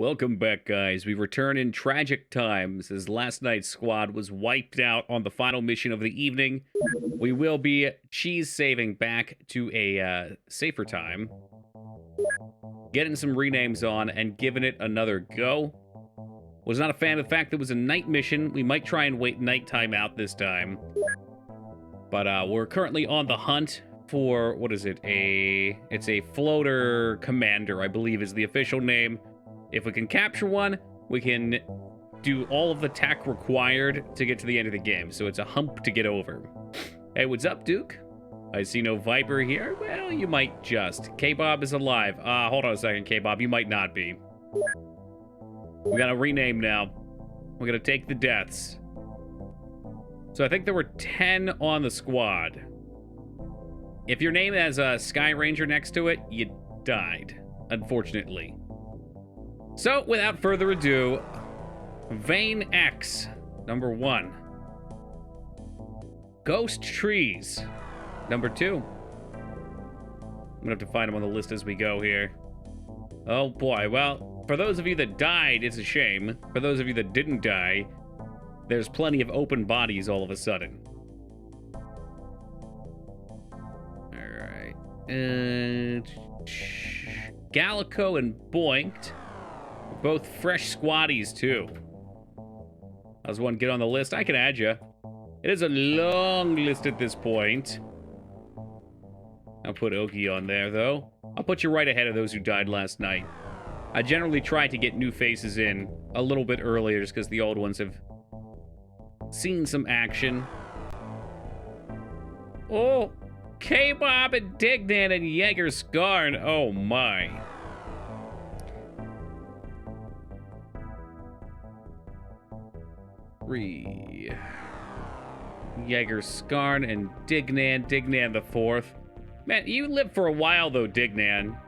Welcome back, guys. We return in tragic times as last night's squad was wiped out on the final mission of the evening. We will be cheese saving back to a safer time, getting some renames on and giving it another go. Was not a fan of the fact that it was a night mission. We might try and wait nighttime out this time. But we're currently on the hunt for, what is it? It's a floater commander, I believe is the official name. If we can capture one, we can do all of the tech required to get to the end of the game. So it's a hump to get over. Hey, what's up, Duke? I see no Viper here. Well, you might just. K-Bob is alive. Hold on a second, K-Bob. You might not be. We gotta rename now. We're gonna take the deaths. So I think there were 10 on the squad. If your name has a Sky Ranger next to it, you died, unfortunately. So, without further ado, Vein X, number 1. Ghost Trees, number 2. I'm gonna have to find them on the list as we go here. Oh boy, well, for those of you that died, it's a shame. For those of you that didn't die, there's plenty of open bodies all of a sudden. Alright. Gallico and Boinked. Both fresh squaddies, too. How's one get on the list? I can add you. It is a long list at this point. I'll put Oki on there, though. I'll put you right ahead of those who died last night. I generally try to get new faces in a little bit earlier just because the old ones have seen some action. Oh, K-Bob and Dignan and Jaeger Skarn. Oh, my. Jaeger Skarn and Dignan the fourth. Man, you lived for a while though, Dignan.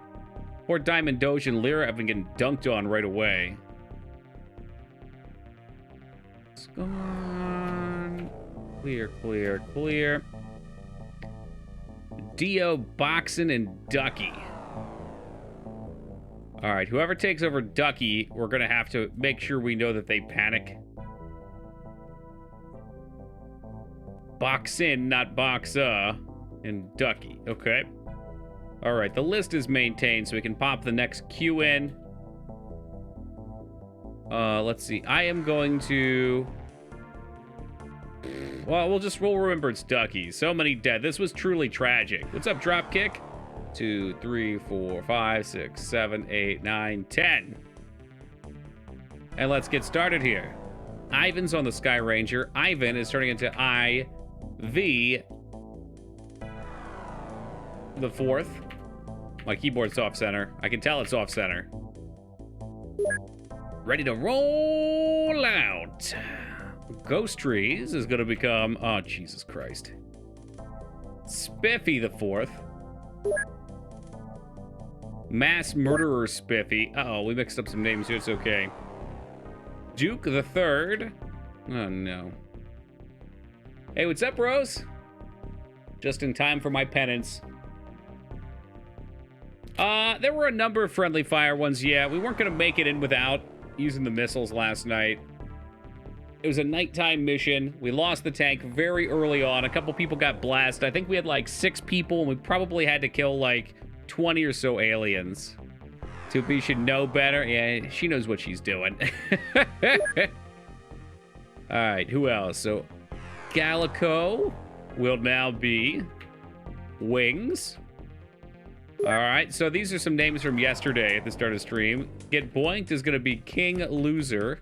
Poor Diamond Doge and Lyra have been getting dunked on right away. Skarn. Clear. Dio, Boxin, and Ducky. Alright, whoever takes over Ducky, we're gonna have to make sure we know that they panic. Box in, not box and Ducky. Okay. All right, the list is maintained, so we can pop the next queue in. Let's see. I am going to. Well, we'll remember it's Ducky. So many dead. This was truly tragic. What's up, Dropkick? 2, 3, 4, 5, 6, 7, 8, 9, 10. And let's get started here. Ivan's on the Sky Ranger. Ivan is turning into IV the fourth. My keyboard's off center. I can tell it's off center. Ready to roll out. Ghost Trees is going to become, oh, Jesus Christ. Spiffy the fourth. Mass Murderer Spiffy. Uh-oh, we mixed up some names here. It's okay. Duke the third. Oh, no. Hey, what's up, Rose? Just in time for my penance. There were a number of friendly fire ones, yeah. We weren't going to make it in without using the missiles last night. It was a nighttime mission. We lost the tank very early on. A couple people got blasted. I think we had like 6 people, and we probably had to kill like 20 or so aliens. 2B should know better. Yeah, she knows what she's doing. Alright, who else? So, Gallico will now be Wings. Alright, so these are some names from yesterday at the start of stream. Get Boinked is going to be King Loser,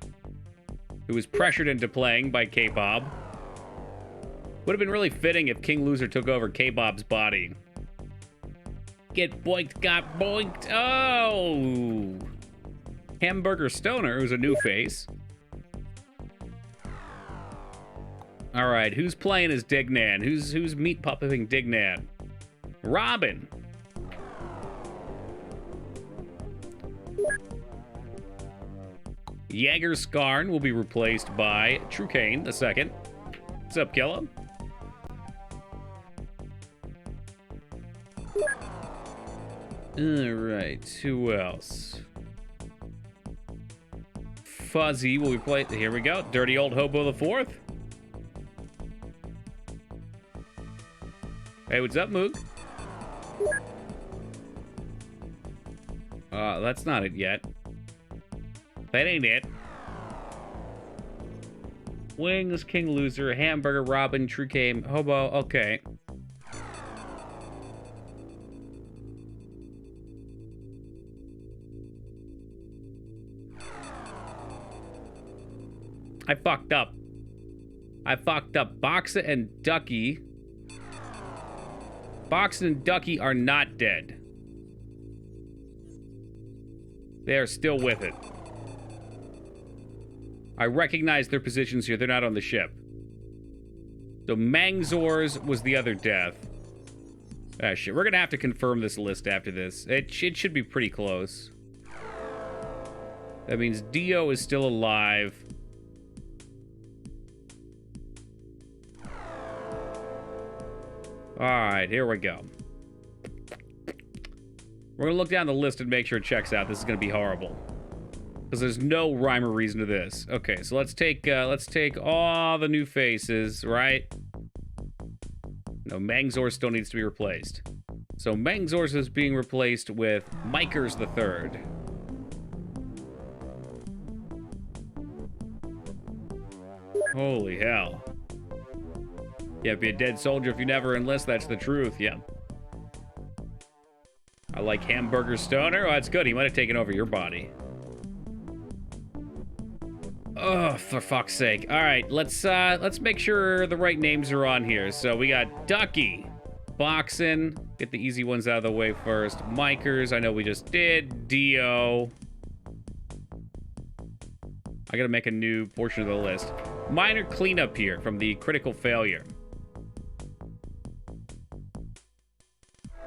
who was pressured into playing by K-Bob. Would have been really fitting if King Loser took over K-Bob's body. Get Boinked, got Boinked. Oh! Hamburger Stoner, who's a new face. Alright, who's playing as Dignan? Who's meat pupping Dignan? Robin. Jaeger Skarn will be replaced by True Kane the second. What's up, Killa? Alright, who else? Fuzzy will be played. Here we go. Dirty Old Hobo the Fourth. Hey, what's up, Moog? That's not it yet. That ain't it. Wings, King Loser, Hamburger, Robin, True Game, Hobo. Okay. I fucked up. Boxa and Ducky. Boxa and Ducky are not dead. They are still with it. I recognize their positions here. They're not on the ship. So Mangzor's was the other death. Ah, shit. We're going to have to confirm this list after this. It should be pretty close. That means Dio is still alive. Alright, here we go. We're going to look down the list and make sure it checks out. This is going to be horrible. Because there's no rhyme or reason to this. Okay, so let's take all the new faces, right? No, Mangzor still needs to be replaced. So Mangzor is being replaced with Mikers the Third. Holy hell. Yeah, be a dead soldier if you never enlist. That's the truth, yeah. I like Hamburger Stoner. Oh, that's good. He might have taken over your body. Oh, for fuck's sake. All right, let's make sure the right names are on here. So we got Ducky, Boxin. Get the easy ones out of the way first. Mikers, I know we just did. Dio. I gotta make a new portion of the list. Minor cleanup here from the critical failure.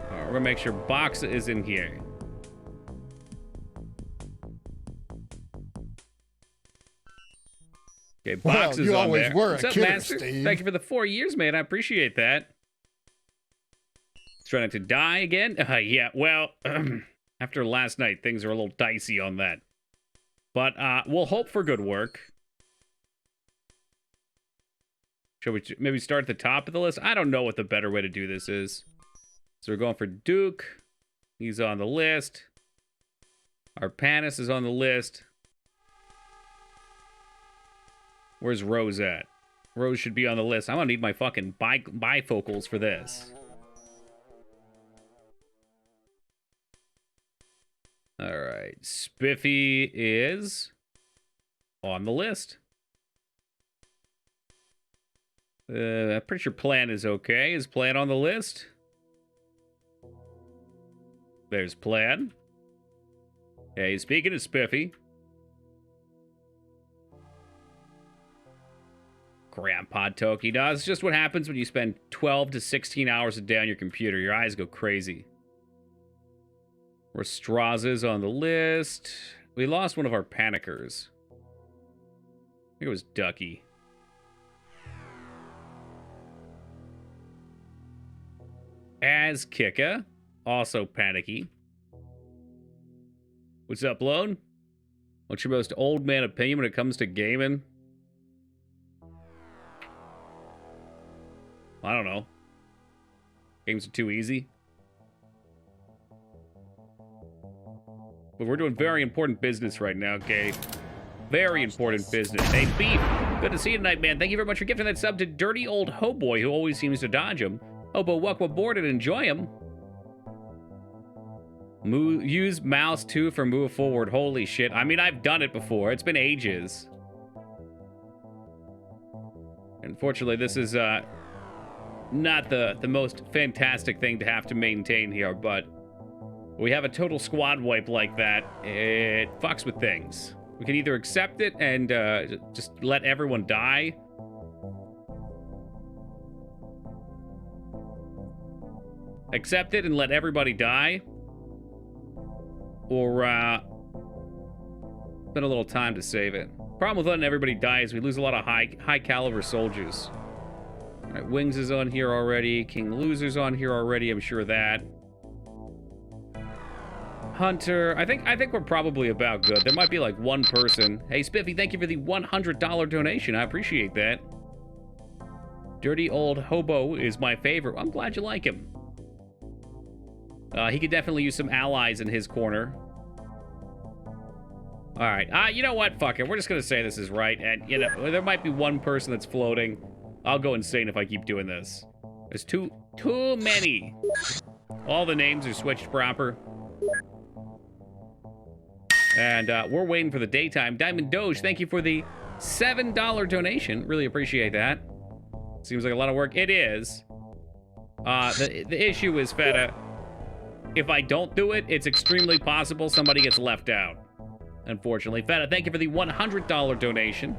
We're gonna make sure Boxa is in here. Okay, Box is on there. What's up, Master? Thank you for the 4 years, man. I appreciate that. Trying to die again? Yeah, well, after last night, things are a little dicey on that. But we'll hope for good work. Should we maybe start at the top of the list? I don't know what the better way to do this is. So we're going for Duke. He's on the list. Arpanis is on the list. Where's Rose at? Rose should be on the list. I'm gonna need my fucking bifocals for this. Alright. Spiffy is on the list. I'm pretty sure Plan is okay. Is Plan on the list? There's Plan. Hey, speaking of Spiffy. Grandpa Toki. No, it's just what happens when you spend 12 to 16 hours a day on your computer. Your eyes go crazy. Straza's on the list. We lost one of our panickers. I think it was Ducky. As Kika. Also panicky. What's up, Lone? What's your most old man opinion when it comes to gaming? I don't know. Games are too easy. But we're doing very important business right now, okay? Very important business. Hey, Beef, good to see you tonight, man. Thank you very much for gifting that sub to Dirty Old Hoboy, who always seems to dodge him. Hobo, welcome aboard and enjoy him. Use mouse 2 for move forward. Holy shit. I mean, I've done it before. It's been ages. Unfortunately, this is not the most fantastic thing to have to maintain here, but we have a total squad wipe like that. It fucks with things. We can either accept it and just let everyone die. Accept it and let everybody die. Or spend a little time to save it. Problem with letting everybody die is we lose a lot of high caliber soldiers. All right, Wings is on here already. King Loser's on here already. I'm sure of that. Hunter, I think we're probably about good. There might be like one person. Hey, Spiffy, thank you for the $100 donation. I appreciate that. Dirty old hobo is my favorite. I'm glad you like him. He could definitely use some allies in his corner. All right. You know what? Fuck it. We're just going to say this is right. And, you know, there might be one person that's floating. I'll go insane if I keep doing this. There's too many. All the names are switched proper. And we're waiting for the daytime. Diamond Doge, thank you for the $7 donation. Really appreciate that. Seems like a lot of work. It is. The issue is, Feta, if I don't do it, it's extremely possible somebody gets left out. Unfortunately. Feta, thank you for the $100 donation.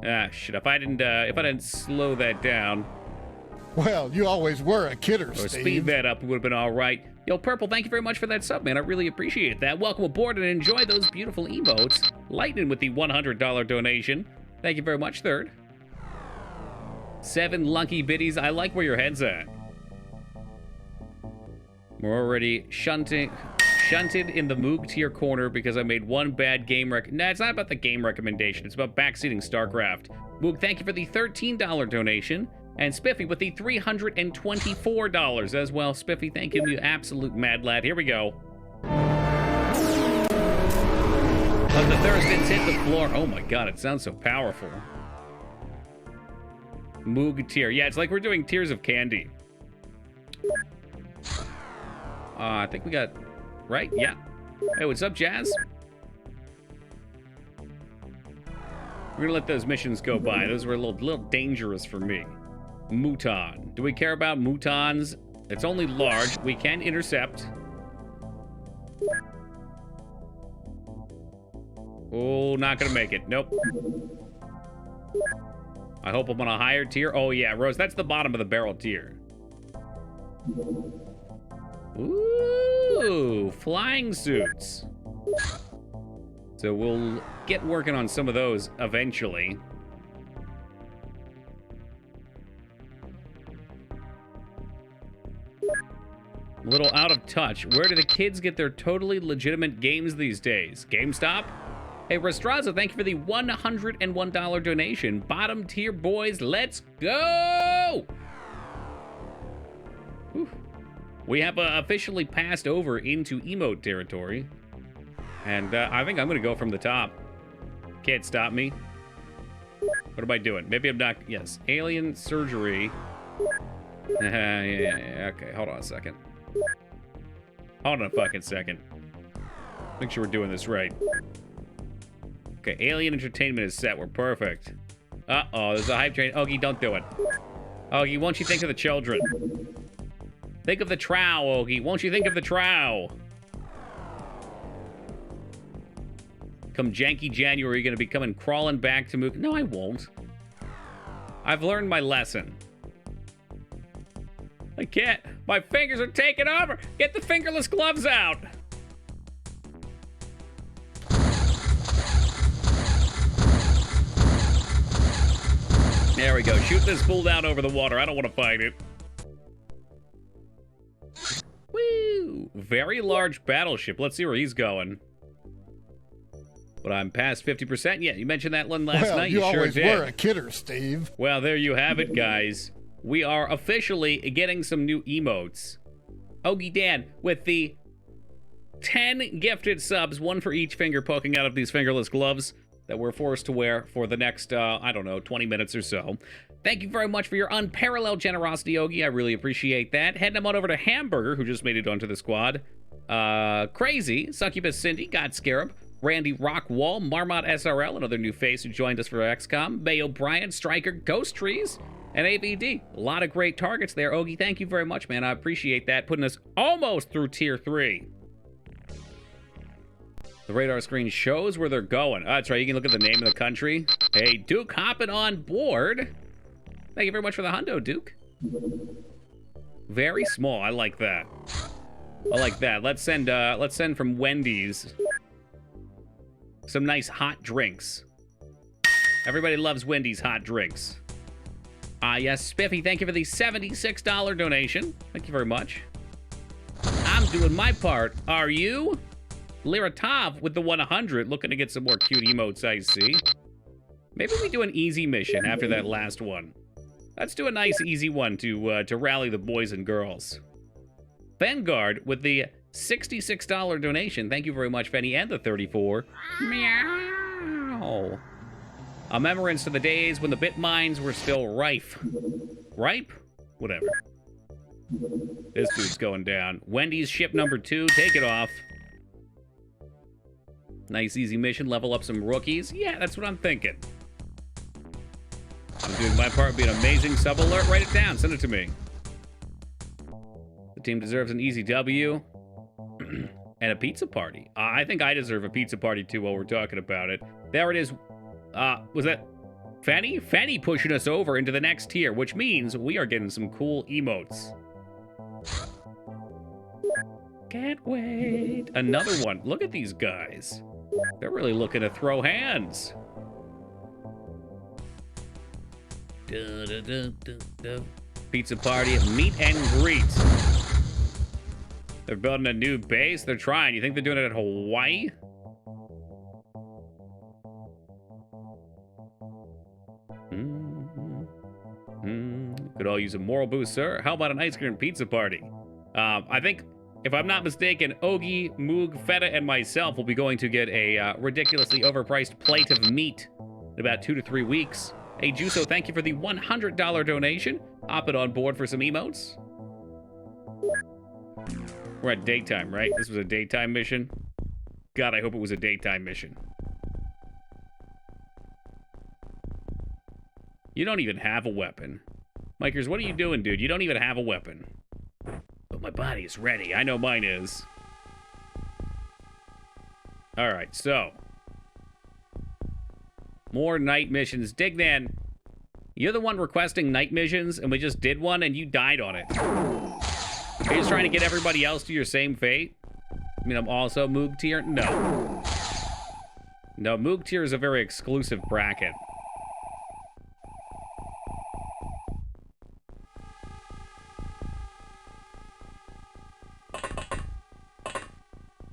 Ah, shit. If I didn't slow that down. Well, you always were a kidder, Or Steve. speed that up, it would have been all right. Yo, Purple, thank you very much for that sub, man. I really appreciate that. Welcome aboard and enjoy those beautiful emotes. Lightning with the $100 donation. Thank you very much, Third. 7 lucky biddies. I like where your head's at. We're already shunted in the Moog tier corner because I made one bad game Nah, it's not about the game recommendation. It's about backseating StarCraft. Moog, thank you for the $13 donation. And Spiffy with the $324 as well. Spiffy, thank you, you absolute mad lad. Here we go. Let the Thursdans hit the floor. Oh my god, it sounds so powerful. Moog tier. Yeah, it's like we're doing tiers of candy. I think we got... Right? Yeah. Hey, what's up, Jazz? We're gonna let those missions go by. Those were a little dangerous for me. Mouton. Do we care about Moutons? It's only large. We can intercept. Oh, not gonna make it. Nope. I hope I'm on a higher tier. Oh, yeah, Rose, that's the bottom of the barrel tier. Ooh, flying suits. So we'll get working on some of those eventually. A little out of touch. Where do the kids get their totally legitimate games these days? GameStop? Hey, Restraza, thank you for the $101 donation. Bottom tier boys, let's go! Whew. We have officially passed over into emote territory. And I think I'm going to go from the top. Can't stop me. What am I doing? Maybe I'm not... Yes. Alien surgery. Yeah. Okay, hold on a second. Hold on a fucking second. Make sure we're doing this right. Okay, alien entertainment is set. We're perfect. Uh-oh, there's a hype train. Ogie, don't do it. Ogie, won't you think of the children? Think of the trow, Ogie. Won't you think of the trow? Come janky January, you're going to be coming crawling back to move. No, I won't. I've learned my lesson. I can't. My fingers are taking over. Get the fingerless gloves out. There we go. Shoot this fool down over the water. I don't want to fight it. Woo! Very large battleship. Let's see where he's going. But I'm past 50%. Yeah, you mentioned that one last night. You sure did. You always were a kidder, Steve. Well, there you have it, guys. We are officially getting some new emotes. Ogie Dan with the 10 gifted subs, one for each finger poking out of these fingerless gloves that we're forced to wear for the next, I don't know, 20 minutes or so. Thank you very much for your unparalleled generosity, Ogie. I really appreciate that. Heading on over to Hamburger, who just made it onto the squad. Crazy, Succubus Cindy, God Scarab, Randy Rockwall, Marmot SRL, another new face who joined us for XCOM, May O'Brien, Striker, Ghost Trees, and AVD. A lot of great targets there, Ogie. Thank you very much, man. I appreciate that. Putting us almost through Tier 3. The radar screen shows where they're going. Oh, that's right. You can look at the name of the country. Hey, Duke hopping on board. Thank you very much for the hundo, Duke. Very small. I like that. I like that. Let's send from Wendy's some nice hot drinks. Everybody loves Wendy's hot drinks. Yes, Spiffy, thank you for the $76 donation. Thank you very much. doing my part. Are you? Liratov with the 100, looking to get some more cute emotes, I see. Maybe we do an easy mission after that last one. Let's do a nice easy one to rally the boys and girls. Vanguard with the $66 donation. Thank you very much, Fenny, and the 34. Meow. A remembrance to the days when the bit mines were still rife. Ripe? Whatever. This dude's going down. Wendy's ship number 2. Take it off. Nice easy mission. Level up some rookies. Yeah, that's what I'm thinking. I'm doing my part. Be an amazing sub alert. Write it down. Send it to me. The team deserves an easy W. And a pizza party. I think I deserve a pizza party too while we're talking about it. There it is. Was that Fanny? Fanny pushing us over into the next tier, which means we are getting some cool emotes. Can't wait. Another one. Look at these guys. They're really looking to throw hands. Pizza party, meet and greet. They're building a new base. They're trying. You think they're doing it at Hawaii? Could all use a moral boost, sir. How about an ice cream pizza party? I think, if I'm not mistaken, Ogie, Moog, Feta, and myself will be going to get a ridiculously overpriced plate of meat in about 2 to 3 weeks. Hey, Juso, thank you for the $100 donation. Hop it on board for some emotes. We're at daytime, right? This was a daytime mission. God, I hope it was a daytime mission. You don't even have a weapon. Mikers, what are you doing, dude? You don't even have a weapon. But my body is ready. I know mine is. Alright, so. More night missions. Dignan, you're the one requesting night missions, and we just did one, and you died on it. Are you just trying to get everybody else to your same fate? I mean, I'm also Moog tier? No. No, Moog tier is a very exclusive bracket.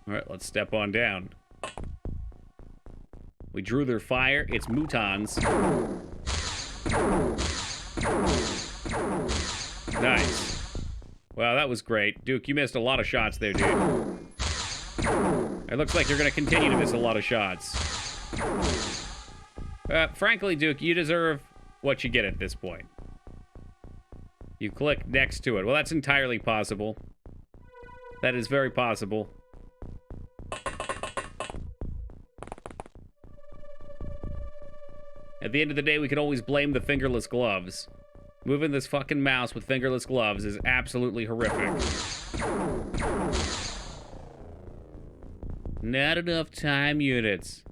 Alright, let's step on down. We drew their fire. It's Mutons. Nice. Wow, that was great. Duke, you missed a lot of shots there, dude. It looks like you're going to continue to miss a lot of shots. Frankly, Duke, you deserve what you get at this point. You click next to it. Well, that's entirely possible. That is very possible. At the end of the day, we can always blame the fingerless gloves. Moving this fucking mouse with fingerless gloves is absolutely horrific. Not enough time units.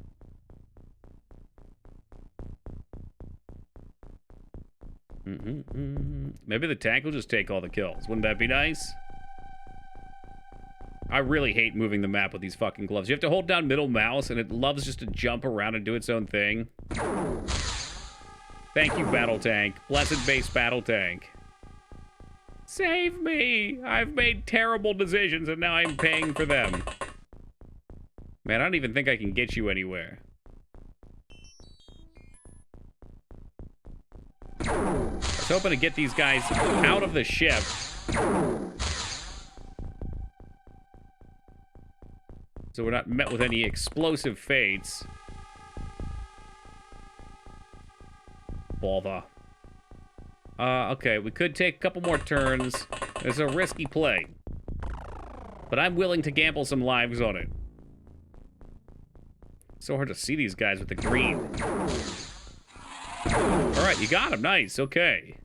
Maybe the tank will just take all the kills. Wouldn't that be nice? I really hate moving the map with these fucking gloves. You have to hold down middle mouse, and it loves just to jump around and do its own thing. Thank you, Battle Tank. Blessed base Battle Tank. Save me! I've made terrible decisions, and now I'm paying for them. Man, I don't even think I can get you anywhere. I was hoping to get these guys out of the ship. So we're not met with any explosive fates. Bother. Okay, we could take a couple more turns. It's a risky play. But I'm willing to gamble some lives on it. So hard to see these guys with the green. Alright, you got him. Nice. Okay.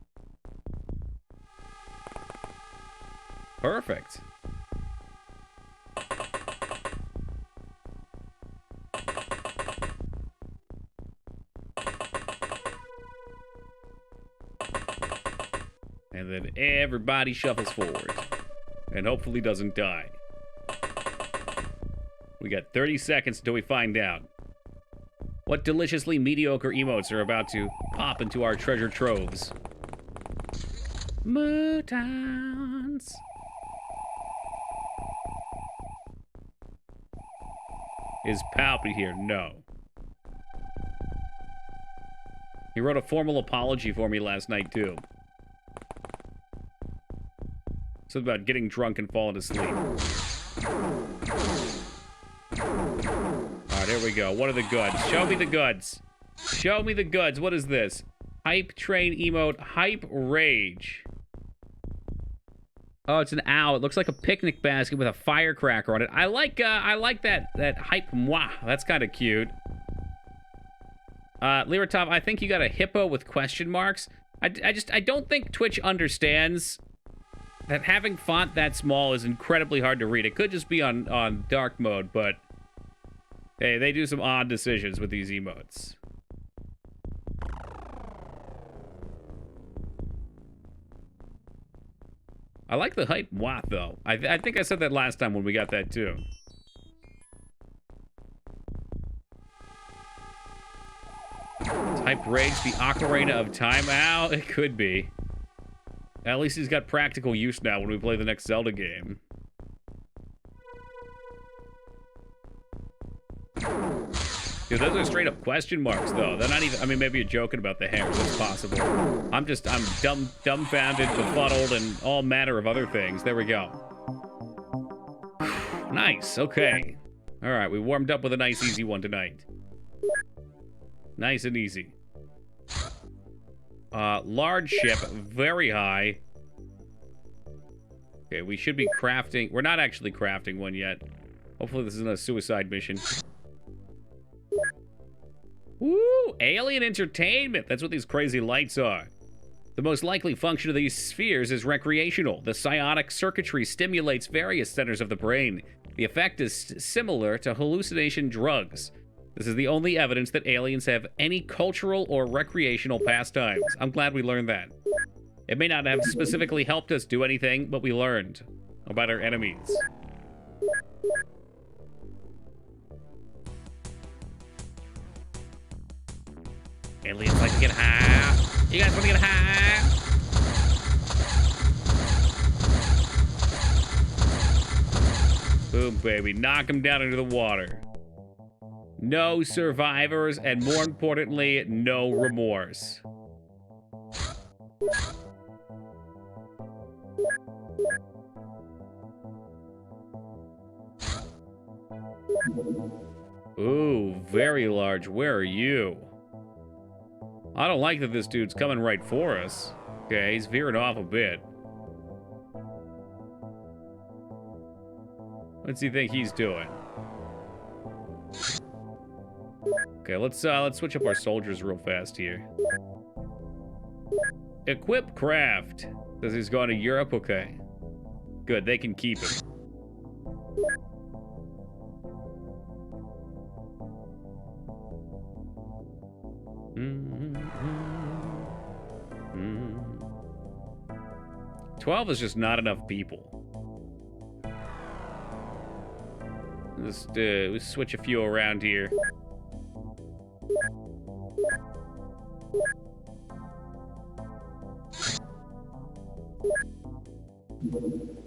Perfect. And then everybody shuffles forward. And hopefully doesn't die. We got 30 seconds until we find out what deliciously mediocre emotes are about to pop into our treasure troves. Mutants. Is Palpy here? No. He wrote a formal apology for me last night, too. Something about getting drunk and falling asleep. Alright, here we go. What are the goods? Show me the goods. Show me the goods. What is this? Hype train emote. Hype rage. Oh, it's an owl. It looks like a picnic basket with a firecracker on it. I like that hype moi. That's kind of cute. Liratov, I think you got a hippo with question marks. I don't think Twitch understands that having font that small is incredibly hard to read. It could just be on dark mode, but hey, they do some odd decisions with these emotes. I like the hype moi, though. I think I said that last time when we got that, too. Hype rage, the Ocarina of Time. Ow, it could be. At least he's got practical use now when we play the next Zelda game. Dude, those are straight up question marks, though. They're not even, I mean, maybe you're joking about the hairs, it's possible. I'm dumbfounded, befuddled, and all manner of other things. There we go. Nice, okay. All right, we warmed up with a nice, easy one tonight. Nice and easy. Large ship, very high. Okay, we should be crafting. We're not actually crafting one yet. Hopefully this isn't a suicide mission. Woo! Alien entertainment! That's what these crazy lights are. The most likely function of these spheres is recreational. The psionic circuitry stimulates various centers of the brain. The effect is similar to hallucination drugs. This is the only evidence that aliens have any cultural or recreational pastimes. I'm glad we learned that. It may not have specifically helped us do anything, but we learned about our enemies. Aliens like to get high. You guys want to get high? Boom, baby. Knock them down into the water. No survivors, and more importantly, no remorse. Ooh, very large. Where are you? I don't like that this dude's coming right for us. Okay, he's veering off a bit. What's he think he's doing? Okay, let's switch up our soldiers real fast here. Equip craft. Says he's going to Europe. Okay. Good, they can keep him. Mm-hmm. 12 is just not enough people. Let's switch a few around here.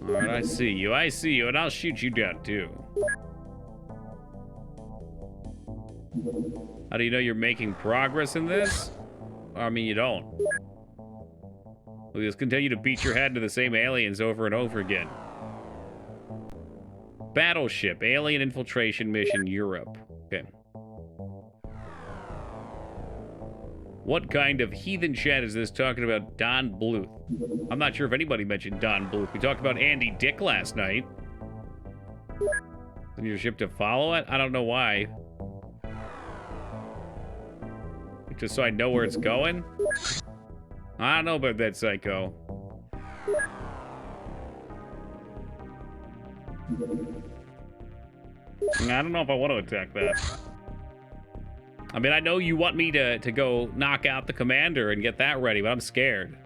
Alright, I see you, and I'll shoot you down too. How do you know you're making progress in this? I mean, you don't. We'll just continue to beat your head into the same aliens over and over again. Battleship, alien infiltration mission, Europe. Okay. What kind of heathen chat is this talking about Don Bluth? I'm not sure if anybody mentioned Don Bluth. We talked about Andy Dick last night. Send your ship to follow it? I don't know why. Just so I know where it's going? I don't know about that, psycho. I don't know if I want to attack that. I mean, I know you want me to go knock out the commander and get that ready, but I'm scared.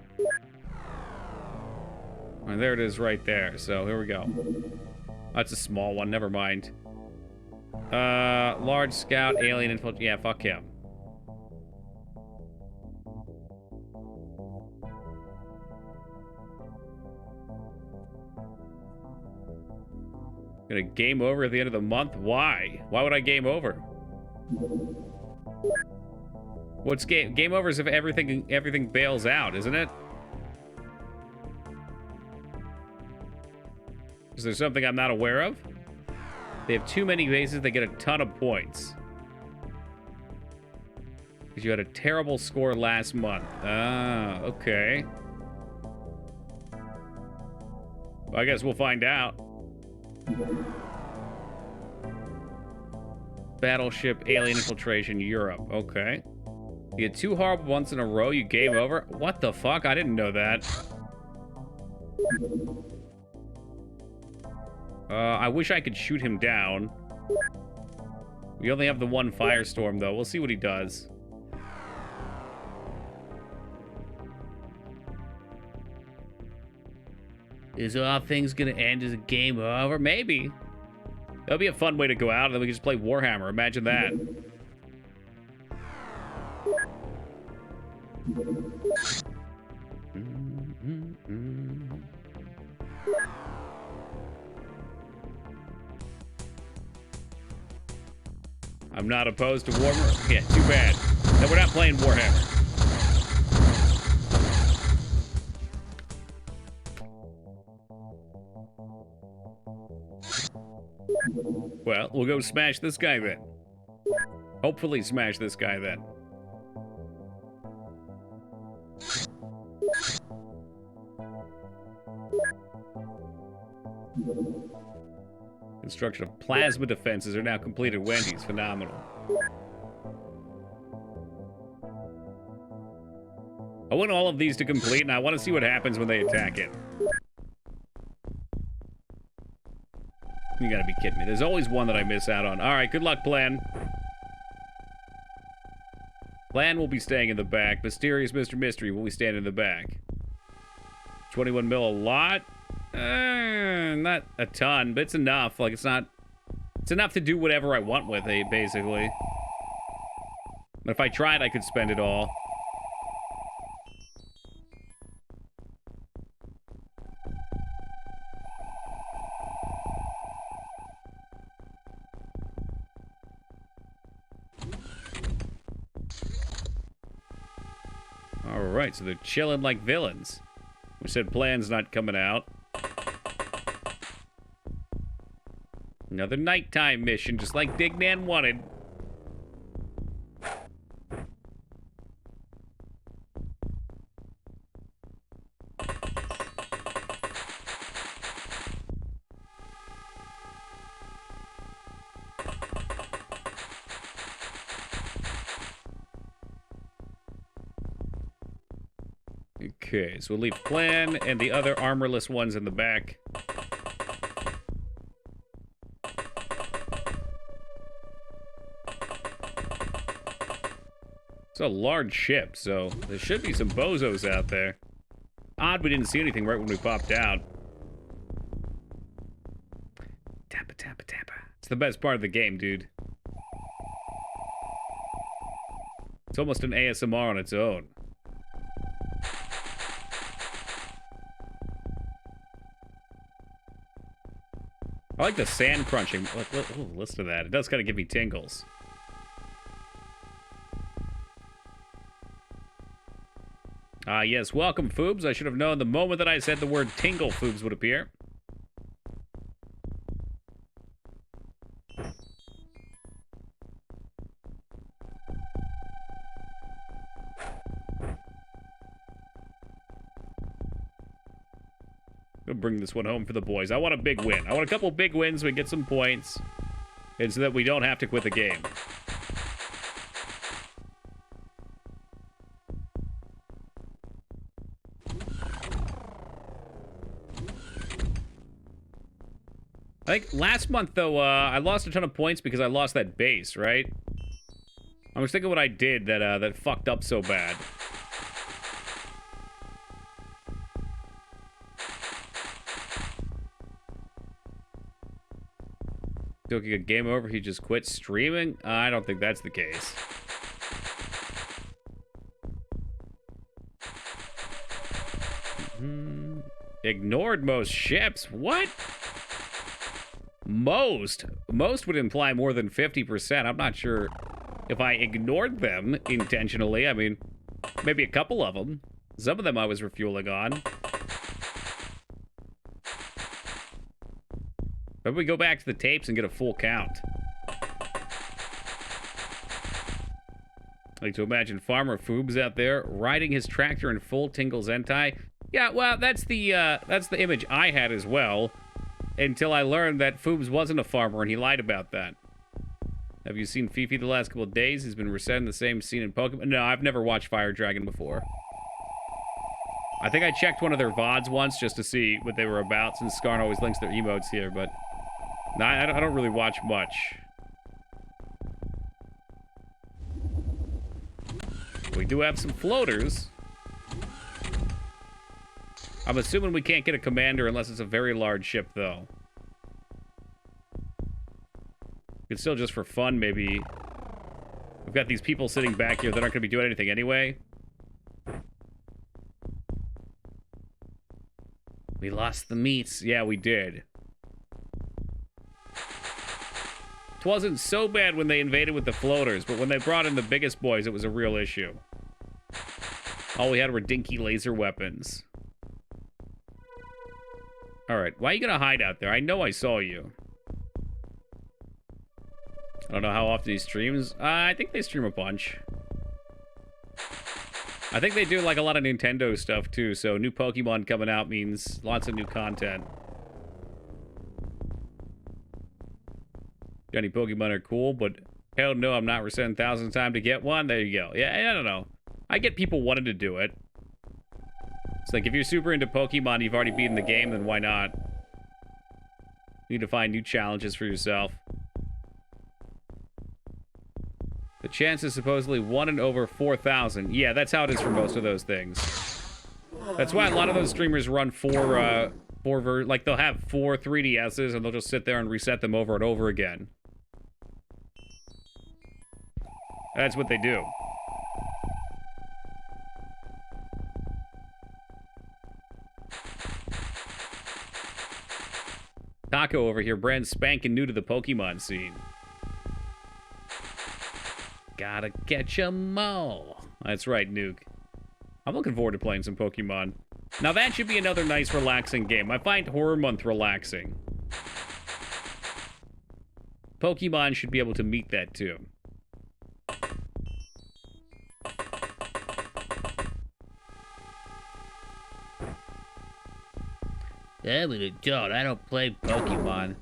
And there it is right there. So here we go. That's a small one. Never mind. Large scout, alien infiltration. Yeah, fuck him. Gonna game over at the end of the month? Why? Why would I game over? What's game over is if everything bails out, isn't it? Is there something I'm not aware of? They have too many bases, they get a ton of points. Because you had a terrible score last month. Ah, okay. Well, I guess we'll find out. Battleship, alien infiltration, Europe. Okay. You get 2 horrible months in a row, you game over? What the fuck? I didn't know that. I wish I could shoot him down. We only have the 1 firestorm, though. We'll see what he does. Is all things gonna end as a game over? Maybe. That'll be a fun way to go out, and then we can just play Warhammer. Imagine that. I'm not opposed to Warhammer. Yeah, too bad. Then we're not playing Warhammer. Well, we'll go smash this guy then. Hopefully smash this guy then. Construction of plasma defenses are now completed. Wendy's, phenomenal. I want all of these to complete, and I want to see what happens when they attack it. You gotta be kidding me. There's always one that I miss out on. Alright, good luck, Plan. Plan will be staying in the back. Mysterious Mr. Mystery will be standing in the back. 21 mil a lot? Not a ton, but it's enough. Like, it's not... It's enough to do whatever I want with it, basically. But if I tried, I could spend it all. Alright, so they're chilling like villains. We said Plan's not coming out. Another nighttime mission, just like Dignan wanted. Okay, so we'll leave Plan and the other armorless ones in the back. It's a large ship, so there should be some bozos out there. Odd we didn't see anything right when we popped out. Tappa, tappa, tappa. It's the best part of the game, dude. It's almost an ASMR on its own. I like the sand crunching. Listen to that. It does kind of give me tingles. Ah, yes. Welcome, Foobs. I should have known the moment that I said the word tingle, Foobs would appear. We'll bring this one home for the boys. I want a big win. I want a couple big wins so we get some points. And so that we don't have to quit the game. I think last month, though, I lost a ton of points because I lost that base, right? I was thinking what I did that fucked up so bad. Looking a game over, he just quit streaming? I don't think that's the case. Ignored most ships? What? Most would imply more than 50%. I'm not sure if I ignored them intentionally. I mean, maybe a couple of them. Some of them I was refueling on. Maybe we go back to the tapes and get a full count. I like to imagine Farmer Foobs out there riding his tractor in full Tingles Entai. Yeah, well, that's the image I had as well, until I learned that Foobs wasn't a farmer and he lied about that. Have you seen Fifi the last couple of days? He's been resetting the same scene in Pokemon. No, I've never watched Fire Dragon before. I think I checked one of their VODs once just to see what they were about, since Skarn always links their emotes here, but no, I don't really watch much. We do have some floaters. I'm assuming we can't get a commander unless it's a very large ship, though. It's still just for fun, maybe. We've got these people sitting back here that aren't going to be doing anything anyway. We lost the meats. Yeah, we did. It wasn't so bad when they invaded with the floaters, but when they brought in the biggest boys, it was a real issue. All we had were dinky laser weapons. Alright, why are you gonna hide out there? I know I saw you. I don't know how often he streams. I think they stream a bunch. I think they do like a lot of Nintendo stuff too, so new Pokemon coming out means lots of new content. Johnny Pokemon are cool, but hell no, I'm not resetting thousands of times to get one. There you go. Yeah, I don't know. I get people wanting to do it. It's like if you're super into Pokemon, you've already beaten the game, then why not? You need to find new challenges for yourself. The chance is supposedly 1 in over 4,000. Yeah, that's how it is for most of those things. That's why a lot of those streamers run like they'll have 4 3DSs and they'll just sit there and reset them over and over again. That's what they do. Taco over here, brand spanking new to the Pokemon scene. Gotta catch 'em all. That's right, Nuke. I'm looking forward to playing some Pokemon. Now that should be another nice, relaxing game. I find Horror Month relaxing. Pokemon should be able to meet that too. I'm an adult. I don't play Pokemon.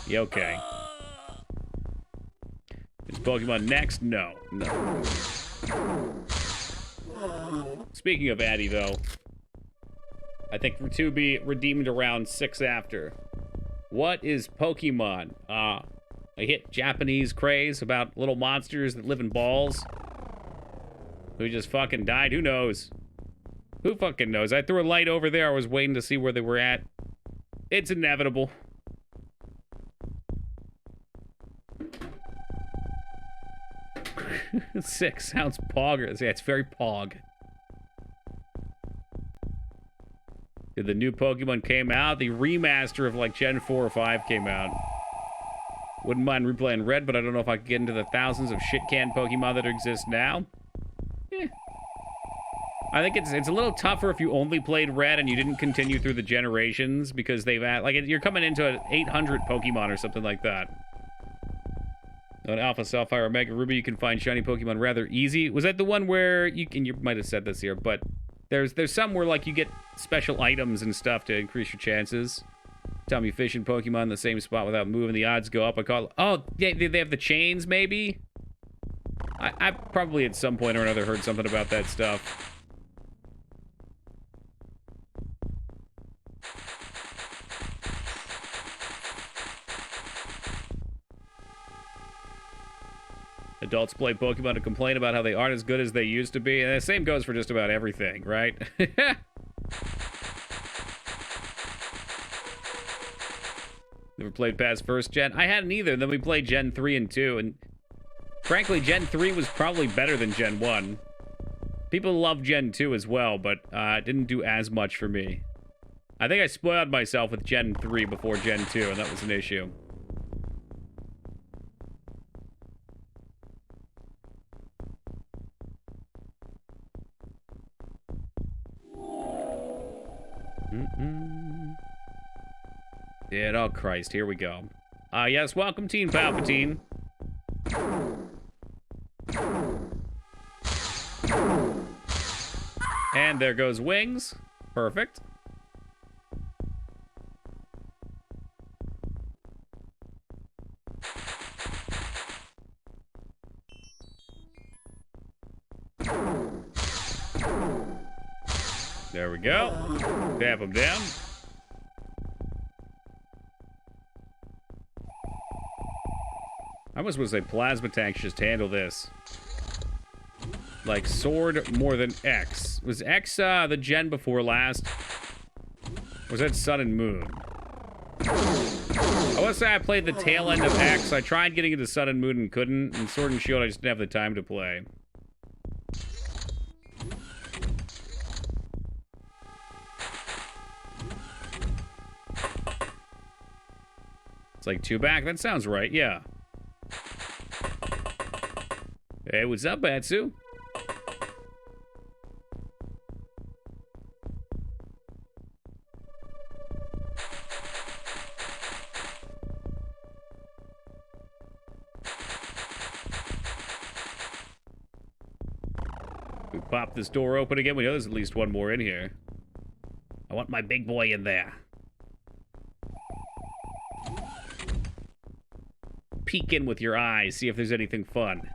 Yeah, okay. Is Pokemon next? No. No. Speaking of Addy, though, I think to be redeemed around 6 after. What is Pokemon? I hit Japanese craze about little monsters that live in balls. Who just fucking died? Who knows? Who fucking knows? I threw a light over there. I was waiting to see where they were at. It's inevitable. Six sounds poggers. Yeah, it's very pog. Did the new Pokemon came out? The remaster of like Gen 4 or 5 came out. Wouldn't mind replaying Red, but I don't know if I could get into the thousands of shit-canned Pokemon that exist now. Eh. I think it's a little tougher if you only played Red and you didn't continue through the generations, because they've had, like, you're coming into an 800 Pokemon or something like that. On Alpha, Sapphire, Omega Ruby, you can find shiny Pokemon rather easy. Was that the one where you might have said this here, but there's some where like you get special items and stuff to increase your chances. Time you fish in Pokemon in the same spot without moving, the odds go up. Oh, yeah, they have the chains, maybe? I probably at some point or another heard something about that stuff. Adults play Pokemon to complain about how they aren't as good as they used to be, and the same goes for just about everything, right? Never played past first gen. I hadn't either. Then we played Gen 3 and 2, and frankly, Gen 3 was probably better than Gen 1. People love Gen 2 as well, but it didn't do as much for me. I think I spoiled myself with Gen 3 before Gen 2, and that was an issue. Dead, oh Christ, here we go. Yes, welcome Teen Palpatine. And there goes Wings. Perfect. There we go. Tap him down. I was supposed to say plasma tanks just handle this. Like sword more than X. Was X the gen before last? Or was that Sun and Moon? I want to say I played the tail end of X. I tried getting into Sun and Moon and couldn't. And Sword and Shield I just didn't have the time to play. It's like 2 back. That sounds right, yeah. Hey, what's up, Batsu? We pop this door open again. We know there's at least one more in here. I want my big boy in there. Peek in with your eyes, see if there's anything fun.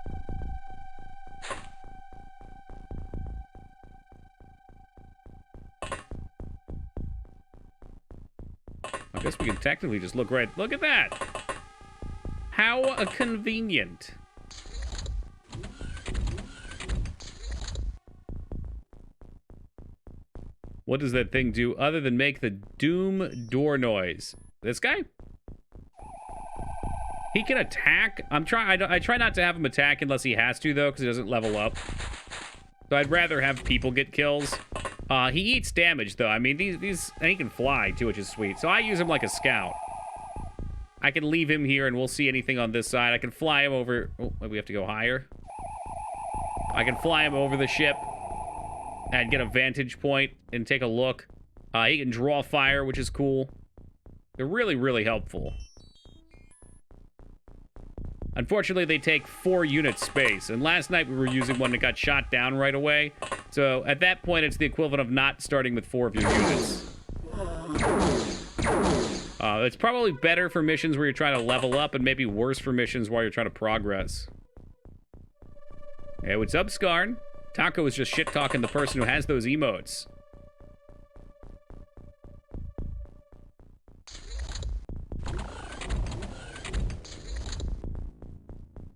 I guess we can technically just look right. Look at that! How convenient. What does that thing do other than make the doom door noise? This guy? He can attack. I try not to have him attack unless he has to, though, because he doesn't level up. So I'd rather have people get kills. He eats damage, though. I mean, and he can fly, too, which is sweet. So I use him like a scout. I can leave him here, and we'll see anything on this side. I can fly him over... Oh, we have to go higher. I can fly him over the ship and get a vantage point and take a look. He can draw fire, which is cool. They're really, really helpful. Unfortunately, they take 4 units space, and last night we were using one that got shot down right away. So at that point, it's the equivalent of not starting with 4 of your units. It's probably better for missions where you're trying to level up, and maybe worse for missions while you're trying to progress. Hey, what's up, Skarn? Taco is just shit-talking the person who has those emotes.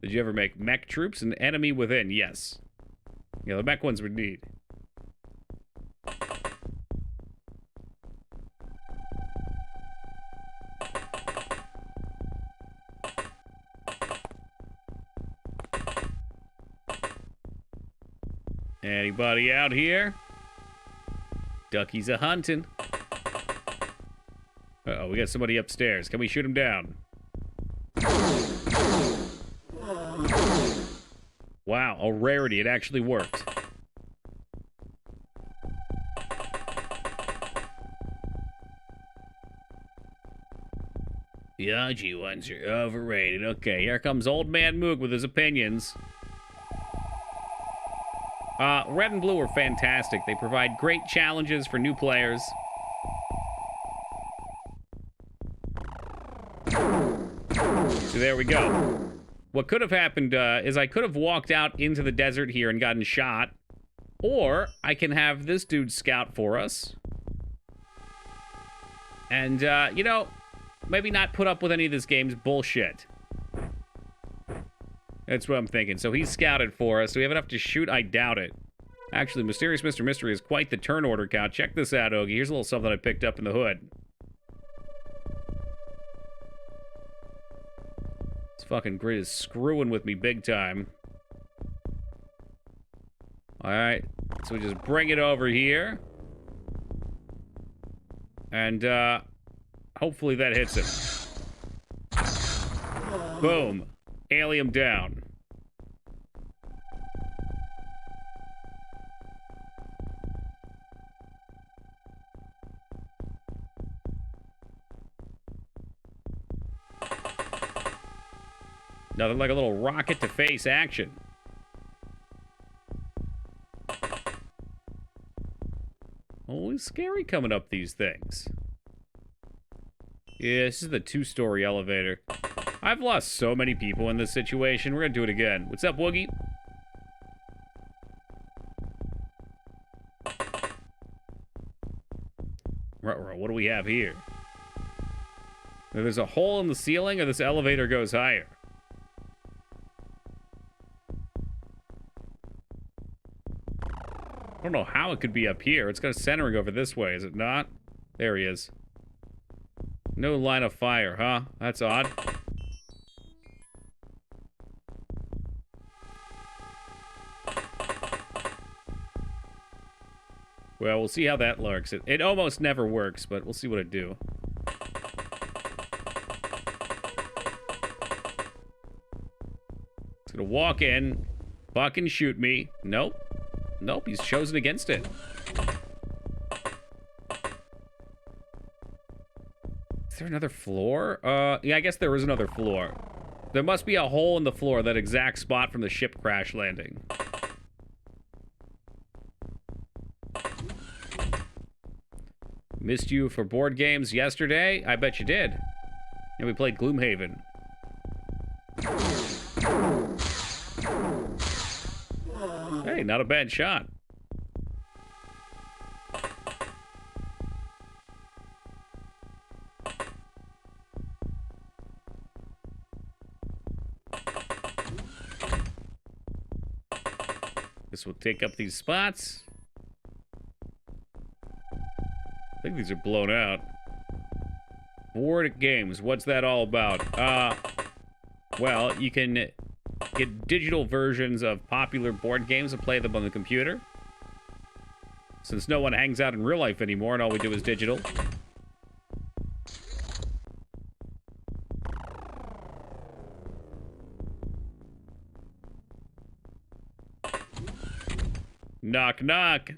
Did you ever make mech troops and enemy within? Yes. Yeah, the mech ones would need. Anybody out here? Ducky's a hunting. Uh-oh, we got somebody upstairs. Can we shoot him down? Wow, a rarity. It actually worked. The RG ones are overrated. Okay, here comes Old Man Moog with his opinions. Red and blue are fantastic. They provide great challenges for new players. So there we go. What could have happened is I could have walked out into the desert here and gotten shot. Or I can have this dude scout for us. And, you know, maybe not put up with any of this game's bullshit. That's what I'm thinking. So he's scouted for us. Do we have enough to shoot? I doubt it. Actually, Mysterious Mr. Mystery is quite the turn order count. Check this out, Ogie. Here's a little something I picked up in the hood. This fucking grid is screwing with me big time. Alright. So we just bring it over here. And, hopefully that hits him. Boom. Alien down. Nothing like a little rocket to face action. Always scary coming up these things. Yeah, this is the 2-story elevator. I've lost so many people in this situation. We're gonna do it again. What's up, Woogie? What do we have here? There's a hole in the ceiling, or this elevator goes higher. I don't know how it could be up here. It's got a centering over this way, is it not? There he is. No line of fire, huh? That's odd. Well, we'll see how that lurks. It almost never works, but we'll see what it do. It's gonna walk in, fucking shoot me. Nope. Nope, he's chosen against it. Is there another floor? Yeah, I guess there is another floor. There must be a hole in the floor, that exact spot from the ship crash landing. Missed you for board games yesterday? I bet you did. And we played Gloomhaven. Hey, not a bad shot. This will take up these spots. I think these are blown out. Board games, what's that all about? Well, you can get digital versions of popular board games and play them on the computer. Since no one hangs out in real life anymore and all we do is digital. Knock, knock.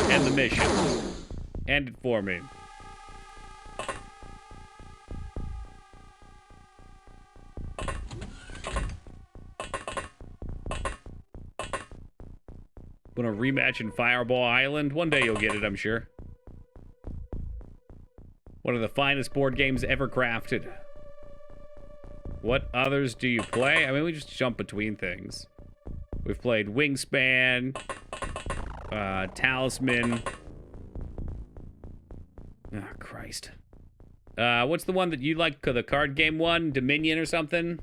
End the mission. End it for me. Want a rematch in Fireball Island? One day you'll get it, I'm sure. One of the finest board games ever crafted. What others do you play? I mean, we just jump between things. We've played Wingspan, Talisman. Oh, Christ. What's the one that you like, the card game one? Dominion or something?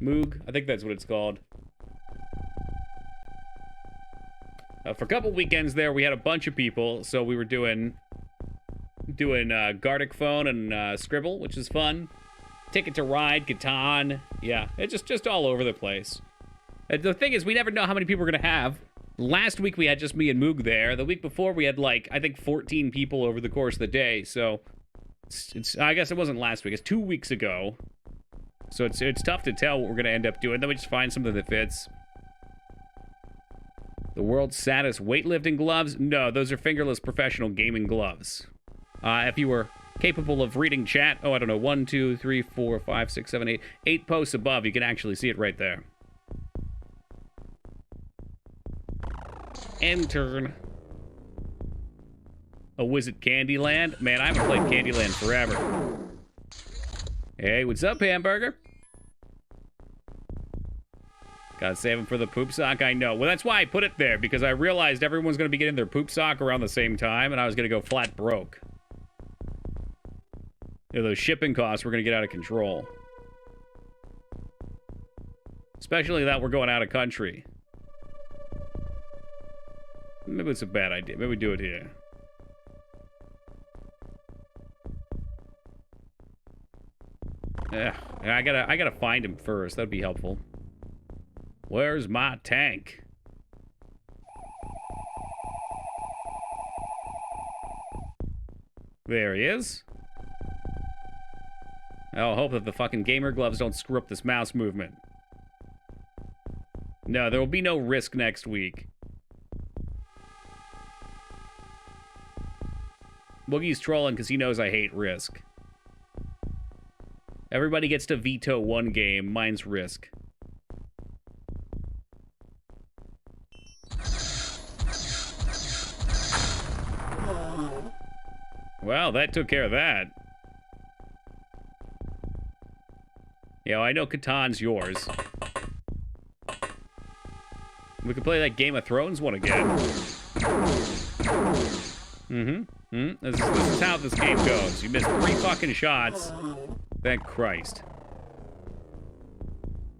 Moog? I think that's what it's called. For a couple weekends there, we had a bunch of people, so we were doing Gartic Phone and Scribble, which is fun. Ticket to Ride, Catan. Yeah, it's just all over the place. The thing is, we never know how many people we're going to have. Last week, we had just me and Moog there. The week before, we had, like, I think 14 people over the course of the day. So, I guess it wasn't last week. It's 2 weeks ago. So, it's tough to tell what we're going to end up doing. Then we just find something that fits. The world's saddest weightlifting gloves? No, those are fingerless professional gaming gloves. If you were capable of reading chat, I don't know, 1, 2, 3, 4, 5, 6, 7, 8, 8 posts above, you can actually see it right there. Enter a Wizard Candyland. Man, I haven't played Candyland forever. Hey, what's up, Hamburger? Gotta save him for the poop sock, I know. Well, that's why I put it there, because I realized everyone's gonna be getting their poop sock around the same time, and I was gonna go flat broke. You know, those shipping costs were gonna get out of control. Especially that we're going out of country. Maybe it's a bad idea. Maybe we do it here. Yeah, I gotta find him first. That'd be helpful. Where's my tank? There he is. I'll hope that the fucking gamer gloves don't screw up this mouse movement. No, there will be no risk next week. Boogie's trolling because he knows I hate risk. Everybody gets to veto one game. Mine's Risk. Well, that took care of that. Yeah, I know Catan's yours. We could play that Game of Thrones one again. This is how this game goes. You missed 3 fucking shots. Thank Christ.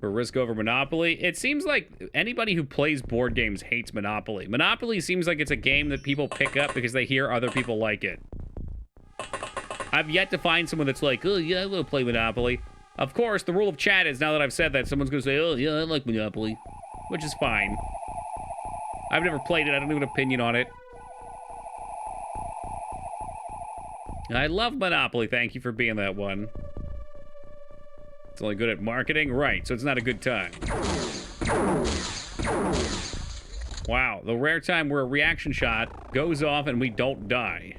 For Risk over Monopoly. It seems like anybody who plays board games hates Monopoly. Monopoly seems like it's a game that people pick up because they hear other people like it. I've yet to find someone that's like, oh, yeah, I will play Monopoly. Of course, the rule of chat is, now that I've said that, someone's going to say, oh, yeah, I like Monopoly. Which is fine. I've never played it. I don't have an opinion on it. I love Monopoly. Thank you for being that one. It's only good at marketing? Right, so it's not a good time. Wow, the rare time where a reaction shot goes off and we don't die.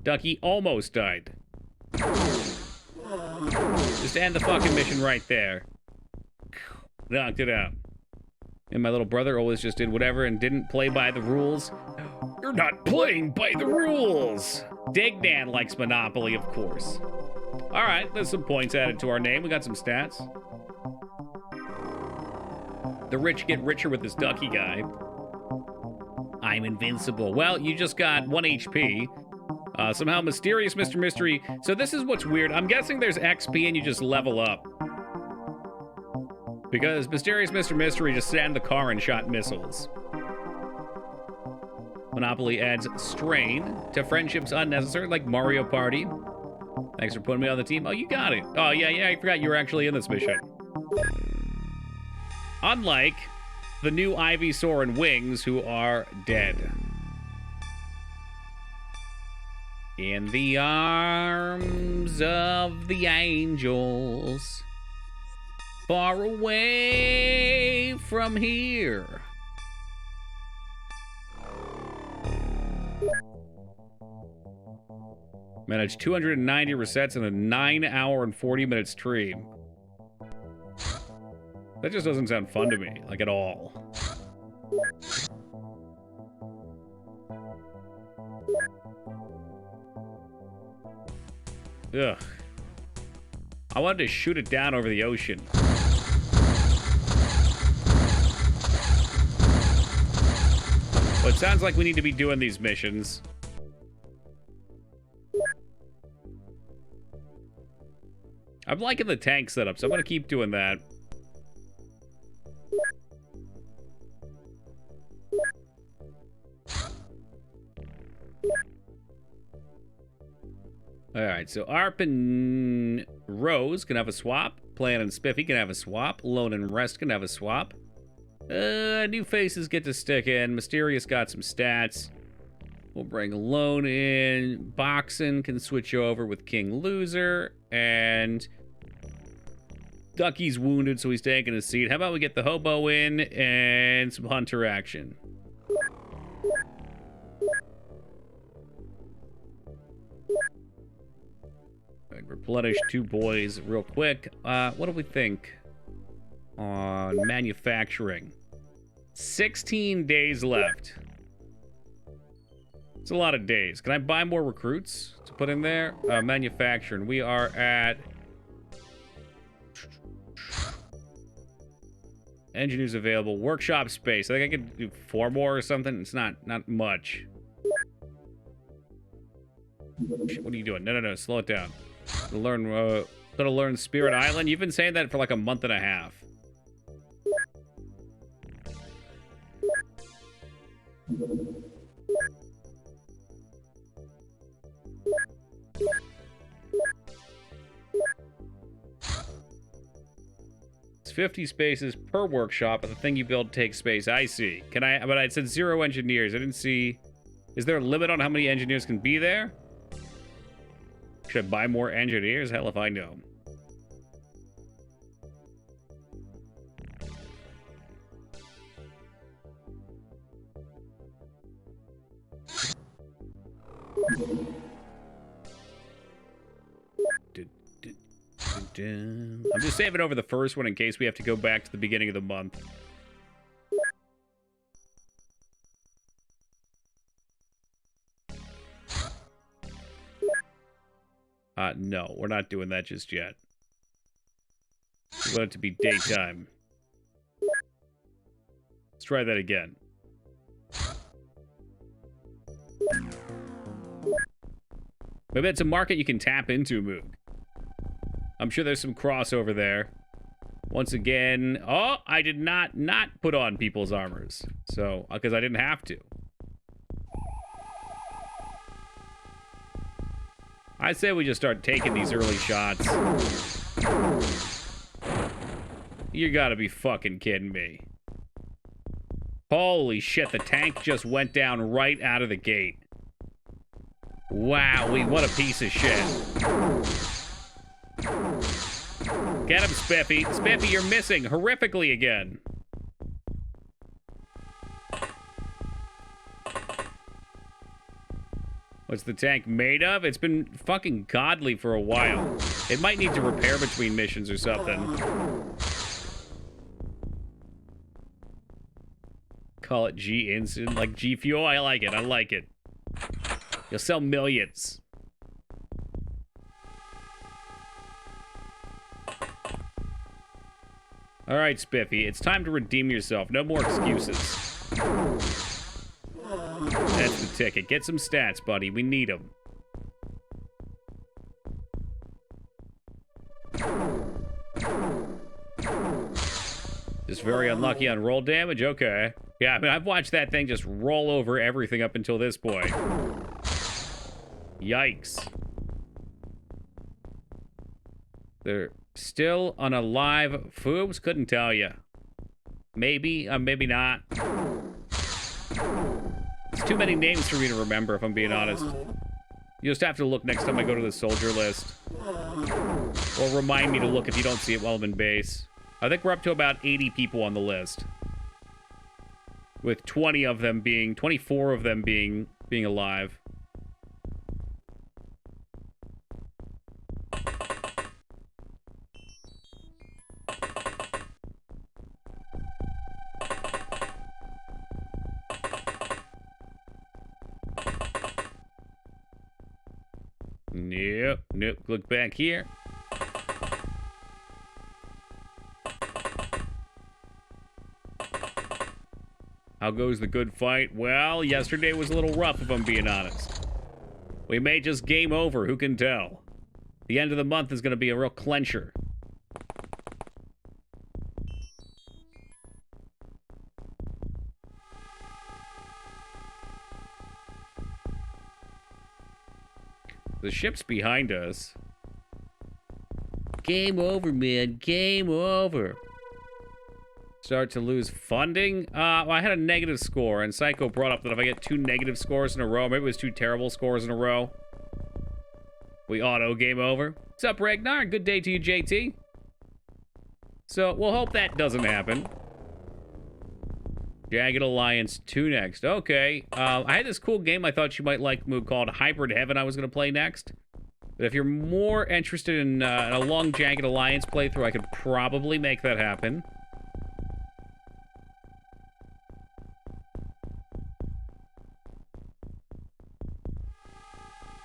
Ducky almost died. Just end the fucking mission right there. Knocked it out. And my little brother always just did whatever and didn't play by the rules. You're not playing by the rules! Dignan likes Monopoly, of course. Alright, there's some points added to our name. We got some stats. The rich get richer with this Ducky guy. I'm invincible. Well, you just got 1 HP. Somehow Mysterious Mr. Mystery. So this is what's weird. I'm guessing there's XP and you just level up. Because Mysterious Mr. Mystery just sat in the car and shot missiles. Monopoly adds strain to friendships unnecessary, like Mario Party. Thanks for putting me on the team. Oh, you got it. Oh, yeah, I forgot you were actually in this mission. Unlike the new Ivysaur and Wings, who are dead. In the arms of the angels, far away from here. Managed 290 resets in a 9-hour and 40-minute stream. That just doesn't sound fun to me, like at all. Ugh. I wanted to shoot it down over the ocean. But it sounds like we need to be doing these missions. I'm liking the tank setup, so I'm going to keep doing that. Alright, so Arp and Rose can have a swap. Plan and Spiffy can have a swap. Lone and Rest can have a swap. New faces get to stick in. Mysterious got some stats. We'll bring Lone in. Boxin can switch over with King Loser. And Ducky's wounded, so he's taking a seat. How about we get the Hobo in and some Hunter action? Replenish 2 boys real quick. What do we think on manufacturing? 16 days left. It's a lot of days. Can I buy more recruits to put in there? Manufacturing. We are at... Engineers available. Workshop space. I think I could do 4 more or something. It's not much. Shit, what are you doing? No. Slow it down. Gotta learn Spirit Island. You've been saying that for like a month and a half. It's 50 spaces per workshop, but the thing you build takes space. I see. Can I? But I said 0 engineers. I didn't see. Is there a limit on how many engineers can be there? Should I buy more engineers? Hell if I know. I'm just saving over the first one in case we have to go back to the beginning of the month. No, we're not doing that just yet. We want it to be daytime. Let's try that again. Maybe it's a market you can tap into, Moog. I'm sure there's some crossover there. Once again, oh, I did not put on people's armors. So, because I didn't have to. I say we just start taking these early shots. You gotta be fucking kidding me. Holy shit, the tank just went down right out of the gate. Wow, what a piece of shit. Get him, Spiffy. Spiffy, you're missing horrifically again. What's the tank made of? It's been fucking godly for a while. It might need to repair between missions or something. Call it G Instant, like G Fuel. I like it. I like it. You'll sell millions. All right, Spiffy. It's time to redeem yourself. No more excuses. That's the ticket. Get some stats, buddy. We need them. Just very unlucky on roll damage? Okay. Yeah, I mean, I've watched that thing just roll over everything up until this point. Yikes. They're still unalive. Foobs? Couldn't tell you. Maybe, maybe not. It's too many names for me to remember, if I'm being honest. You just have to look next time I go to the soldier list. Or remind me to look if you don't see it while I'm in base. I think we're up to about 80 people on the list. With 24 of them being alive. Nope. Look back here. How goes the good fight? Well, yesterday was a little rough, if I'm being honest. We may just game over, who can tell? The end of the month is going to be a real clencher. The ship's behind us. Game over, man. Game over. Start to lose funding? Well, I had a negative score, and Psycho brought up that if I get 2 negative scores in a row, maybe it was 2 terrible scores in a row, we auto game over. What's up, Ragnar? Good day to you, JT. So, we'll hope that doesn't happen. Jagged Alliance 2 next. Okay. I had this cool game I thought you might like, Moog, called Hybrid Heaven I was going to play next. But if you're more interested in a long Jagged Alliance playthrough, I could probably make that happen.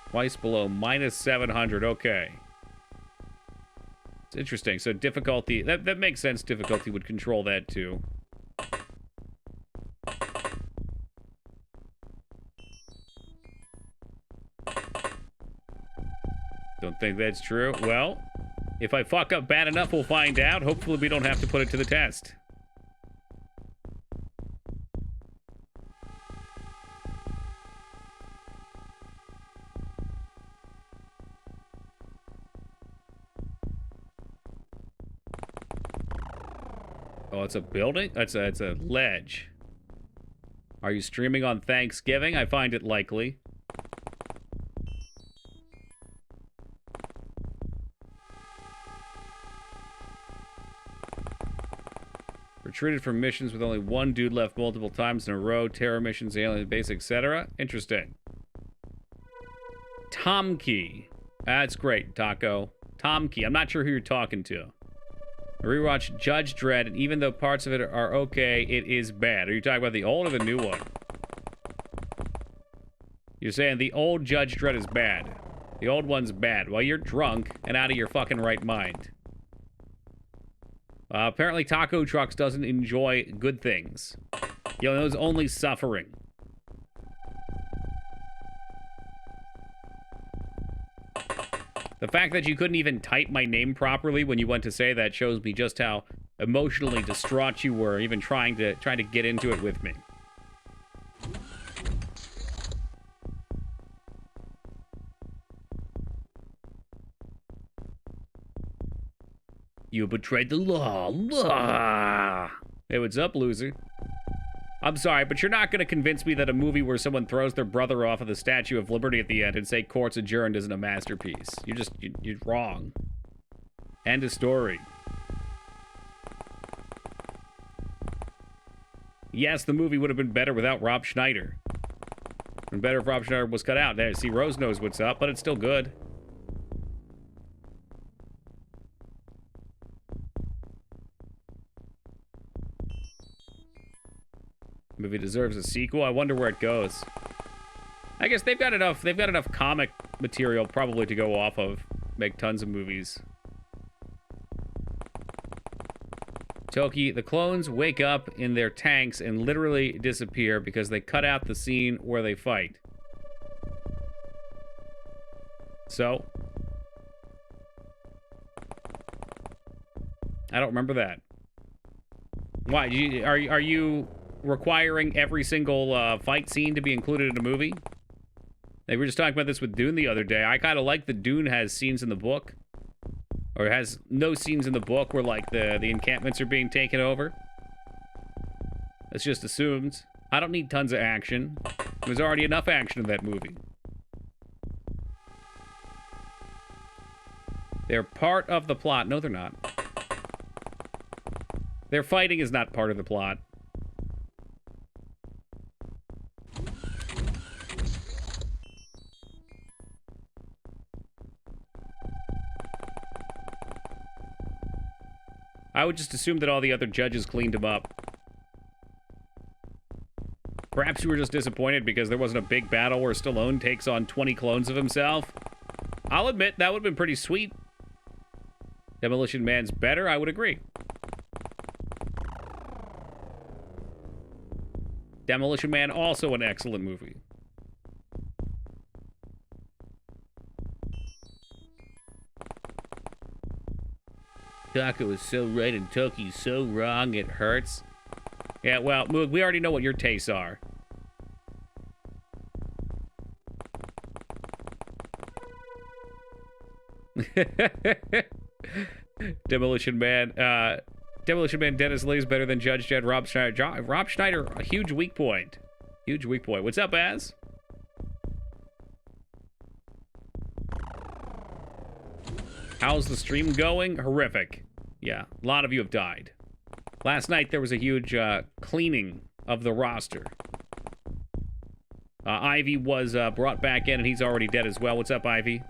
Twice below, minus 700. Okay. It's interesting. So difficulty, that makes sense. Difficulty would control that too. Don't think that's true. Well, if I fuck up bad enough, we'll find out. Hopefully we don't have to put it to the test. Oh, it's a building? It's a ledge. Are you streaming on Thanksgiving? I find it likely. Retreated from missions with only 1 dude left multiple times in a row. Terror missions, alien base, etc. Interesting. Tom Key. That's great, Taco. Tom Key. I'm not sure who you're talking to. I rewatched Judge Dredd, and even though parts of it are okay, it is bad. Are you talking about the old or the new one? You're saying the old Judge Dredd is bad. The old one's bad. Well, you're drunk and out of your fucking right mind. Apparently taco trucks doesn't enjoy good things. He knows only suffering. The fact that you couldn't even type my name properly when you went to say that shows me just how emotionally distraught you were, even trying to get into it with me. You betrayed the law. Hey, what's up, loser? I'm sorry, but you're not going to convince me that a movie where someone throws their brother off of the Statue of Liberty at the end and say court's adjourned isn't a masterpiece. You're wrong. End of story. Yes, the movie would have been better without Rob Schneider. And better if Rob Schneider was cut out. There, see, Rose knows what's up, but it's still good. Movie deserves a sequel. I wonder where it goes. I guess they've got enough comic material probably to go off of. Make tons of movies. Toki, the clones wake up in their tanks and literally disappear because they cut out the scene where they fight. So? I don't remember that. Why? Are you requiring every single fight scene to be included in a movie? They were just talking about this with Dune the other day. I kind of like that Dune has scenes in the book. Or has no scenes in the book where, like, the encampments are being taken over. That's just assumed. I don't need tons of action. There's already enough action in that movie. They're part of the plot. No, they're not. Their fighting is not part of the plot. I would just assume that all the other judges cleaned him up. Perhaps you were just disappointed because there wasn't a big battle where Stallone takes on 20 clones of himself. I'll admit, that would have been pretty sweet. Demolition Man's better, I would agree. Demolition Man, also an excellent movie. Taco is so right and Toki's so wrong, it hurts. Yeah, well, Moog, we already know what your tastes are. Demolition Man Dennis Lee's better than Judge Dredd. Rob Schneider. Rob Schneider, a huge weak point. Huge weak point. What's up, Az? How's the stream going? Horrific. Yeah, a lot of you have died. Last night there was a huge cleaning of the roster. Ivy was brought back in and he's already dead as well. What's up, Ivy?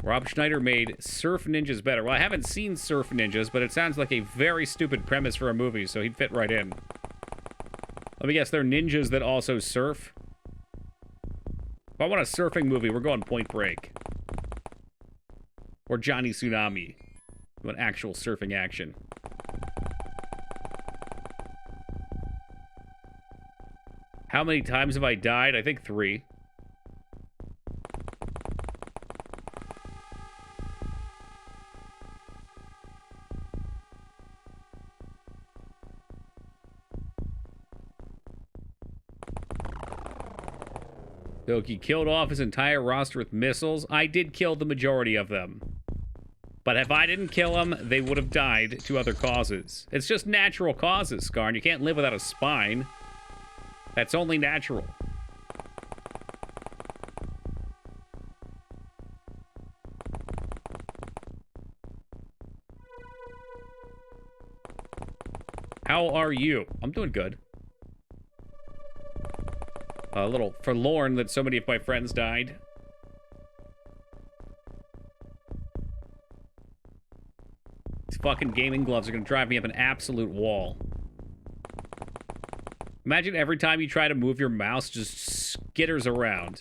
Rob Schneider made Surf Ninjas better. Well, I haven't seen Surf Ninjas, but it sounds like a very stupid premise for a movie, so he'd fit right in. Let me guess, they're ninjas that also surf? If I want a surfing movie, we're going Point Break. Or Johnny Tsunami. You want actual surfing action. How many times have I died? I think 3. Doki killed off his entire roster with missiles. I did kill the majority of them. But if I didn't kill them, they would have died to other causes. It's just natural causes, Scarn. You can't live without a spine. That's only natural. How are you? I'm doing good. a little forlorn that so many of my friends died. These fucking gaming gloves are gonna drive me up an absolute wall. Imagine every time you try to move your mouse, just skitters around.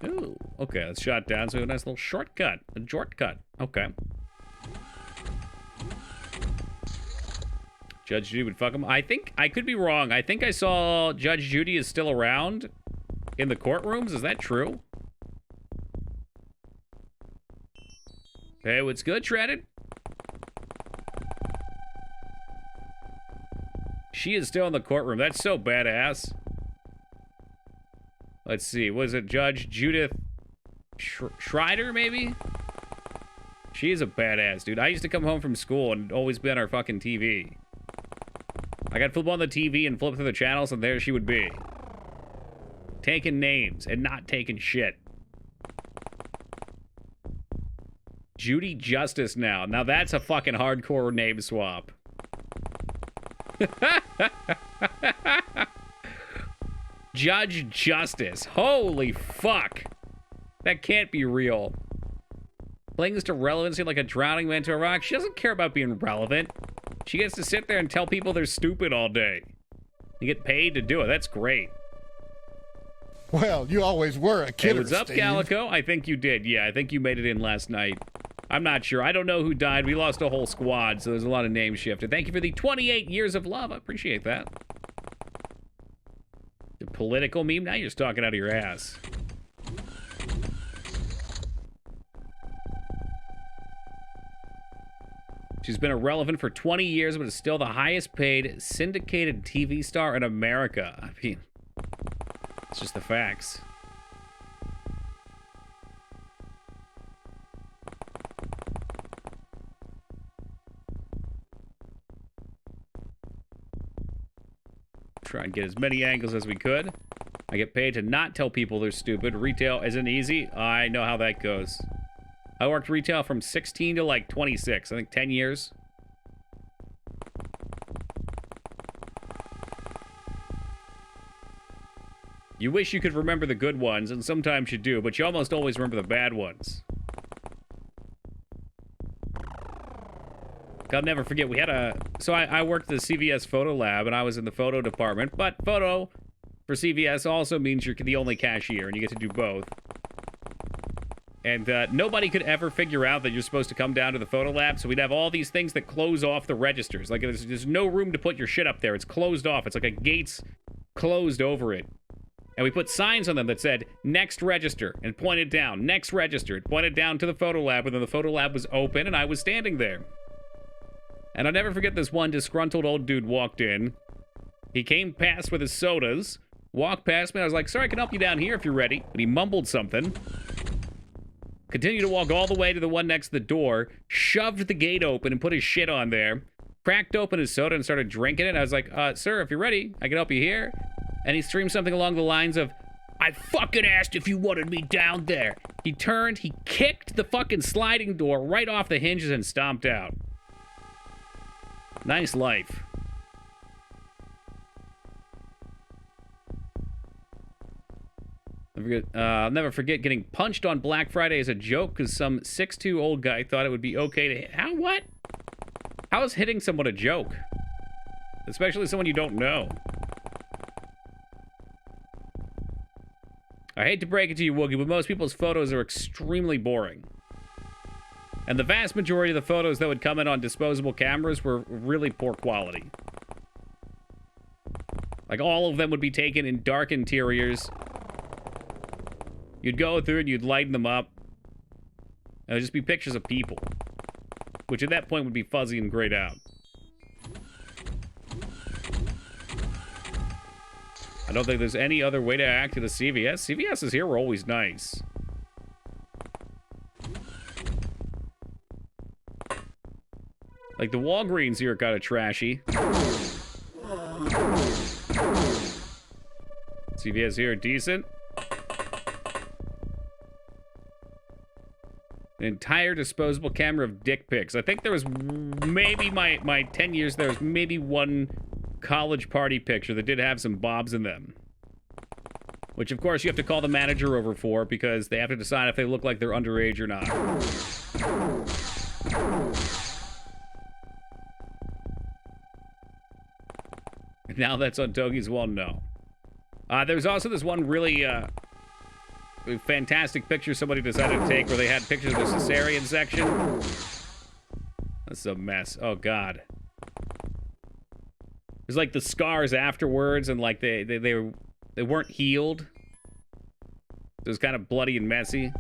Ooh, okay, that's shot down, so a nice little shortcut. A shortcut. Okay. Judge Judy would fuck him. I think, I could be wrong. I think I saw Judge Judy is still around in the courtrooms. Is that true? Hey, what's good, Shredded? She is still in the courtroom. That's so badass. Let's see. Was it Judge Judith Schreider, maybe? She is a badass, dude. I used to come home from school and always be on our fucking TV. I got flip on the TV and flip through the channels, and there she would be. Taking names and not taking shit. Judy Justice now. Now that's a fucking hardcore name swap. Judge Justice. Holy fuck. That can't be real. Clings to relevancy like a drowning man to a rock. She doesn't care about being relevant. She gets to sit there and tell people they're stupid all day. You get paid to do it. That's great. Well, you always were a kidder, Hey, what's up, Steve. Calico? I think you did. Yeah, I think you made it in last night. I'm not sure. I don't know who died. We lost a whole squad, so there's a lot of names shifted. Thank you for the 28 years of love. I appreciate that. The political meme? Now you're just talking out of your ass. She's been irrelevant for 20 years, but is still the highest paid syndicated TV star in America. I mean, it's just the facts. Try and get as many angles as we could. I get paid to not tell people they're stupid. Retail isn't easy. I know how that goes. I worked retail from 16 to like 26. I think 10 years. You wish you could remember the good ones, and sometimes you do, but you almost always remember the bad ones. I'll never forget, we had a... So I worked at the CVS photo lab, and I was in the photo department, but photo for CVS also means you're the only cashier, and you get to do both. And nobody could ever figure out that you're supposed to come down to the photo lab, so we'd have all these things that close off the registers. Like, there's no room to put your shit up there. It's closed off. It's like a gate's closed over it. And we put signs on them that said, next register, and pointed down. Next register. It pointed down to the photo lab, and then the photo lab was open, and I was standing there. And I'll never forget this one disgruntled old dude walked in. He came past with his sodas, walked past me. I was like, sorry, I can help you down here if you're ready. And he mumbled something. Continued to walk all the way to the one next to the door, shoved the gate open and put his shit on there, cracked open his soda and started drinking it. I was like, sir, if you're ready, I can help you here. And he screamed something along the lines of, I fucking asked if you wanted me down there. He turned, he kicked the fucking sliding door right off the hinges and stomped out. Nice life. I'll never forget getting punched on Black Friday as a joke because some 6'2" old guy thought it would be okay to hit. What? How is hitting someone a joke? Especially someone you don't know. I hate to break it to you, Woogie, but most people's photos are extremely boring. And the vast majority of the photos that would come in on disposable cameras were really poor quality. Like, all of them would be taken in dark interiors. You'd go through and you'd lighten them up. And it would just be pictures of people. Which at that point would be fuzzy and grayed out. I don't think there's any other way to act at a CVS. CVS's here were always nice. Like, the Walgreens here are kind of trashy. CVS here are decent. An entire disposable camera of dick pics. I think there was maybe my 10 years there was maybe one college party picture that did have some bobs in them. Which, of course, you have to call the manager over for because they have to decide if they look like they're underage or not. Now that's on Togi's wall? No. There's also this one really fantastic picture somebody decided to take where they had pictures of the cesarean section. That's a mess. Oh, God. There's like the scars afterwards, and like they weren't healed. It was kind of bloody and messy.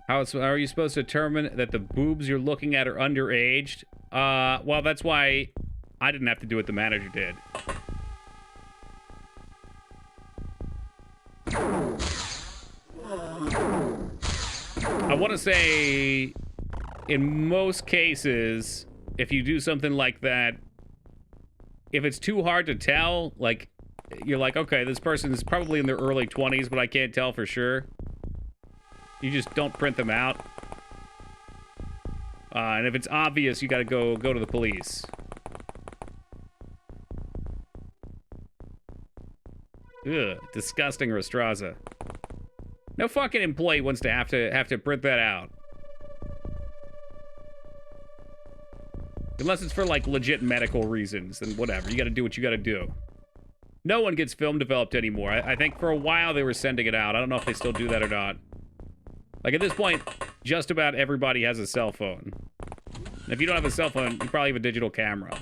How are you supposed to determine that the boobs you're looking at are underaged? Well, that's why I didn't have to do what the manager did. I want to say, in most cases, if you do something like that, if it's too hard to tell, like, you're like, okay, this person is probably in their early 20s, but I can't tell for sure. You just don't print them out. And if it's obvious, you gotta go to the police. Ugh, disgusting Rostraza. No fucking employee wants to have to print that out. Unless it's for, like, legit medical reasons, then whatever. You gotta do what you gotta do. No one gets film developed anymore. I think for a while they were sending it out. I don't know if they still do that or not. Like, at this point, just about everybody has a cell phone. And if you don't have a cell phone, you probably have a digital camera.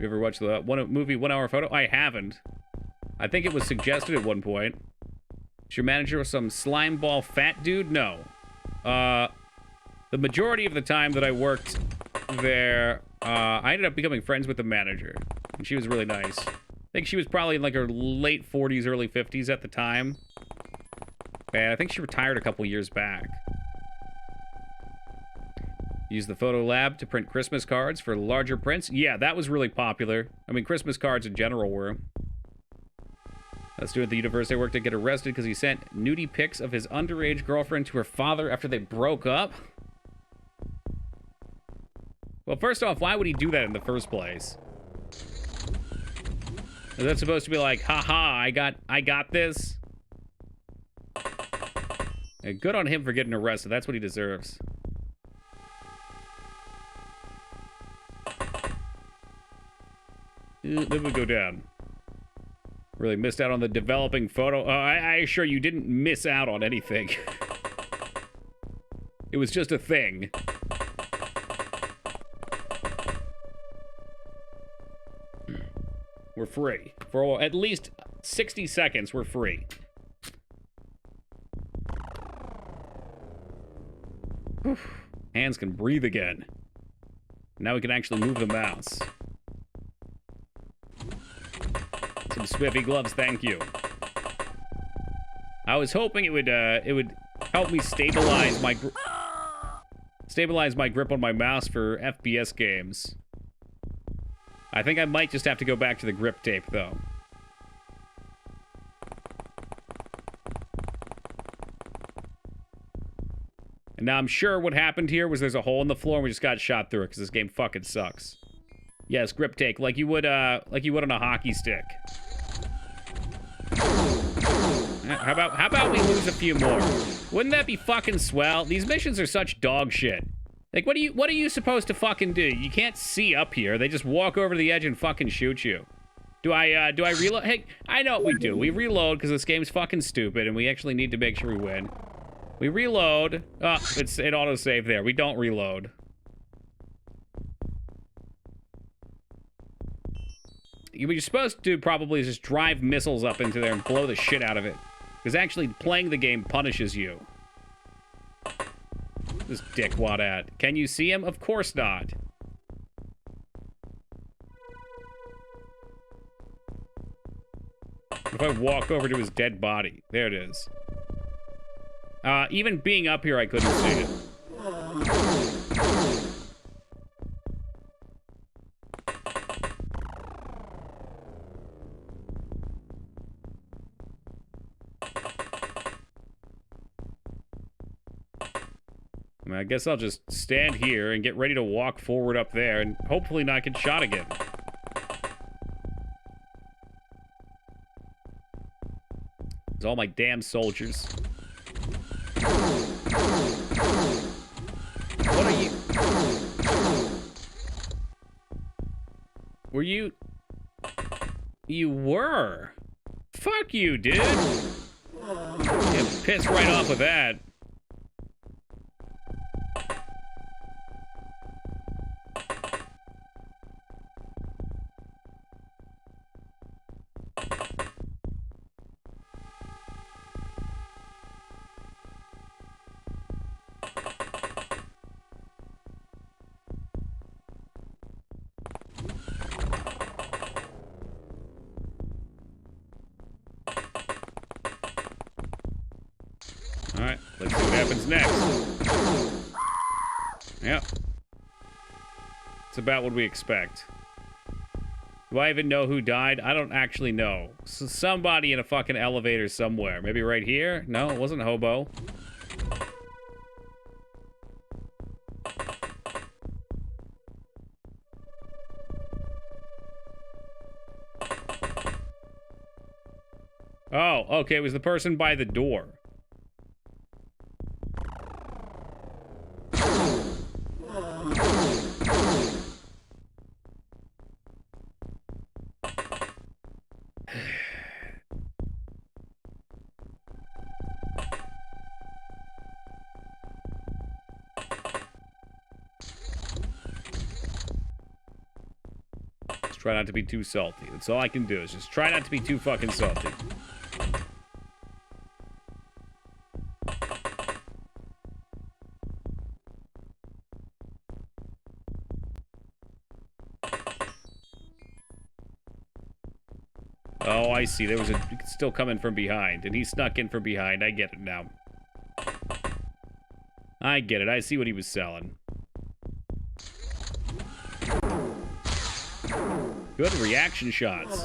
You ever watched the movie 1 Hour Photo? I haven't. I think it was suggested at one point. Is your manager some slimeball fat dude? No. The majority of the time that I worked there, I ended up becoming friends with the manager. And she was really nice. I think she was probably in like her late 40s, early 50s at the time. And I think she retired a couple years back. Use the photo lab to print Christmas cards for larger prints. Yeah, that was really popular. I mean, Christmas cards in general were. A student at the university I worked at get arrested because he sent nudie pics of his underage girlfriend to her father after they broke up. Well, first off, why would he do that in the first place? Is that supposed to be like, haha, I got this? Yeah, good on him for getting arrested. That's what he deserves. Then we go down. Really missed out on the developing photo. I assure you didn't miss out on anything. It was just a thing. We're free. For at least 60 seconds, we're free. Whew. Hands can breathe again. Now we can actually move the mouse. Some spiffy gloves, thank you. I was hoping it would help me stabilize my grip on my mouse for FPS games. I think I might just have to go back to the grip tape, though. And now I'm sure what happened here was there's a hole in the floor and we just got shot through it because this game fucking sucks. Yes, grip tape, like you would on a hockey stick. How about we lose a few more? Wouldn't that be fucking swell? These missions are such dog shit. Like, what are you supposed to fucking do? You can't see up here. They just walk over to the edge and fucking shoot you. Do I reload? Hey, I know what we do. We reload because this game's fucking stupid and we actually need to make sure we win. We reload. Oh, it autosaved there. We don't reload. What you're supposed to do probably is just drive missiles up into there and blow the shit out of it. Because actually playing the game punishes you. This dickwad at. Can you see him? Of course not. If I walk over to his dead body. There it is. Even being up here, I couldn't see it. I mean, I guess I'll just stand here and get ready to walk forward up there and hopefully not get shot again. It's all my damn soldiers. What are you? Were you? You were? Fuck you, dude. Get pissed right off of that. Alright, let's see what happens next. Yep. It's about what we expect. Do I even know who died? I don't actually know. So somebody in a fucking elevator somewhere. Maybe right here? No, it wasn't Hobo. Oh, okay, it was the person by the door. Try not to be too salty. That's all I can do is just try not to be too fucking salty. Oh, I see. There was a still coming from behind, and he snuck in from behind. I get it now. I get it. I see what he was selling. Good reaction shots.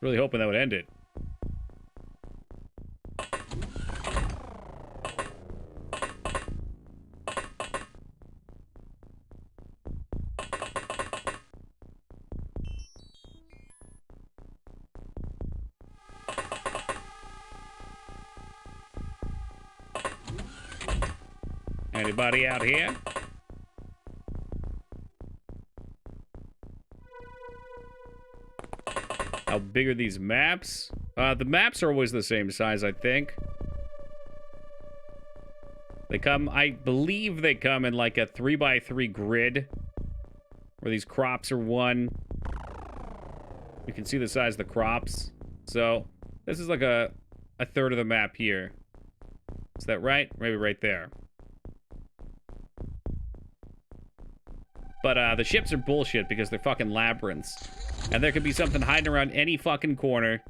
Really hoping that would end it. Anybody out here? How big are these maps? The maps are always the same size, I think. They come, I believe they come in like a 3x3 grid, where these crops are one. You can see the size of the crops. So, this is like a third of the map here. Is that right? Maybe right there. But the ships are bullshit because they're fucking labyrinths. And there could be something hiding around any fucking corner.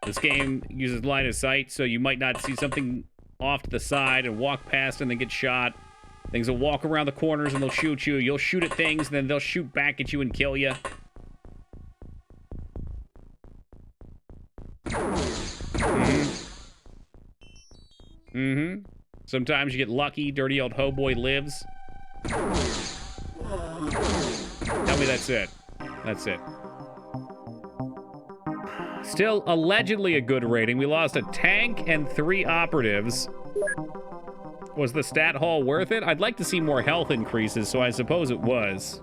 This game uses line of sight, so you might not see something off to the side and walk past and then get shot. Things will walk around the corners and they'll shoot you. You'll shoot at things, and then they'll shoot back at you and kill you. Sometimes you get lucky. Dirty old hoboy lives. Tell me that's it. That's it. Still allegedly a good rating. We lost a tank and 3 operatives. Was the stat haul worth it? I'd like to see more health increases, so I suppose it was.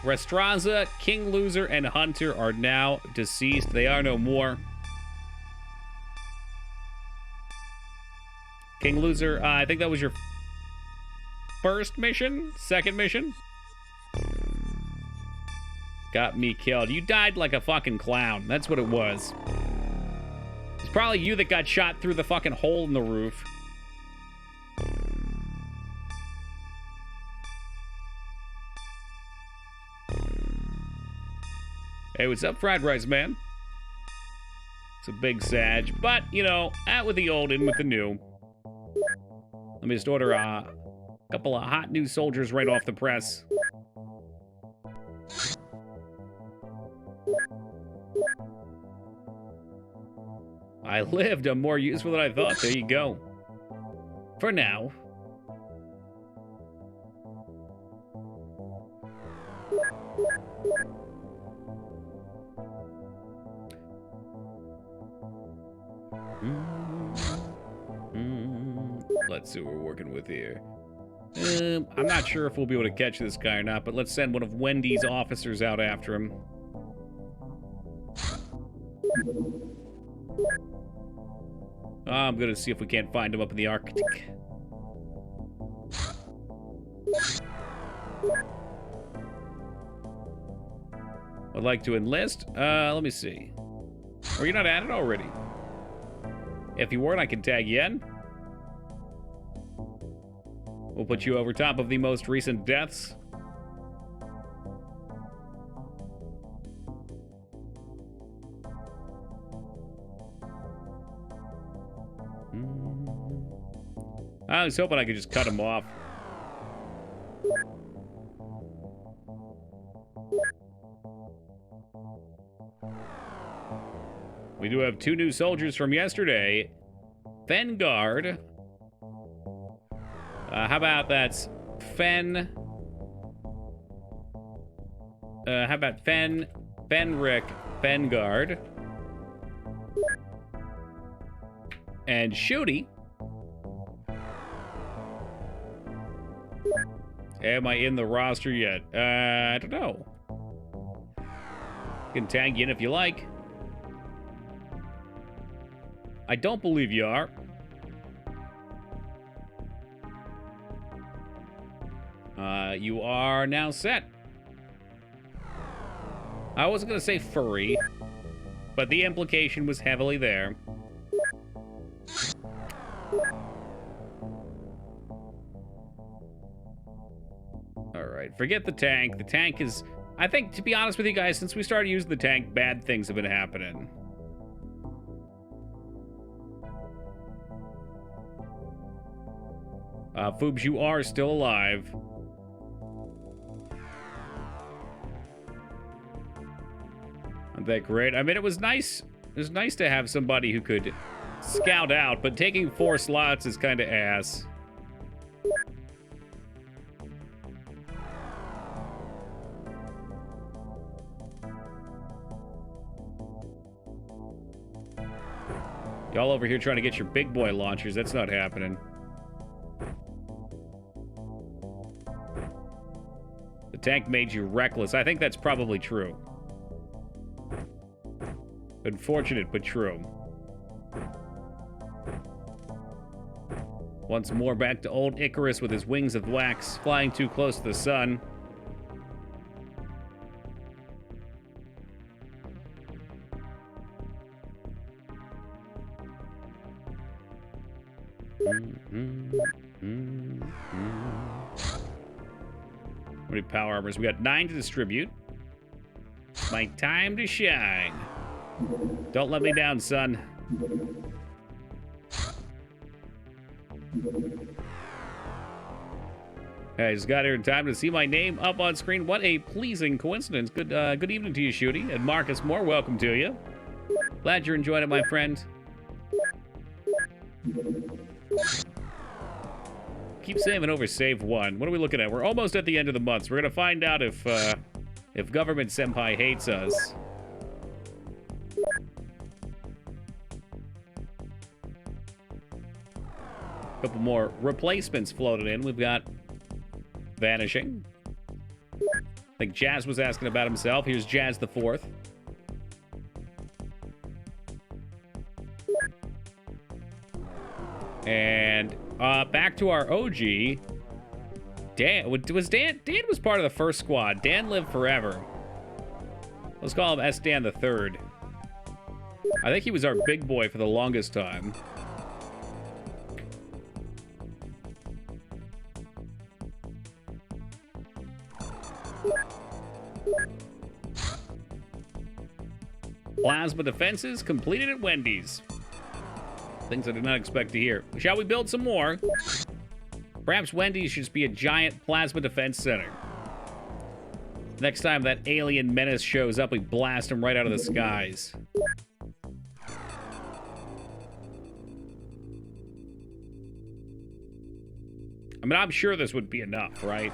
Restranza, King Loser, and Hunter are now deceased. They are no more. King Loser, I think that was your first mission? Second mission? Got me killed. You died like a fucking clown. That's what it was. It's probably you that got shot through the fucking hole in the roof. Hey, what's up, fried rice man? It's a big sag, but, you know, out with the old, in with the new. Let me just order a couple of hot new soldiers right off the press. I lived. I'm more useful than I thought. There you go. For now. Let's see what we're working with here. I'm not sure if we'll be able to catch this guy or not, but let's send one of Wendy's officers out after him. I'm gonna see if we can't find him up in the Arctic. I'd like to enlist. Let me see. Or you're not at it already? If you weren't, I can tag you in. We'll put you over top of the most recent deaths. I was hoping I could just cut him off. We do have 2 new soldiers from yesterday. Vanguard. How about that's Fen? How about Fenric Vanguard? And Shooty. Am I in the roster yet? I don't know. You can tag you in if you like. I don't believe you are. You are now set. I wasn't going to say furry, but the implication was heavily there. Alright, forget the tank. The tank is... I think, to be honest with you guys, since we started using the tank, bad things have been happening. Foobs, you are still alive. Aren't that great? I mean, it was nice. It was nice to have somebody who could scout out, but taking 4 slots is kind of ass. Y'all over here trying to get your big boy launchers. That's not happening. The tank made you reckless. I think that's probably true. Unfortunate, but true. Once more back to old Icarus with his wings of wax, flying too close to the sun. How many power armors? We got 9 to distribute. It's my time to shine. Don't let me down, son. I just got here in time to see my name up on screen. What a pleasing coincidence. Good evening to you, Shooty. And Marcus Moore, welcome to you. Glad you're enjoying it, my friend. Keep saving over save 1. What are we looking at? We're almost at the end of the month, so we're gonna find out if Government Senpai hates us. Couple more replacements floated in. We've got Vanishing. I think Jazz was asking about himself. Here's Jazz the 4th. And back to our OG. Dan was part of the first squad. Dan lived forever. Let's call him S. Dan the 3rd. I think he was our big boy for the longest time. Plasma defenses completed at Wendy's. Things I did not expect to hear. Shall we build some more? Perhaps Wendy's should just be a giant plasma defense center. Next time that alien menace shows up, we blast him right out of the skies. I mean, I'm sure this would be enough, right?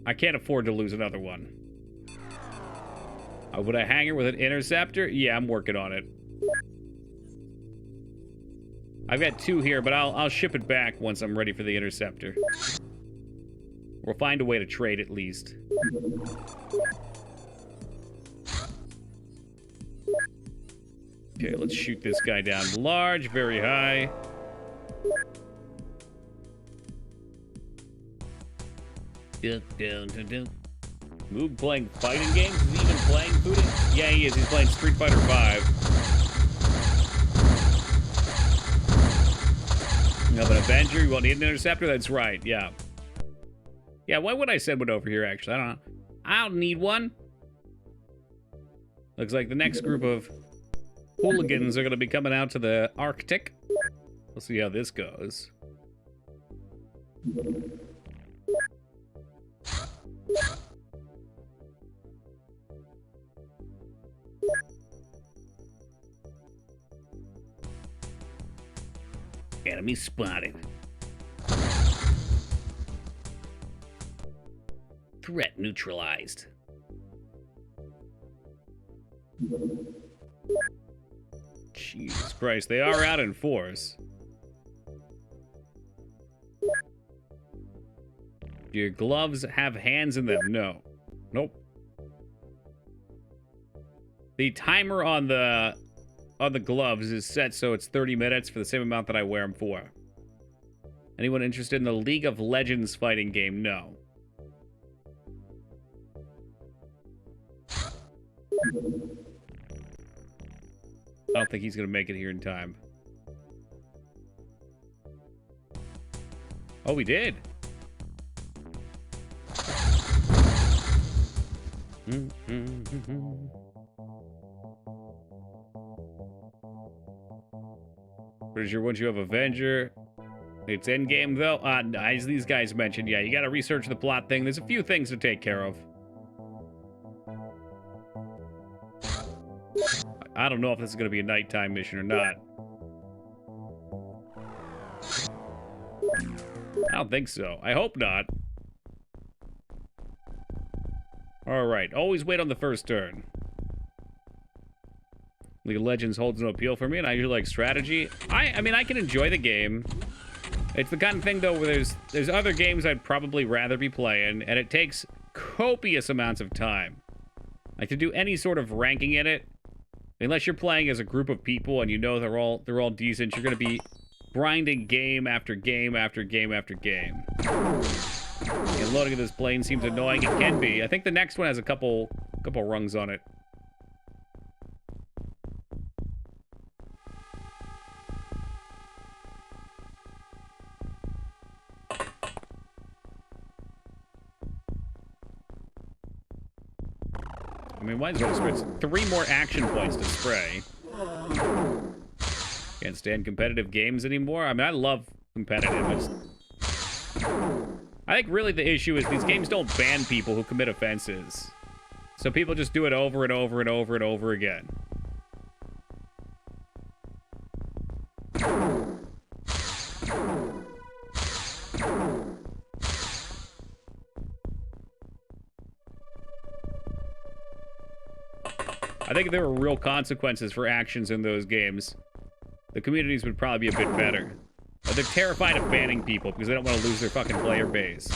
I can't afford to lose another one. Would I hang her with an interceptor? Yeah, I'm working on it. I've got 2 here, but I'll ship it back once I'm ready for the interceptor. We'll find a way to trade at least. Okay, let's shoot this guy down large, very high. Moog playing fighting games? Is he even playing Putin? Yeah, he is. He's playing Street Fighter V. You have an Avenger? You won't need an Interceptor? That's right, yeah. Yeah, why would I send one over here, actually? I don't know. I don't need one. Looks like the next group of hooligans are going to be coming out to the Arctic. We'll see how this goes. Enemy spotted. Threat neutralized. Jesus Christ, they are out in force. Do your gloves have hands in them? No. Nope. The timer on the gloves is set so it's 30 minutes for the same amount that I wear them for. Anyone interested in the League of Legends fighting game? No. I don't think he's going to make it here in time. Oh, we did. Pretty sure once you have Avenger, it's endgame though. As these guys mentioned, yeah, you got to research the plot thing. There's a few things to take care of. I don't know if this is going to be a nighttime mission or not. I don't think so. I hope not. All right. Always wait on the first turn. League of Legends holds no appeal for me, and I usually like strategy. I mean, I can enjoy the game. It's the kind of thing, though, where there's other games I'd probably rather be playing, and it takes copious amounts of time. Like, to do any sort of ranking in it, unless you're playing as a group of people and you know they're all decent, you're going to be grinding game after game after game after game. And loading of this plane seems annoying. It can be. I think the next one has a couple rungs on it. I mean, might as well spray 3 more action points to spray. Can't stand competitive games anymore. I mean, I love competitive. I think really the issue is these games don't ban people who commit offenses. So people just do it over and over and over and over again. I think if there were real consequences for actions in those games, the communities would probably be a bit better. But they're terrified of banning people because they don't want to lose their fucking player base.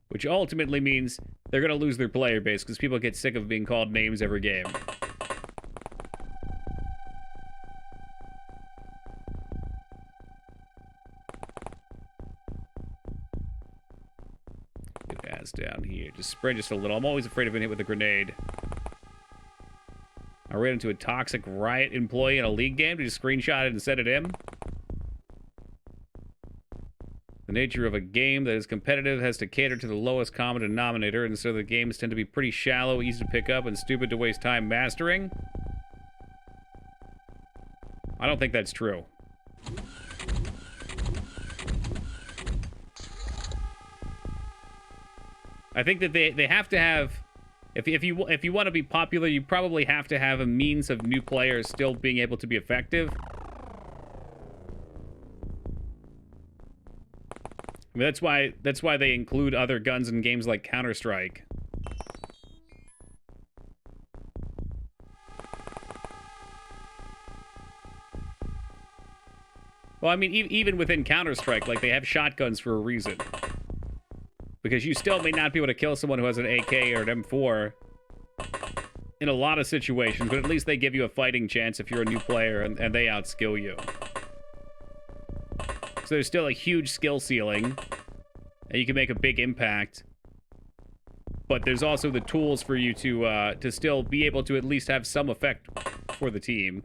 Which ultimately means they're going to lose their player base because people get sick of being called names every game. Get ass down here. Just sprint just a little. I'm always afraid of being hit with a grenade. I ran into a toxic Riot employee in a League game. Did you screenshot it and send it in? The nature of a game that is competitive has to cater to the lowest common denominator, and so the games tend to be pretty shallow, easy to pick up, and stupid to waste time mastering. I don't think that's true. I think that they have to have If you want to be popular, you probably have to have a means of new players still being able to be effective. I mean, that's why they include other guns in games like Counter-Strike. Well, I mean, even within Counter-Strike, like, they have shotguns for a reason. Because you still may not be able to kill someone who has an AK or an M4 in a lot of situations, but at least they give you a fighting chance if you're a new player and they outskill you. So there's still a huge skill ceiling, and you can make a big impact. But there's also the tools for you to still be able to at least have some effect for the team.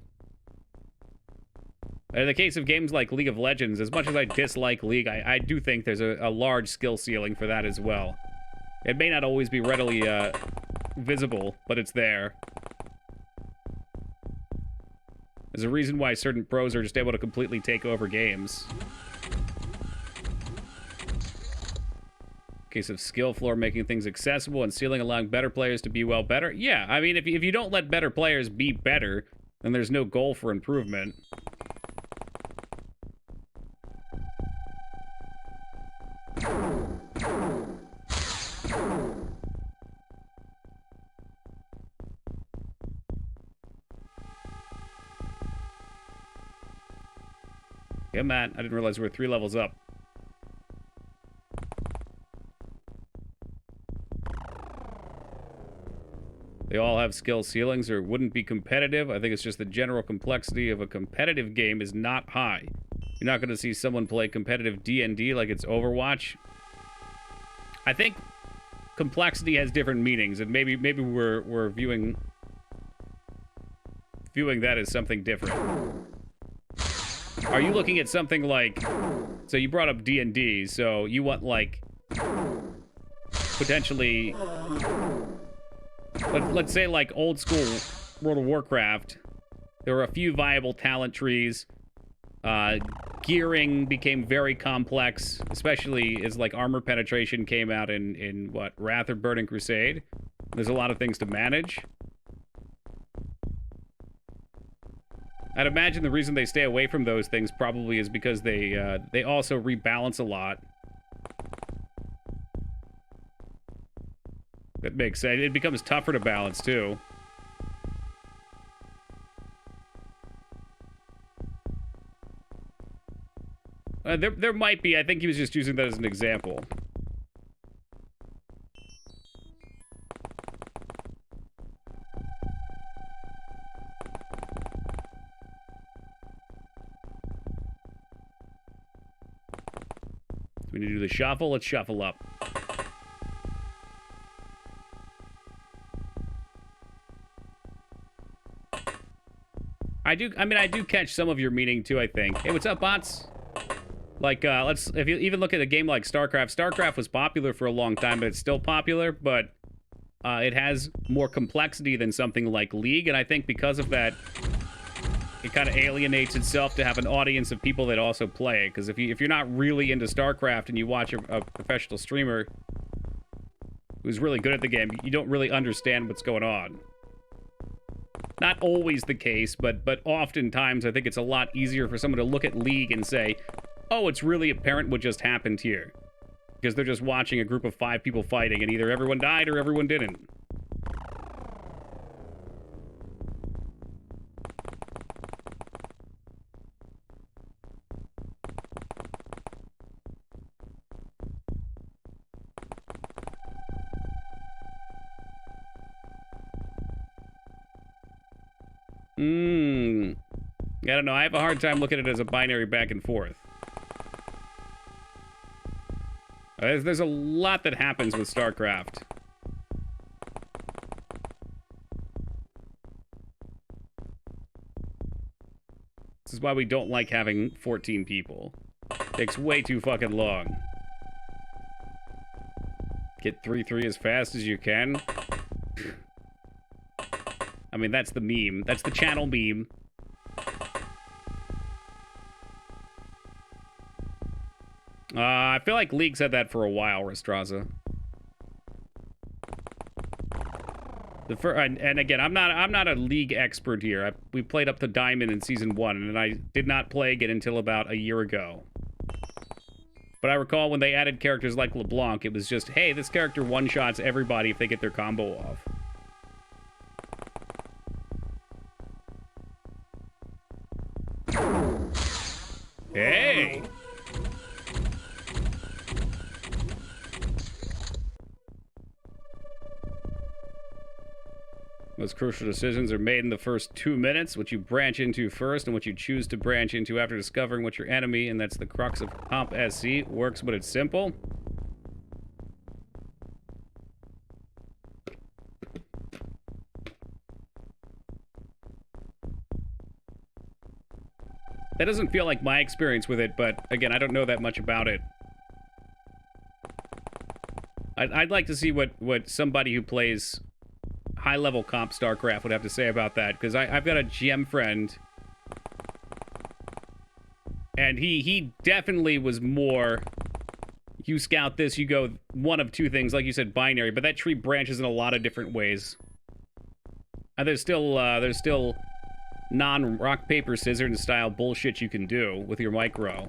In the case of games like League of Legends, as much as I dislike League, I do think there's a large skill ceiling for that as well. It may not always be readily visible, but it's there. There's a reason why certain pros are just able to completely take over games. Case of skill floor making things accessible and ceiling allowing better players to be well better. Yeah, I mean, if you don't let better players be better, then there's no goal for improvement. Yeah, Matt, I didn't realize we were 3 levels up. They all have skill ceilings or wouldn't be competitive. I think it's just the general complexity of a competitive game is not high. You're not going to see someone play competitive D&D like it's Overwatch. I think complexity has different meanings, and maybe we're viewing that as something different. Are you looking at something like... So you brought up D&D, so you want, like... potentially... Let's say, like, old school World of Warcraft. There were a few viable talent trees. Gearing became very complex, especially as, like, armor penetration came out in what, Wrath of Burning Crusade. There's a lot of things to manage. I'd imagine the reason they stay away from those things probably is because they also rebalance a lot. That makes sense. It becomes tougher to balance, too. There might be. I think he was just using that as an example. We need to do the shuffle. Let's shuffle up. I do catch some of your meaning too, I think. Hey, what's up, bots? Like, if you even look at a game like StarCraft. StarCraft was popular for a long time, but it's still popular, but it has more complexity than something like League, and I think because of that, it kind of alienates itself to have an audience of people that also play it. Because if you're not really into StarCraft and you watch a professional streamer who's really good at the game, you don't really understand what's going on. Not always the case, but oftentimes I think it's a lot easier for someone to look at League and say, oh, it's really apparent what just happened here. Because they're just watching a group of 5 people fighting, and either everyone died or everyone didn't. I don't know. I have a hard time looking at it as a binary back and forth. There's a lot that happens with StarCraft. This is why we don't like having 14 people. Takes way too fucking long. Get 3-3 as fast as you can. I mean, that's the meme. That's the channel meme. I feel like League said that for a while, Restraza. And again, I'm not a League expert here. We played up to Diamond in Season 1, and I did not play again until about a year ago. But I recall when they added characters like LeBlanc, it was just, hey, this character one-shots everybody if they get their combo off. Hey! Most crucial decisions are made in the first 2 minutes, what you branch into first and what you choose to branch into after discovering what your enemy, and that's the crux of Comp SC, works, but it's simple. That doesn't feel like my experience with it, but again, I don't know that much about it. I'd like to see what somebody who plays high-level comp StarCraft would have to say about that, because I've got a GM friend, and he definitely was more, you scout this, you go one of two things, like you said, binary, but that tree branches in a lot of different ways. And there's still non-rock, paper, scissors style bullshit you can do with your micro.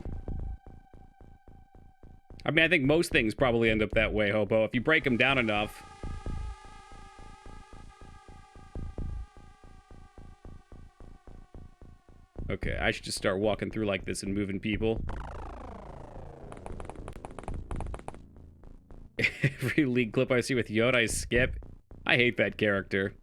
I mean, I think most things probably end up that way, Hobo, if you break them down enough. Okay, I should just start walking through like this and moving people. Every League clip I see with Yoda, I skip. I hate that character.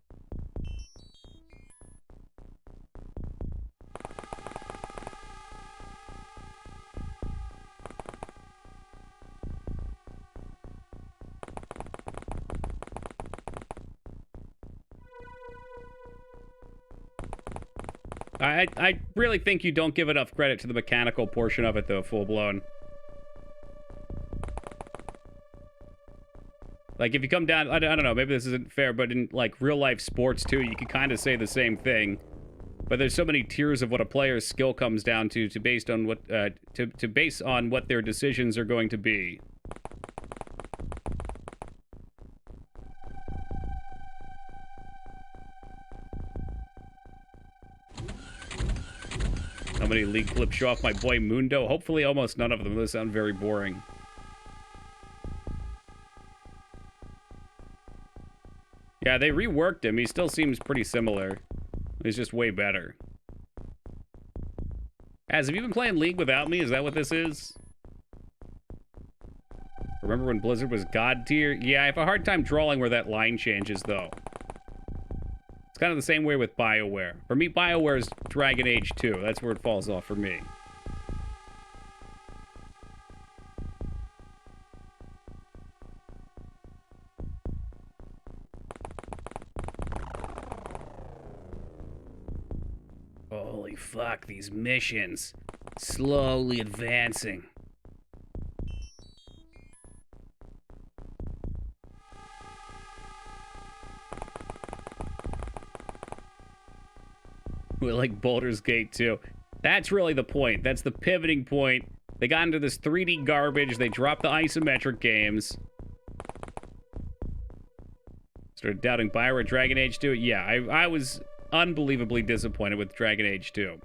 I really think you don't give enough credit to the mechanical portion of it, though, full-blown. Like, if you come down, I don't know, maybe this isn't fair, but in, like, real-life sports, too, you can kind of say the same thing. But there's so many tiers of what a player's skill comes down to based on what, to base on what their decisions are going to be. How many League clips show off my boy Mundo? Hopefully almost none of them. Those sound very boring. Yeah, they reworked him. He still seems pretty similar. He's just way better. Az, have you been playing League without me? Is that what this is? Remember when Blizzard was God tier? Yeah, I have a hard time drawing where that line changes, though. It's kind of the same way with BioWare. For me, BioWare is Dragon Age 2. That's where it falls off for me. Holy fuck, these missions. Slowly advancing. Like Baldur's Gate 2. That's really the point. That's the pivoting point. They got into this 3D garbage. They dropped the isometric games. Started doubting BioWare at Dragon Age 2. Yeah, I was unbelievably disappointed with Dragon Age 2.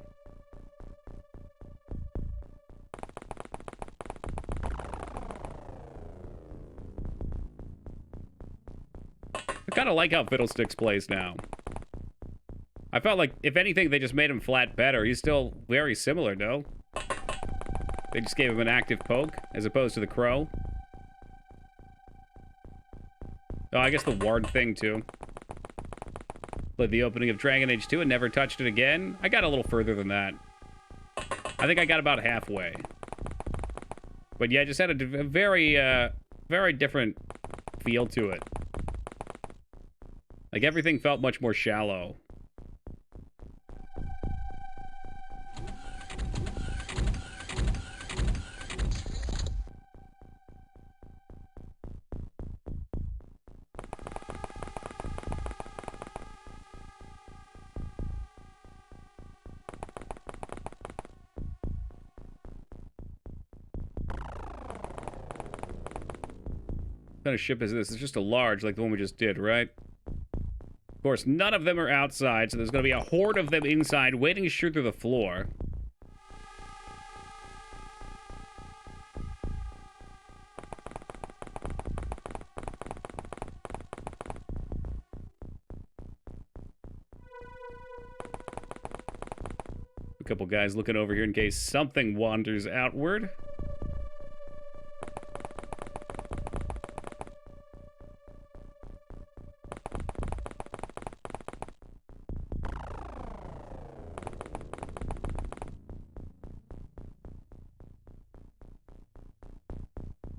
I kind of like how Fiddlesticks plays now. I felt like, if anything, they just made him flat better. He's still very similar, no? They just gave him an active poke, as opposed to the Crow. Oh, I guess the Ward thing, too. Played the opening of Dragon Age 2 and never touched it again. I got a little further than that. I think I got about halfway. But yeah, it just had a very, very different feel to it. Like, everything felt much more shallow. What kind of ship is this? It's just a large, like the one we just did, right? Of course, none of them are outside, so there's going to be a horde of them inside waiting to shoot through the floor. A couple guys looking over here in case something wanders outward.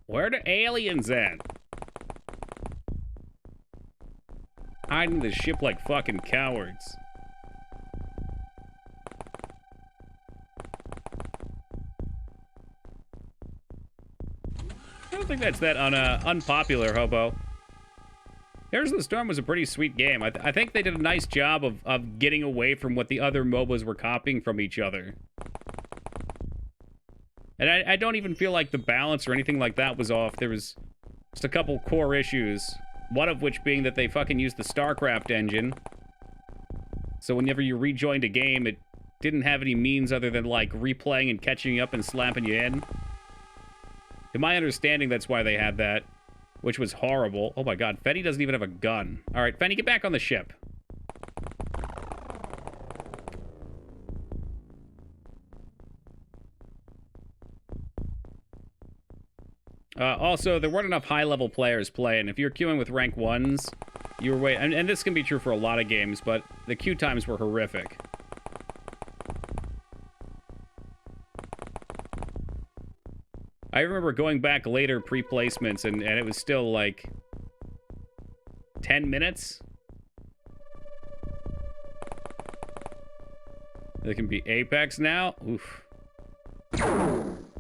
Where are the aliens at? Hiding the ship like fucking cowards. I don't think that's that unpopular, Hobo. Heroes of the Storm was a pretty sweet game. I think they did a nice job of getting away from what the other MOBAs were copying from each other. And I don't even feel like the balance or anything like that was off. There was just a couple core issues. One of which being that they fucking used the StarCraft engine. So whenever you rejoined a game, it didn't have any means other than, like, replaying and catching up and slapping you in. To my understanding, that's why they had that. Which was horrible. Oh my god, Fetty doesn't even have a gun. Alright, Fetty, get back on the ship. Also, there weren't enough high-level players playing. If you're queuing with rank 1s, you were waiting... And this can be true for a lot of games, but the queue times were horrific. I remember going back later pre-placements, and it was still, like, 10 minutes? There can be Apex now? Oof.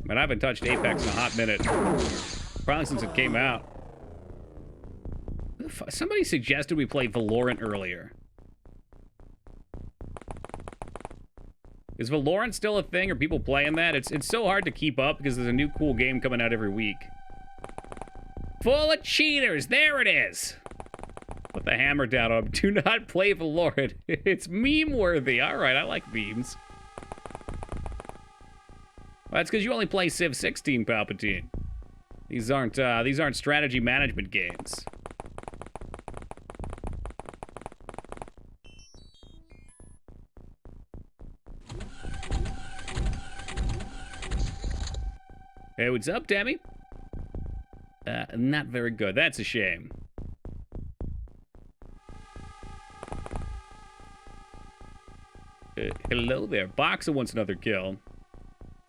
Man, I haven't touched Apex in a hot minute. Probably since it came out. Somebody suggested we play Valorant earlier. Is Valorant still a thing? Are people playing that? It's so hard to keep up because there's a new cool game coming out every week. Full of cheaters! There it is! Put the hammer down on them. Do not play Valorant. It's meme-worthy. Alright, I like memes. Well, that's because you only play Civ 16, Palpatine. These aren't strategy management games. Hey, what's up, Demi? Not very good. That's a shame. Hello there. Boxer wants another kill.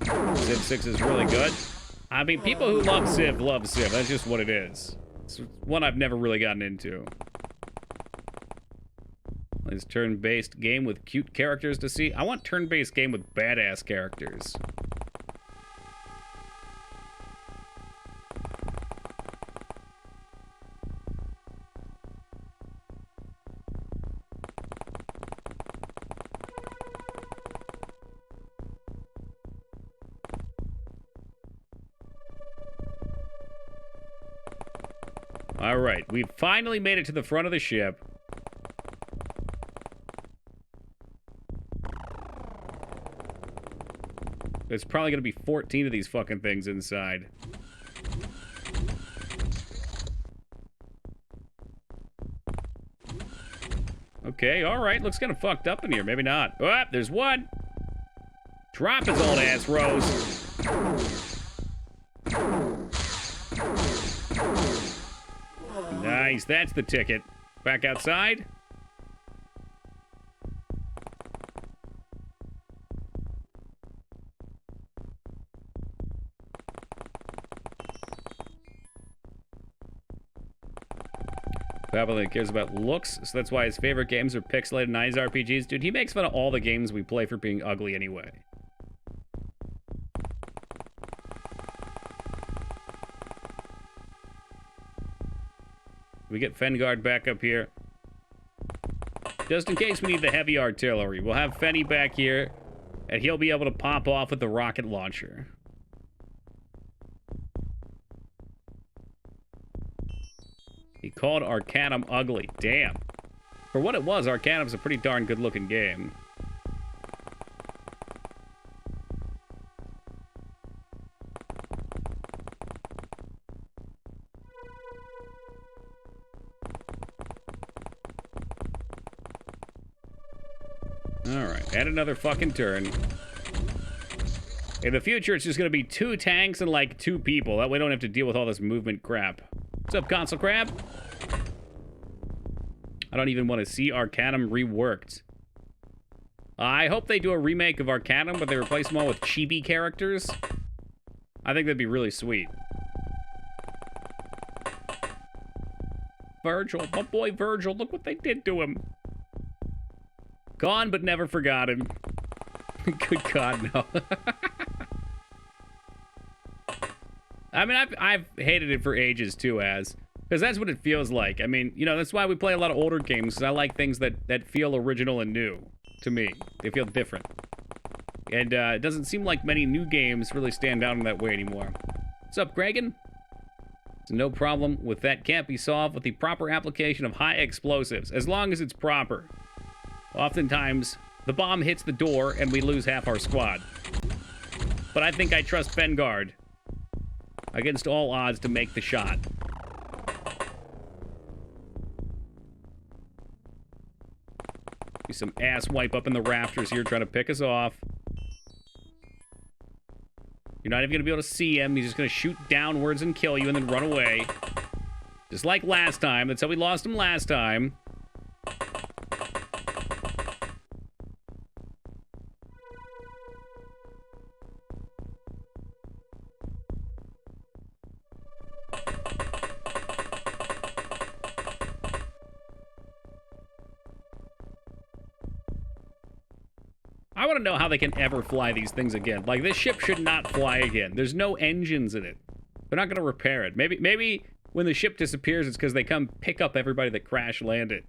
Civ 6 is really good. I mean, people who love Civ. That's just what it is. It's one I've never really gotten into. This turn-based game with cute characters to see. I want turn-based game with badass characters. All right, we've finally made it to the front of the ship. There's probably going to be 14 of these fucking things inside. Okay, all right. Looks kind of fucked up in here. Maybe not. Oh, there's one. Drop his old ass, Rose. Nice, that's the ticket. Back outside. Probably cares about looks, so that's why his favorite games are pixelated 90s RPGs. Dude, he makes fun of all the games we play for being ugly anyway. We get Fengard back up here. Just in case we need the heavy artillery. We'll have Fenny back here, and he'll be able to pop off with the rocket launcher. He called Arcanum ugly. Damn. For what it was, Arcanum's a pretty darn good-looking game. Alright, and another fucking turn. In the future, it's just gonna be 2 tanks and, like, 2 people. That way we don't have to deal with all this movement crap. What's up, Console Crab? I don't even want to see Arcanum reworked. I hope they do a remake of Arcanum, but they replace them all with chibi characters. I think that'd be really sweet. Virgil, my boy Virgil, look what they did to him. Gone but never forgotten. Good God, no. I mean, I've hated it for ages too, because that's what it feels like. I mean, you know, that's why we play a lot of older games, because I like things that feel original and new to me. They feel different. And it doesn't seem like many new games really stand out in that way anymore. What's up, Gregan? So no problem with that can't be solved with the proper application of high explosives, as long as it's proper. Oftentimes, the bomb hits the door and we lose half our squad. But I think I trust Vanguard against all odds to make the shot. Be some ass wipe up in the rafters here trying to pick us off. You're not even going to be able to see him. He's just going to shoot downwards and kill you and then run away. Just like last time. That's how we lost him last time. I want to know how they can ever fly these things again. Like, this ship should not fly again. There's no engines in it. They're not going to repair it. Maybe when the ship disappears, it's because they come pick up everybody that crash landed.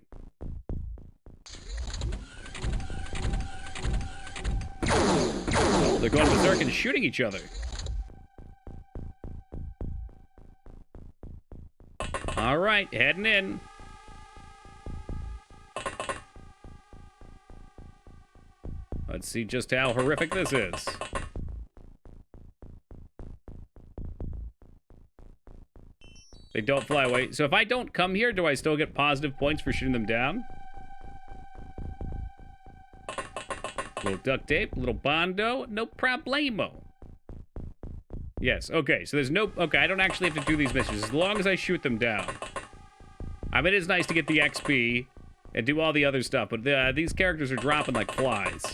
Oh, they're going berserk and shooting each other. All right, heading in. Let's see just how horrific this is. They don't fly away. So if I don't come here, do I still get positive points for shooting them down? Little duct tape, little bondo, no problemo. Yes, okay, so there's no... Okay, I don't actually have to do these missions as long as I shoot them down. I mean, it is nice to get the XP and do all the other stuff, but these characters are dropping like flies.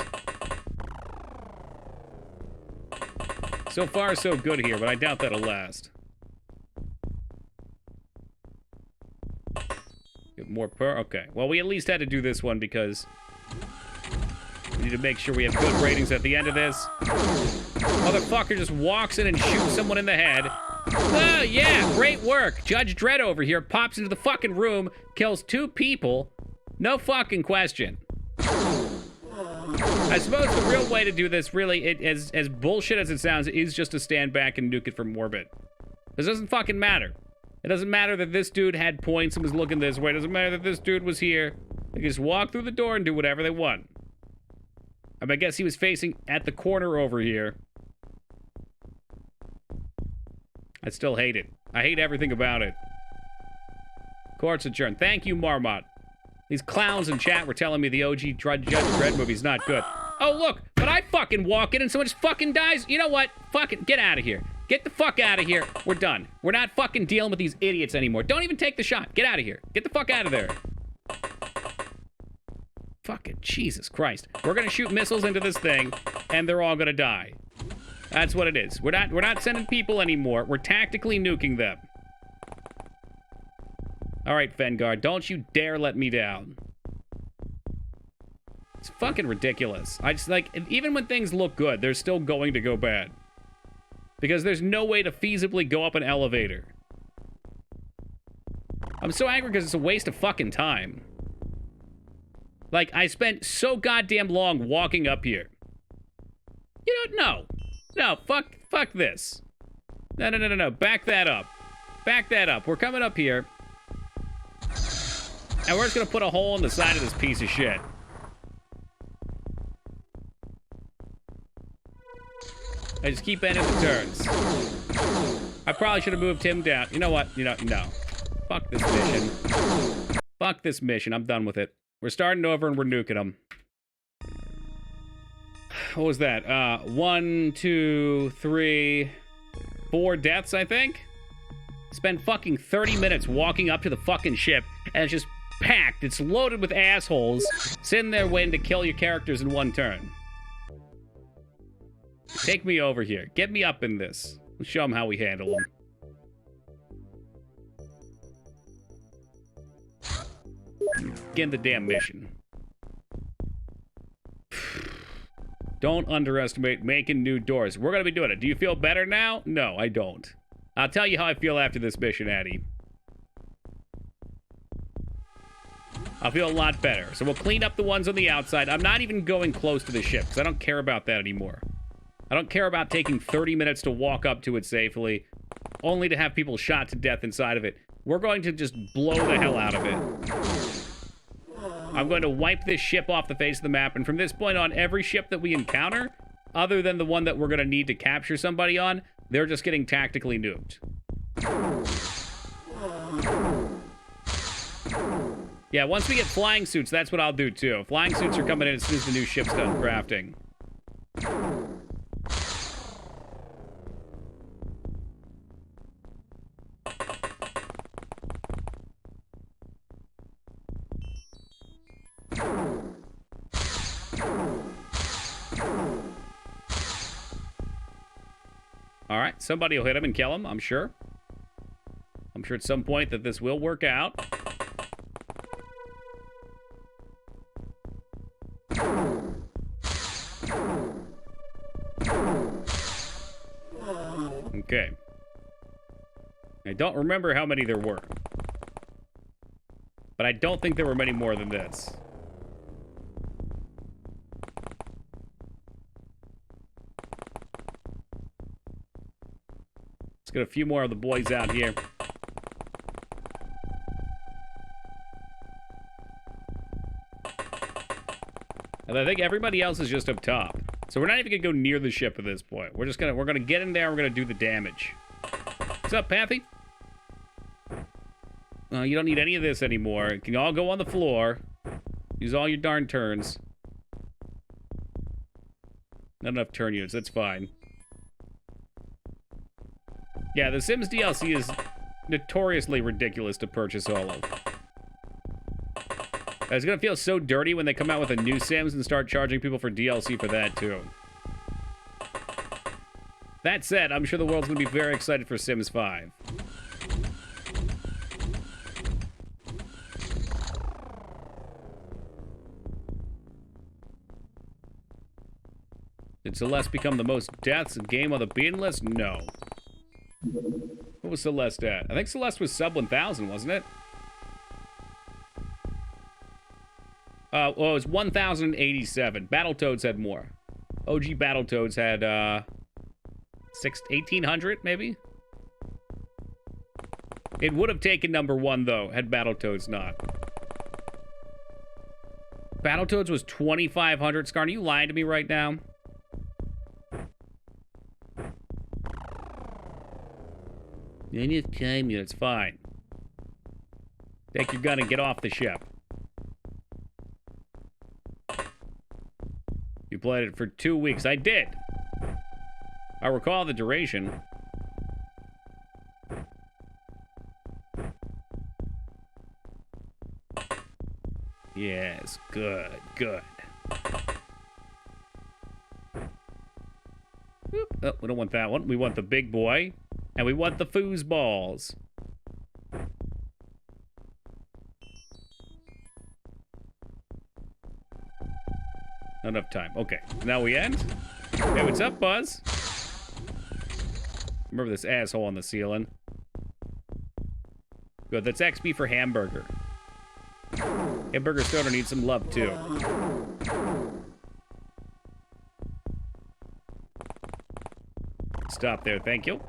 So far, so good here, but I doubt that'll last. Get more okay. Well, we at least had to do this one because we need to make sure we have good ratings at the end of this. Motherfucker just walks in and shoots someone in the head. Oh, yeah, great work. Judge Dredd over here pops into the fucking room, kills 2 people. No fucking question. I suppose the real way to do this, really, as bullshit as it sounds, is just to stand back and nuke it from orbit. This doesn't fucking matter. It doesn't matter that this dude had points and was looking this way. It doesn't matter that this dude was here. They can just walk through the door and do whatever they want. I guess he was facing at the corner over here. I still hate it. I hate everything about it. Court's adjourned. Thank you, Marmot. These clowns in chat were telling me the OG Judge Dredd movie's not good. Oh, look, but I fucking walk in and someone just fucking dies. You know what? Fucking get out of here. Get the fuck out of here. We're done. We're not fucking dealing with these idiots anymore. Don't even take the shot. Get out of here. Get the fuck out of there. Fucking Jesus Christ. We're gonna shoot missiles into this thing, and they're all gonna die. That's what it is. We're not sending people anymore. We're tactically nuking them. All right, Vanguard, don't you dare let me down. It's fucking ridiculous. I just, like, even when things look good, they're still going to go bad. Because there's no way to feasibly go up an elevator. I'm so angry because it's a waste of fucking time. Like, I spent so goddamn long walking up here. You don't know. No, fuck this. No. Back that up. Back that up. We're coming up here. And we're just gonna put a hole in the side of this piece of shit. I just keep ending the turns. I probably should have moved him down. You know what? No. Fuck this mission. Fuck this mission. I'm done with it. We're starting over and we're nuking them. What was that? 1, 2, 3, 4 deaths, I think? Spent fucking 30 minutes walking up to the fucking ship, and it's just packed. It's loaded with assholes sitting there waiting to kill your characters in one turn. Take me over here. Get me up in this. Let's show them how we handle them. Get in the damn mission. Don't underestimate making new doors. We're going to be doing it. Do you feel better now? No, I don't. I'll tell you how I feel after this mission, Addy. I'll feel a lot better. So we'll clean up the ones on the outside. I'm not even going close to the ship because I don't care about that anymore. I don't care about taking 30 minutes to walk up to it safely, only to have people shot to death inside of it. We're going to just blow the hell out of it. I'm going to wipe this ship off the face of the map, and from this point on, every ship that we encounter, other than the one that we're going to need to capture somebody on, they're just getting tactically nuked. Yeah, once we get flying suits, that's what I'll do too. Flying suits are coming in as soon as the new ship's done crafting. Alright, somebody will hit him and kill him, I'm sure. I'm sure at some point that this will work out. Okay. I don't remember how many there were. But I don't think there were many more than this. Let's get a few more of the boys out here. And I think everybody else is just up top. So we're not even gonna go near the ship at this point. We're gonna get in there and we're gonna do the damage. What's up, Pathy? You don't need any of this anymore. It can all go on the floor. Use all your darn turns. Not enough turn units, that's fine. Yeah, the Sims DLC is notoriously ridiculous to purchase all of. It's gonna feel so dirty when they come out with a new Sims and start charging people for DLC for that, too. That said, I'm sure the world's gonna be very excited for Sims 5. Did Celeste become the most deaths game on the bean list? No. What was Celeste at? I think Celeste was sub 1,000, wasn't it? Well, it was 1,087. Battletoads had more. OG Battletoads had, 1,800, maybe? It would have taken number 1, though, had Battletoads not. Battletoads was 2,500. Scarn, are you lying to me right now? Any time, it's fine. Take your gun and get off the ship. You played it for 2 weeks. I did. I recall the duration. Yes, good, good. Whoop. Oh, we don't want that one. We want the big boy. And we want the foosballs. Not enough time. Okay, now we end. Hey, what's up, Buzz? Remember this asshole on the ceiling. Good, that's XP for Hamburger. Hamburger Stoner needs some love, too. Stop there, thank you.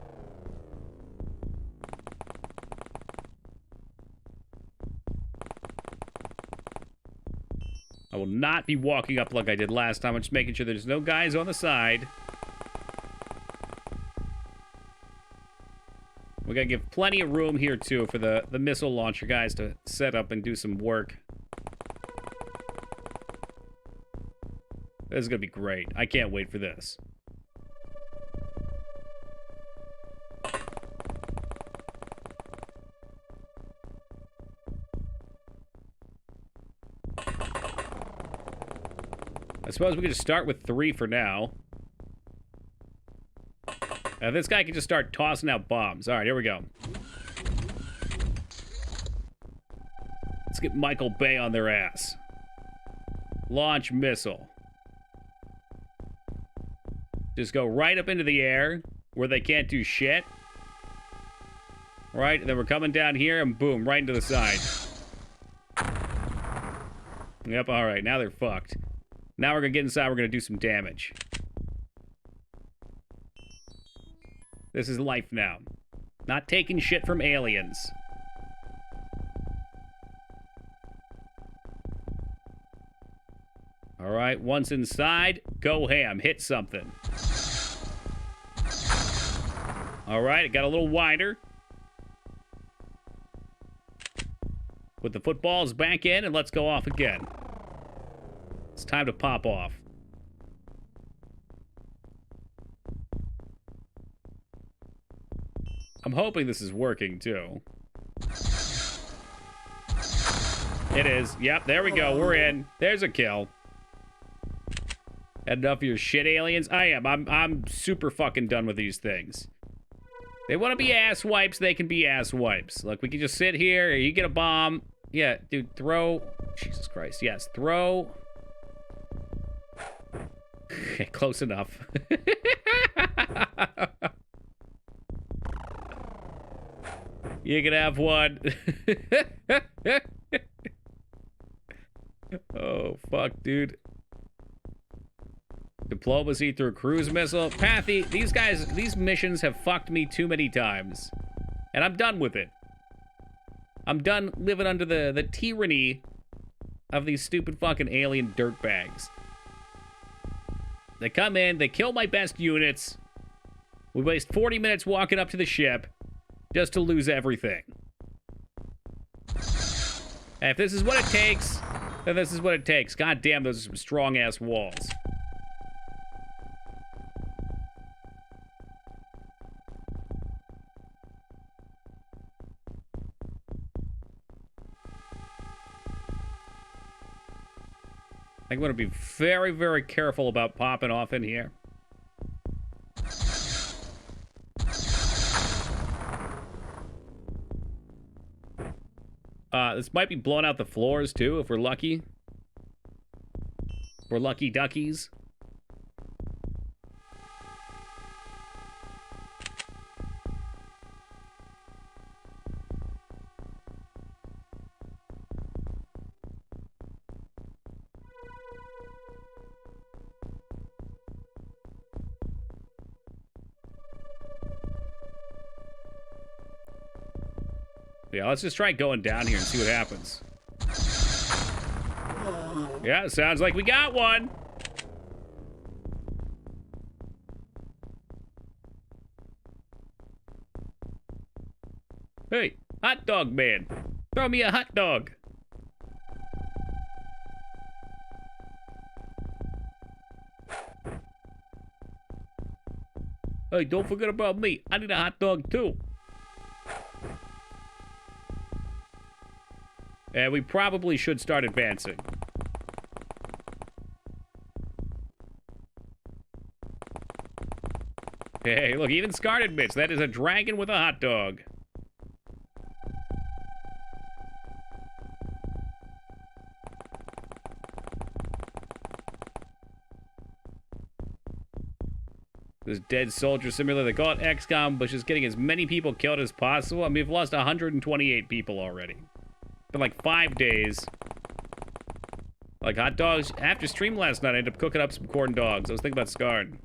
I will not be walking up like I did last time. I'm just making sure there's no guys on the side. We gotta give plenty of room here, too, for the missile launcher guys to set up and do some work. This is gonna be great. I can't wait for this. I suppose we could just start with 3 for now. This guy can just start tossing out bombs. All right, here we go. Let's get Michael Bay on their ass. Launch missile. Just go right up into the air where they can't do shit. Right, and then we're coming down here and boom, right into the side. Yep, all right, now they're fucked. Now we're gonna get inside, we're gonna do some damage. This is life now. Not taking shit from aliens. All right, once inside, go ham, hit something. All right, it got a little wider. Put the footballs back in and let's go off again. It's time to pop off. I'm hoping this is working, too. It is. Yep, there we go. We're in. There's a kill. Had enough of your shit, aliens? I am. I'm super fucking done with these things. They want to be ass wipes, they can be ass wipes. Look, we can just sit here, you get a bomb. Yeah, dude, throw. Jesus Christ, yes, throw. Close enough. You can have one. Oh, fuck, dude. Diplomacy through cruise missile. Pathy, these guys, these missions have fucked me too many times. And I'm done with it. I'm done living under the tyranny of these stupid fucking alien dirtbags. They come in, they kill my best units. We waste 40 minutes walking up to the ship just to lose everything. And if this is what it takes, then this is what it takes. God damn, those are some strong-ass walls. I'm going to be very, very careful about popping off in here. This might be blowing out the floors, too, if we're lucky. We're lucky duckies. Yeah, let's just try going down here and see what happens. Yeah, sounds like we got one. Hey, hot dog man. Throw me a hot dog. Hey, don't forget about me. I need a hot dog too. And we probably should start advancing. Hey, look, even Scarred admits that is a dragon with a hot dog. This dead soldier simulator, they call it XCOM, but just getting as many people killed as possible. I mean, we've lost 128 people already. Been like 5 days. Like hot dogs. After stream last night, I ended up cooking up some corn dogs. I was thinking about Scarred.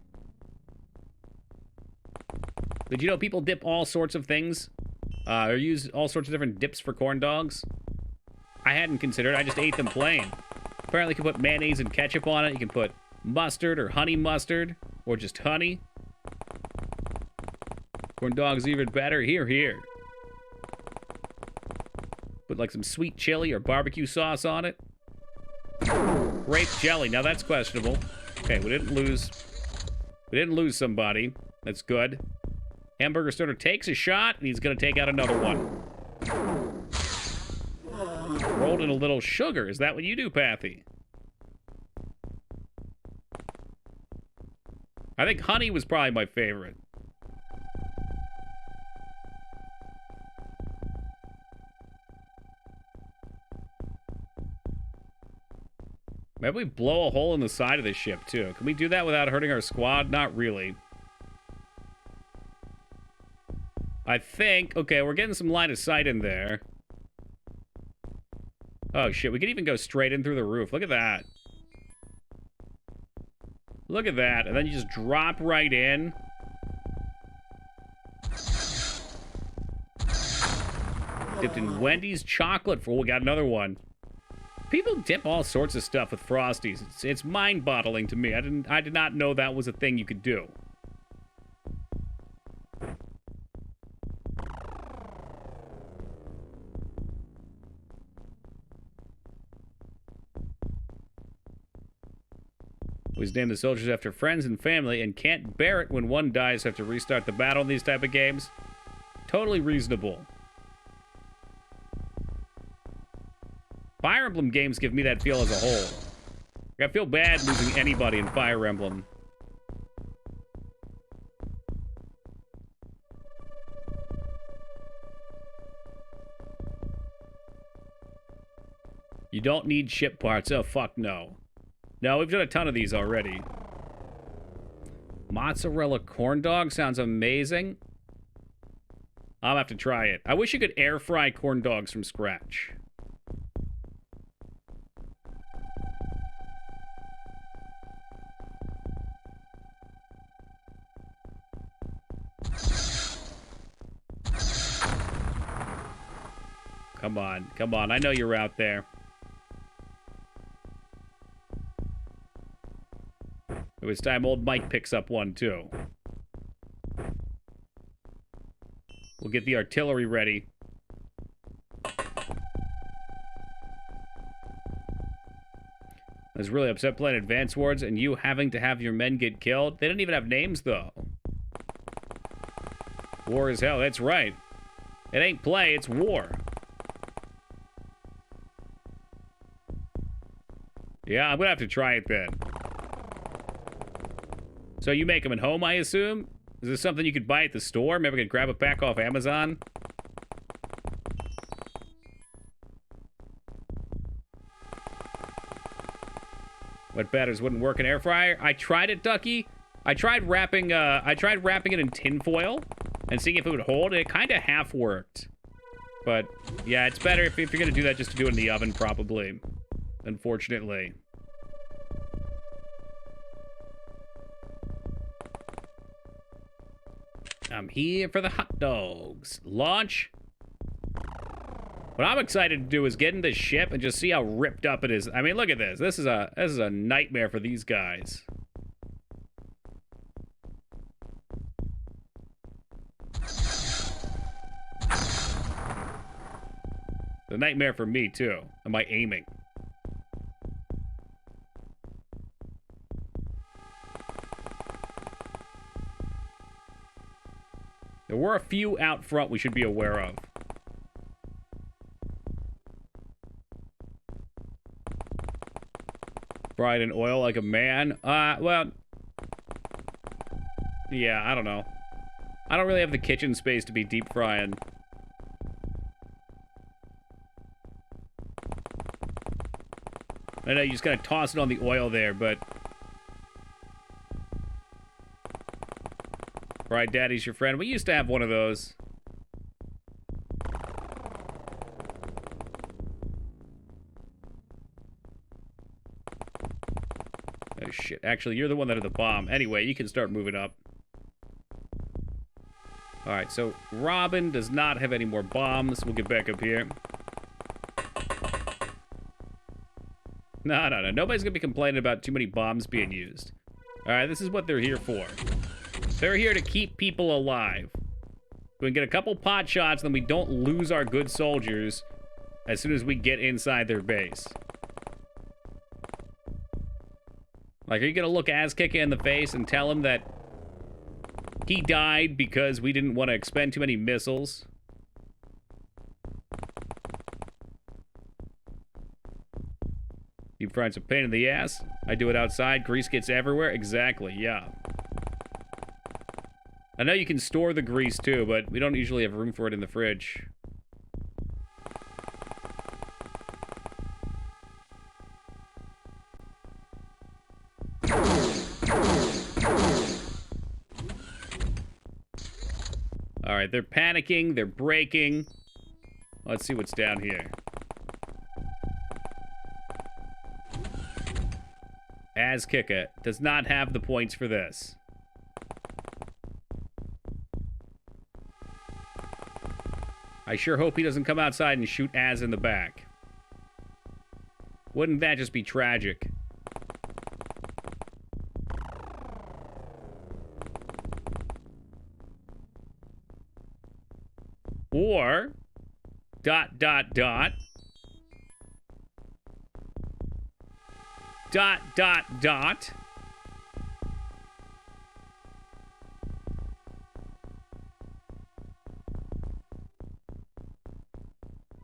Did you know people dip all sorts of things? Or use all sorts of different dips for corn dogs? I hadn't considered. I just ate them plain. apparently can put mayonnaise and ketchup on it. You can put mustard or honey mustard, or just honey. Corn dogs even better. Here, here. Put like some sweet chili or barbecue sauce on it. Grape jelly. Now that's questionable. Okay, we didn't lose. We didn't lose somebody. That's good. Hamburger Stoner takes a shot, and he's going to take out another one. Rolled in a little sugar. Is that what you do, Pathy? I think honey was probably my favorite. Maybe we blow a hole in the side of the ship, too. Can we do that without hurting our squad? Not really. I think... Okay, we're getting some line of sight in there. Oh, shit. We could even go straight in through the roof. Look at that. Look at that. And then you just drop right in. Dipped in Wendy's chocolate. Oh, we got another one. People dip all sorts of stuff with Frosties. It's mind-boggling to me. I did not know that was a thing you could do. Always name the soldiers after friends and family and can't bear it when one dies, have to restart the battle in these type of games. Totally reasonable. Fire Emblem games give me that feel as a whole. I feel bad losing anybody in Fire Emblem. You don't need ship parts. Oh, fuck no. No, we've done a ton of these already. Mozzarella corn dog sounds amazing. I'll have to try it. I wish you could air fry corn dogs from scratch. Come on, come on. I know you're out there. It was time old Mike picks up one, too. We'll get the artillery ready. I was really upset playing Advance Wars and you having to have your men get killed. They didn't even have names, though. War is hell. That's right. It ain't play, it's war. Yeah, I'm gonna have to try it then. So you make them at home, I assume? Is this something you could buy at the store? Maybe I could grab a pack off Amazon? What batters wouldn't work in air fryer? I tried it, Ducky. I tried wrapping it in tinfoil and seeing if it would hold, and it kind of half worked. But yeah, it's better if you're gonna do that just to do it in the oven, probably. Unfortunately. I'm here for the hot dogs. Launch. What I'm excited to do is get in this ship and just see how ripped up it is. I mean, look at this. This is a nightmare for these guys. It's a nightmare for me too. Am I aiming? There were a few out front we should be aware of. Fried in oil like a man? Well... Yeah, I don't know. I don't really have the kitchen space to be deep frying. I know you just gotta toss it on the oil there, but... Fried Daddy's your friend. We used to have one of those. Oh, shit. Actually, you're the one that had the bomb. Anyway, you can start moving up. Alright, so Robin does not have any more bombs. We'll get back up here. No, no, no. Nobody's gonna be complaining about too many bombs being used. All right, this is what they're here for. They're here to keep people alive. We can get a couple pot shots, then we don't lose our good soldiers as soon as we get inside their base. Like, are you gonna look Azkika in the face and tell him that he died because we didn't want to expend too many missiles? Deep frying's a pain in the ass. I do it outside. Grease gets everywhere. Exactly, yeah. I know you can store the grease too, but we don't usually have room for it in the fridge. Alright, they're panicking, they're breaking. Let's see what's down here. Azkika does not have the points for this. I sure hope he doesn't come outside and shoot Az in the back. Wouldn't that just be tragic? Or... ...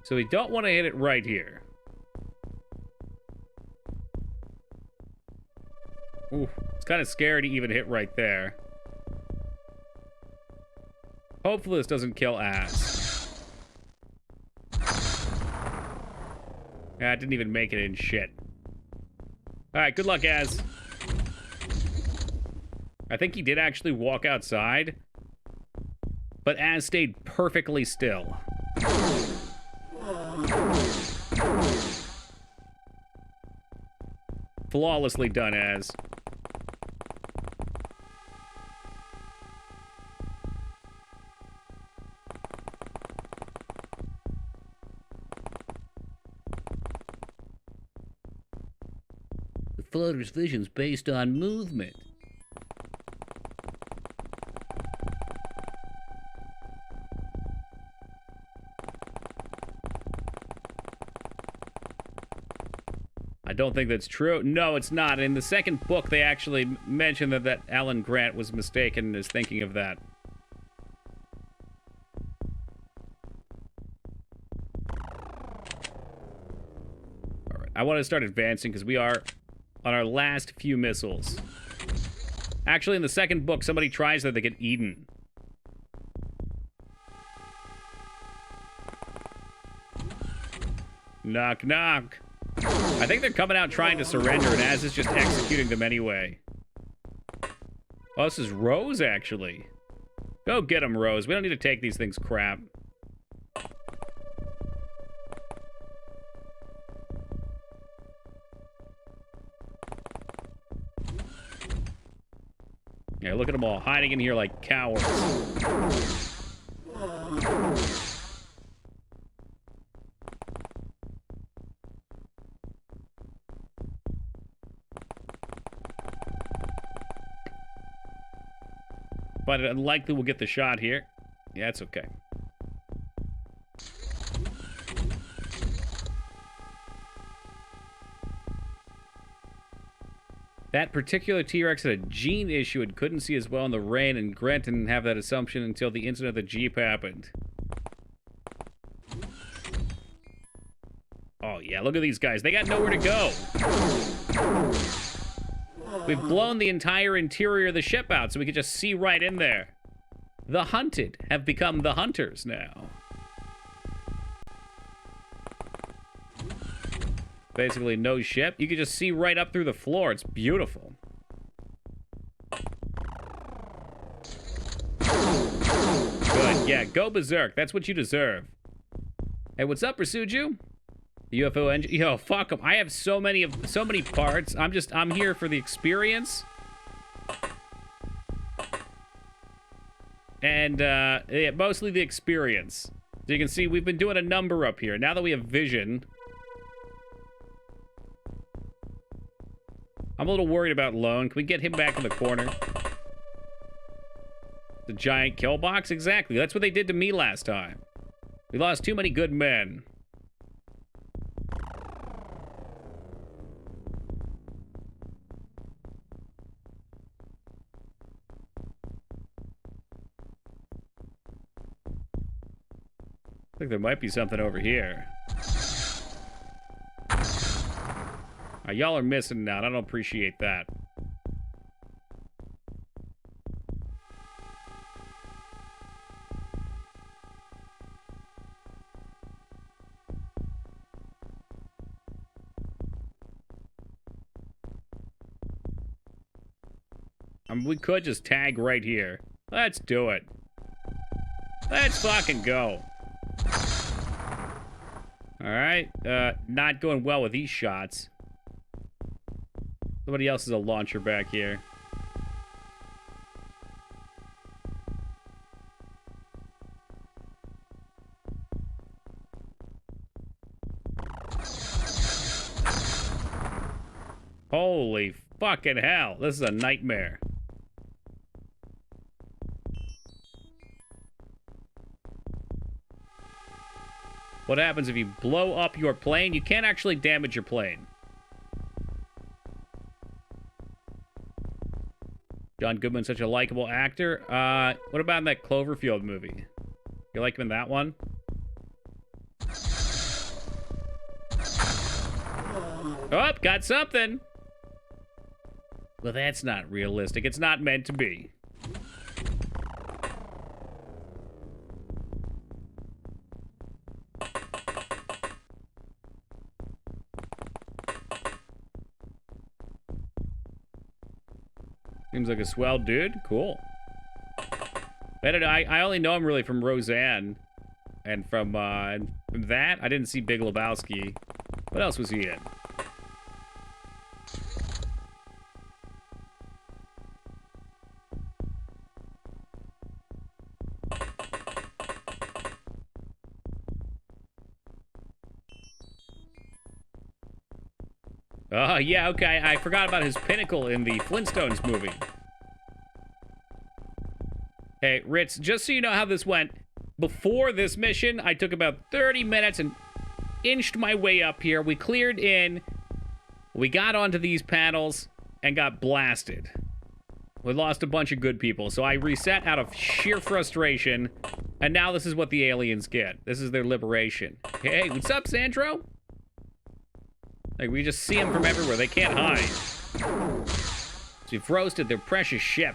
So we don't want to hit it right here. Ooh, it's kind of scary to even hit right there. Hopefully this doesn't kill Az. Ah, it didn't even make it in shit. Alright, good luck, Az. I think he did actually walk outside, but Az stayed perfectly still. Flawlessly done, Az. The floater's vision's based on movement. I don't think that's true. No, it's not. In the second book, they actually mentioned that Alan Grant was mistaken in his thinking of that. All right, I want to start advancing because we are on our last few missiles. Actually, in the second book, somebody tries that they get eaten. Knock, knock. I think they're coming out trying to surrender, and Az is just executing them anyway. Oh, this is Rose, actually. Go get him, Rose. We don't need to take these things crap. Yeah, look at them all hiding in here like cowards. But unlikely we'll get the shot here. Yeah, it's okay. That particular T-Rex had a gene issue and couldn't see as well in the rain, and Grant didn't have that assumption until the incident of the Jeep happened. Oh yeah, look at these guys. They got nowhere to go. We've blown the entire interior of the ship out so we can just see right in there. The hunted have become the hunters now. Basically no ship. You can just see right up through the floor. It's beautiful. Good, yeah, go berserk. That's what you deserve. Hey, what's up, Rasuju? UFO engine. Yo, fuck them. I have so many parts. I'm here for the experience. And yeah, mostly the experience. So you can see we've been doing a number up here. Now that we have vision. I'm a little worried about Lone. Can we get him back in the corner? The giant kill box? Exactly. That's what they did to me last time. We lost too many good men. I think there might be something over here. Y'all are missing out. I don't appreciate that. We could just tag right here. Let's do it. Let's fucking go. Alright, not going well with these shots. Somebody else is a launcher back here. Holy fucking hell, this is a nightmare. What happens if you blow up your plane? You can't actually damage your plane. John Goodman's such a likable actor. What about in that Cloverfield movie? You like him in that one? Oh, got something. Well, that's not realistic. It's not meant to be. Seems like a swell dude. Cool. I only know him really from Roseanne. And from that, I didn't see Big Lebowski. What else was he in? Oh, yeah, okay. I forgot about his pinnacle in the Flintstones movie. Hey, Ritz, just so you know how this went, before this mission, I took about 30 minutes and inched my way up here. We cleared in, we got onto these panels, and got blasted. We lost a bunch of good people, so I reset out of sheer frustration, and now this is what the aliens get. This is their liberation. Hey, what's up, Sandro? Like, we just see them from everywhere. They can't hide. So we've roasted their precious ship.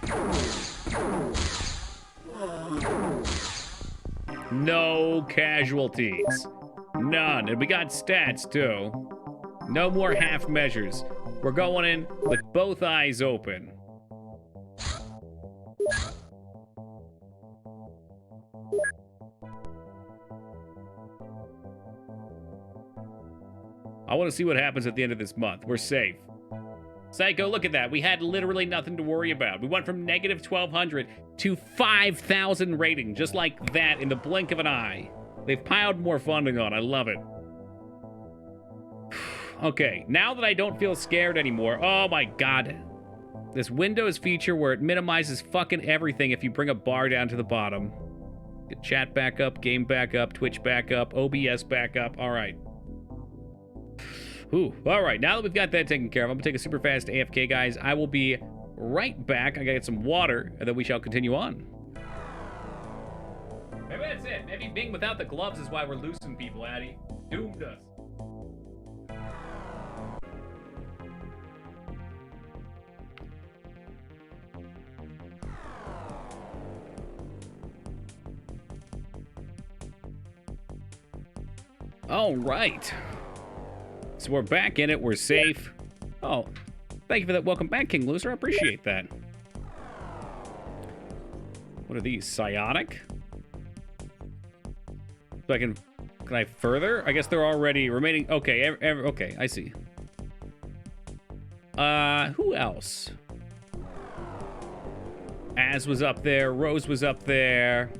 No casualties. None. And we got stats, too. No more half measures. We're going in with both eyes open. I want to see what happens at the end of this month. We're safe. Psycho, look at that. We had literally nothing to worry about. We went from negative 1,200 to 5,000 rating, just like that in the blink of an eye. They've piled more funding on. I love it. Okay, now that I don't feel scared anymore. Oh my god. This Windows feature where it minimizes fucking everything if you bring a bar down to the bottom. Get chat back up, game back up, Twitch back up, OBS back up. All right. Ooh, all right, now that we've got that taken care of, I'm gonna take a super fast AFK, guys. I will be right back. I gotta get some water, and then we shall continue on. Maybe that's it. Maybe being without the gloves is why we're losing people, Addy. Doomed us. All right. So we're back in it. We're safe. Oh, thank you for that. Welcome back, King Loser. I appreciate that. What are these? Psionic? So I can I further? I guess they're already remaining. Okay, okay, I see. Who else? Az was up there. Rose was up there.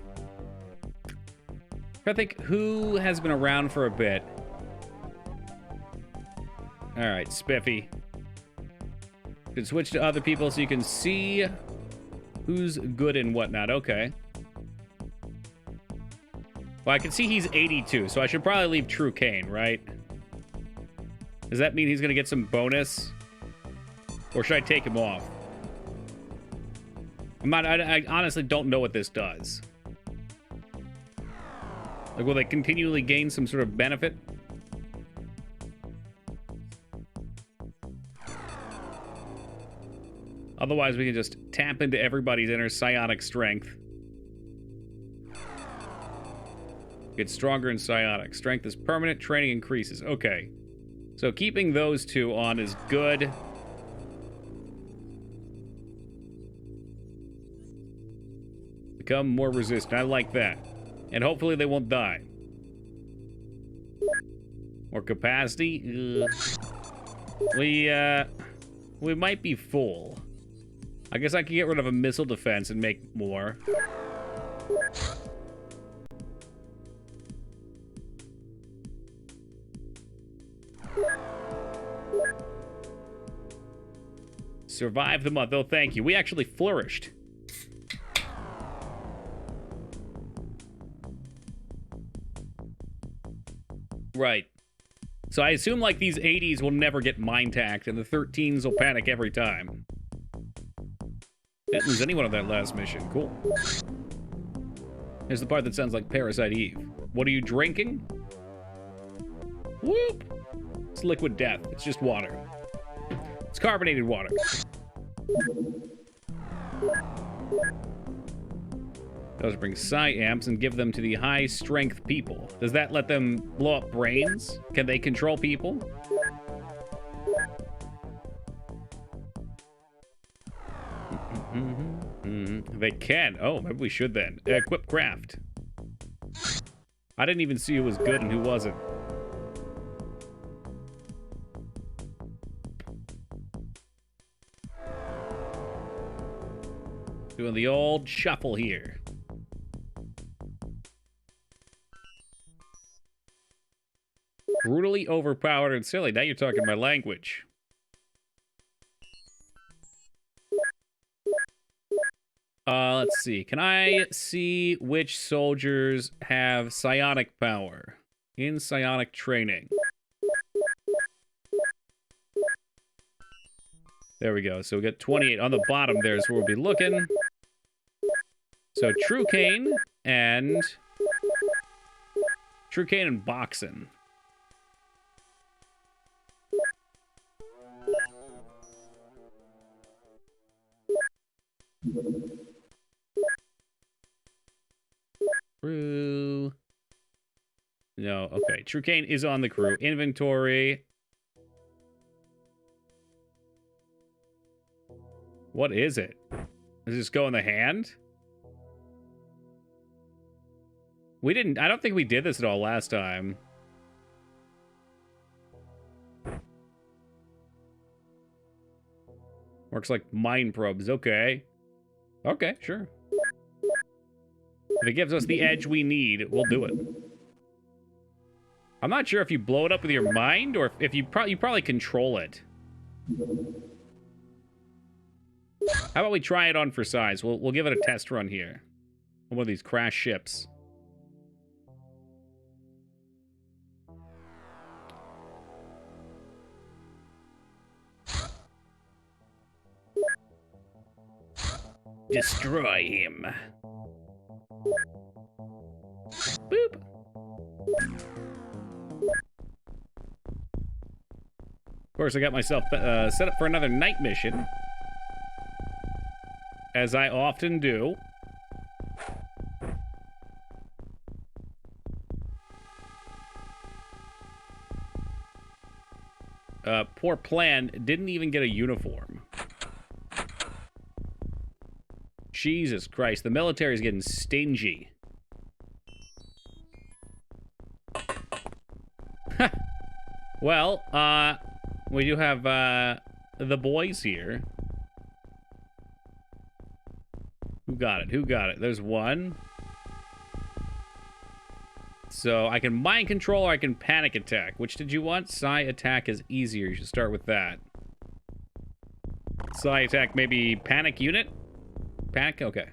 I think who has been around for a bit. All right, Spiffy. can switch to other people so you can see who's good and whatnot. Okay. Well, I can see he's 82, so I should probably leave True Kane, right? Does that mean he's going to get some bonus? Or should I take him off? I honestly don't know what this does. Like, will they continually gain some sort of benefit? Otherwise, we can just tap into everybody's inner psionic strength. Get stronger in psionic. Strength is permanent, training increases. Okay. So keeping those two on is good. Become more resistant. I like that. And hopefully they won't die. More capacity. Ugh. We might be full. I guess I could get rid of a missile defense and make more. Survive the month. Oh, thank you. We actually flourished. Right. So I assume, like, these 80s will never get mind-tacked, and the 13s will panic every time. Didn't lose anyone on that last mission. Cool. Here's the part that sounds like Parasite Eve. What are you drinking? Whoop! It's liquid death. It's just water. It's carbonated water. Those bring psi amps and give them to the high-strength people. Does that let them blow up brains? Can they control people? They can. Oh, maybe we should then. Equip craft. I didn't even see who was good and who wasn't. Doing the old shuffle here. Brutally overpowered and silly. Now you're talking my language. Let's see. Can I see which soldiers have psionic power in psionic training? There we go. So we got 28 on the bottom. There's where we'll be looking. So True Kane and Boxin. Crew. No, okay. True Kane is on the crew. Inventory. What is it? Does this go in the hand? We didn't... I don't think we did this at all last time. Works like mine probes. Okay. Okay, sure. If it gives us the edge we need, we'll do it. I'm not sure if you blow it up with your mind or if you probably control it. How about we try it on for size? We'll give it a test run here. On one of these crash ships. Destroy him. Boop. Of course, I got myself set up for another night mission. As I often do. Poor plan didn't even get a uniform. Jesus Christ, the military's getting stingy. Well, we do have the boys here. Who got it? Who got it? There's one. So I can mind control or I can panic attack. Which did you want? Psi attack is easier. You should start with that. Psi attack, maybe panic unit? Panic? Okay.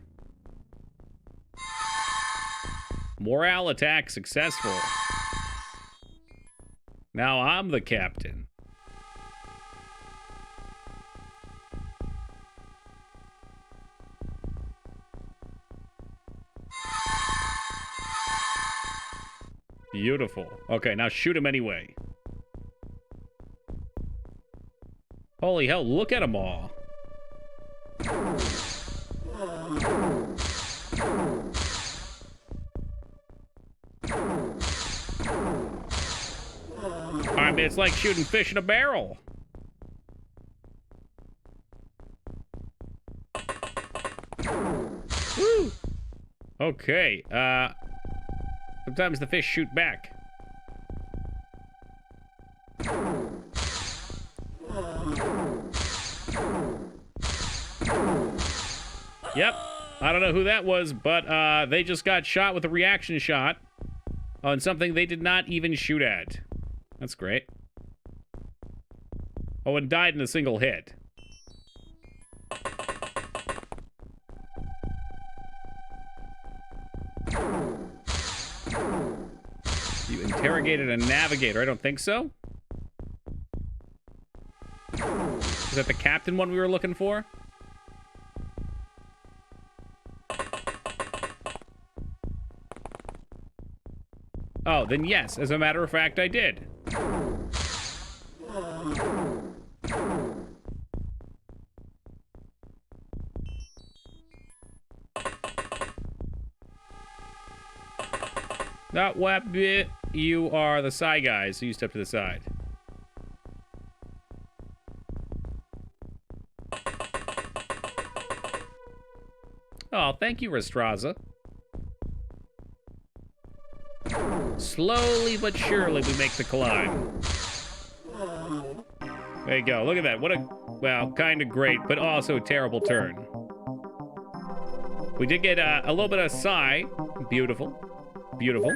Morale attack successful. Now I'm the captain. Beautiful. Okay, now shoot him anyway. Holy hell, look at them all. I mean, it's like shooting fish in a barrel. Woo! Okay, sometimes the fish shoot back. Yep. I don't know who that was, but they just got shot with a reaction shot on something they did not even shoot at. That's great. Oh, and died in a single hit. You interrogated a navigator. I don't think so. Is that the captain one we were looking for? Oh, then yes, as a matter of fact, I did. Not what bit. You are the Psi guys, so you step to the side. Oh, thank you, Restraza. Slowly but surely we make the climb. There you go. Look at that. What a, well, kind of great, but also a terrible turn. We did get a little bit of Psi. Beautiful. Beautiful.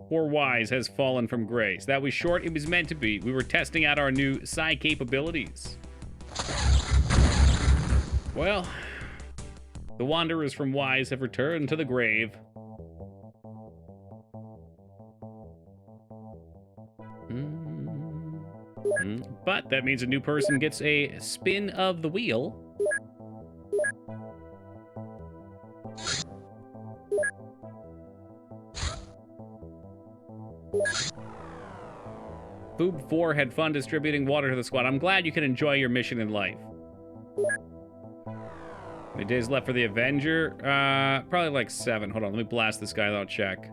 Poor Wise has fallen from grace. That was short. It was meant to be. We were testing out our new Psi capabilities. Well, the wanderers from Wise have returned to the grave. But that means a new person gets a spin of the wheel. Boob 4 had fun distributing water to the squad. I'm glad you can enjoy your mission in life. How many days left for the Avenger? Probably like 7. Hold on, let me blast this guy without check.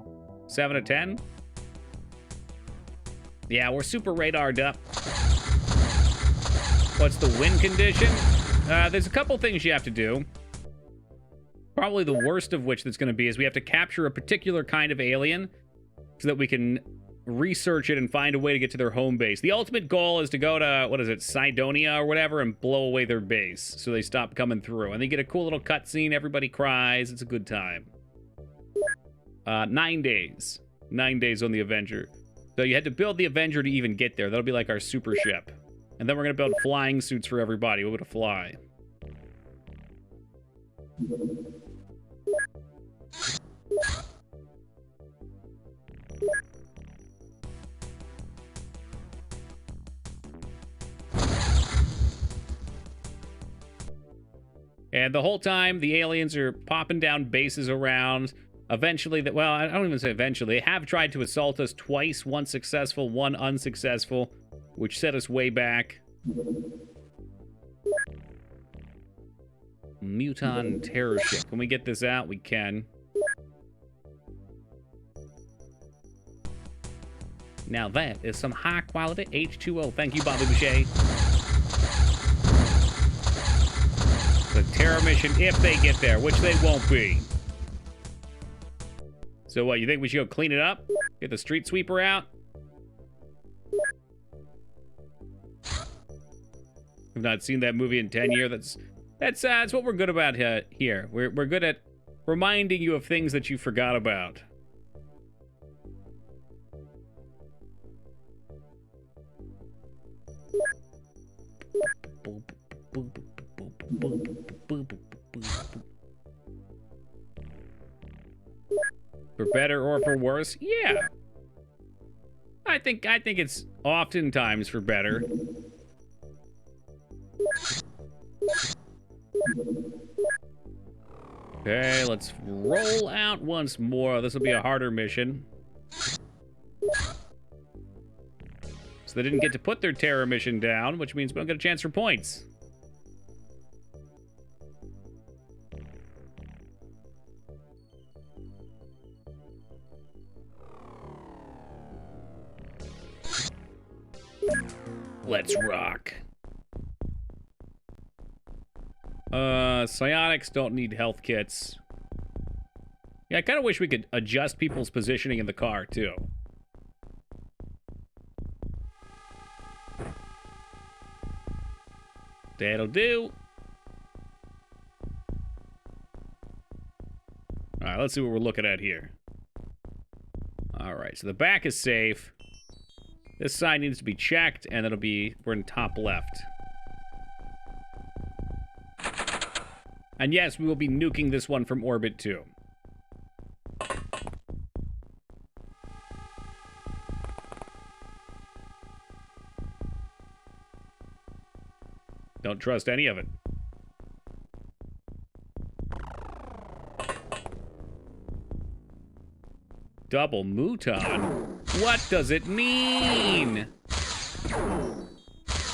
7 to 10? Yeah, we're super radared up. What's the win condition? There's a couple things you have to do. Probably the worst of which that's going to be is we have to capture a particular kind of alien so that we can research it and find a way to get to their home base. The ultimate goal is to go to, what is it, Cydonia or whatever, and blow away their base so they stop coming through. And they get a cool little cutscene, everybody cries, it's a good time. 9 days. 9 days on the Avenger. So you had to build the Avenger to even get there. That'll be like our super ship. And then we're going to build flying suits for everybody. We're going to fly. And the whole time, the aliens are popping down bases around. Eventually, well, I don't even say eventually. They have tried to assault us twice. One successful, one unsuccessful, which set us way back. Muton terror ship. Can we get this out? We can. Now that is some high quality H2O. Thank you, Bobby Boucher. The terror mission, if they get there, which they won't be. So what, you think we should go clean it up? Get the street sweeper out? I've not seen that movie in 10 years. That's what we're good about here. We're good at reminding you of things that you forgot about. or for worse? Yeah. I think it's oftentimes for better. Okay, let's roll out once more. This will be a harder mission. So they didn't get to put their terror mission down, which means we don't get a chance for points. Let's rock. Psionics don't need health kits. Yeah, I kind of wish we could adjust people's positioning in the car, too. That'll do. Alright, let's see what we're looking at here. Alright, so the back is safe. This side needs to be checked, and we're in top left. And yes, we will be nuking this one from orbit, too. Don't trust any of it. Double Mouton? What does it mean?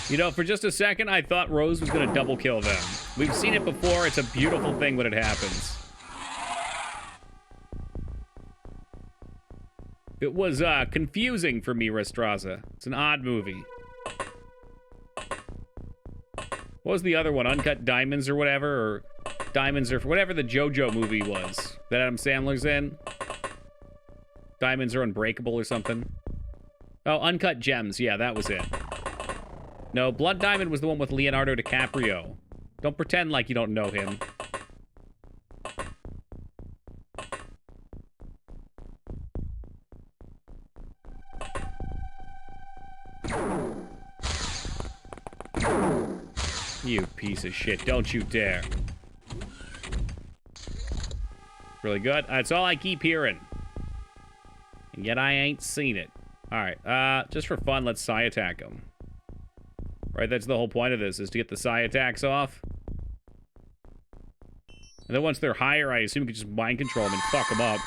You know, for just a second, I thought Rose was going to double kill them. We've seen it before. It's a beautiful thing when it happens. It was confusing for me, Restraza. It's an odd movie. What was the other one? Uncut Diamonds or whatever? Or Diamonds or whatever the JoJo movie was that Adam Sandler's in? Diamonds Are Unbreakable or something? Oh, Uncut Gems. Yeah, that was it. No, Blood Diamond was the one with Leonardo DiCaprio. Don't pretend like you don't know him. You piece of shit. Don't you dare. Really good. That's all I keep hearing. And yet I ain't seen it. Alright, just for fun, let's psi attack him. Right, that's the whole point of this, is to get the psi attacks off. And then once they're higher, I assume we can just mind control them and fuck them up.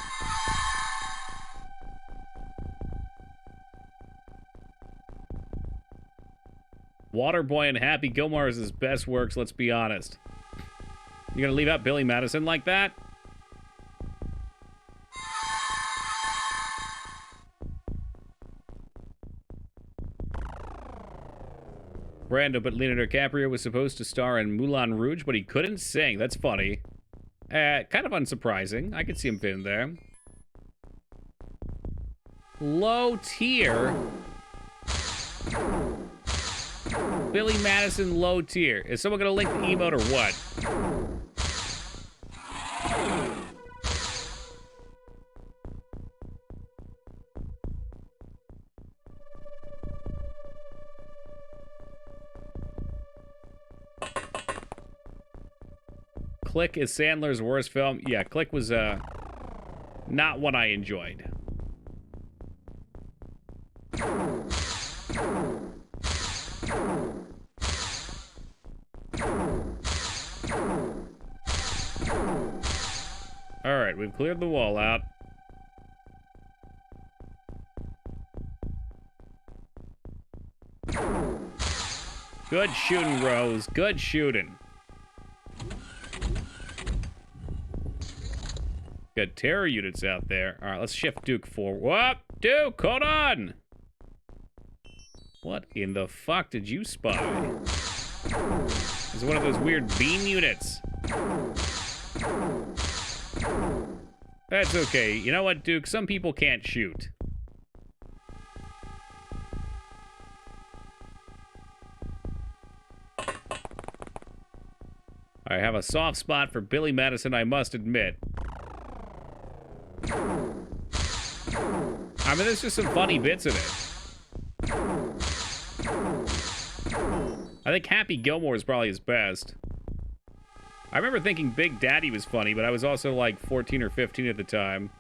Waterboy and Happy Gilmore is his best works, let's be honest. You gonna leave out Billy Madison like that? Brando, but Leonardo DiCaprio was supposed to star in Moulin Rouge, but he couldn't sing. That's funny. Kind of unsurprising. I could see him fit in there. Low tier. Billy Madison, low tier. Is someone gonna link the emote or what? Click is Sandler's worst film. Yeah, Click was not one I enjoyed. Alright, we've cleared the wall out. Good shooting, Rose. Good shooting. Got terror units out there. Alright, let's shift Duke forward. What? Duke, hold on! What in the fuck did you spy? It's one of those weird beam units. That's okay. You know what, Duke? Some people can't shoot. I have a soft spot for Billy Madison, I must admit. I mean, there's just some funny bits in it. I think Happy Gilmore is probably his best. I remember thinking Big Daddy was funny, but I was also like 14 or 15 at the time.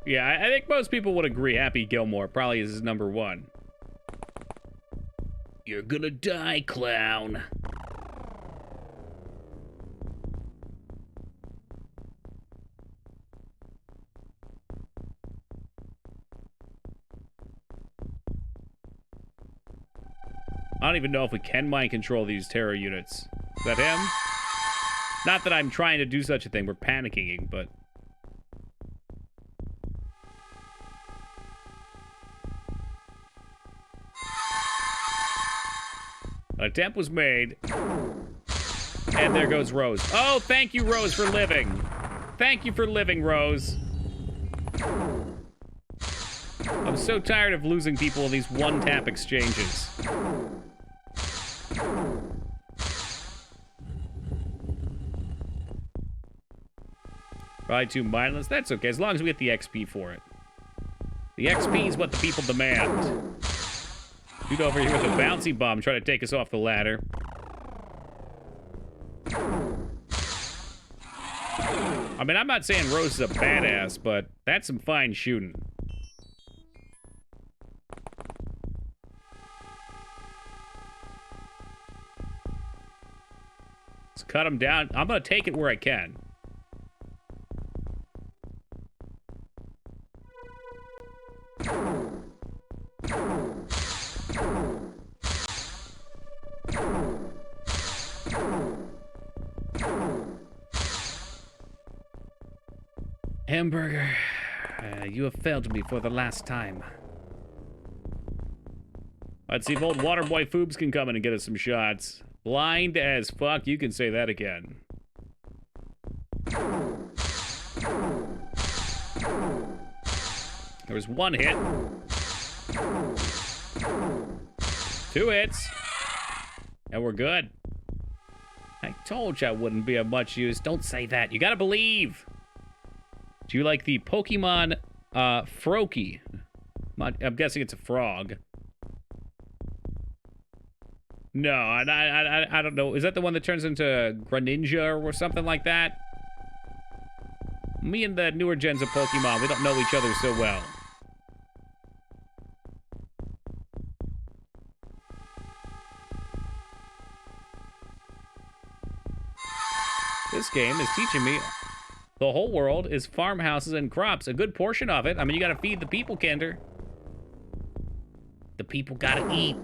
Yeah, I think most people would agree Happy Gilmore probably is number 1. You're gonna die, clown. I don't even know if we can mind control these terror units. Is that him? Not that I'm trying to do such a thing. We're panicking, but... An attempt was made. And there goes Rose. Oh, thank you, Rose, for living. Thank you for living, Rose. I'm so tired of losing people in these one-tap exchanges. Probably too mindless. That's okay, as long as we get the XP for it. The XP is what the people demand. Dude over here with a bouncy bomb trying to take us off the ladder. I mean, I'm not saying Rose is a badass, but that's some fine shooting. Let's cut him down. I'm gonna take it where I can. Hamburger, you have failed me for the last time. Let's see if old Waterboy Foobs can come in and get us some shots. Blind as fuck, you can say that again. There was 1 hit. 2 hits. And we're good. I told you I wouldn't be of much use. Don't say that. You gotta believe. Do you like the Pokemon Froakie? I'm guessing it's a frog. No, I don't know. Is that the one that turns into Greninja or something like that? Me and the newer gens of Pokemon, we don't know each other so well. This game is teaching me the whole world is farmhouses and crops. A good portion of it. I mean, you gotta feed the people, Kender. The people gotta eat.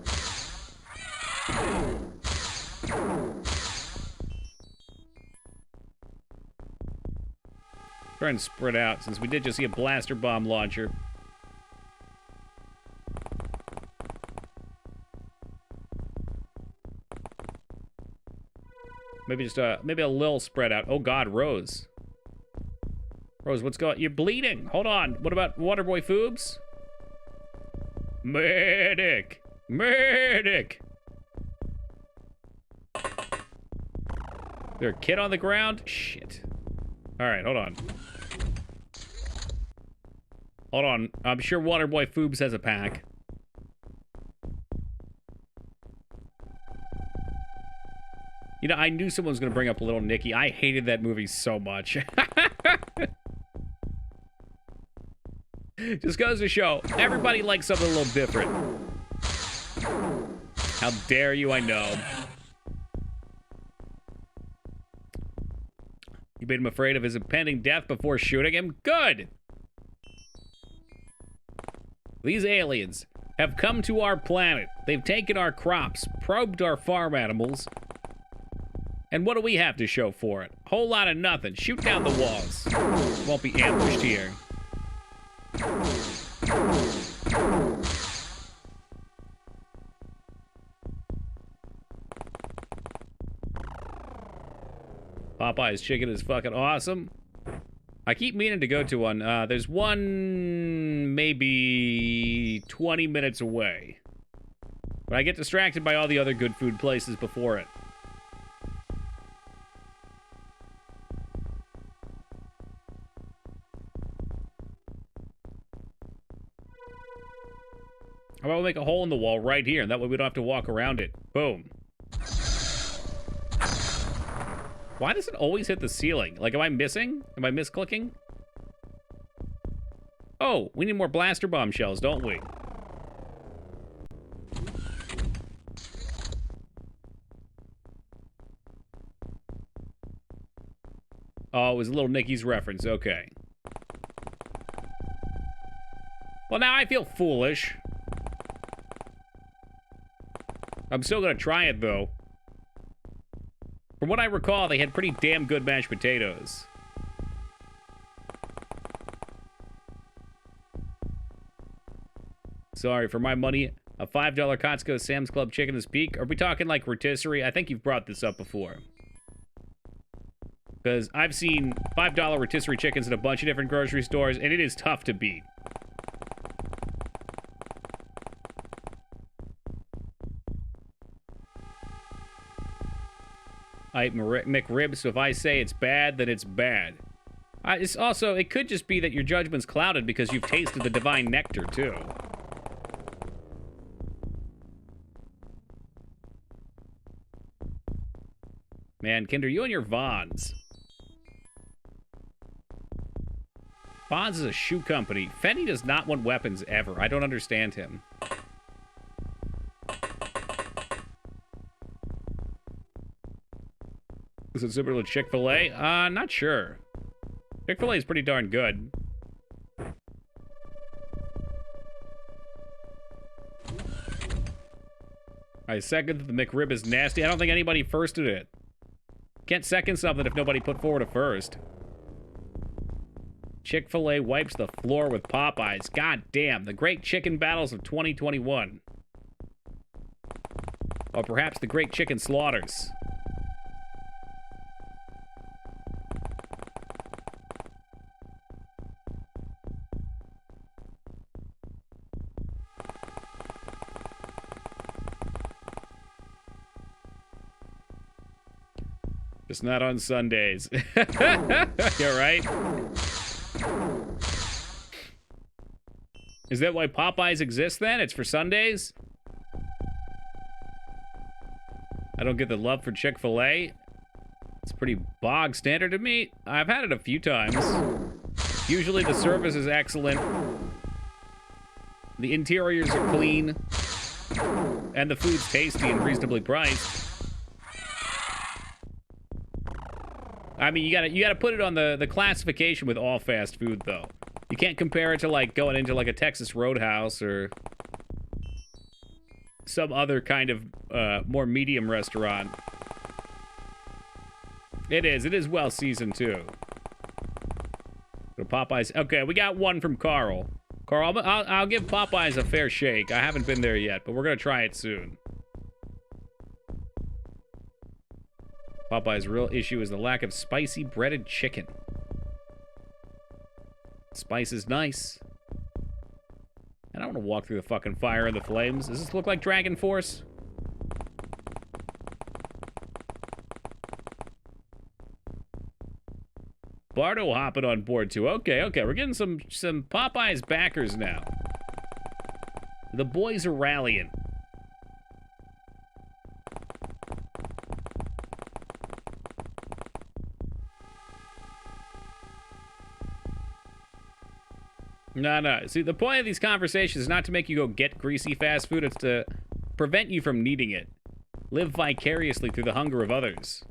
Try and spread out, since we did just see a blaster bomb launcher. Maybe just maybe a little spread out. Oh God, Rose. Rose, what's going on? You're bleeding. Hold on. What about Waterboy Foobs? Medic! Medic! Is there a kid on the ground? Shit. Alright, hold on. Hold on. I'm sure Waterboy Foobs has a pack. You know, I knew someone was going to bring up Little Nicky. I hated that movie so much. Just goes to show, everybody likes something a little different. How dare you, I know. You made him afraid of his impending death before shooting him? Good! These aliens have come to our planet. They've taken our crops, probed our farm animals. And what do we have to show for it? Whole lot of nothing. Shoot down the walls. Won't be ambushed here. Popeye's chicken is fucking awesome. I keep meaning to go to one. There's one maybe 20 minutes away. But I get distracted by all the other good food places before it. How about we make a hole in the wall right here, and that way we don't have to walk around it. Boom. Why does it always hit the ceiling? Like, am I missing? Am I misclicking? Oh, we need more blaster bomb shells, don't we? Oh, it was Little Nicky's reference. Okay. Well, now I feel foolish. I'm still gonna try it, though. From what I recall, they had pretty damn good mashed potatoes. Sorry, for my money, a $5 Costco Sam's Club chicken is peak. Are we talking like rotisserie? I think you've brought this up before. Because I've seen $5 rotisserie chickens at a bunch of different grocery stores, and it is tough to beat. I eat McRibs, so if I say it's bad, then it's bad. It's also, it could just be that your judgment's clouded because you've tasted the divine nectar, too. Man, Kinder, you and your Vons. Vons is a shoe company. Fenny does not want weapons ever. I don't understand him. Is it similar to Chick-fil-A? Not sure. Chick-fil-A is pretty darn good. I second that the McRib is nasty. I don't think anybody firsted it. Can't second something if nobody put forward a first. Chick-fil-A wipes the floor with Popeyes. God damn, the great chicken battles of 2021. Or perhaps the great chicken slaughters. Just not on Sundays. You're right. Is that why Popeyes exists then? It's for Sundays? I don't get the love for Chick-fil-A. It's pretty bog standard to me. I've had it a few times. Usually the service is excellent. The interiors are clean. And the food's tasty and reasonably priced. I mean, you gotta put it on the classification with all fast food, though. You can't compare it to, like, going into, like, a Texas Roadhouse or some other kind of more medium restaurant. It is well seasoned, too. But Popeyes, okay, we got one from Carl. Carl, I'll give Popeyes a fair shake. I haven't been there yet, but we're gonna try it soon. Popeye's real issue is the lack of spicy breaded chicken. Spice is nice. And I don't want to walk through the fucking fire and the flames. Does this look like Dragon Force? Bardo hopping on board too. Okay, we're getting some Popeyes backers now. The boys are rallying. No. See, the point of these conversations is not to make you go get greasy fast food. It's to prevent you from needing it. Live vicariously through the hunger of others.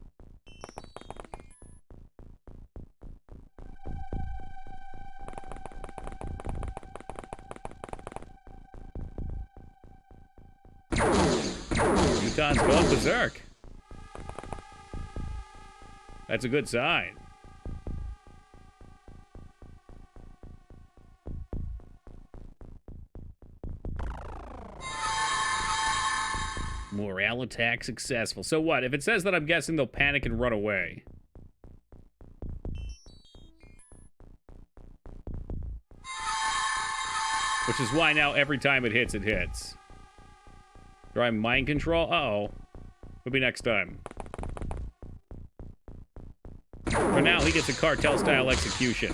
Utah's going berserk. That's a good sign. Morale attack successful. So what? If it says that, I'm guessing they'll panic and run away. Which is why now every time it hits, it hits. Try mind control? Uh-oh. Maybe next time. For now, he gets a cartel-style execution.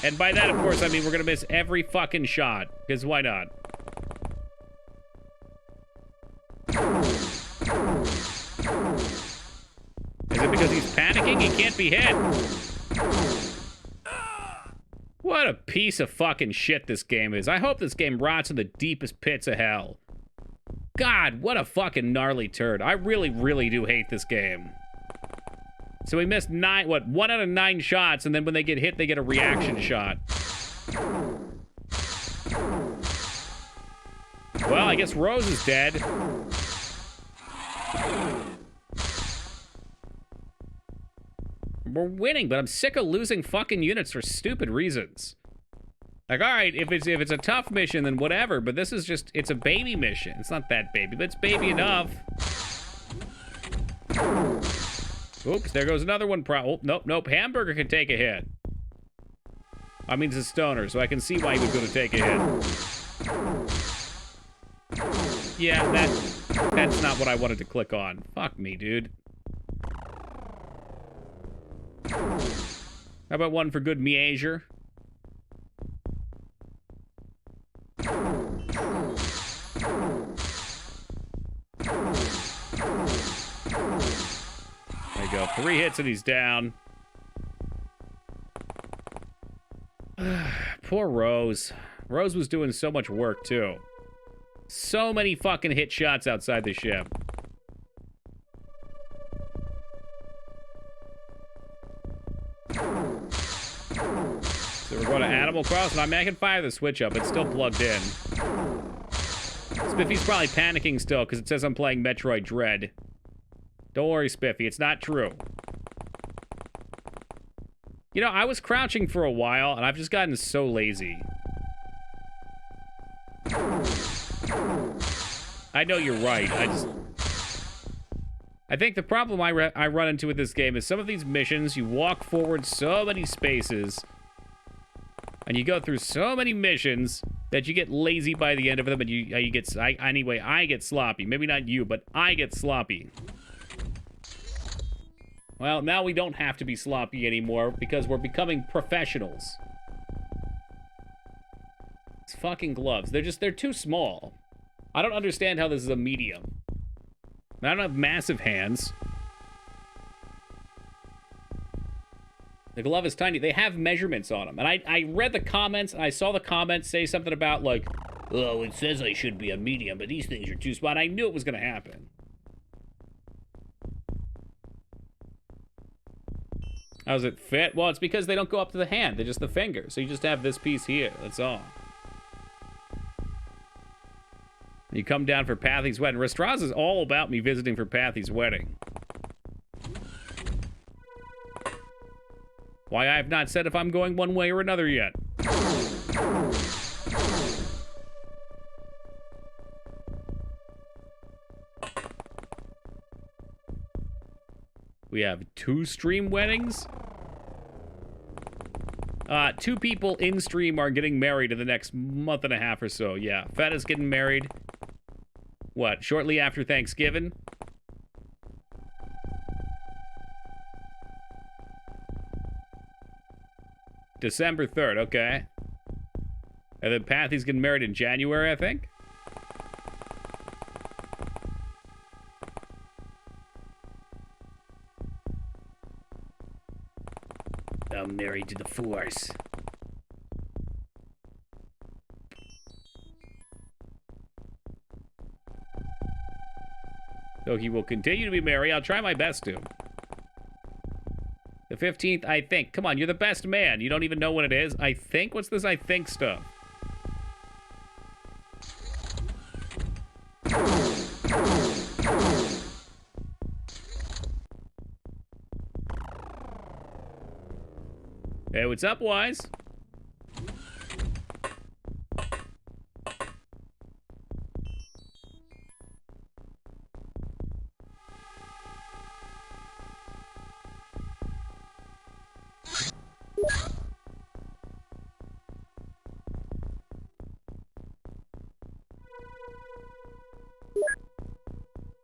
And by that, of course, I mean we're gonna miss every fucking shot. Because why not? Is it because he's panicking? He can't be hit. What a piece of fucking shit this game is. I hope this game rots in the deepest pits of hell. God, what a fucking gnarly turd. I really, really do hate this game. So we missed 1 out of 9 shots, and then when they get hit, they get a reaction shot. Well, I guess Rose is dead. We're winning, but I'm sick of losing fucking units for stupid reasons. Like, all right, if it's a tough mission, then whatever, but this is just, it's a baby mission. It's not that baby, but it's baby enough. Oops, there goes another one. Oh, nope. Hamburger can take a hit. I mean, it's a stoner, so I can see why he was going to take a hit. Yeah, that's not what I wanted to click on. Fuck me, dude. How about one for good measure? There you go. 3 hits and he's down. Poor Rose. Rose was doing so much work, too. So many fucking hit shots outside the ship. So we're going to Animal Crossing. I mean, I can fire the switch up. It's still plugged in. Spiffy's probably panicking still because it says I'm playing Metroid Dread. Don't worry, Spiffy. It's not true. You know, I was crouching for a while, and I've just gotten so lazy. I know you're right. I think the problem I run into with this game is some of these missions, you walk forward so many spaces, and you go through so many missions that you get lazy by the end of them, and I get sloppy. Maybe not you, but I get sloppy. Well, now we don't have to be sloppy anymore because we're becoming professionals. It's fucking gloves. They're too small. I don't understand how this is a medium. I don't have massive hands. The glove is tiny. They have measurements on them. And I read the comments, and I saw the comments say something about, like, oh, it says I should be a medium, but these things are too small. And I knew it was going to happen. How does it fit? Well, it's because they don't go up to the hand. They're just the finger. So you just have this piece here. That's all. You come down for Pathy's wedding. Restraz is all about me visiting for Pathy's wedding. Why I have not said if I'm going one way or another yet. We have 2 stream weddings. 2 people in stream are getting married in the next month and a half or so. Yeah, Fetta's getting married. What, shortly after Thanksgiving? December 3rd, okay. And then Pathy's getting married in January, I think? I'm married to the Force. So he will continue to be married. I'll try my best to. The 15th, I think. Come on, you're the best man. You don't even know what it is. I think? What's this I think stuff? Hey, what's up, Wise?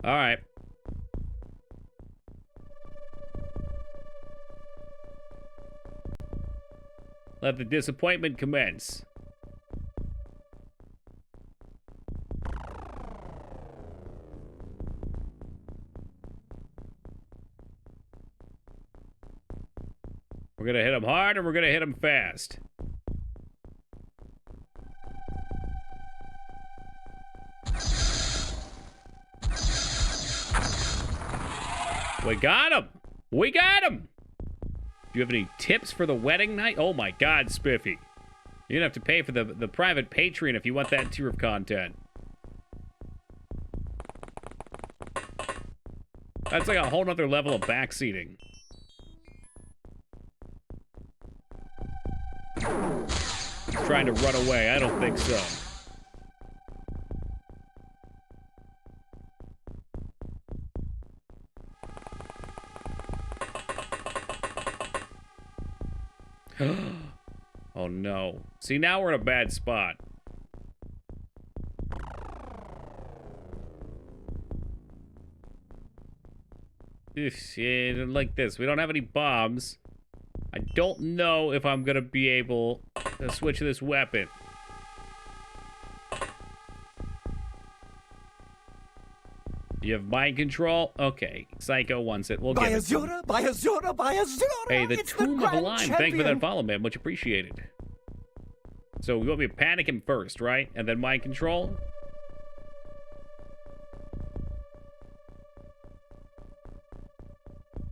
All right. Let the disappointment commence. We're gonna hit him hard and we're gonna hit him fast. We got him! We got him! Do you have any tips for the wedding night? Oh my god, Spiffy. You're gonna have to pay for the private Patreon if you want that tier of content. That's like a whole nother level of backseating. He's trying to run away. I don't think so. Oh no. See, now we're in a bad spot. Like this. We don't have any bombs. I don't know if I'm gonna be able to switch this weapon. You have mind control? Okay. Psycho wants it. We'll give it to him. Hey, the Tomb of Lime. Thank you for that follow, man. Much appreciated. So we want me to panic him first, right? And then mind control?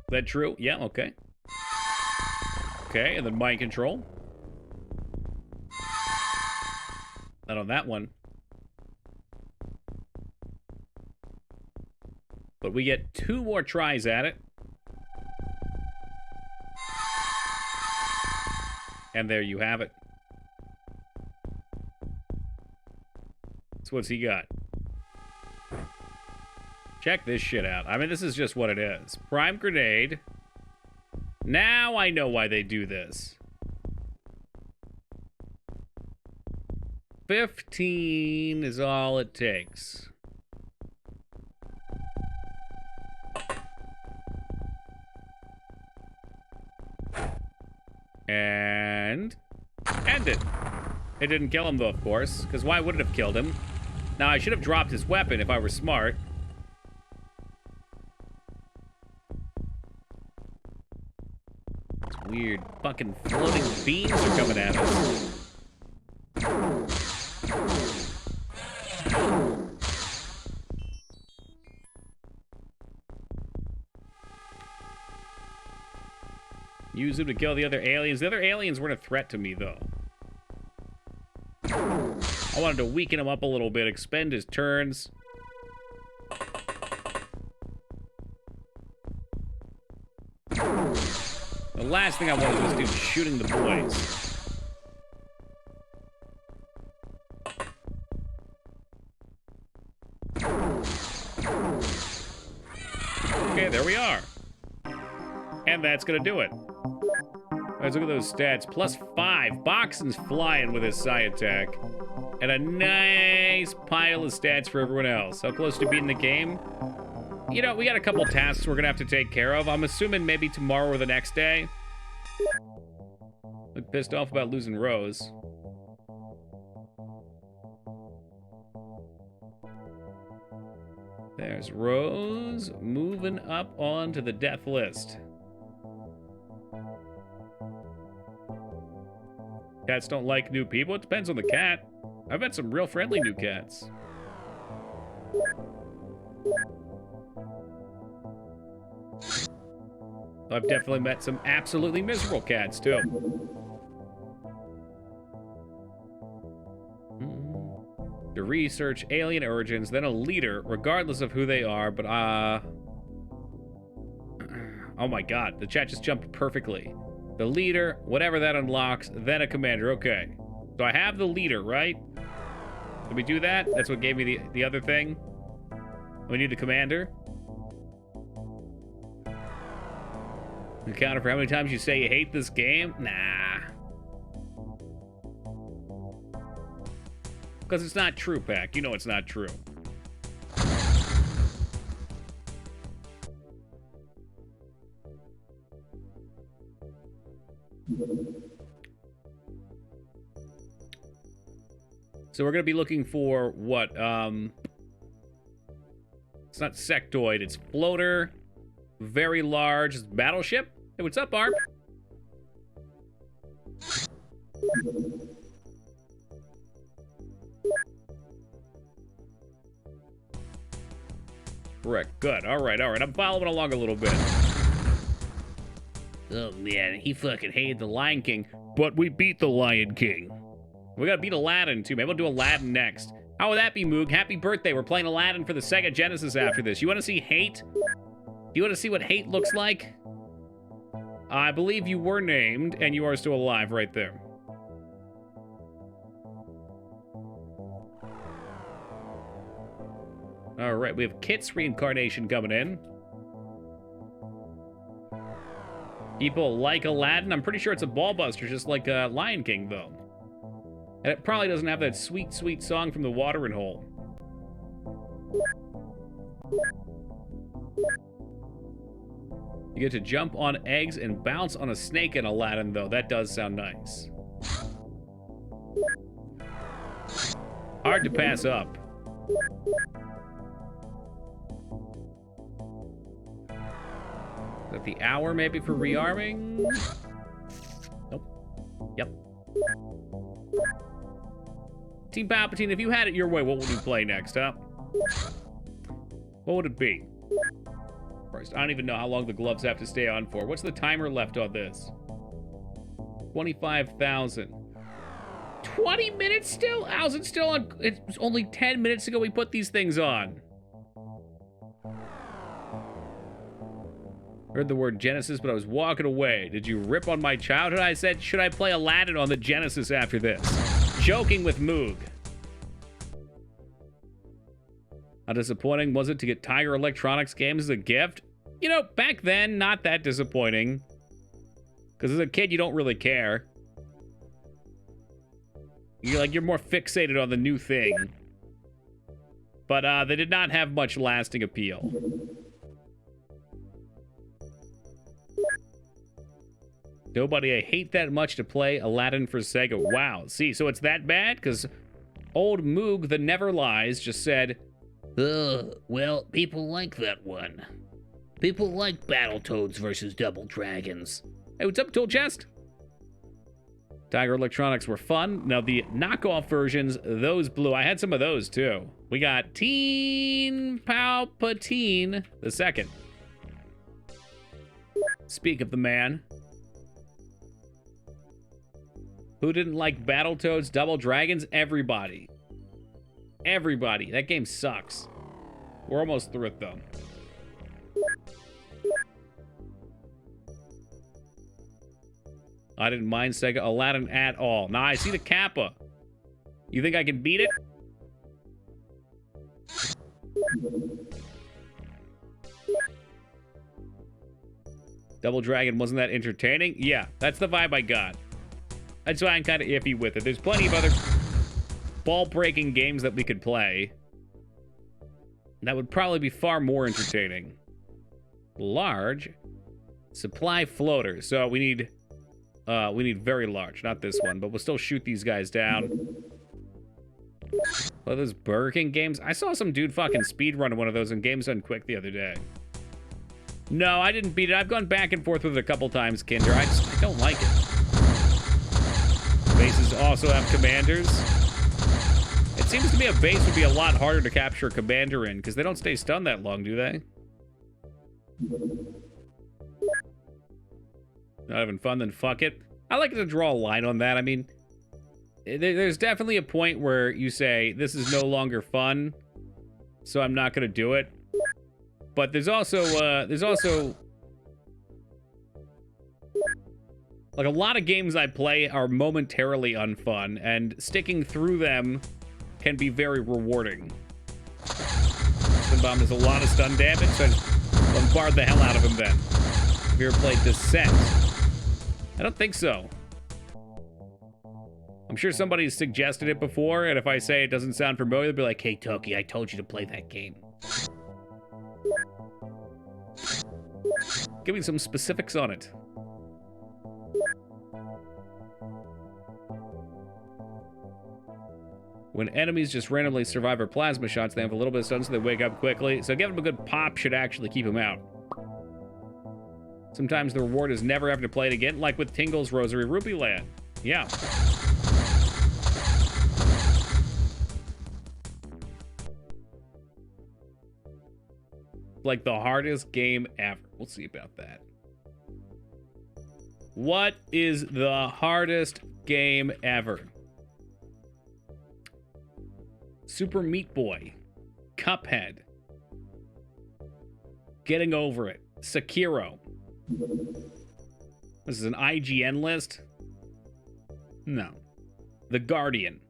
Is that true? Yeah, okay. Okay, and then mind control. Not on that one. But we get 2 more tries at it. And there you have it. So what's he got? Check this shit out. I mean, this is just what it is. Prime grenade. Now I know why they do this. 15 is all it takes. And end it. It didn't kill him though, of course, because why would it have killed him? Now I should have dropped his weapon if I were smart. It's weird. Fucking floating beams are coming at us. Use him to kill the other aliens. The other aliens weren't a threat to me, though. I wanted to weaken him up a little bit, expend his turns. The last thing I wanted was this dude shooting the boys. Okay, there we are. And that's gonna do it. Let's look at those stats. +5. Boxing's flying with his psi attack. And a nice pile of stats for everyone else. How close to beating the game? You know, we got a couple tasks we're gonna have to take care of. I'm assuming maybe tomorrow or the next day. Look pissed off about losing Rose. There's Rose moving up onto the death list. Cats don't like new people. It depends on the cat. I've met some real friendly new cats. I've definitely met some absolutely miserable cats, too. To research alien origins, then a leader, regardless of who they are, but, oh my god, the chat just jumped perfectly. The leader, whatever that unlocks, then a commander. Okay. So I have the leader, right? Did we do that? That's what gave me the other thing? We need the commander. You counter for how many times you say you hate this game? Nah. Because it's not true, Pack. You know it's not true. So we're going to be looking for what? It's not sectoid, it's floater. Very large battleship. Hey, what's up, Arp? correct. Good. All right. I'm following along a little bit. Oh, man. He fucking hated the Lion King. But we beat the Lion King. We gotta beat Aladdin, too. Maybe we'll do Aladdin next. How would that be, Moog? Happy birthday. We're playing Aladdin for the Sega Genesis after this. You want to see Hate? Do you want to see what Hate looks like? I believe you were named, and you are still alive right there. All right, we have Kit's reincarnation coming in. People like Aladdin. I'm pretty sure it's a ballbuster, just like Lion King, though. And it probably doesn't have that sweet, sweet song from the watering hole. You get to jump on eggs and bounce on a snake in Aladdin, though. That does sound nice. Hard to pass up. Is that the hour, maybe, for rearming? Nope. Yep. Team Palpatine, if you had it your way, what would you play next, huh? What would it be? First, I don't even know how long the gloves have to stay on for. What's the timer left on this? 25,000. 20 minutes still? How's it still on? It was only 10 minutes ago we put these things on. Heard the word Genesis, but I was walking away. Did you rip on my childhood? I said, should I play Aladdin on the Genesis after this? Joking with Moog. How disappointing was it to get Tiger Electronics games as a gift? You know, back then, not that disappointing. Because as a kid, you don't really care. You're more fixated on the new thing. But they did not have much lasting appeal. Nobody I hate that much to play Aladdin for Sega. Wow. See, so it's that bad? Because old Moog, the Never Lies, just said, well, people like that one. People like Battletoads versus Double Dragons. Hey, what's up, Tool Chest? Tiger Electronics were fun. Now, the knockoff versions, those blew. I had some of those, too. We got Teen Palpatine the second. Speak of the man. Who didn't like Battletoads, Double Dragons? Everybody. Everybody. That game sucks. We're almost through it, though. I didn't mind Sega Aladdin at all. Now I see the Kappa. You think I can beat it? Double Dragon wasn't that entertaining? Yeah, that's the vibe I got. That's why I'm kind of iffy with it. There's plenty of other ball-breaking games that we could play that would probably be far more entertaining. Large supply floater. So we need very large, not this one, but we'll still shoot these guys down. Oh, those Burger King games. I saw some dude fucking speedrun one of those in Games Done Quick the other day. No, I didn't beat it. I've gone back and forth with it a couple times, Kinder. I don't like it. Bases also have commanders. It seems to me a base would be a lot harder to capture a commander in, because they don't stay stunned that long, do they? Not having fun, then fuck it. I like to draw a line on that. I mean, there's definitely a point where you say, this is no longer fun, so I'm not going to do it. But there's also like a lot of games I play are momentarily unfun, and sticking through them can be very rewarding. Stun Bomb does a lot of stun damage, so I just bombard the hell out of him then. Have you ever played Descent? I don't think so. I'm sure somebody's suggested it before, and if I say it doesn't sound familiar, they'll be like, hey, Toki, I told you to play that game. Give me some specifics on it. When enemies just randomly survive our plasma shots, they have a little bit of stun, so they wake up quickly. So giving them a good pop should actually keep them out. Sometimes the reward is never having to play it again, like with Tingle's Rosary Rupee Land. Yeah. like the hardest game ever. We'll see about that. What is the hardest game ever? Super Meat Boy. Cuphead. Getting Over It. Sekiro. This is an IGN list? No. The Guardian.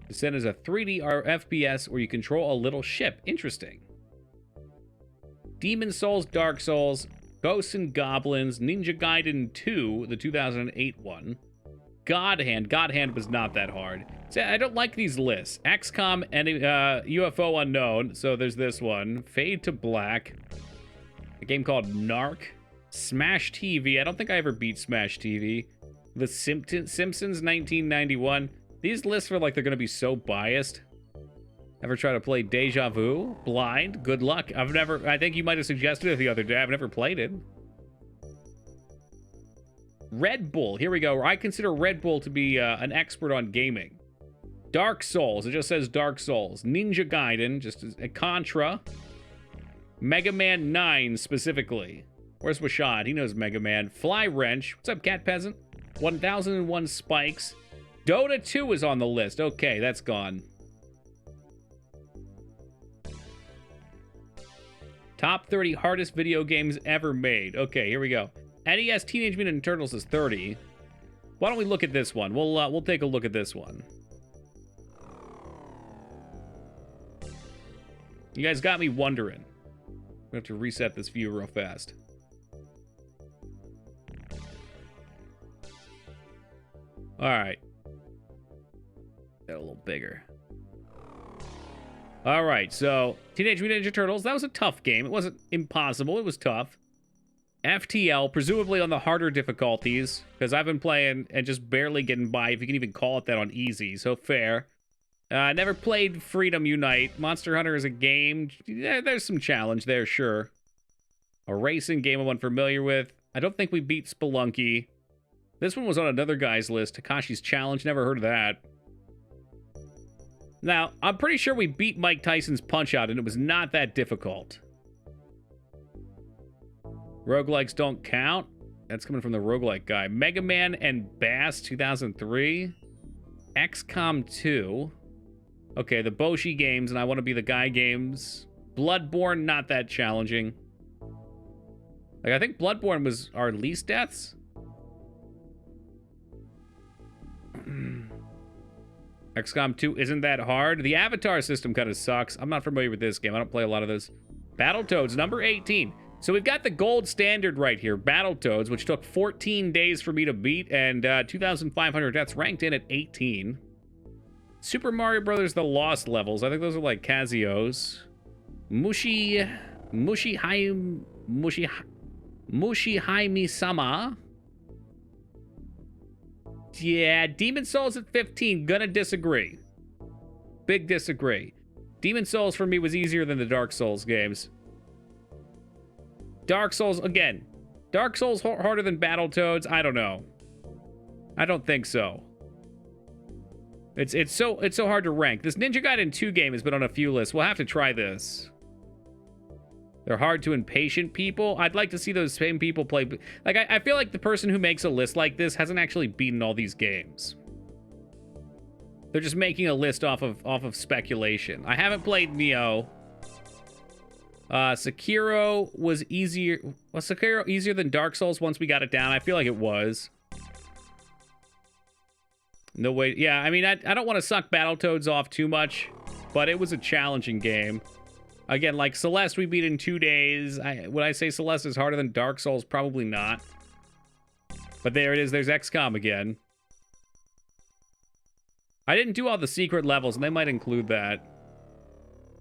Descent is a 3D or FPS where you control a little ship. Interesting. Demon Souls, Dark Souls, Ghosts and Goblins, Ninja Gaiden 2, the 2008 one. God Hand. God Hand was not that hard. See, I don't like these lists. XCOM and UFO Unknown. So there's this one. Fade to Black. A game called Narc. Smash TV. I don't think I ever beat Smash TV. The Simpsons 1991. These lists are like they're going to be so biased. Ever try to play Deja Vu? Blind? Good luck. I think you might have suggested it the other day. I've never played it. Red Bull. Here we go. I consider Red Bull to be an expert on gaming. Dark Souls. It just says Dark Souls. Ninja Gaiden. Just a Contra. Mega Man 9 specifically. Where's Washad? He knows Mega Man. Fly Wrench. What's up, Cat Peasant? 1001 Spikes. Dota 2 is on the list. Okay, that's gone. Top 30 hardest video games ever made. Okay, here we go. NES Teenage Mutant Ninja Turtles is 30. Why don't we look at this one? We'll take a look at this one. You guys got me wondering. We have to reset this view real fast. All right. Got a little bigger. All right, so Teenage Mutant Ninja Turtles, that was a tough game. It wasn't impossible, it was tough. FTL, presumably on the harder difficulties, because I've been playing and just barely getting by, if you can even call it that, on easy, so fair. Never played Freedom Unite. Monster Hunter is a game. Yeah, there's some challenge there, sure. A racing game I'm unfamiliar with. I don't think we beat Spelunky. This one was on another guy's list, Takashi's Challenge, never heard of that. Now, I'm pretty sure we beat Mike Tyson's Punch-Out, and it was not that difficult. Roguelikes don't count. That's coming from the roguelike guy. Mega Man and Bass, 2003. XCOM 2. Okay, the Boshi games, and I Want to Be the Guy games. Bloodborne, not that challenging. Like, I think Bloodborne was our least deaths. XCOM 2 isn't that hard. The Avatar system kind of sucks. I'm not familiar with this game. I don't play a lot of those. Battletoads, number 18. So we've got the gold standard right here, Battletoads, which took 14 days for me to beat, and 2,500 deaths, ranked in at 18. Super Mario Brothers: The Lost Levels. I think those are like Kazios. Mushihaimi-sama. Yeah, Demon Souls at 15. Gonna disagree. Big disagree. Demon Souls for me was easier than the Dark Souls games. Dark Souls, again. Dark Souls harder than Battletoads? I don't know. I don't think so. It's so hard to rank. This Ninja Gaiden 2 game has been on a few lists. We'll have to try this. They're hard to impatient people. I'd like to see those same people play. Like, I feel like the person who makes a list like this hasn't actually beaten all these games. They're just making a list off of speculation. I haven't played Nioh. Sekiro was easier. Was Sekiro easier than Dark Souls once we got it down? I feel like it was. No way. Yeah, I mean, I don't want to suck Battletoads off too much, but it was a challenging game. Again, like Celeste, we beat in 2 days. Would I say Celeste is harder than Dark Souls? Probably not. But there it is. There's XCOM again. I didn't do all the secret levels, and they might include that.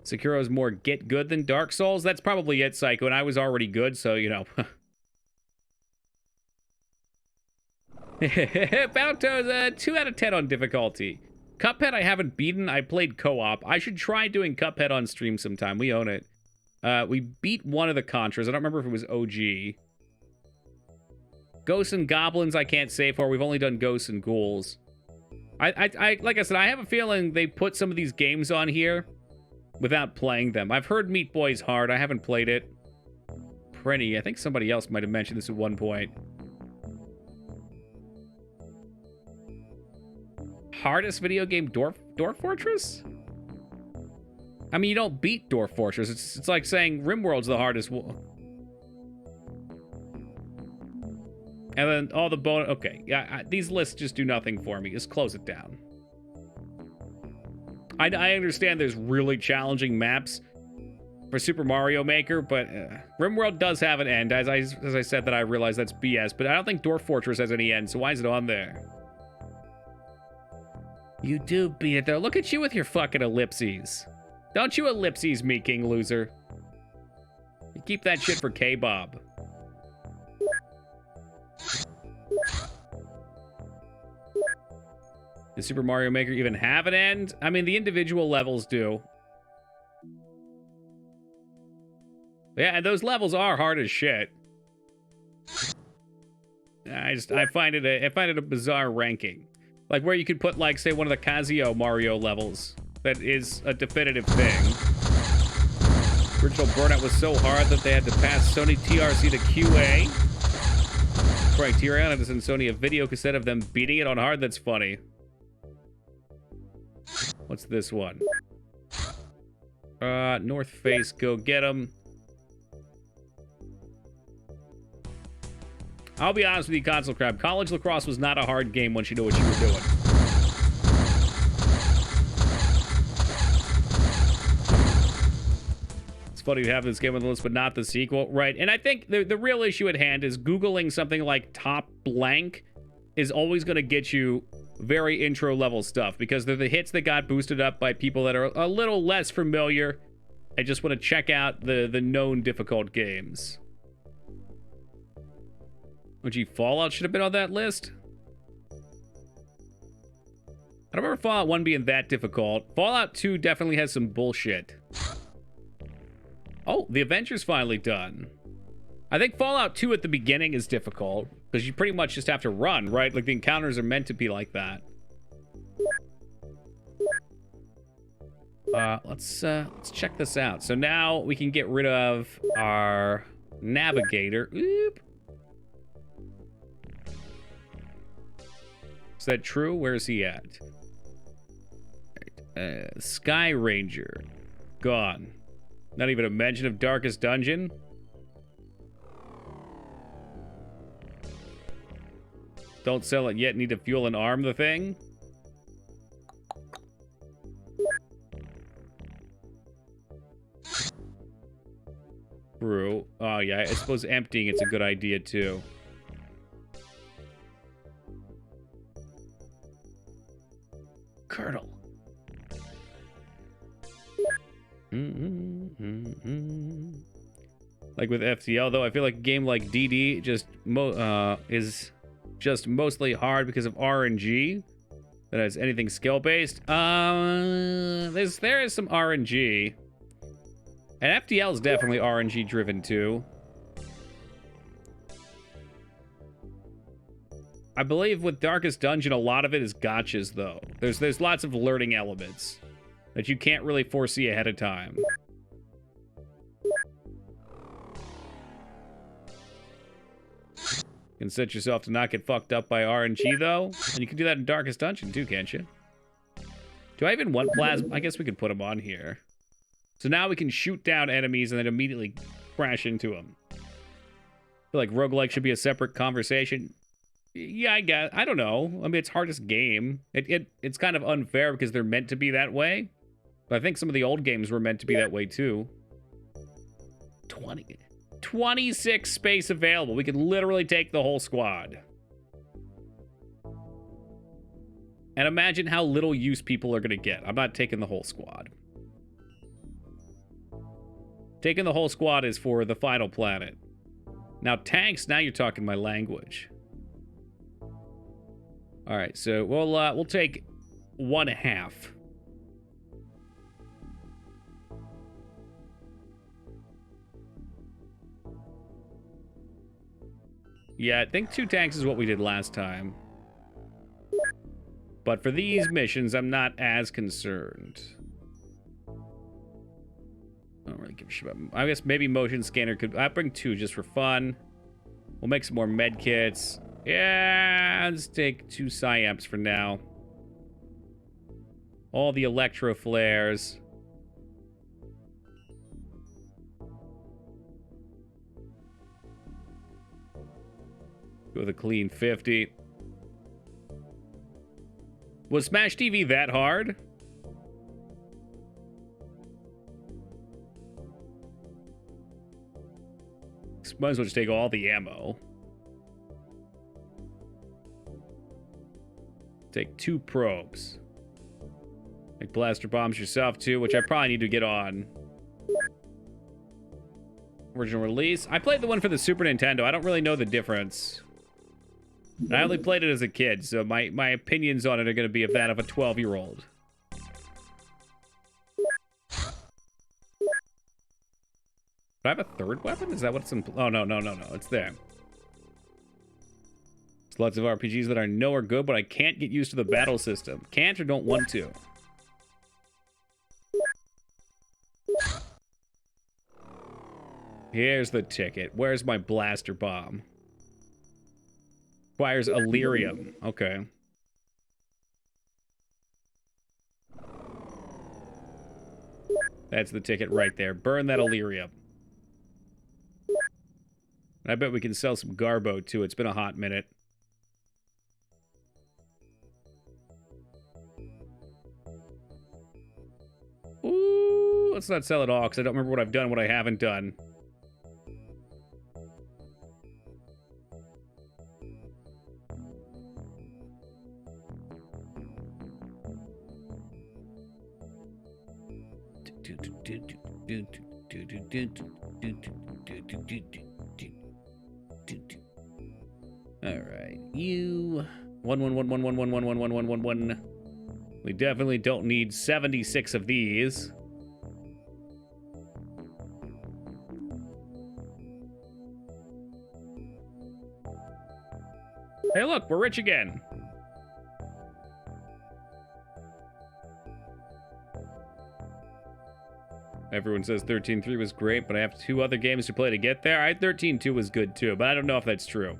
Sekiro's more get good than Dark Souls? That's probably it, Psycho, and I was already good, so, you know. Battletoads, 2 out of 10 on difficulty. Cuphead I haven't beaten. I played co-op. I should try doing Cuphead on stream sometime. We own it. We beat one of the Contras. I don't remember if it was OG. Ghosts and Goblins I can't say for. We've only done Ghosts and Ghouls. I like I said, I have a feeling they put some of these games on here without playing them. I've heard Meat Boy's hard. I haven't played it. Prenny, I think somebody else might have mentioned this at one point. Hardest video game, Dwarf Fortress? I mean, you don't beat Dwarf Fortress. It's like saying RimWorld's the hardest one. And then all the bonus... Okay, yeah, these lists just do nothing for me. Just close it down. I understand there's really challenging maps for Super Mario Maker, but RimWorld does have an end. As I said, that I realize that's BS, but I don't think Dwarf Fortress has any end, so why is it on there? You do beat it, though. Look at you with your fucking ellipses. Don't you ellipses me, King Loser. You keep that shit for K-Bob. Does Super Mario Maker even have an end? I mean, the individual levels do. Yeah, and those levels are hard as shit. I find it a bizarre ranking. Like where you could put, like, say, one of the Casio Mario levels. That is a definitive thing. Original Burnout was so hard that they had to pass Sony TRC to QA. Criterion had to send Sony a video cassette of them beating it on hard. That's funny. What's this one? North Face, go get them. I'll be honest with you, Console Crab. College lacrosse was not a hard game once you knew what you were doing. It's funny to have this game on the list, but not the sequel. Right, and I think the real issue at hand is Googling something like top blank is always going to get you very intro level stuff because they're the hits that got boosted up by people that are a little less familiar and just want to check out the known difficult games. Oh, gee, Fallout should have been on that list. I don't remember Fallout 1 being that difficult. Fallout 2 definitely has some bullshit. Oh, the adventure's finally done. I think Fallout 2 at the beginning is difficult because you pretty much just have to run, right? Like the encounters are meant to be like that. Let's check this out. So now we can get rid of our navigator. Oop. Is that true? Where is he at? Right. Sky Ranger. Gone. Not even a mention of Darkest Dungeon. Don't sell it yet. Need to fuel and arm the thing. Brew. Oh, yeah. I suppose emptying it's a good idea, too. Colonel. Like with FTL, though, I feel like a game like DD is just mostly hard because of RNG. That has anything skill-based. There is some RNG. And FTL is definitely RNG-driven, too. I believe with Darkest Dungeon, a lot of it is gotchas, though. There's lots of learning elements that you can't really foresee ahead of time. You can set yourself to not get fucked up by RNG, though. And you can do that in Darkest Dungeon, too, can't you? Do I even want plasma? I guess we could put them on here. So now we can shoot down enemies and then immediately crash into them. I feel like roguelike should be a separate conversation. Yeah, I guess. I don't know. I mean, it's hardest game. It's kind of unfair because they're meant to be that way. But I think some of the old games were meant to be that way, too. 26 space available. We could literally take the whole squad. And imagine how little use people are going to get. I'm not taking the whole squad. Taking the whole squad is for the final planet. Now, tanks, now you're talking my language. All right, so we'll take 1/2. Yeah, I think 2 tanks is what we did last time. But for these missions, I'm not as concerned. I don't really give a shit about... I guess maybe motion scanner could... I'd bring 2 just for fun. We'll make some more med kits. Yeah, let's take 2 psyamps for now. All the electro flares. Go with a clean 50. Was Smash TV that hard? Might as well just take all the ammo. Take 2 probes. Make blaster bombs yourself too, which I probably need to get on. Original release. I played the one for the Super Nintendo. I don't really know the difference. I only played it as a kid, so my opinions on it are going to be of that of a 12-year-old. Do I have a 3rd weapon? Is that what's in... Oh, no. It's there. There's lots of RPGs that I know are good, but I can't get used to the battle system. Can't or don't want to. Here's the ticket. Where's my blaster bomb? Requires Illyrium. Okay. That's the ticket right there. Burn that Illyrium. I bet we can sell some Garbo, too. It's been a hot minute. Ooh, let's not sell it all, because I don't remember what I've done, what I haven't done. All right, you 1. We definitely don't need 76 of these. Hey, look, we're rich again. Everyone says 13.3 was great, but I have 2 other games to play to get there. 13.2 was good too, but I don't know if that's true.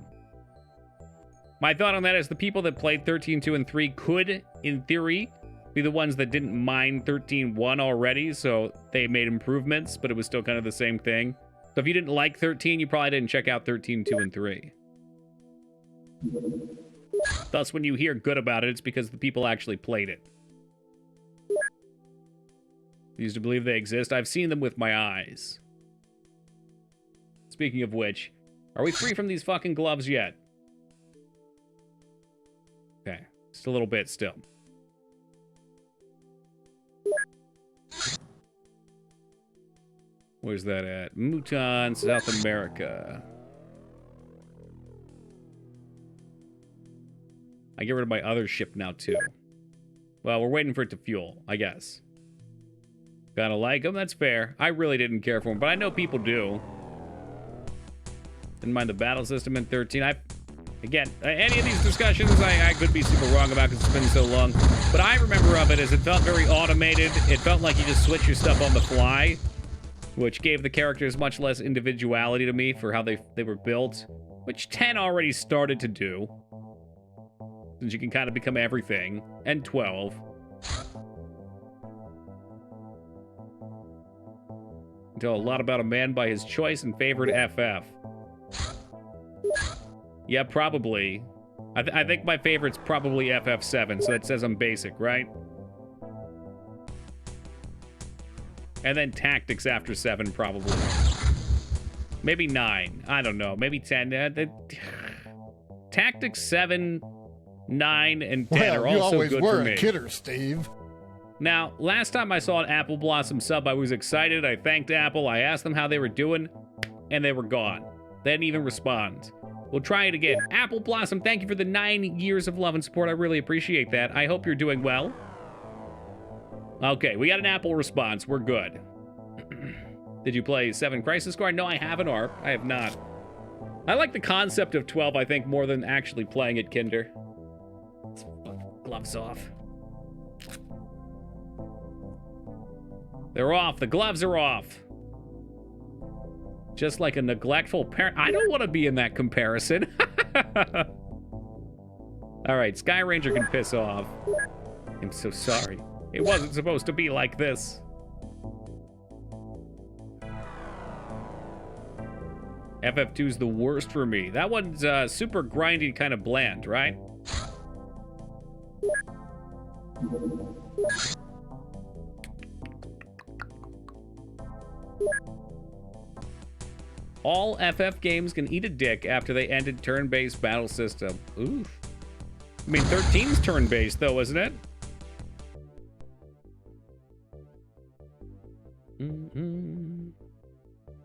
My thought on that is the people that played 13.2 and 3 could, in theory, be the ones that didn't mind 13.1 already, so they made improvements, but it was still kind of the same thing. So if you didn't like 13, you probably didn't check out 13.2 and 3. Thus, when you hear good about it, it's because the people actually played it. I used to believe they exist. I've seen them with my eyes. Speaking of which, are we free from these fucking gloves yet? Okay, just a little bit still. Where's that at? Mutan, South America. I get rid of my other ship now, too. Well, we're waiting for it to fuel, I guess. Gotta like them, that's fair. I really didn't care for them, but I know people do. Didn't mind the battle system in 13. Again, any of these discussions I could be super wrong about because it's been so long. But I remember of it as it felt very automated. It felt like you just switch your stuff on the fly, which gave the characters much less individuality to me for how they were built, which 10 already started to do, since you can kind of become everything, and 12. Tell a lot about a man by his choice and favorite FF. Yeah, probably. I think my favorite's probably FF7, so that says I'm basic, right? And then Tactics after 7, probably. Maybe 9. I don't know. Maybe 10. Tactics 7, 9, and 10 are also good for me. You always were a kidder, Steve. Now, last time I saw an Apple Blossom sub, I was excited. I thanked Apple. I asked them how they were doing, and they were gone. They didn't even respond. We'll try it again. Apple Blossom, thank you for the 9 years of love and support. I really appreciate that. I hope you're doing well. Okay, we got an Apple response. We're good. Did you play 7 Crisis Core? No, I haven't, ARP. I have not. I like the concept of 12, I think, more than actually playing it, Kinder. Gloves off. They're off. The gloves are off. Just like a neglectful parent. I don't want to be in that comparison. All right, Sky Ranger can piss off. I'm so sorry. It wasn't supposed to be like this. FF2's the worst for me. That one's super grindy, kind of bland, right? All FF games can eat a dick after they ended turn-based battle system. Oof. I mean, 13's turn-based, though, isn't it?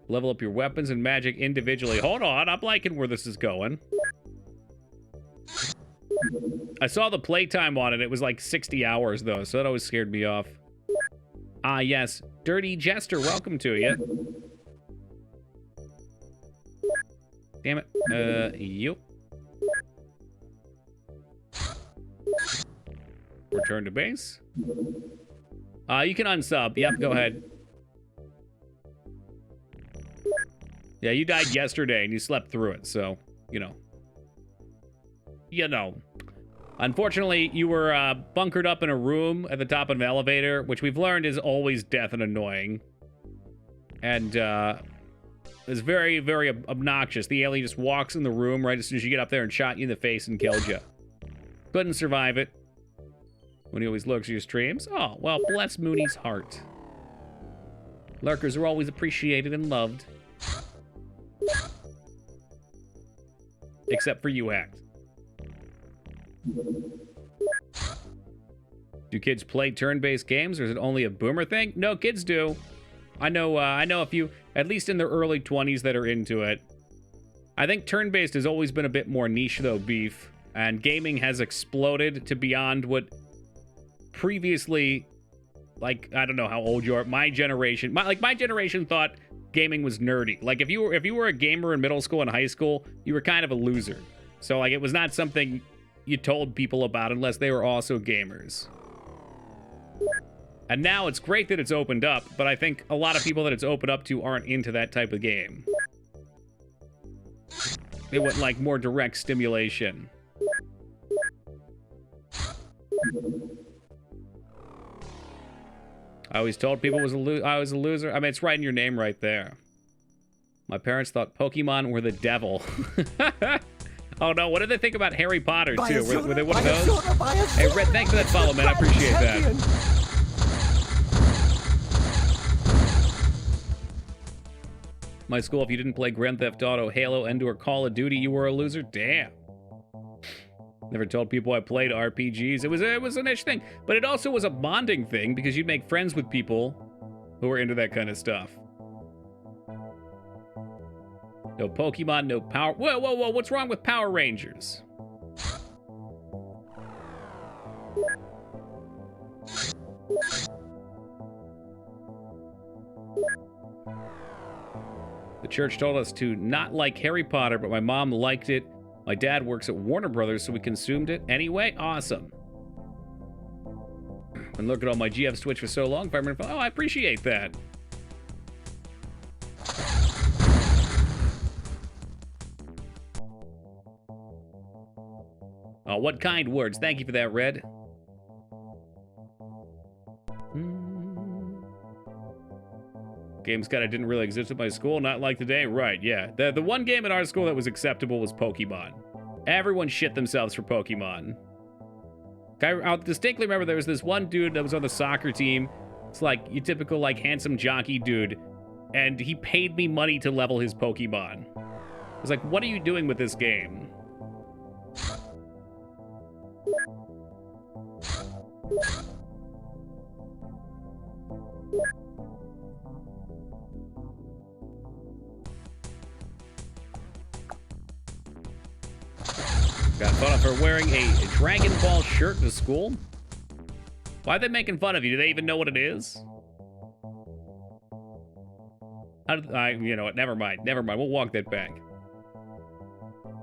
Level up your weapons and magic individually. Hold on, I'm liking where this is going. I saw the playtime on it. It was like 60 hours, though, so that always scared me off. Ah, yes. Dirty Jester, welcome to you. Damn it. Yep. Return to base. You can unsub. Yep, go ahead. Yeah, you died yesterday and you slept through it, so, you know. You know. Unfortunately, you were bunkered up in a room at the top of an elevator, which we've learned is always death and annoying. And, it's very, very obnoxious. The alien just walks in the room right as soon as you get up there and shot you in the face and killed you. Couldn't survive it. When he always lurks at your streams. Oh, well, bless Mooney's heart. Lurkers are always appreciated and loved. Except for you, Act. Do kids play turn-based games, or is it only a boomer thing? No, kids do. I know a few, at least in their early 20s, that are into it. I think turn-based has always been a bit more niche, though, Beef. And gaming has exploded to beyond what previously, like, I don't know how old you are. My generation, my generation thought gaming was nerdy. Like, if you were a gamer in middle school and high school, you were kind of a loser. So, like, it was not something you told people about unless they were also gamers. And now it's great that it's opened up, but I think a lot of people that it's opened up to aren't into that type of game. They want, like, more direct stimulation. I always told people I was a loser. I mean, it's right in your name right there. My parents thought Pokemon were the devil. Oh no, what did they think about Harry Potter, too? Were they one of those? Hey, Red, thanks for that follow, man. I appreciate that. My school, if you didn't play Grand Theft Auto, Halo, and/or Call of Duty, you were a loser? Damn. Never told people I played RPGs. It was a niche thing, but it also was a bonding thing because you'd make friends with people who were into that kind of stuff. No Pokemon, no Power... Whoa, whoa, whoa, what's wrong with Power Rangers? The church told us to not like Harry Potter, but my mom liked it. My dad works at Warner Brothers, so we consumed it anyway. Awesome. Been looking on my GF Switch for so long. Oh, I appreciate that. Oh, what kind words? Thank you for that, Red. Games kind of didn't really exist at my school, not like today. Right, yeah. The one game at our school that was acceptable was Pokemon. Everyone shit themselves for Pokemon. I'll distinctly remember there was this one dude that was on the soccer team. It's like your typical, like, handsome jockey dude. And he paid me money to level his Pokemon. I was like, what are you doing with this game? Got fun for wearing a Dragon Ball shirt to school? Why are they making fun of you? Do they even know what it is? You know what? Never mind. Never mind. We'll walk that back.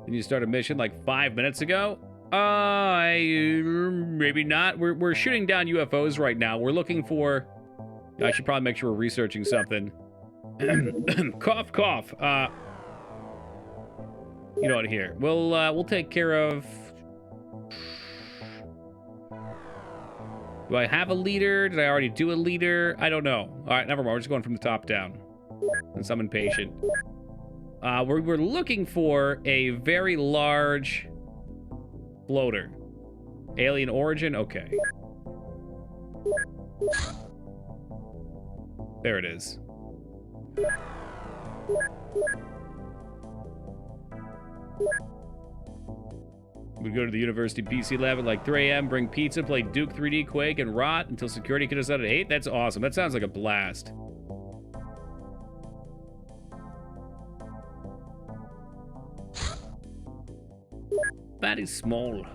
Did you start a mission like 5 minutes ago? Maybe not. We're shooting down UFOs right now. We're looking for... I should probably make sure we're researching something. Cough, cough. You know what? Here, we'll take care of. Do I have a leader? Did I already do a leader? I don't know. All right, never mind. We're just going from the top down. Since I'm impatient. We're looking for a very large floater. Alien origin? Okay. There it is. We go to the university PC lab at like 3 a.m., bring pizza, play Duke 3D, Quake, and Rot until security kicks us out at 8. That's awesome. That sounds like a blast. That is small.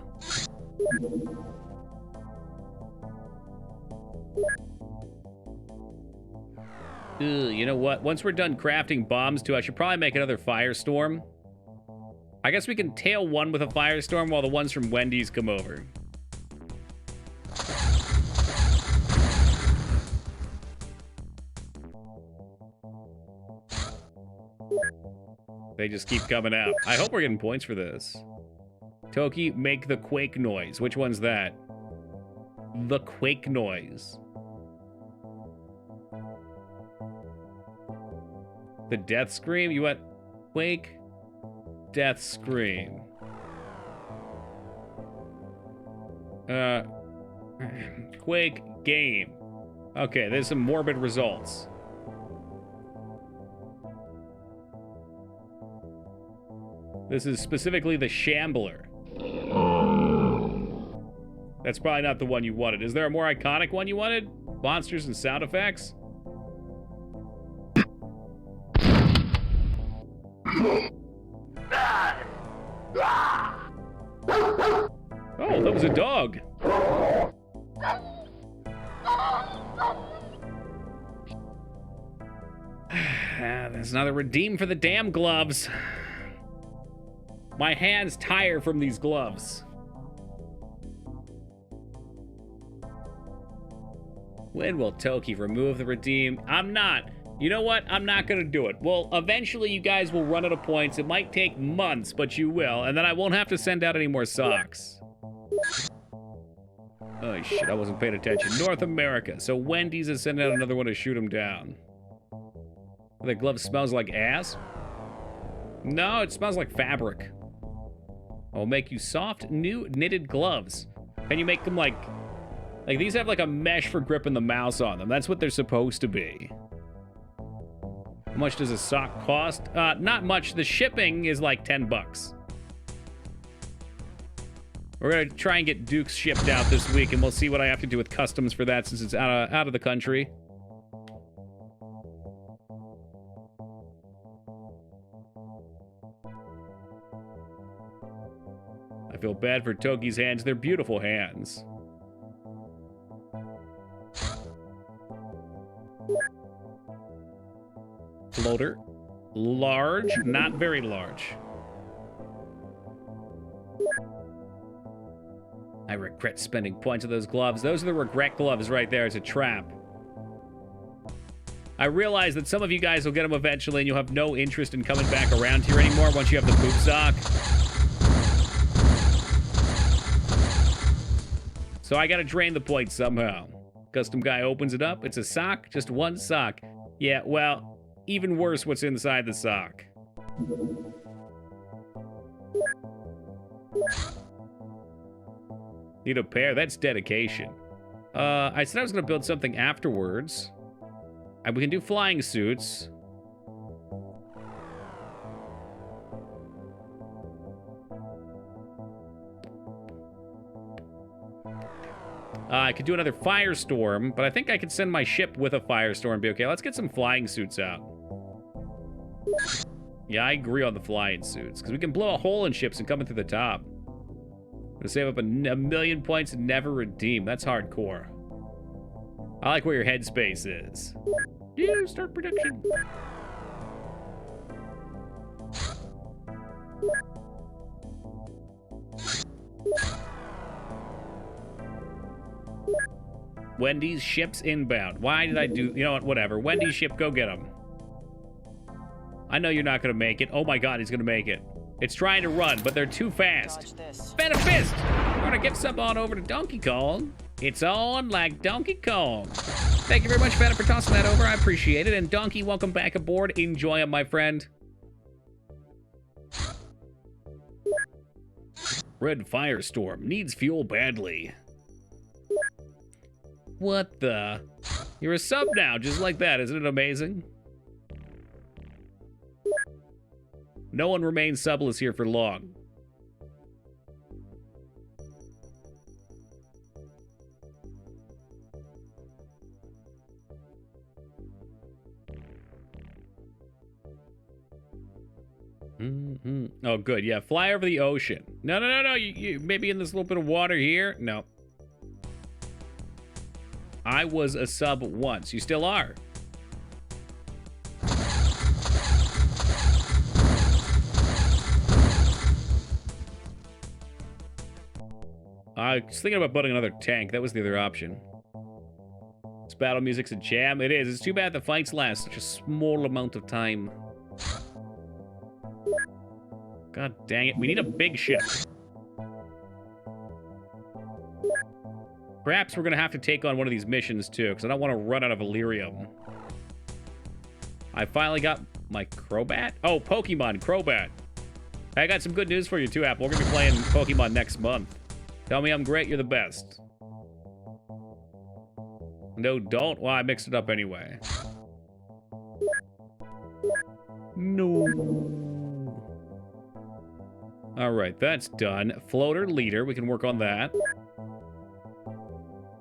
You know what? Once we're done crafting bombs too, I should probably make another firestorm. I guess we can tail one with a firestorm while the ones from Wendy's come over. They just keep coming out. I hope we're getting points for this. Toki, make the quake noise. Which one's that? The quake noise. The death scream? You want quake? Death scream. Quake game. Okay, there's some morbid results. This is specifically the Shambler. That's probably not the one you wanted. Is there a more iconic one you wanted? Monsters and sound effects? Oh, that was a dog. There's another redeem for the damn gloves. My hands tire from these gloves. When will Toki remove the redeem? I'm not. You know what? I'm not going to do it. Well, eventually you guys will run out of points. It might take months, but you will. And then I won't have to send out any more socks. Oh, shit. I wasn't paying attention. North America. So Wendy's is sending out another one to shoot him down. The glove smells like ass? No, it smells like fabric. I'll make you soft, new knitted gloves. Can you make them like these have like a mesh for gripping the mouse on them. That's what they're supposed to be. How much does a sock cost? Not much. The shipping is like 10 bucks. We're gonna try and get Duke's shipped out this week, and we'll see what I have to do with customs for that since it's out of the country. I feel bad for Toki's hands. They're beautiful hands. Floater. Large, not very large. I regret spending points on those gloves. Those are the regret gloves right there. It's a trap. I realize that some of you guys will get them eventually and you'll have no interest in coming back around here anymore once you have the poop sock. So I gotta drain the points somehow. Custom guy opens it up. It's a sock, just one sock. Yeah, well, even worse what's inside the sock. Need a pair? That's dedication. I said I was gonna build something afterwards. We can do flying suits. I could do another firestorm, but I think I could send my ship with a firestorm and be okay. Let's get some flying suits out. Yeah, I agree on the flying suits, because we can blow a hole in ships and come in through the top. I'm gonna save up a million points and never redeem. That's hardcore. I like where your headspace is. Yeah, start production. Wendy's ship's inbound. Why did I do... You know what? Whatever. Wendy's ship, go get them. I know you're not gonna make it. Oh my god, he's gonna make it. It's trying to run, but they're too fast. Benefist! We're gonna get sub on over to Donkey Kong. It's on like Donkey Kong. Thank you very much, Feta, for tossing that over. I appreciate it. And Donkey, welcome back aboard. Enjoy it, my friend. Red Firestorm needs fuel badly. What the? You're a sub now, just like that. Isn't it amazing? No one remains subless here for long. Oh, good. Yeah, fly over the ocean. No. You maybe in this little bit of water here. No. I was a sub once. You still are. I was thinking about putting another tank. That was the other option. This battle music's a jam. It is. It's too bad the fights last such a small amount of time. God dang it. We need a big ship. Perhaps we're going to have to take on one of these missions, too, because I don't want to run out of Illyrium. I finally got my Crobat? Oh, Pokemon Crobat. I got some good news for you, too, Apple. We're going to be playing Pokemon next month. Tell me I'm great, you're the best. No, don't? Well, I mixed it up anyway. No. Alright, that's done. Floater leader, we can work on that.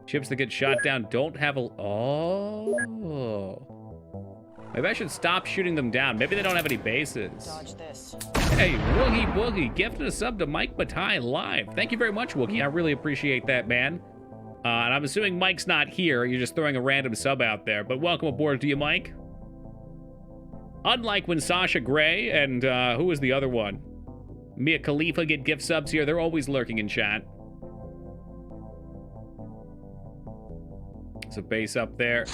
Ships that get shot down don't have a... Oh. Maybe I should stop shooting them down. Maybe they don't have any bases. Dodge this. Hey, Woogie Boogie, gifted a sub to Mike Matai live. Thank you very much, Woogie. I really appreciate that, man. And I'm assuming Mike's not here. You're just throwing a random sub out there. But welcome aboard to you, Mike. Unlike when Sasha Gray and who was the other one? Mia Khalifa get gift subs here. They're always lurking in chat. There's a base up there.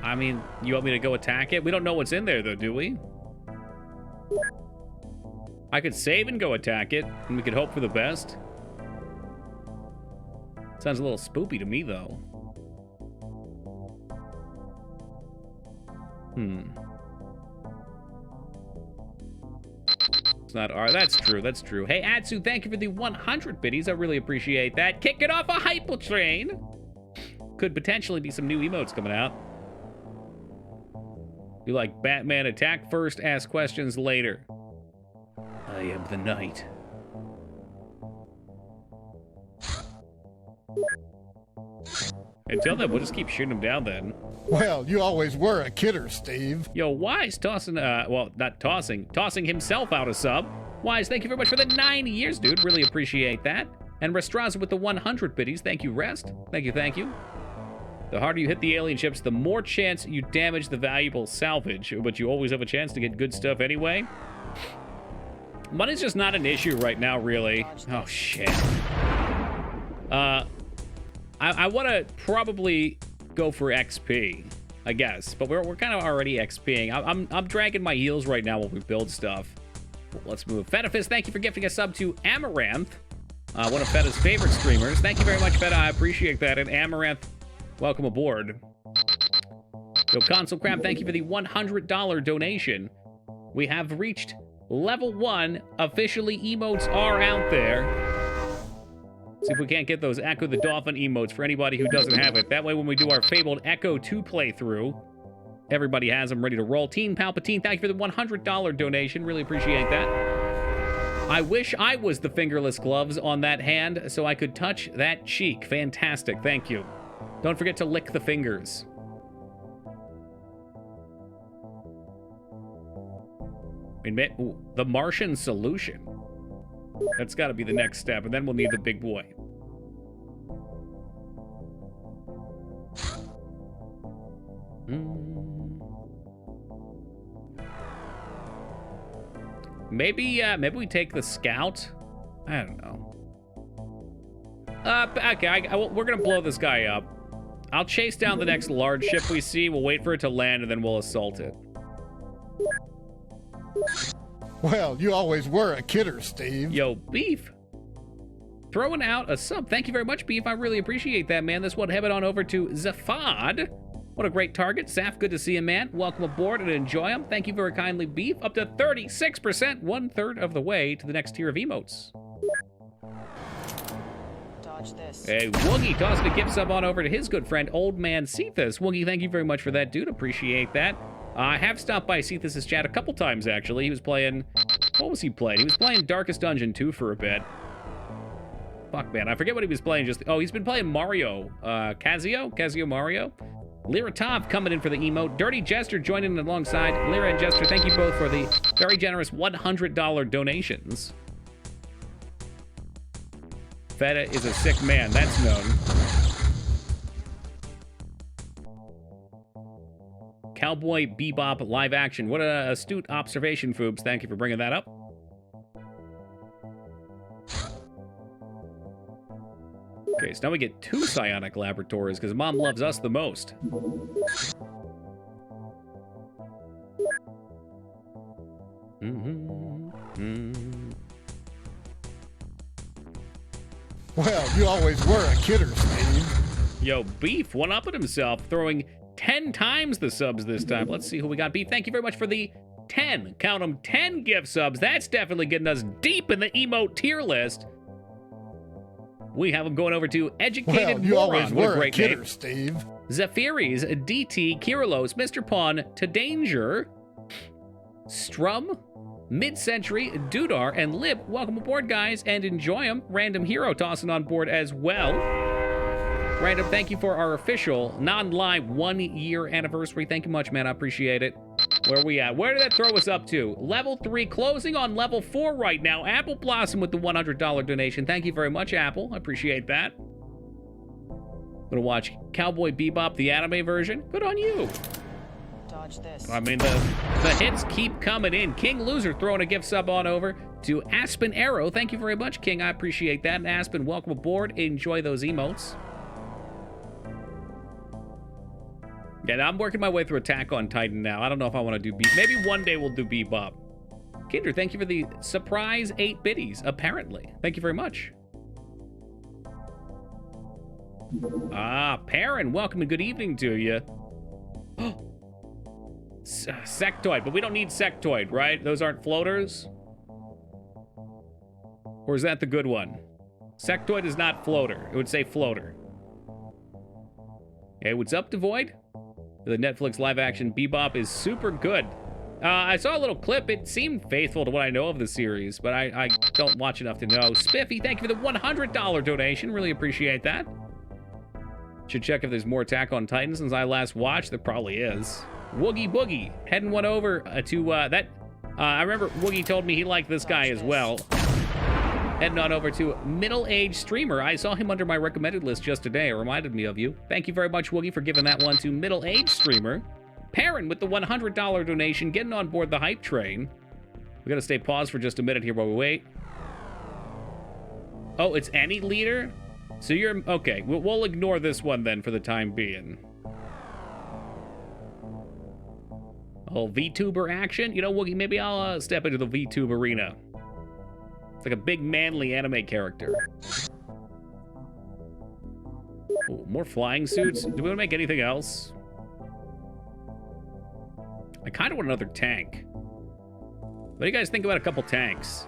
I mean, you want me to go attack it? We don't know what's in there, though, do we? I could save and go attack it, and we could hope for the best. Sounds a little spoopy to me, though. It's not R. That's true. That's true. Hey, Atsu, thank you for the 100 biddies. I really appreciate that. Kicking off a hypo train. Could potentially be some new emotes coming out. You like Batman attack first, ask questions later. I am the knight. Until then, we'll just keep shooting them down then. Well, you always were a kidder, Steve. Yo, Wise tossing, well, not tossing, tossing himself out a sub. Wise, thank you very much for the 9 years, dude. Really appreciate that. And Restraza with the 100 biddies. Thank you, Rest. Thank you, thank you. The harder you hit the alien ships, the more chance you damage the valuable salvage, but you always have a chance to get good stuff anyway. Money's just not an issue right now, really. Oh, shit. I want to probably go for XP, I guess, but we're kind of already XPing. I'm dragging my heels right now while we build stuff. Let's move. Fetafist, thank you for gifting a sub to Amaranth, one of Feta's favorite streamers. Thank you very much, Feta. I appreciate that. And Amaranth, welcome aboard. Yo, Console Crab, thank you for the $100 donation. We have reached level 1. Officially, emotes are out there. See if we can't get those Echo the Dolphin emotes for anybody who doesn't have it. That way, when we do our fabled Echo 2 playthrough, everybody has them ready to roll. Teen Palpatine, thank you for the $100 donation. Really appreciate that. I wish I was the fingerless gloves on that hand so I could touch that cheek. Fantastic, thank you. Don't forget to lick the fingers. Ooh, the Martian solution. That's got to be the next step, and then we'll need the big boy. Maybe we take the scout. I don't know. Okay, we're gonna blow this guy up. I'll chase down the next large ship we see. We'll wait for it to land, and then we'll assault it. Well, you always were a kidder, Steve. Yo, Beef. Throwing out a sub. Thank you very much, Beef. I really appreciate that, man. This one headed on over to Zafad. What a great target. Saf, good to see you, man. Welcome aboard and enjoy them. Thank you very kindly, Beef. Up to 36%, 1/3 of the way to the next tier of emotes. Dodge this. Hey, Woogie tossing a gift sub on over to his good friend, Old Man Cephas. Woogie, thank you very much for that, dude. Appreciate that. I have stopped by Cephas' chat a couple times, actually. He was playing... What was he playing? He was playing Darkest Dungeon 2 for a bit. Fuck, man. I forget what he was playing. Oh, he's been playing Mario. Kazio Mario. Lyra Tov coming in for the emote. Dirty Jester joining alongside. Lyra and Jester, thank you both for the very generous $100 donations. Feta is a sick man. That's known. Cowboy Bebop live action. What an astute observation, Foobs. Thank you for bringing that up. Okay, so now we get 2 psionic laboratories because Mom loves us the most. Well, you always were a kidder, Steve. Yo, Beef one-upping himself, throwing 10 times the subs this time. Let's see who we got. Beef, thank you very much for the 10. Count them, 10 gift subs. That's definitely getting us deep in the emote tier list. We have them going over to Educated Well, you Moron. always What a were a great kidder, name. Steve. Zephyres, DT, Kirilos, Mr. Pawn, To Danger, Strum, Mid-Century, Dudar, and Lib. Welcome aboard, guys, and enjoy them. Random Hero tossing on board as well. Random, thank you for our official non-live 1-year anniversary. Thank you much, man. I appreciate it. Where are we at? Where did that throw us up to? Level 3, closing on level 4 right now. Apple Blossom with the $100 donation. Thank you very much, Apple. I appreciate that. Gonna watch Cowboy Bebop, the anime version. Good on you. Dodge this. I mean, the hits keep coming in. King Loser throwing a gift sub on over to Aspen Arrow. Thank you very much, King. I appreciate that. And Aspen, welcome aboard. Enjoy those emotes. Yeah, I'm working my way through Attack on Titan now. I don't know if I want to do Bebop. Maybe one day we'll do Bebop. Kinder, thank you for the surprise 8 biddies, apparently. Thank you very much. Ah, Perrin, welcome and good evening to you. Sectoid, but we don't need Sectoid, right? Those aren't floaters? Or is that the good one? Sectoid is not floater. It would say floater. Hey, what's up, Devoid? The Netflix live-action Bebop is super good. I saw a little clip. It seemed faithful to what I know of the series, but I don't watch enough to know. Spiffy, thank you for the $100 donation. Really appreciate that. Should check if there's more Attack on Titan since I last watched. There probably is. Woogie Boogie, heading one over to that. I remember Woogie told me he liked this guy as well. Heading on over to Middle-Aged Streamer. I saw him under my recommended list just today. It reminded me of you. Thank you very much, Woogie, for giving that one to Middle-Aged Streamer. Perrin with the $100 donation, getting on board the hype train. We gotta stay paused for just a minute here while we wait. Oh, it's any leader? So you're... Okay, we'll ignore this one then for the time being. Oh, VTuber action? You know, Woogie, maybe I'll step into the VTube arena. It's like a big, manly anime character. Ooh, more flying suits. Do we want to make anything else? I kind of want another tank. What do you guys think about a couple tanks?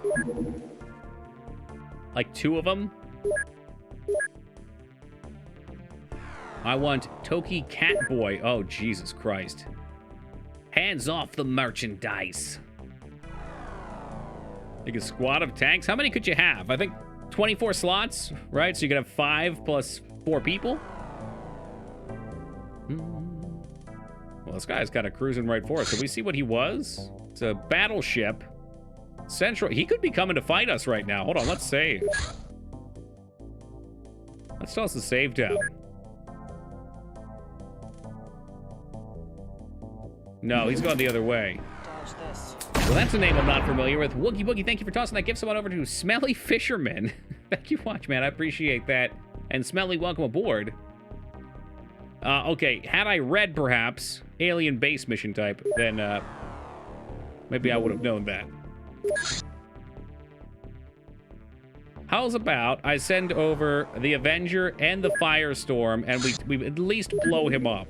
Like 2 of them? I want Toki Catboy. Oh, Jesus Christ. Hands off the merchandise. Like a squad of tanks? How many could you have? I think 24 slots, right? So you could have 5 plus 4 people? Well, this guy's kind of cruising right for us. Can we see what he was? It's a battleship. Central. He could be coming to fight us right now. Hold on, let's save. Let's toss the save down. No, he's going the other way. Dodge this. Well, that's a name I'm not familiar with. Woogie Boogie, thank you for tossing that gift someone over to Smelly Fisherman. Thank you much, man. I appreciate that. And Smelly, welcome aboard. Okay, had I read, perhaps, alien base mission type, then Maybe I would have known that. How's about I send over the Avenger and the Firestorm, and we at least blow him up?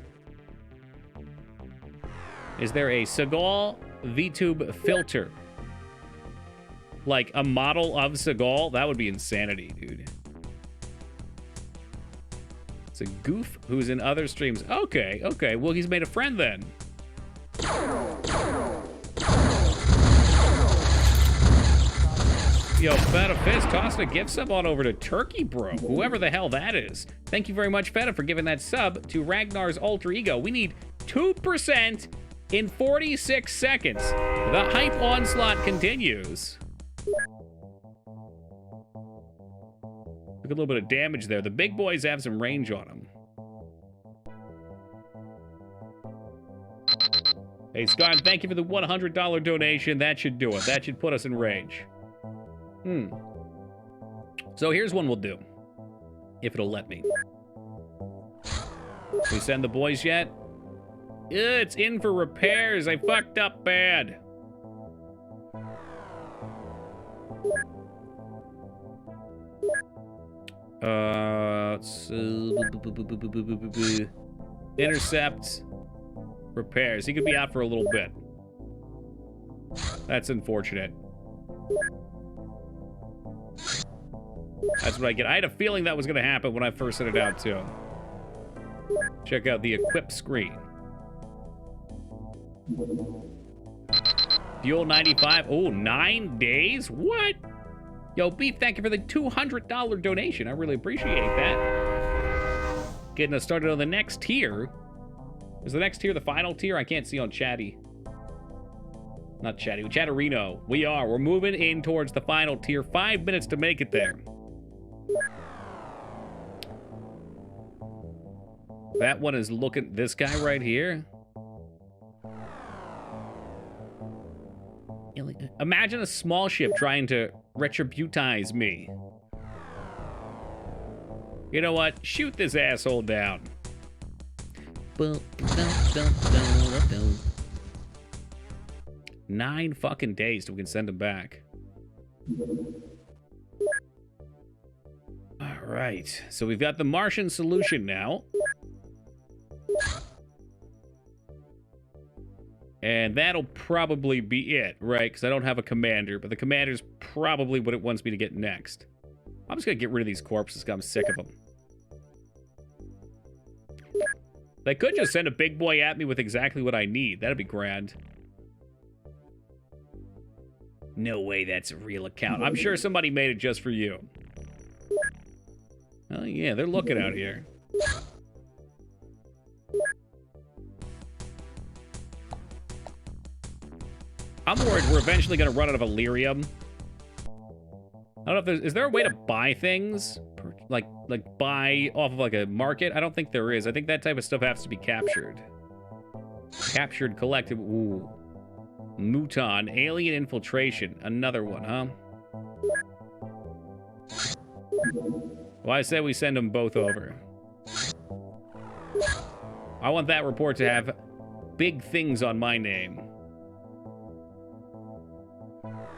Is there a Seagal V-tube filter? Like a model of Seagal? That would be insanity, dude. It's a goof who's in other streams. Okay, okay. Well, he's made a friend then. Yo, Feta Fist, tossing a gift sub on over to Turkey, bro. Whoever the hell that is. Thank you very much, Feta, for giving that sub to Ragnar's alter ego. We need 2% in 46 seconds. The hype onslaught continues. Look, a little bit of damage there. The big boys have some range on them. Hey, Scarn, thank you for the $100 donation. That should do it. That should put us in range. So here's one we'll do. If it'll let me. We send the boys yet? It's in for repairs. I fucked up bad. Intercept. Repairs. He could be out for a little bit. That's unfortunate. That's what I get. I had a feeling that was going to happen when I first set it out, too. Check out the equip screen. Fuel 95. Oh, 9 days? What? Yo, Beef, thank you for the $200 donation. I really appreciate that. Getting us started on the next tier. Is the next tier the final tier? I can't see on Chatty. Not Chatty, Chatterino. We are. We're moving in towards the final tier. 5 minutes to make it there. That one is looking... This guy right here. Imagine a small ship trying to retributize me. You know what? Shoot this asshole down. 9 fucking days till we can send him back. All right. So we've got the Martian solution now. And that'll probably be it, right? Because I don't have a commander, but the commander's probably what it wants me to get next. I'm just going to get rid of these corpses because I'm sick of them. They could just send a big boy at me with exactly what I need. That'd be grand. No way that's a real account. I'm sure somebody made it just for you. Oh, yeah, they're looking out here. I'm worried we're eventually going to run out of Illyrium. I don't know if there's... Is there a way to buy things? Like buy off of, like, a market? I don't think there is. I think that type of stuff has to be captured. Captured, collected. Ooh. Mouton. Alien infiltration. Another one, huh? Well, I said we send them both over. I want that report to have big things on my name.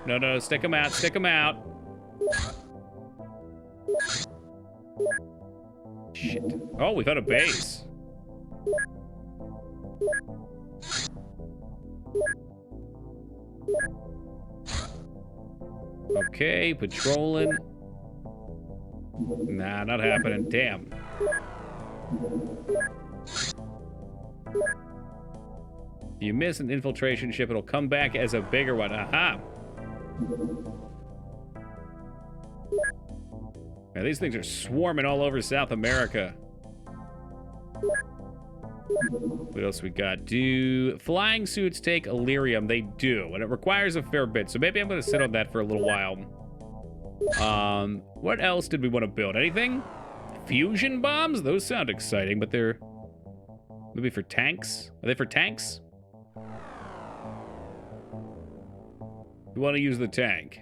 No, no, stick them out, stick them out. Shit. Oh, we found a base. Okay, patrolling. Nah, not happening. Damn. You miss an infiltration ship, it'll come back as a bigger one. Aha! Man, these things are swarming all over South America. What else we got? Do flying suits take Illyrium? They do, and it requires a fair bit, so maybe I'm going to sit on that for a little while. What else did we want to build? Anything? Fusion bombs? Those sound exciting, but they're... Maybe for tanks? Are they for tanks? You want to use the tank.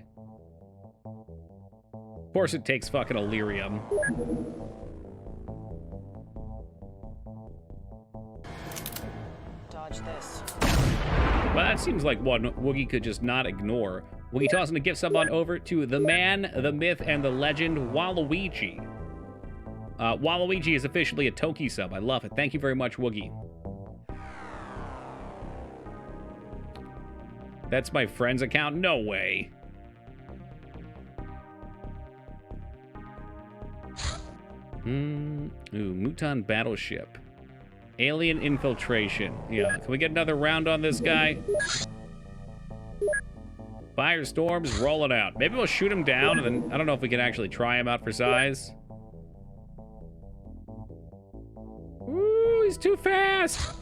Of course it takes fucking Illyrium. Dodge this. Well, that seems like one Woogie could just not ignore. Woogie tossing a gift sub on over to the man, the myth, and the legend, Waluigi. Waluigi is officially a Toki sub. I love it. Thank you very much, Woogie. That's my friend's account? No way. Ooh, Muton Battleship. Alien infiltration. Yeah, can we get another round on this guy? Firestorm's rolling out. Maybe we'll shoot him down, and then I don't know if we can actually try him out for size. Ooh, he's too fast.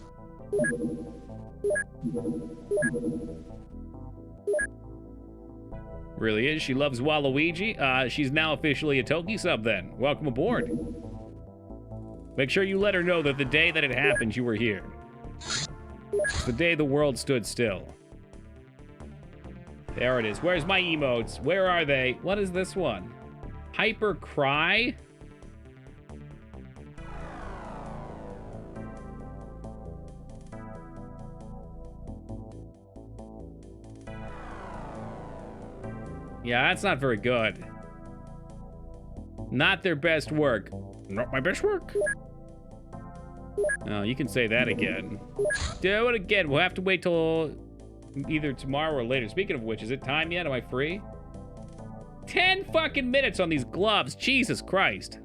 Really is. She loves Waluigi. She's now officially a Toki sub then. Welcome aboard. Make sure you let her know that the day that it happened, you were here. It's the day the world stood still. There it is. Where's my emotes? Where are they? What is this one? Hyper Cry? Yeah, that's not very good. Not their best work. Not my best work. Oh, you can say that again. Do it again. We'll have to wait till either tomorrow or later. Speaking of which, is it time yet? Am I free? 10 fucking minutes on these gloves. Jesus Christ.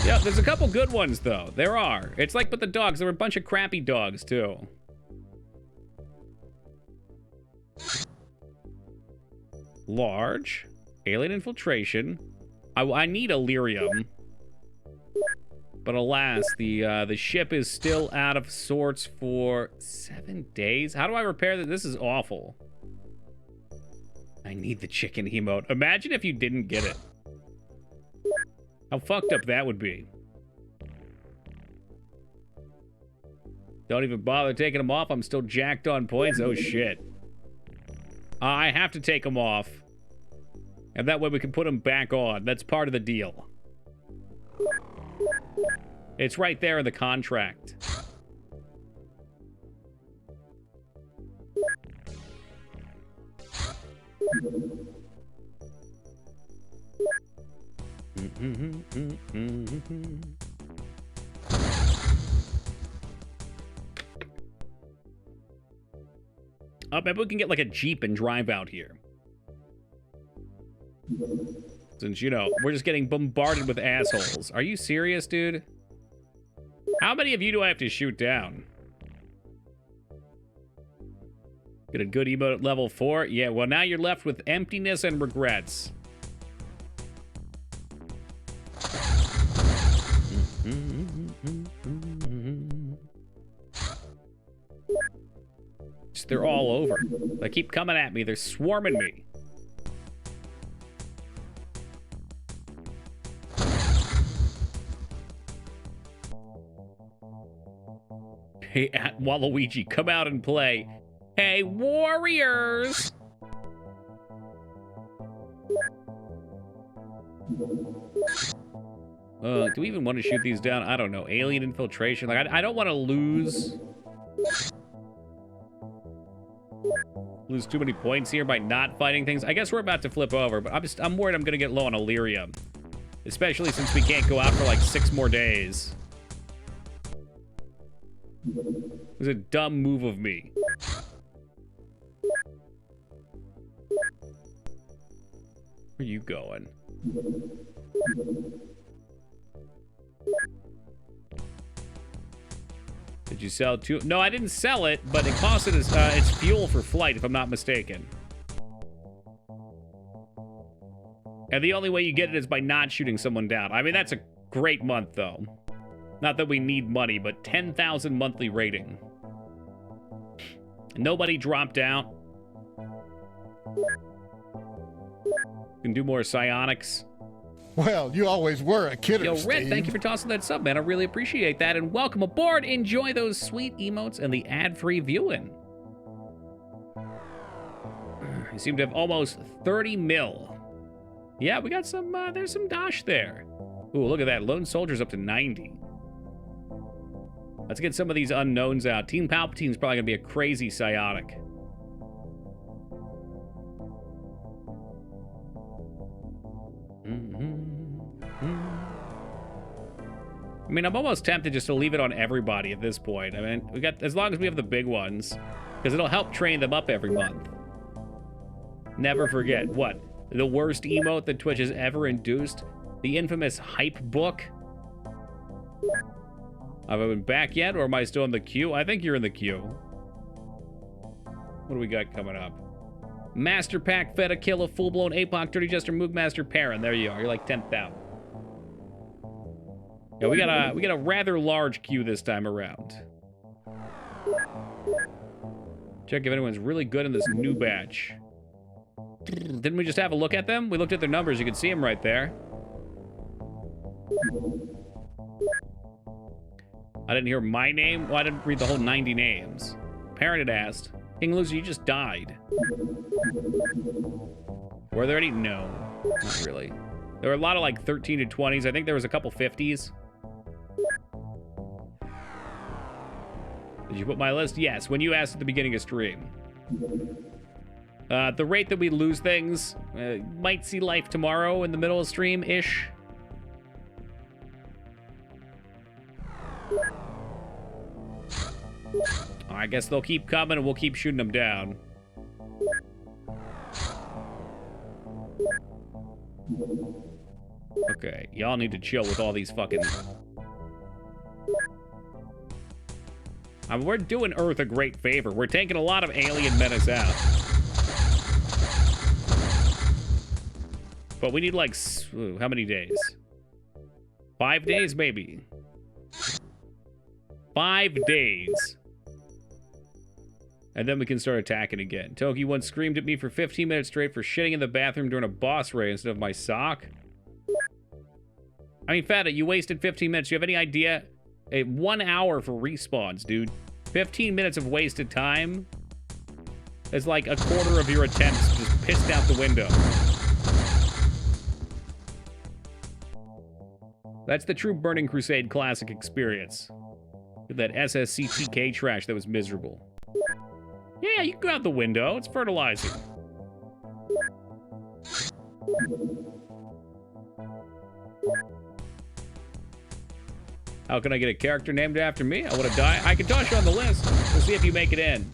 Yeah, there's a couple good ones, though. There are. It's like with the dogs. There were a bunch of crappy dogs, too. Large. Alien infiltration. I need Illyrium. But alas, the ship is still out of sorts for 7 days. How do I repair this? This is awful. I need the chicken emote. Imagine if you didn't get it. How fucked up that would be. Don't even bother taking them off. I'm still jacked on points. Oh, shit. I have to take them off. And that way we can put them back on. That's part of the deal. It's right there in the contract. Oh, maybe we can get like a Jeep and drive out here. Since, you know, we're just getting bombarded with assholes. Are you serious, dude? How many of you do I have to shoot down? Get a good emote at level 4? Yeah, well, now you're left with emptiness and regrets. They're all over. They keep coming at me. They're swarming me. Hey, Waluigi, come out and play. Hey, warriors! Do we even want to shoot these down? I don't know. Alien infiltration. Like, I don't want to lose too many points here by not fighting things. I guess we're about to flip over, but I'm worried I'm going to get low on Illyrium. Especially since we can't go out for like 6 more days. It was a dumb move of me. Where are you going? Did you sell 2? No, I didn't sell it, but it costed us, it's fuel for flight, if I'm not mistaken. And the only way you get it is by not shooting someone down. I mean, that's a great month, though. Not that we need money, but 10,000 monthly rating. Nobody dropped out. Can do more psionics. Well, you always were a kidder, Yo, Red, Steve. thank you for tossing that sub, man. I really appreciate that. And welcome aboard. Enjoy those sweet emotes and the ad-free viewing. seem to have almost 30 mil. Yeah, we got some, there's some dosh there. Ooh, look at that. Lone Soldier's up to 90. Let's get some of these unknowns out. Team Palpatine's probably going to be a crazy psionic. I mean, I'm almost tempted just to leave it on everybody at this point. I mean, we got, as long as we have the big ones, because it'll help train them up every month. Never forget, what? The worst emote that Twitch has ever induced? The infamous hype book? Have I been back yet, or am I still in the queue? I think you're in the queue. What do we got coming up? Master Pack, Feta, Killa, Full-Blown, Apoc, Dirty Jester, Moog Master, Perrin. There you are. You're like 10,000. Yeah, we got a rather large queue this time around. Check if anyone's really good in this new batch. Didn't we just have a look at them? We looked at their numbers. You can see them right there. I didn't hear my name. Well, I didn't read the whole 90 names. Parent had asked. King Loser, you just died. Were there any? No, not really. There were a lot of like 13 to 20s. I think there was a couple 50s. Did you put my list? Yes, when you asked at the beginning of stream. The rate that we lose things, might see life tomorrow in the middle of stream-ish. I guess they'll keep coming and we'll keep shooting them down. Okay, y'all need to chill with all these fucking... I mean, we're doing Earth a great favor. We're taking a lot of alien menace out. But we need like, how many days? 5 days, maybe. 5 days. And then we can start attacking again. Toki once screamed at me for 15 minutes straight for shitting in the bathroom during a boss raid instead of my sock. I mean, Fata, you wasted 15 minutes. Do you have any idea? 1 hour for respawns, dude. 15 minutes of wasted time is like a quarter of your attempts just pissed out the window. That's the true Burning Crusade classic experience. With that SSCTK trash that was miserable. Yeah, you can go out the window. It's fertilizing. How can I get a character named after me? I want to die. I can toss you on the list. We'll see if you make it in.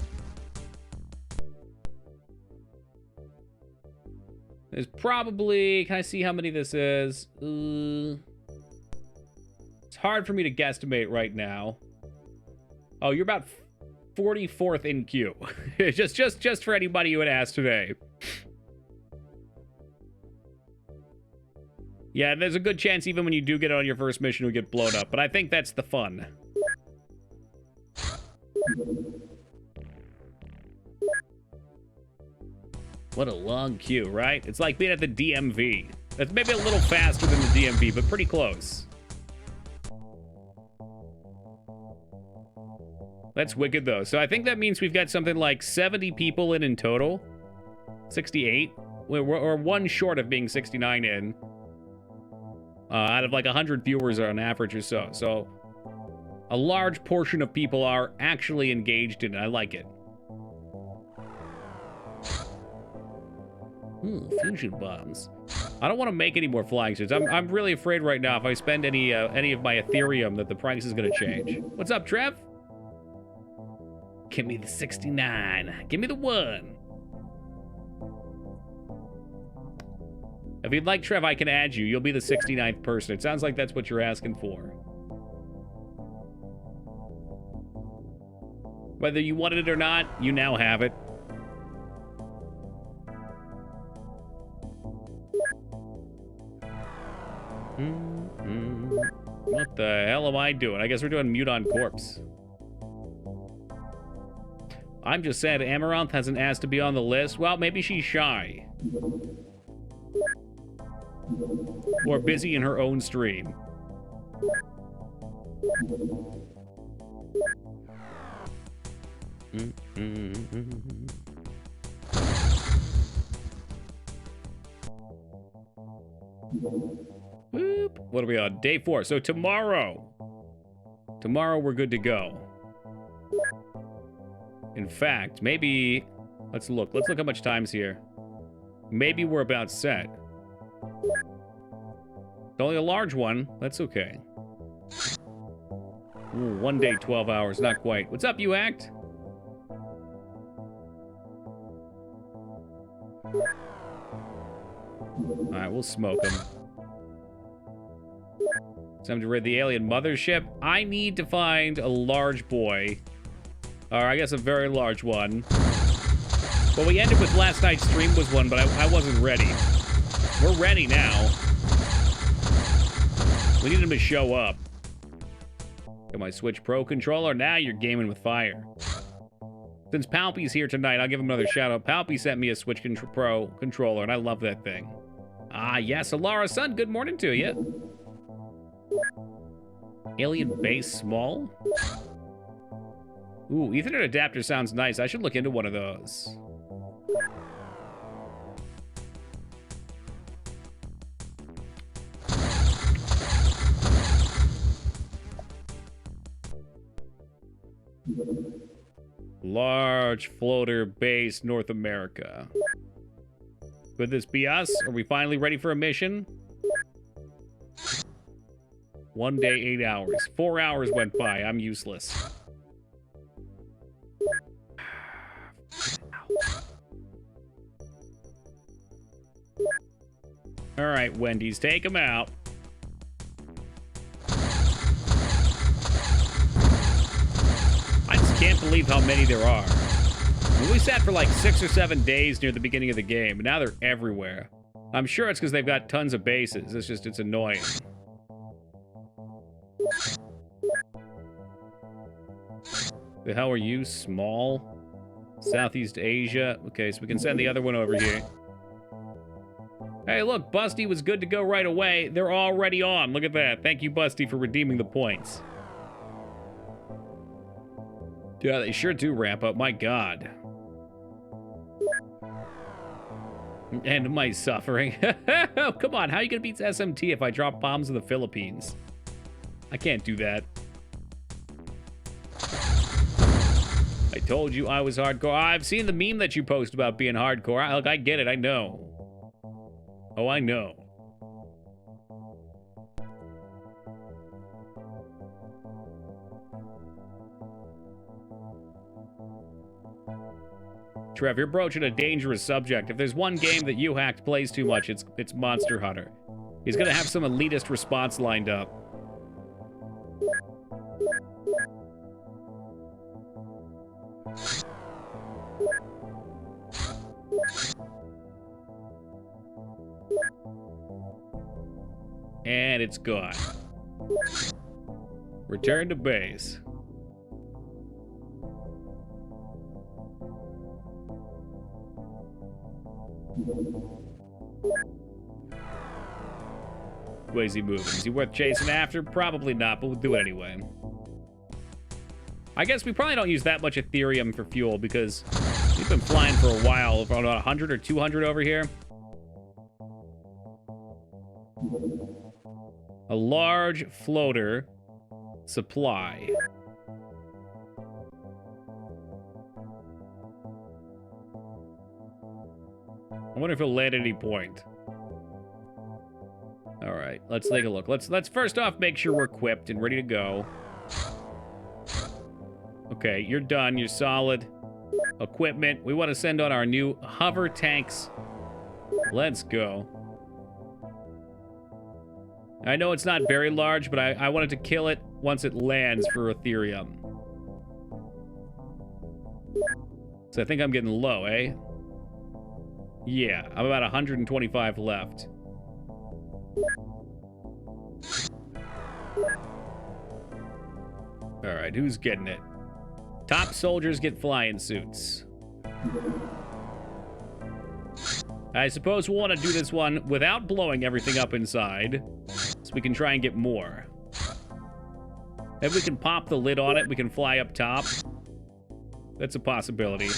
There's probably... Can I see how many this is? It's hard for me to guesstimate right now. Oh, you're about 44th in queue. just for anybody who had asked today. Yeah, there's a good chance even when you do get on your first mission, you'll get blown up. But I think that's the fun. What a long queue, right? It's like being at the DMV. That's maybe a little faster than the DMV, but pretty close. That's wicked, though. So I think that means we've got something like 70 people in total. 68. We're one short of being 69 in. Out of like 100 viewers on average or so. So a large portion of people are actually engaged in it. I like it. Fusion bombs. I don't want to make any more flying suits. I'm really afraid right now if I spend any of my Ethereum that the price is going to change. What's up, Trev? Give me the 69. Give me the 1. If you'd like, Trev, I can add you. You'll be the 69th person. It sounds like that's what you're asking for. Whether you wanted it or not, you now have it. What the hell am I doing? I guess we're doing Mute on Corpse. I'm just sad Amaranth hasn't asked to be on the list. Well, maybe she's shy. Or busy in her own stream. Whoop. What are we on? Day 4. So tomorrow. Tomorrow we're good to go. In fact, maybe... Let's look. Let's look how much time's here. Maybe we're about set. It's only a large one. That's okay. Ooh, 1 day, 12 hours. Not quite. What's up, you act? Alright, we'll smoke him. Time to raid the alien mothership. I need to find a large boy. Or I guess a very large one. Well, we ended with last night's stream was one, but I wasn't ready. We're ready now. We need him to show up. Got my Switch Pro controller. Now you're gaming with fire. Since Palpy's here tonight, I'll give him another shout out. Palpy sent me a Switch Pro controller, and I love that thing. Ah, yes, Alara Sun, good morning to you. Alien base small? Ooh, Ethernet adapter sounds nice. I should look into one of those. Large floater base, North America. Could this be us? Are we finally ready for a mission? 1 day, 8 hours. 4 hours went by. I'm useless. All right, Wendy's, take him out. I just can't believe how many there are. We sat for like 6 or 7 days near the beginning of the game, and now they're everywhere. I'm sure it's because they've got tons of bases. It's annoying. The hell are you? Small? Southeast Asia? Okay, so we can send the other one over here. Hey, look, Busty was good to go right away. They're already on. Look at that. Thank you, Busty, for redeeming the points. Yeah, they sure do ramp up. My God. End my suffering. Oh, come on. How are you going to beat SMT if I drop bombs in the Philippines? I can't do that. I told you I was hardcore. I've seen the meme that you post about being hardcore. Look, I get it. I know. Oh, I know. Trev, you're broaching a dangerous subject. If there's one game that you hacked plays too much, it's Monster Hunter. He's gonna have some elitist response lined up. And it's gone. Return to base. Where's he moving? Is he worth chasing after? Probably not, but we'll do it anyway. I guess we probably don't use that much Ethereum for fuel because we've been flying for a while. About 100 or 200 over here. A large floater supply. I wonder if he'll land at any point. All right, let's take a look. Let's first off make sure we're equipped and ready to go. Okay, you're done. You're solid. Equipment. We want to send on our new hover tanks. Let's go. I know it's not very large, but I wanted to kill it once it lands for Ethereum. So I think I'm getting low, eh? Yeah, I'm about 125 left. All right, who's getting it? Top soldiers get flying suits. I suppose we'll want to do this one without blowing everything up inside, so we can try and get more. If we can pop the lid on it, we can fly up top. That's a possibility.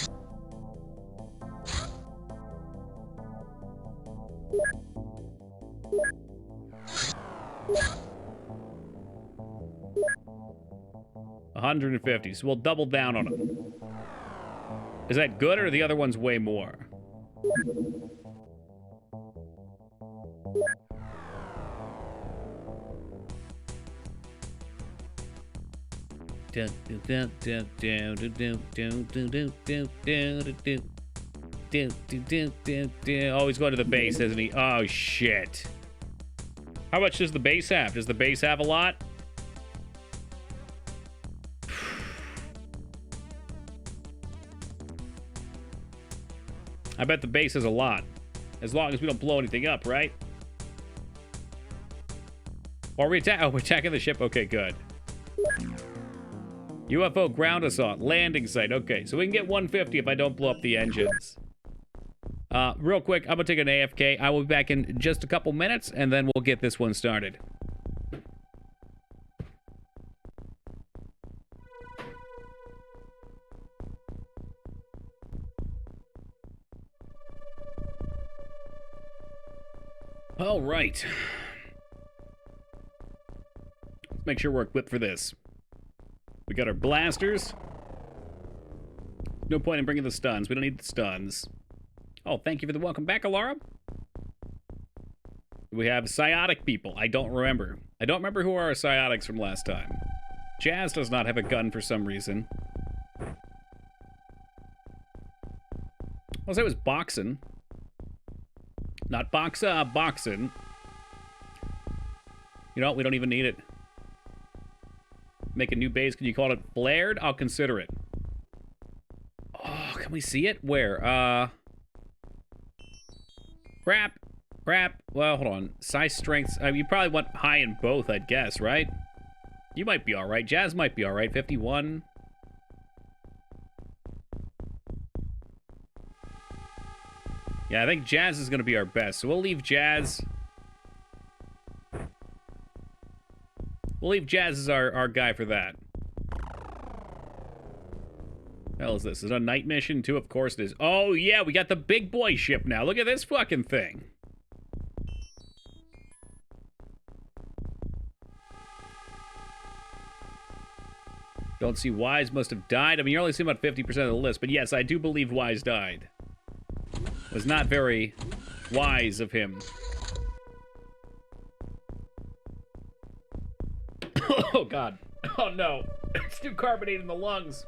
150. So we'll double down on them. Is that good, or the other one's way more? Oh, he's going to the base, isn't he? Oh, shit. How much does the base have? Does the base have a lot? I bet the base has a lot. As long as we don't blow anything up, right? Or are we we're attacking the ship? Okay, good. UFO ground assault. Landing site. Okay, so we can get 150 if I don't blow up the engines. Real quick, I'm going to take an AFK. I will be back in just a couple minutes, and then we'll get this one started. All right. Let's make sure we're equipped for this. We got our blasters. No point in bringing the stuns. We don't need the stuns. Oh, thank you for the welcome back, Alara. We have psiotic people. I don't remember. I don't remember who are our psiotics from last time. Jazz does not have a gun for some reason. Well, that was boxing. Not boxa, boxing. You know what? We don't even need it. Make a new base. Can you call it flared? I'll consider it. Oh, can we see it? Where? Crap. Crap. Well, hold on. Size strengths. You probably want high in both, I'd guess, right? You might be alright. Jazz might be alright. 51. Yeah, I think Jazz is going to be our best. So we'll leave Jazz. We'll leave Jazz as our guy for that. The hell is this? Is it a night mission too? Of course it is. Oh yeah, we got the big boy ship now. Look at this fucking thing. Don't see Wise must have died. I mean, you're only seeing about 50% of the list, but yes, I do believe Wise died. It was not very wise of him. Oh god. Oh no. It's too carbonated in the lungs.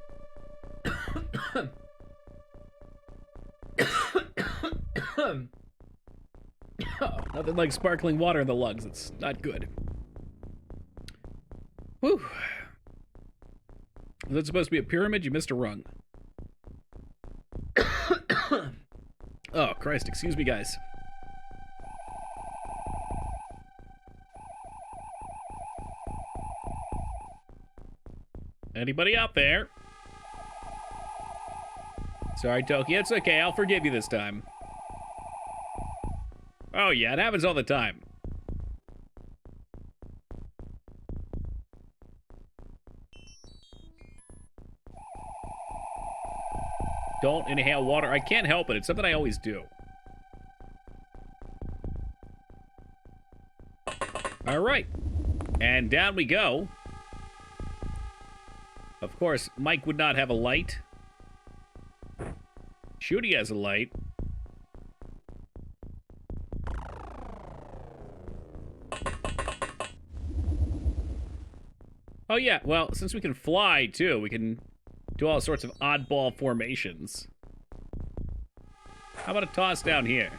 Oh, nothing like sparkling water in the lungs. It's not good. Whew. Was that supposed to be a pyramid? You missed a rung. Oh, Christ. Excuse me, guys. Anybody out there? Sorry, Toki. It's okay. I'll forgive you this time. Oh, yeah. It happens all the time. Don't inhale water. I can't help it. It's something I always do. All right. And down we go. Of course, Mike would not have a light. Shooty has a light. Oh, yeah. Well, since we can fly, too, we can do all sorts of oddball formations. How about a toss down here?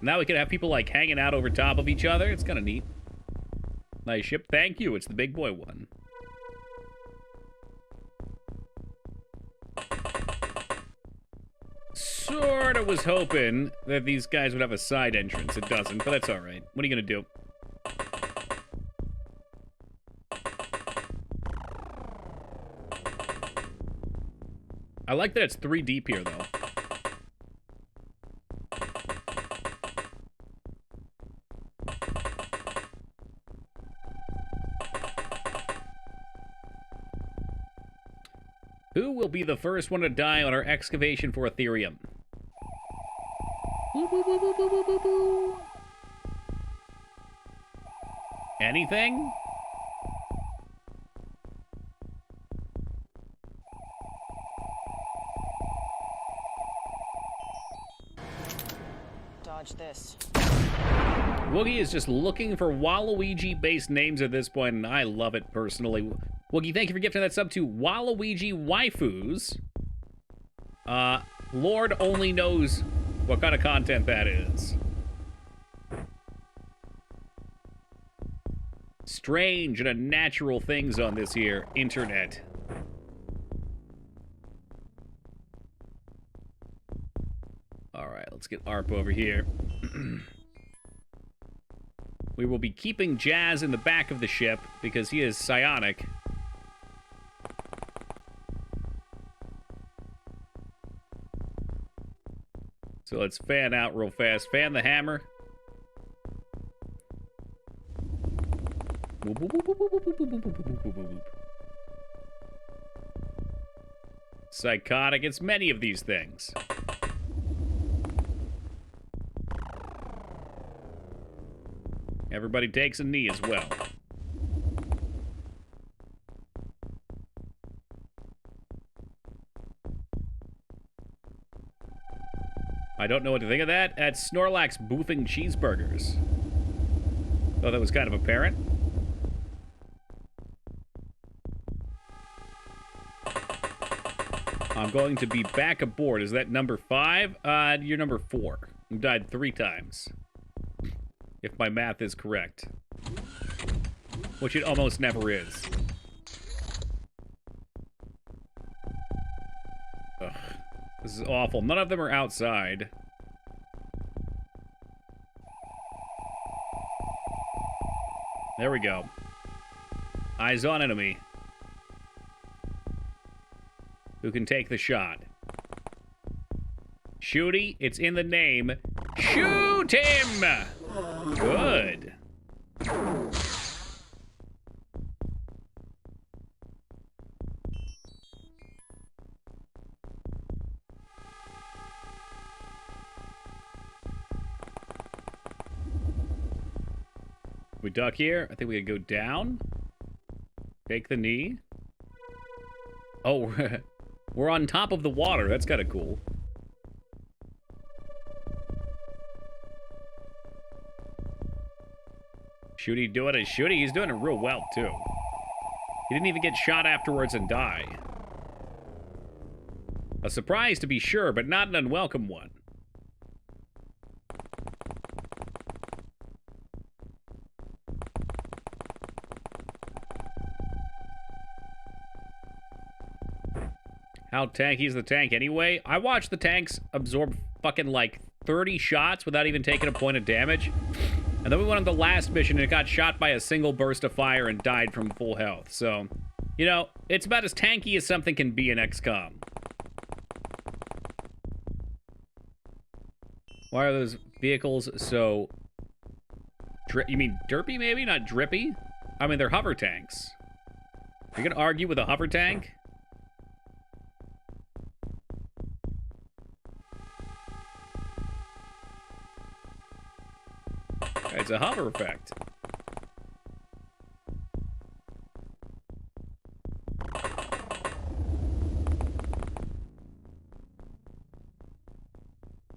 Now we can have people, like, hanging out over top of each other. It's kind of neat. Nice ship. Thank you. It's the big boy one. Sort of was hoping that these guys would have a side entrance. It doesn't, but that's all right. What are you going to do? I like that it's 3 deep here, though. Who will be the first one to die on our excavation for Ethereum? Boo, boo, boo, boo, boo, boo, boo, boo. Anything? Dodge this. Woogie is just looking for Waluigi-based names at this point, and I love it personally. Woogie, thank you for gifting that sub to Waluigi Waifus. Lord only knows what kind of content that is. Strange and unnatural things on this here internet. Alright, let's get ARP over here. We will be keeping Jazz in the back of the ship because he is psionic. So let's fan out real fast. Fan the hammer. Psychotic. It's many of these things. Everybody takes a knee as well. I don't know what to think of that. That's Snorlax boofing cheeseburgers. Thought that was kind of apparent. I'm going to be back aboard. Is that number 5? You're number 4. You died 3 times. If my math is correct. Which it almost never is. Ugh. This is awful. None of them are outside. There we go. Eyes on enemy. Who can take the shot? Shooty, it's in the name. Shoot him! Good. We duck here. I think we could go down. Take the knee. Oh, we're on top of the water. That's kind of cool. Shooty doing it. Shooty, he's doing it real well, too. He didn't even get shot afterwards and die. A surprise to be sure, but not an unwelcome one. How tanky is the tank anyway? I watched the tanks absorb fucking like 30 shots without even taking a point of damage. And then we went on the last mission and it got shot by a single burst of fire and died from full health. So, you know, it's about as tanky as something can be in XCOM. Why are those vehicles so... You mean derpy maybe? Not drippy? I mean, they're hover tanks. You're gonna argue with a hover tank? It's a hover effect.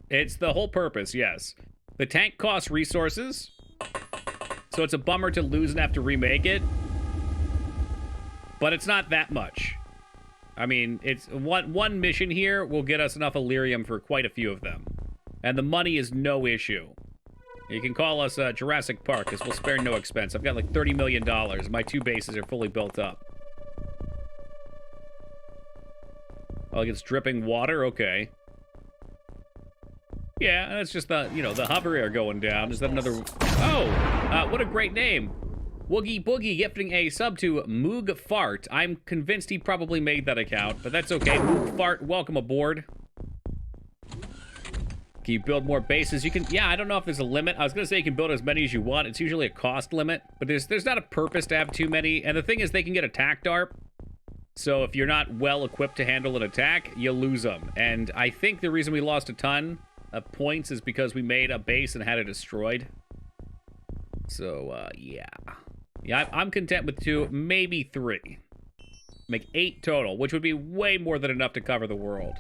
It's the whole purpose, yes. The tank costs resources, so it's a bummer to lose and have to remake it. But it's not that much. I mean, it's one mission here will get us enough Illyrium for quite a few of them. And the money is no issue. You can call us Jurassic Park, because we'll spare no expense. I've got like $30 million. My 2 bases are fully built up. Oh, like it's dripping water? Okay. Yeah, that's just the, you know, the hover air going down. Is that another... Oh! What a great name. Woogie Boogie gifting a sub to Moog Fart. I'm convinced he probably made that account, but that's okay. Moog Fart, welcome aboard. Can you build more bases? You can, yeah, I don't know if there's a limit. I was gonna say you can build as many as you want. It's usually a cost limit, but there's not a purpose to have too many. And the thing is, they can get attack DARP. So if you're not well equipped to handle an attack, you lose them. And I think the reason we lost a ton of points is because we made a base and had it destroyed. So, yeah. Yeah, I'm content with 2, maybe 3. Make 8 total, which would be way more than enough to cover the world.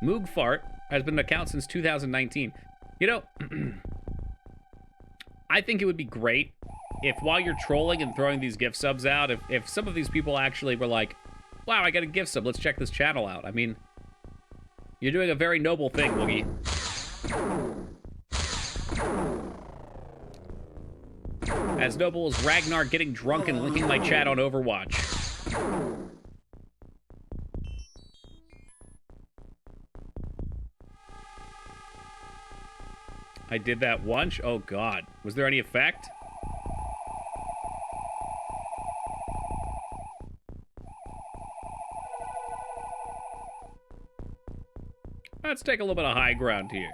Moog Fart has been an account since 2019. You know, I think it would be great if while you're trolling and throwing these gift subs out, if some of these people actually were like, wow, I got a gift sub, let's check this channel out. I mean, you're doing a very noble thing, Woogie. As noble as Ragnar getting drunk and linking my chat on Overwatch. I did that once? Oh god. Was there any effect? Let's take a little bit of high ground here.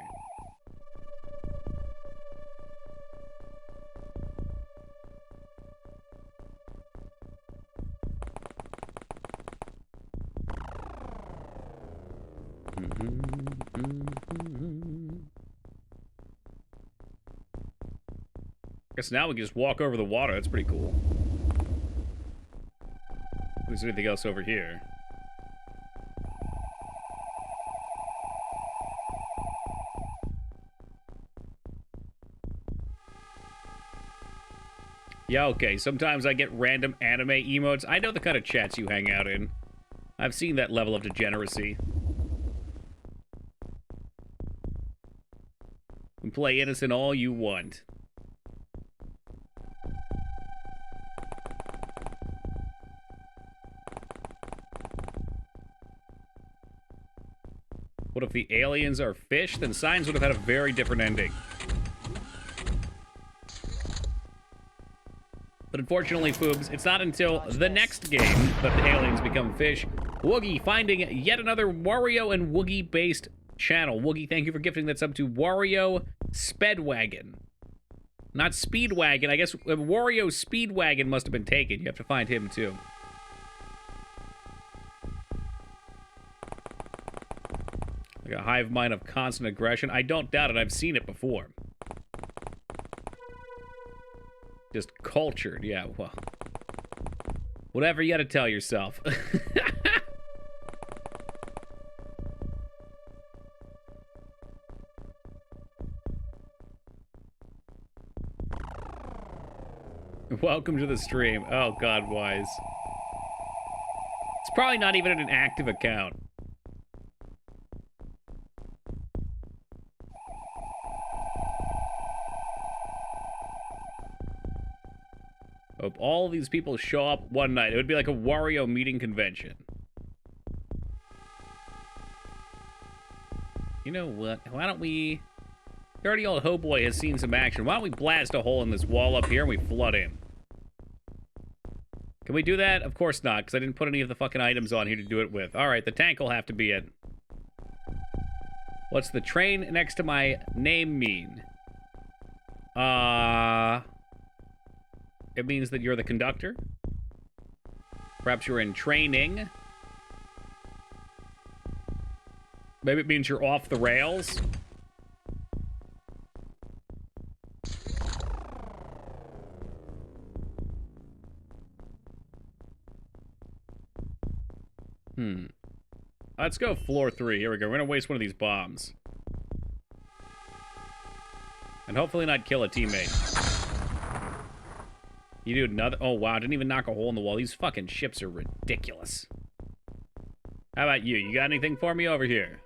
Guess now we can just walk over the water. That's pretty cool. Is there anything else over here? Yeah, okay. Sometimes I get random anime emotes. I know the kind of chats you hang out in. I've seen that level of degeneracy. You can play innocent all you want. What if the aliens are fish? Then Signs would have had a very different ending. But unfortunately, Foobs, it's not until the next game that the aliens become fish. Woogie finding yet another Wario and Woogie-based channel. Woogie, thank you for gifting that sub to Wario Spedwagon. Not Speedwagon. I guess Wario Speedwagon must have been taken. You have to find him, too. Like a hive mind of constant aggression. I don't doubt it. I've seen it before. Just cultured, yeah, well. Whatever you gotta tell yourself. Welcome to the stream. Oh, God, Wise. It's probably not even an active account. Hope all these people show up one night. It would be like a Wario meeting convention. You know what? Why don't we... Dirty old Hoboy has seen some action. Why don't we blast a hole in this wall up here and we flood him? Can we do that? Of course not, because I didn't put any of the fucking items on here to do it with. Alright, the tank will have to be it. What's the train next to my name mean? It means that you're the conductor. Perhaps you're in training. Maybe it means you're off the rails. Let's go floor 3. Here we go. We're gonna waste one of these bombs. And hopefully not kill a teammate. You do another... Oh, wow. Didn't even knock a hole in the wall. These fucking ships are ridiculous. How about you? You got anything for me over here?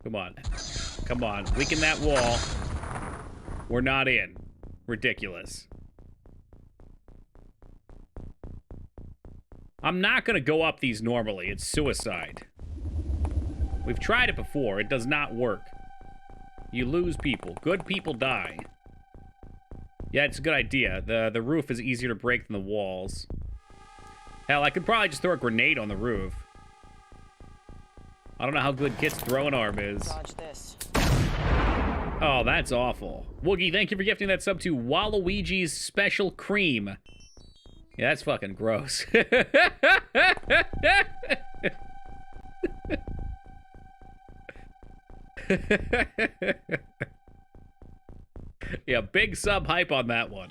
Come on. Come on. Weaken that wall. We're not in. Ridiculous. I'm not going to go up these normally. It's suicide. We've tried it before. It does not work. You lose people. Good people die. Yeah, it's a good idea. The roof is easier to break than the walls. Hell, I could probably just throw a grenade on the roof. I don't know how good Kit's throwing arm is. Dodge this. Oh, that's awful. Woogie, thank you for gifting that sub to Waluigi's Special Cream. Yeah, that's fucking gross. Yeah, big sub hype on that one.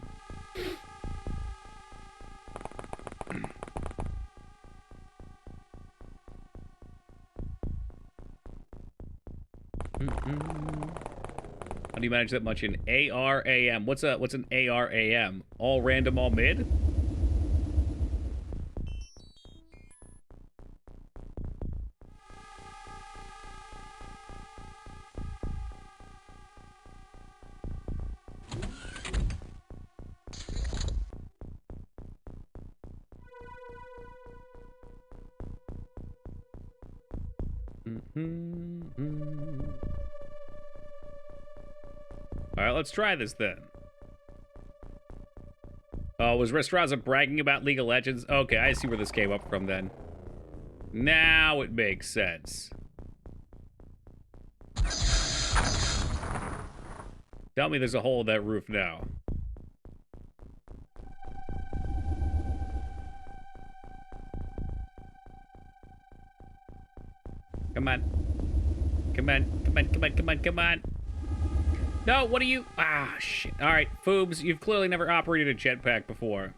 How do you manage that much in ARAM? What's an ARAM? All random, all mid? Alright, let's try this then. Oh, was Restraza bragging about League of Legends? Okay, I see where this came up from then. Now it makes sense. Tell me there's a hole in that roof now. Come on. Come on, come on, come on, come on, come on. No, what are you? Ah, shit. All right, Foobs, you've clearly never operated a jetpack before.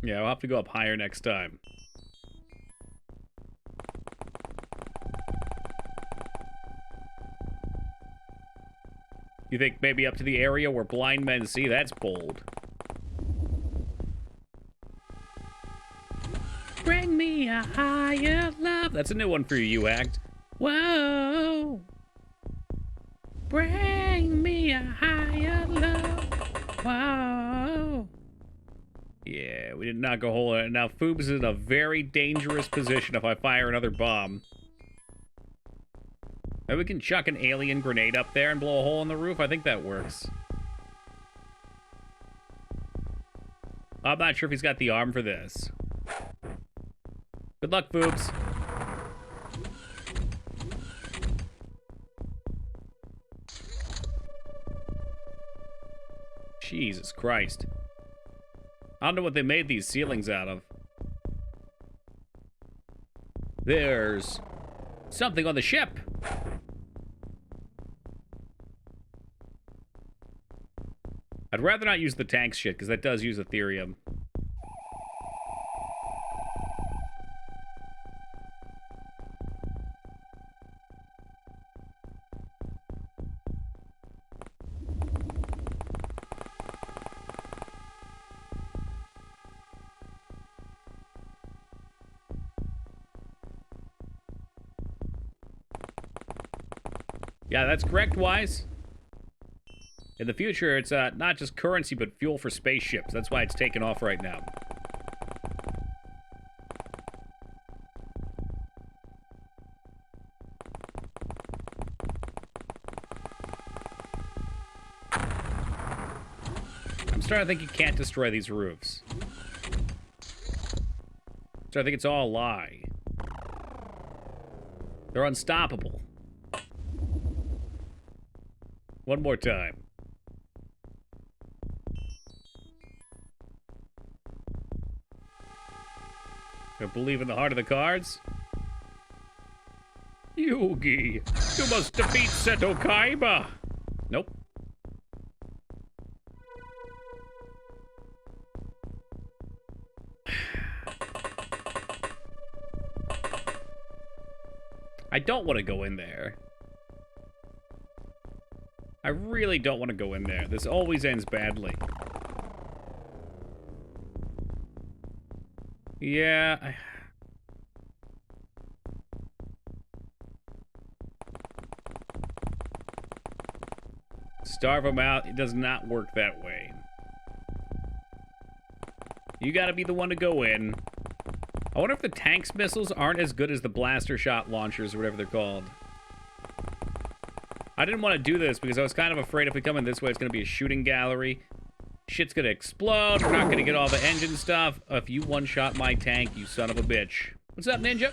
Yeah, I'll have to go up higher next time. You think maybe up to the area where blind men see? That's bold. Bring me a higher love. That's a new one for you, you act. Whoa. Bring me a higher love. Whoa. Yeah, we did not go hole in it. Now, Foobs is in a very dangerous position if I fire another bomb. Maybe we can chuck an alien grenade up there and blow a hole in the roof. I think that works. I'm not sure if he's got the arm for this. Good luck, Foobs. Jesus Christ. I don't know what they made these ceilings out of. There's something on the ship. I'd rather not use the tank shit, because that does use Ethereum. Yeah, that's correct, Wise. In the future, it's not just currency, but fuel for spaceships. That's why it's taken off right now. I'm starting to think you can't destroy these roofs. So I think it's all a lie. They're unstoppable. One more time. I believe in the heart of the cards. Yugi, you must defeat Seto Kaiba. Nope. I don't want to go in there. I really don't want to go in there. This always ends badly. Yeah. Starve them out. It does not work that way. You gotta be the one to go in. I wonder if the tank's missiles aren't as good as the blaster shot launchers or whatever they're called. I didn't want to do this because I was kind of afraid if we come in this way, it's going to be a shooting gallery. Shit's going to explode. We're not going to get all the engine stuff. If you one-shot my tank, you son of a bitch. What's up, Ninja?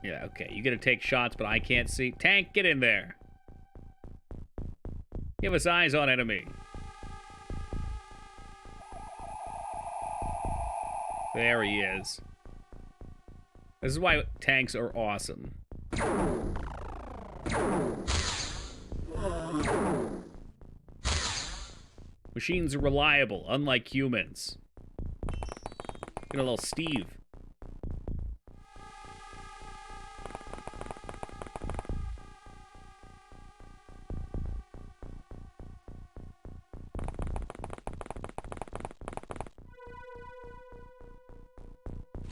Yeah, okay. You get to take shots, but I can't see. Tank, get in there. Give us eyes on enemy. There he is. This is why tanks are awesome. Machines are reliable, unlike humans. Get a little Steve.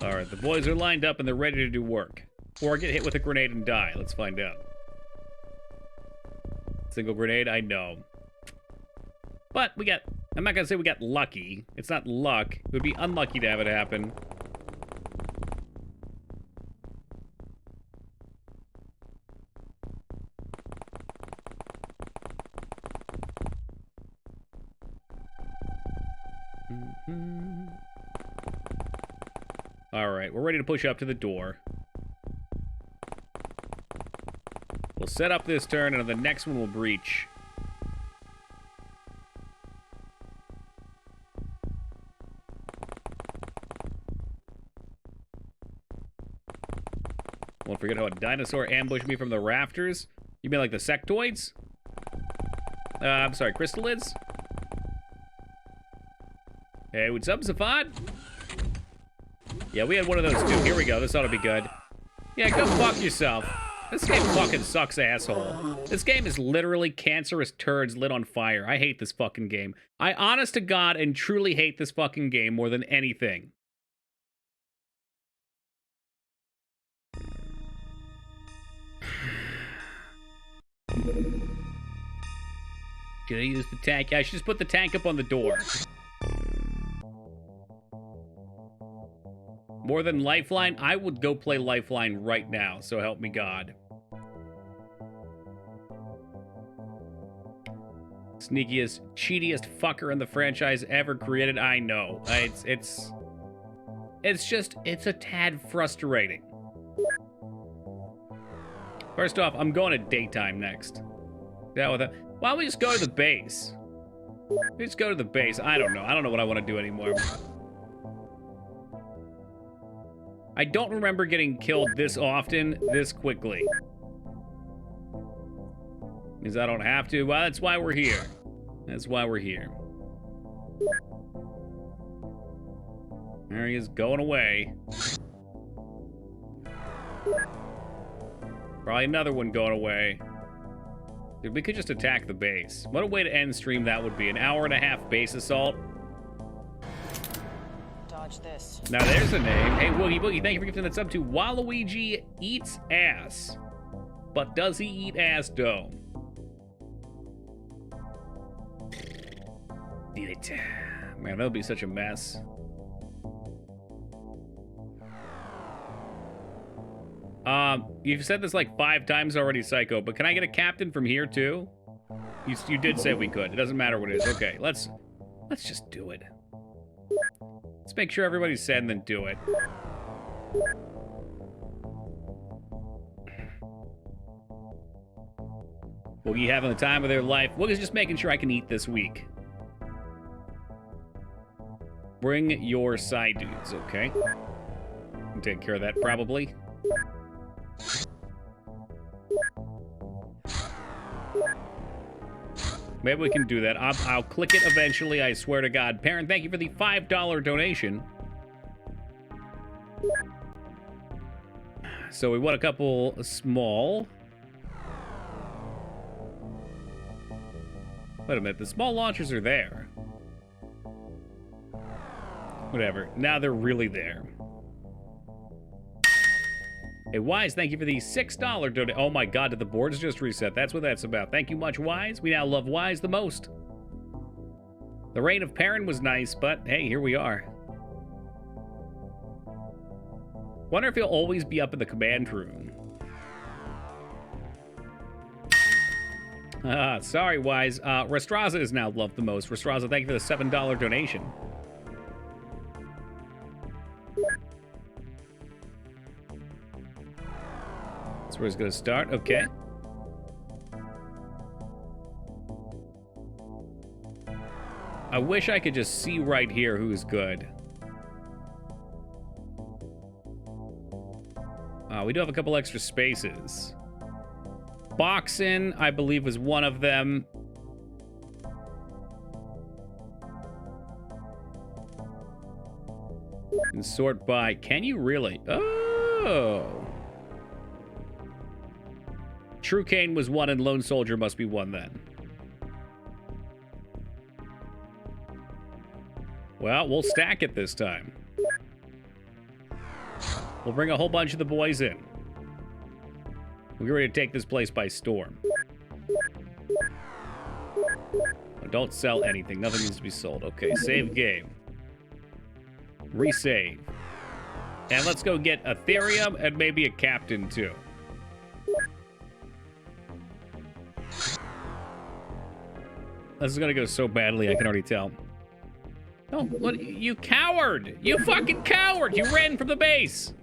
Alright, the boys are lined up and they're ready to do work. Or get hit with a grenade and die. Let's find out. Single grenade, I know. But we got... I'm not gonna say we got lucky. It's not luck. It would be unlucky to have it happen. Alright, we're ready to push up to the door. We'll set up this turn, and on the next one we'll breach. Won't forget how a dinosaur ambushed me from the rafters. You mean like the sectoids? I'm sorry, crystalids? Hey, what's up, Zafad? Yeah, we had one of those too. Here we go. This ought to be good. Yeah, go fuck yourself. This game fucking sucks, asshole. This game is literally cancerous turds lit on fire. I hate this fucking game. I honest to God and truly hate this fucking game more than anything. Should I use the tank? I should just put the tank up on the door. More than Lifeline? I would go play Lifeline right now, so help me God. Sneakiest, cheatiest fucker in the franchise ever created. I know. It's a tad frustrating. First off, I'm going to daytime next. Yeah, with that. Why don't we just go to the base? Let's go to the base. I don't know. I don't know what I want to do anymore. I don't remember getting killed this often, this quickly. Means I don't have to. Well, that's why we're here. That's why we're here. There he is, going away. Probably another one going away. Dude, we could just attack the base. What a way to end stream that would be. An hour and a half base assault. Dodge this. Now there's a name. Hey, Woogie Boogie, thank you for gifting that sub to Waluigi Eats Ass. But does he eat ass dough? Did it. Man, that would be such a mess. You've said this like 5 times already, Psycho, but can I get a captain from here too? You did say we could. It doesn't matter what it is. Okay, let's just do it. Let's make sure everybody's said and then do it. Woogie having the time of their life. Woogie's just making sure I can eat this week. Bring your side dudes, okay? Can take care of that probably. Maybe we can do that. I'll click it eventually, I swear to God. Parent, thank you for the $5 donation. So we want a couple small. Wait a minute, the small launchers are there. Whatever, now they're really there. Hey, Wise, thank you for the $6 donation. Oh my God, did the boards just reset? That's what that's about. Thank you much, Wise. We now love Wise the most. The reign of Perrin was nice, but hey, here we are. Wonder if he'll always be up in the command room. Sorry, Wise. Restraza is now loved the most. Restraza, thank you for the $7 donation. That's where it's gonna start. Okay. I wish I could just see right here who's good. We do have a couple extra spaces. Boxing, I believe, was one of them. And sort by. Can you really? Oh. True Cane was one, and Lone Soldier must be one then. Well, we'll stack it this time. We'll bring a whole bunch of the boys in. We're ready to take this place by storm. Don't sell anything. Nothing needs to be sold. Okay, save game. Resave. And let's go get Ethereum and maybe a captain, too. This is gonna go so badly, I can already tell. Oh, what? You coward! You fucking coward! You ran from the base!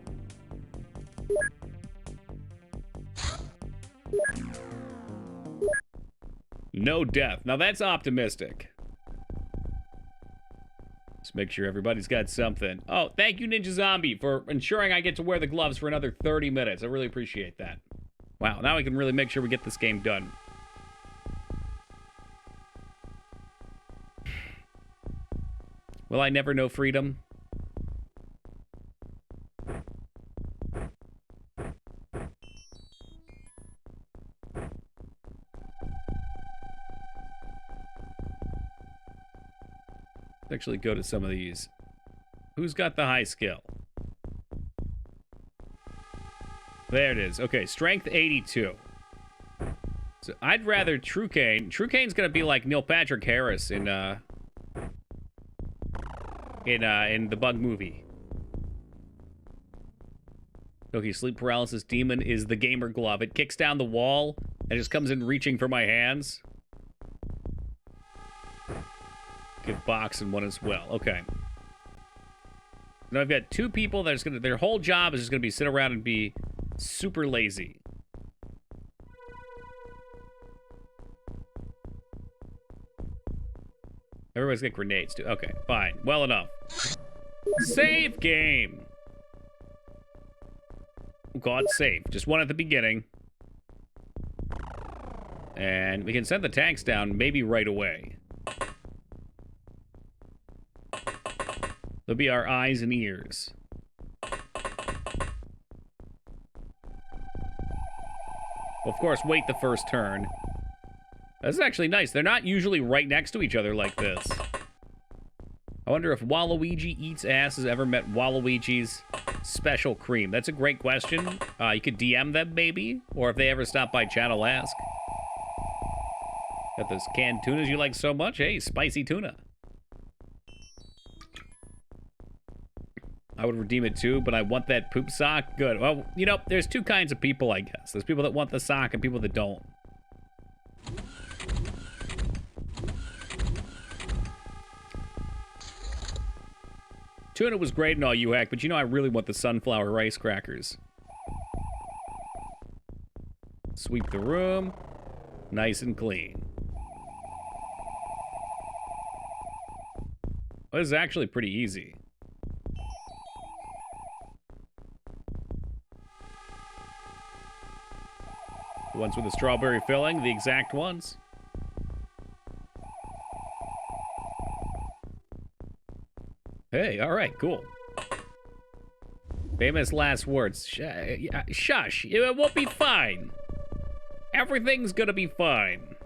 No death. Now that's optimistic. Let's make sure everybody's got something. Oh, thank you, Ninja Zombie, for ensuring I get to wear the gloves for another 30 minutes. I really appreciate that. Wow, now we can really make sure we get this game done. Will I never know freedom? Let's actually go to some of these. Who's got the high skill? There it is. Okay, strength 82. So I'd rather True Cane. True Cane's gonna be like Neil Patrick Harris in the Bug movie. Okay, sleep paralysis demon is the gamer glove. It kicks down the wall and just comes in reaching for my hands. Give box and one as well. Okay. Now I've got two people that's gonna. Their whole job is just gonna be sit around and be super lazy. Everybody's got grenades too. Okay, fine. Well enough. Save game. God save. Just one at the beginning. And we can send the tanks down maybe right away. They'll be our eyes and ears. Well, of course, wait the first turn. This is actually nice. They're not usually right next to each other like this. I wonder if Waluigi Eats Ass has ever met Waluigi's Special Cream. That's a great question. You could DM them, maybe. Or if they ever stop by channel, ask. Got those canned tunas you like so much. Hey, spicy tuna. I would redeem it too, but I want that poop sock. Good. Well, you know, there's two kinds of people, I guess. There's people that want the sock and people that don't. Tuna was great and all, you hack, but you know I really want the sunflower rice crackers. Sweep the room. Nice and clean. Well, this is actually pretty easy. The ones with the strawberry filling, the exact ones. Hey, all right, cool. Famous last words. Shush, it won't be fine. Everything's gonna be fine.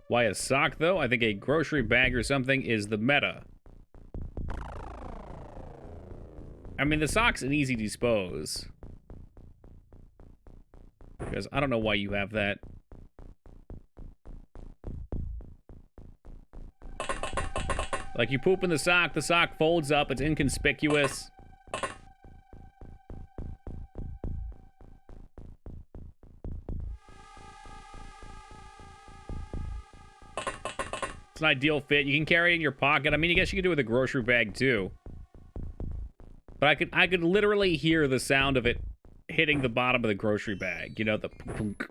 Why a sock, though? I think a grocery bag or something is the meta. I mean, the sock's an easy dispose. Because I don't know why you have that. Like, you poop in the sock folds up, it's inconspicuous. It's an ideal fit. You can carry it in your pocket. I mean, I guess you could do it with a grocery bag, too. But I could literally hear the sound of it hitting the bottom of the grocery bag. You know, the punk.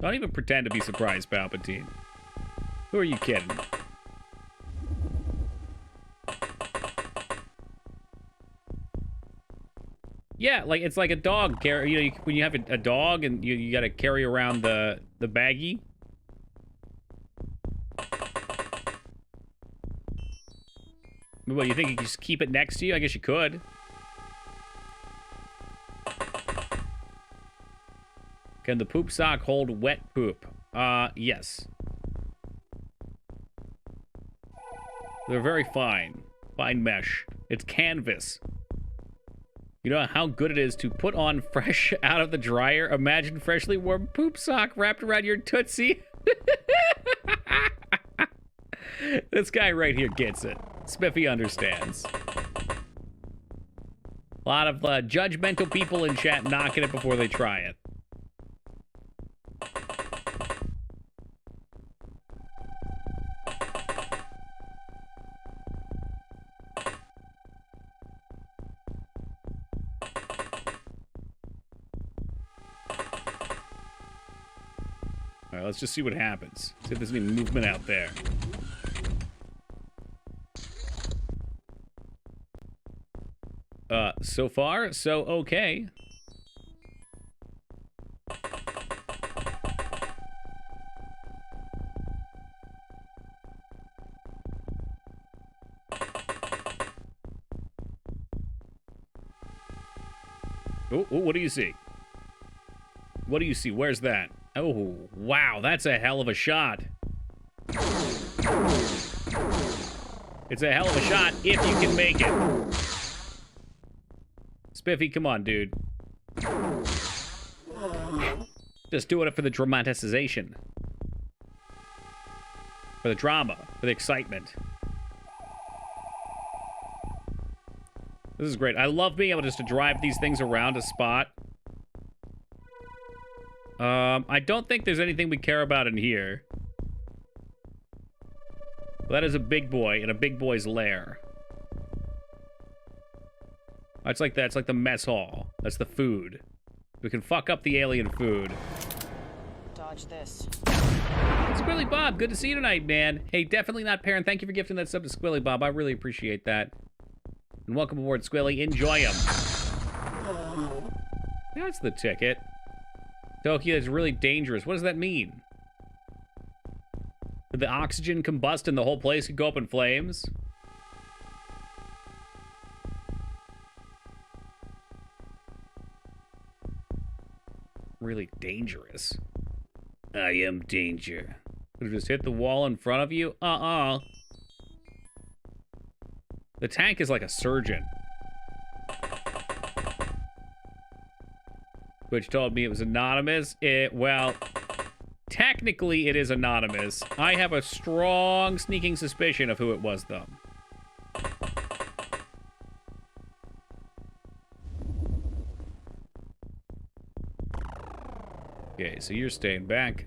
Don't even pretend to be surprised, Palpatine. Who are you kidding? Yeah, like it's like a dog. You know, when you have a dog and you got to carry around the baggie. What, you think you can just keep it next to you? I guess you could. Can the poop sock hold wet poop? Yes. They're very fine. Fine mesh. It's canvas. You know how good it is to put on fresh out of the dryer? Imagine freshly warm poop sock wrapped around your tootsie. This guy right here gets it. Spiffy understands. A lot of judgmental people in chat knocking it before they try it. All right, let's just see what happens. See if there's any movement out there. So far, so okay. Oh, what do you see? What do you see? Where's that? Oh, wow, that's a hell of a shot. It's a hell of a shot if you can make it. Spiffy, come on, dude. Just doing it for the dramatization. For the drama. For the excitement. This is great. I love being able just to drive these things around a spot. I don't think there's anything we care about in here. Well, that is a big boy in a big boy's lair. It's like that. It's like the mess hall. That's the food. We can fuck up the alien food. Dodge this. Squilly Bob, good to see you tonight, man. Hey, definitely not parent. Thank you for gifting that sub to Squilly Bob. I really appreciate that. And welcome aboard, Squilly. Enjoy him. That's the ticket. Tokyo is really dangerous. What does that mean? Did the oxygen combust and the whole place could go up in flames? Really dangerous. I am danger. Could have just hit the wall in front of you? The tank is like a surgeon. Which told me it was anonymous. Well, technically it is anonymous. I have a strong sneaking suspicion of who it was, though. Okay, so you're staying back.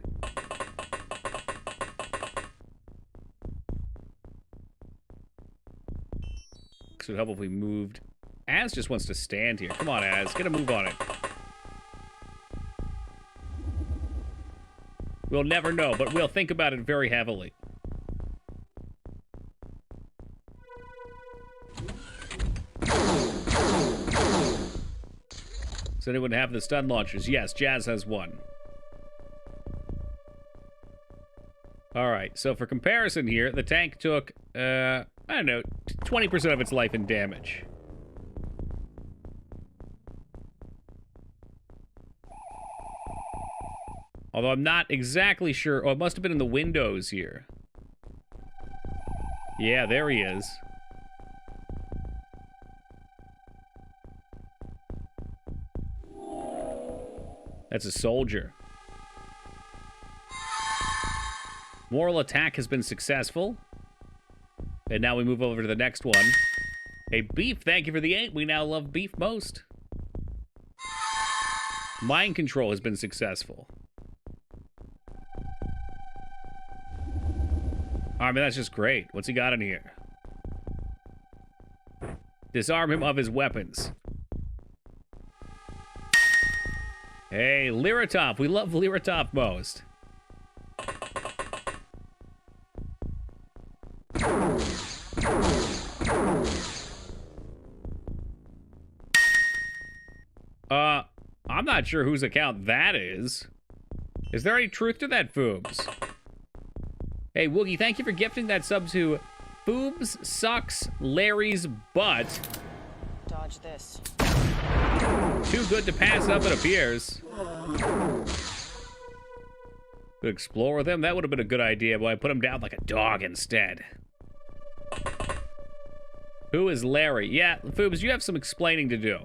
This would help if we moved. Az just wants to stand here. Come on, Az. Get a move on it. We'll never know, but we'll think about it very heavily. Does anyone have the stun launchers? Yes, Jazz has one. Alright, so for comparison here, the tank took, I don't know, 20% of its life in damage. Although I'm not exactly sure. Oh, it must have been in the windows here. Yeah, there he is. That's a soldier. Moral attack has been successful. And now we move over to the next one. Hey, Beef, thank you for the 8. We now love Beef most. Mind control has been successful. I mean, that's just great. What's he got in here? Disarm him of his weapons. Hey, Liratop. We love Liratop most. I'm not sure whose account that is. Is there any truth to that, Foobs? Hey, Woogie, thank you for gifting that sub to Foobs Sucks Larry's Butt. Dodge this. Too good to pass up, it appears. To explore with him? That would have been a good idea, but I put him down like a dog instead. Who is Larry? Yeah, Foobs, you have some explaining to do.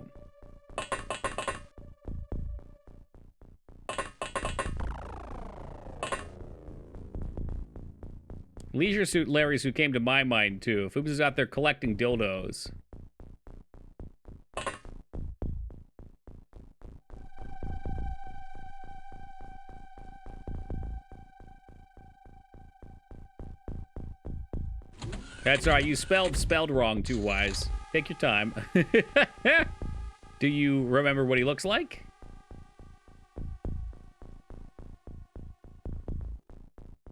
Leisure Suit Larry's who came to my mind, too. Foobs is out there collecting dildos. That's all right. You spelled wrong, too, Wise. Take your time. Do you remember what he looks like?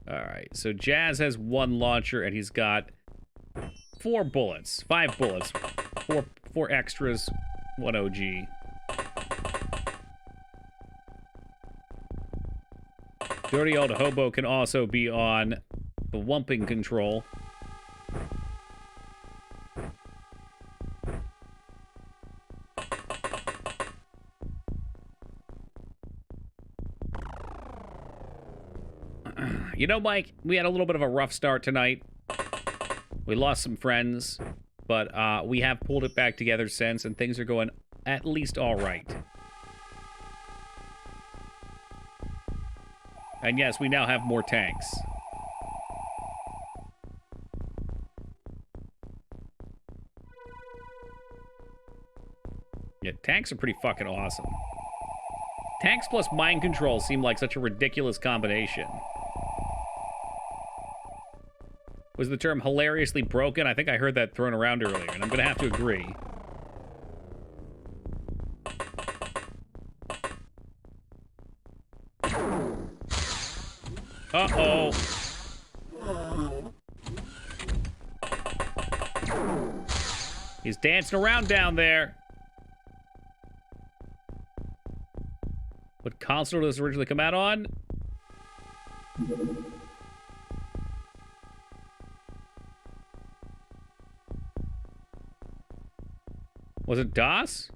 All right. So Jazz has 1 launcher, and he's got 4 bullets. 5 bullets. 4 extras. 1 OG. Dirty old hobo can also be on the wumping control. You know, Mike, we had a little bit of a rough start tonight. We lost some friends, but we have pulled it back together since, and things are going at least all right. And yes, we now have more tanks. Yeah, tanks are pretty fucking awesome. Tanks plus mind control seem like such a ridiculous combination. Was the term hilariously broken? I think I heard that thrown around earlier, and I'm gonna have to agree. Uh-oh. He's dancing around down there. What console did this originally come out on? Was it DOS?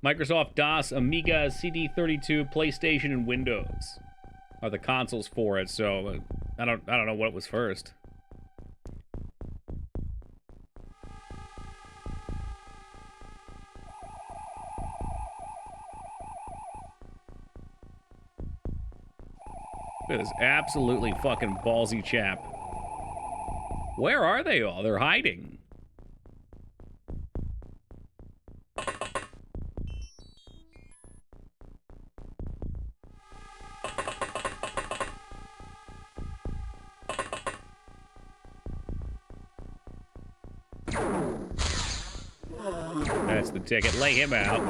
Microsoft DOS, Amiga, CD32, PlayStation, and Windows are the consoles for it. So I don't know what was first. It is absolutely fucking ballsy chap. Where are they all? They're hiding. That's the ticket. Lay him out.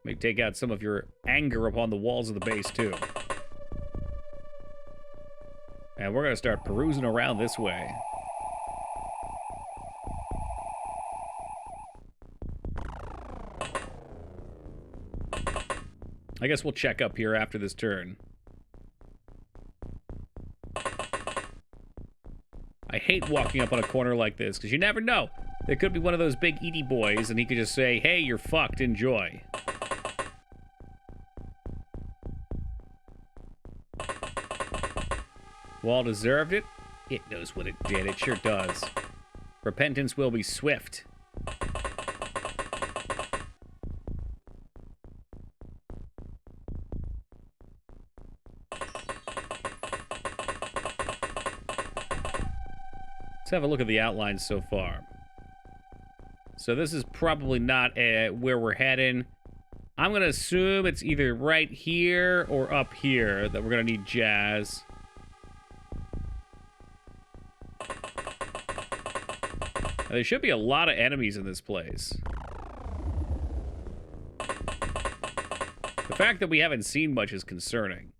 May take out some of your anger upon the walls of the base, too. And we're going to start perusing around this way. I guess we'll check up here after this turn. I hate walking up on a corner like this, because you never know. There could be one of those big Edie boys, and he could just say, hey, you're fucked, enjoy. Wall deserved it? It knows what it did. It sure does. Repentance will be swift. Let's have a look at the outlines so far. So this is probably not where we're heading. I'm going to assume it's either right here or up here that we're going to need Jazz. There should be a lot of enemies in this place. The fact that we haven't seen much is concerning.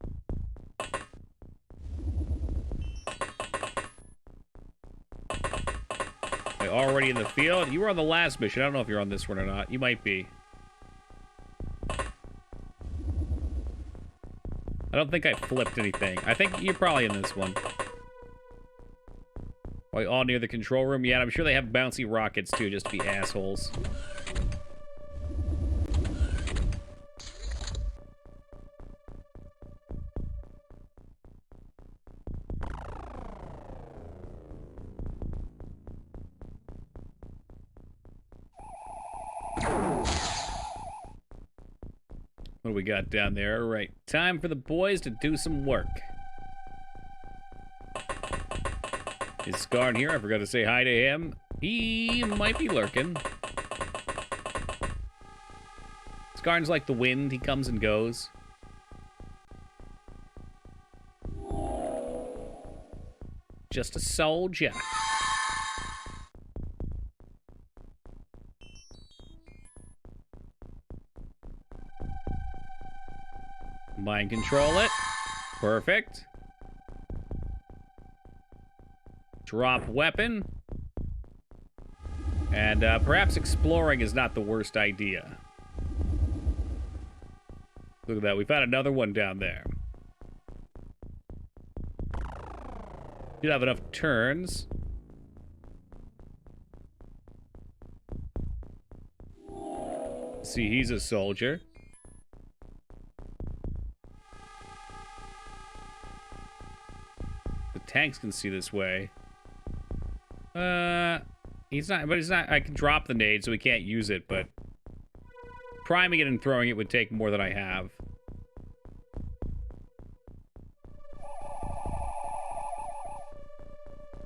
They're already in the field? You were on the last mission. I don't know if you're on this one or not. You might be. I don't think I flipped anything. I think you're probably in this one. Are we all near the control room? Yeah, I'm sure they have bouncy rockets too, just to be assholes. What do we got down there? All right, time for the boys to do some work. Is Scar in here? I forgot to say hi to him. He might be lurking. Scarn's like the wind. He comes and goes. Just a soldier. Mind control it. Perfect. Drop weapon. And perhaps exploring is not the worst idea. Look at that. We found another one down there. Should have enough turns. See, he's a soldier. The tanks can see this way. He's not, I can drop the nade, so we can't use it, but priming it and throwing it would take more than I have.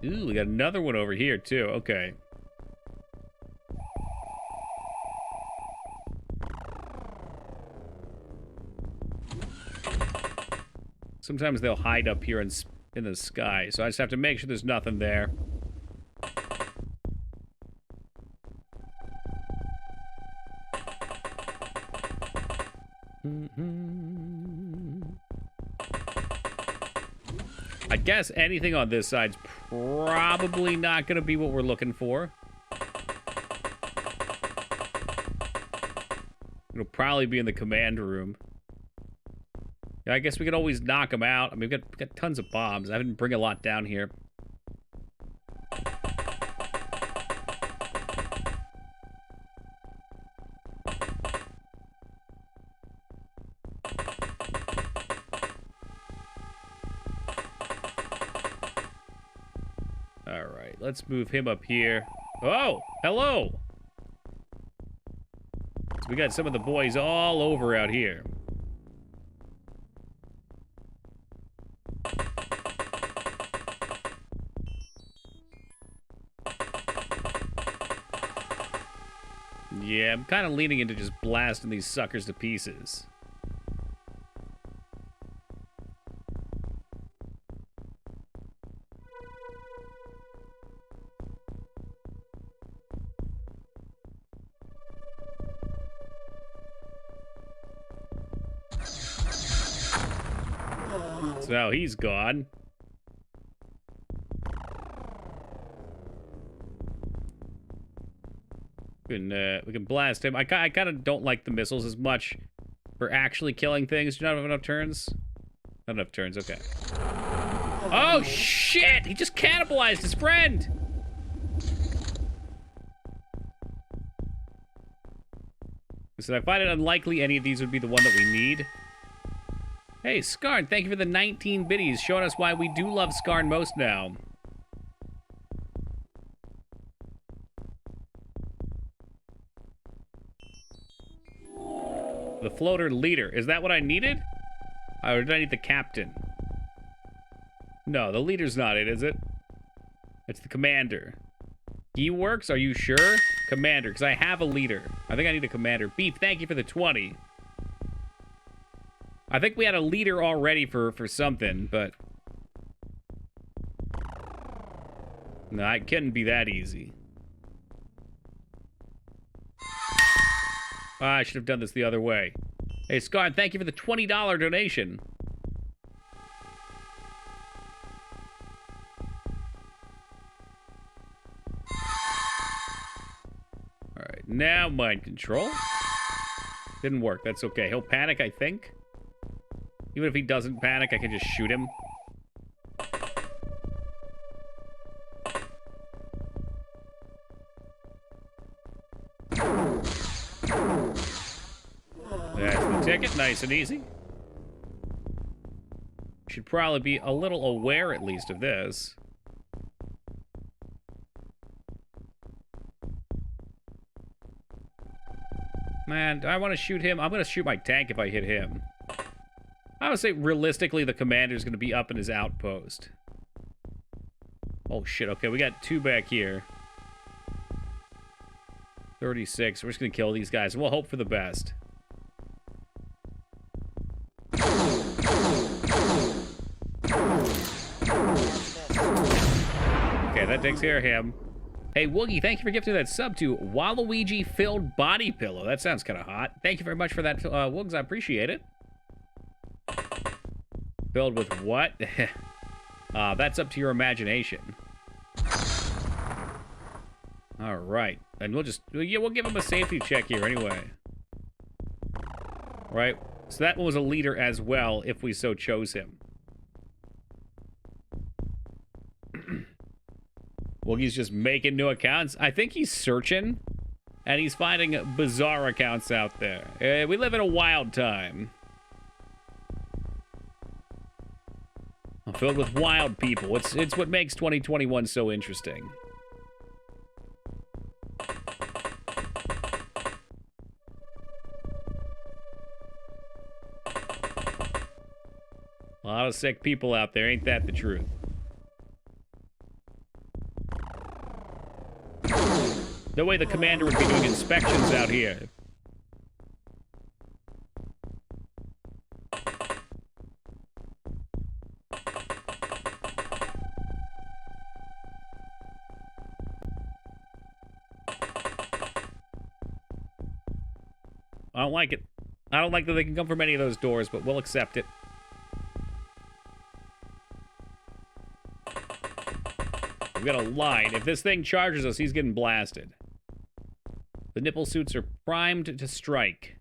Ooh, we got another one over here, too. Okay. Sometimes they'll hide up here in the sky, so I just have to make sure there's nothing there. I guess anything on this side's probably not going to be what we're looking for. It'll probably be in the command room. Yeah, I guess we could always knock them out. I mean, we got tons of bombs. I didn't bring a lot down here. Alright, let's move him up here. Oh, hello! So we got some of the boys all over out here. Yeah, I'm kind of leaning into just blasting these suckers to pieces. So now he's gone. We can blast him. I kind of don't like the missiles as much for actually killing things. Do you not have enough turns? Not enough turns, okay. Oh, shit! He just cannibalized his friend! So I find it unlikely any of these would be the one that we need. Hey, Skarn, thank you for the 19 biddies, showing us why we do love Skarn most now. The floater leader. Is that what I needed? Or did I need the captain? No, the leader's not it, is it? It's the commander. He works? Are you sure? Commander, because I have a leader. I think I need a commander. Beef, thank you for the 20. I think we had a leader already for something, but... No, it couldn't be that easy. I should have done this the other way. Hey, Scar, thank you for the $20 donation. All right, now mind control. Didn't work. That's okay. He'll panic, I think. Even if he doesn't panic, I can just shoot him. That's the ticket. Nice and easy. Should probably be a little aware, at least, of this. Man, do I want to shoot him? I'm going to shoot my tank if I hit him. I would say, realistically, the commander's going to be up in his outpost. Oh, shit. Okay, we got 2 back here. 36. We're just going to kill these guys. We'll hope for the best. Okay, that takes care of him. Hey, Woogie, thank you for gifting that sub to Waluigi-filled body pillow. That sounds kind of hot. Thank you very much for that, Woogs. I appreciate it. Filled with what? That's up to your imagination. All right. And we'll just... Yeah, we'll give him a safety check here anyway. Right? So that one was a leader as well, if we so chose him. Woogie's just making new accounts. I think he's searching, and he's finding bizarre accounts out there. We live in a wild time. Filled with wild people. It's what makes 2021 so interesting. A lot of sick people out there, ain't that the truth? No way the commander would be doing inspections out here. I don't like it. I don't like that they can come from any of those doors, but we'll accept it. We've got a line. If this thing charges us, he's getting blasted. The nipple suits are primed to strike.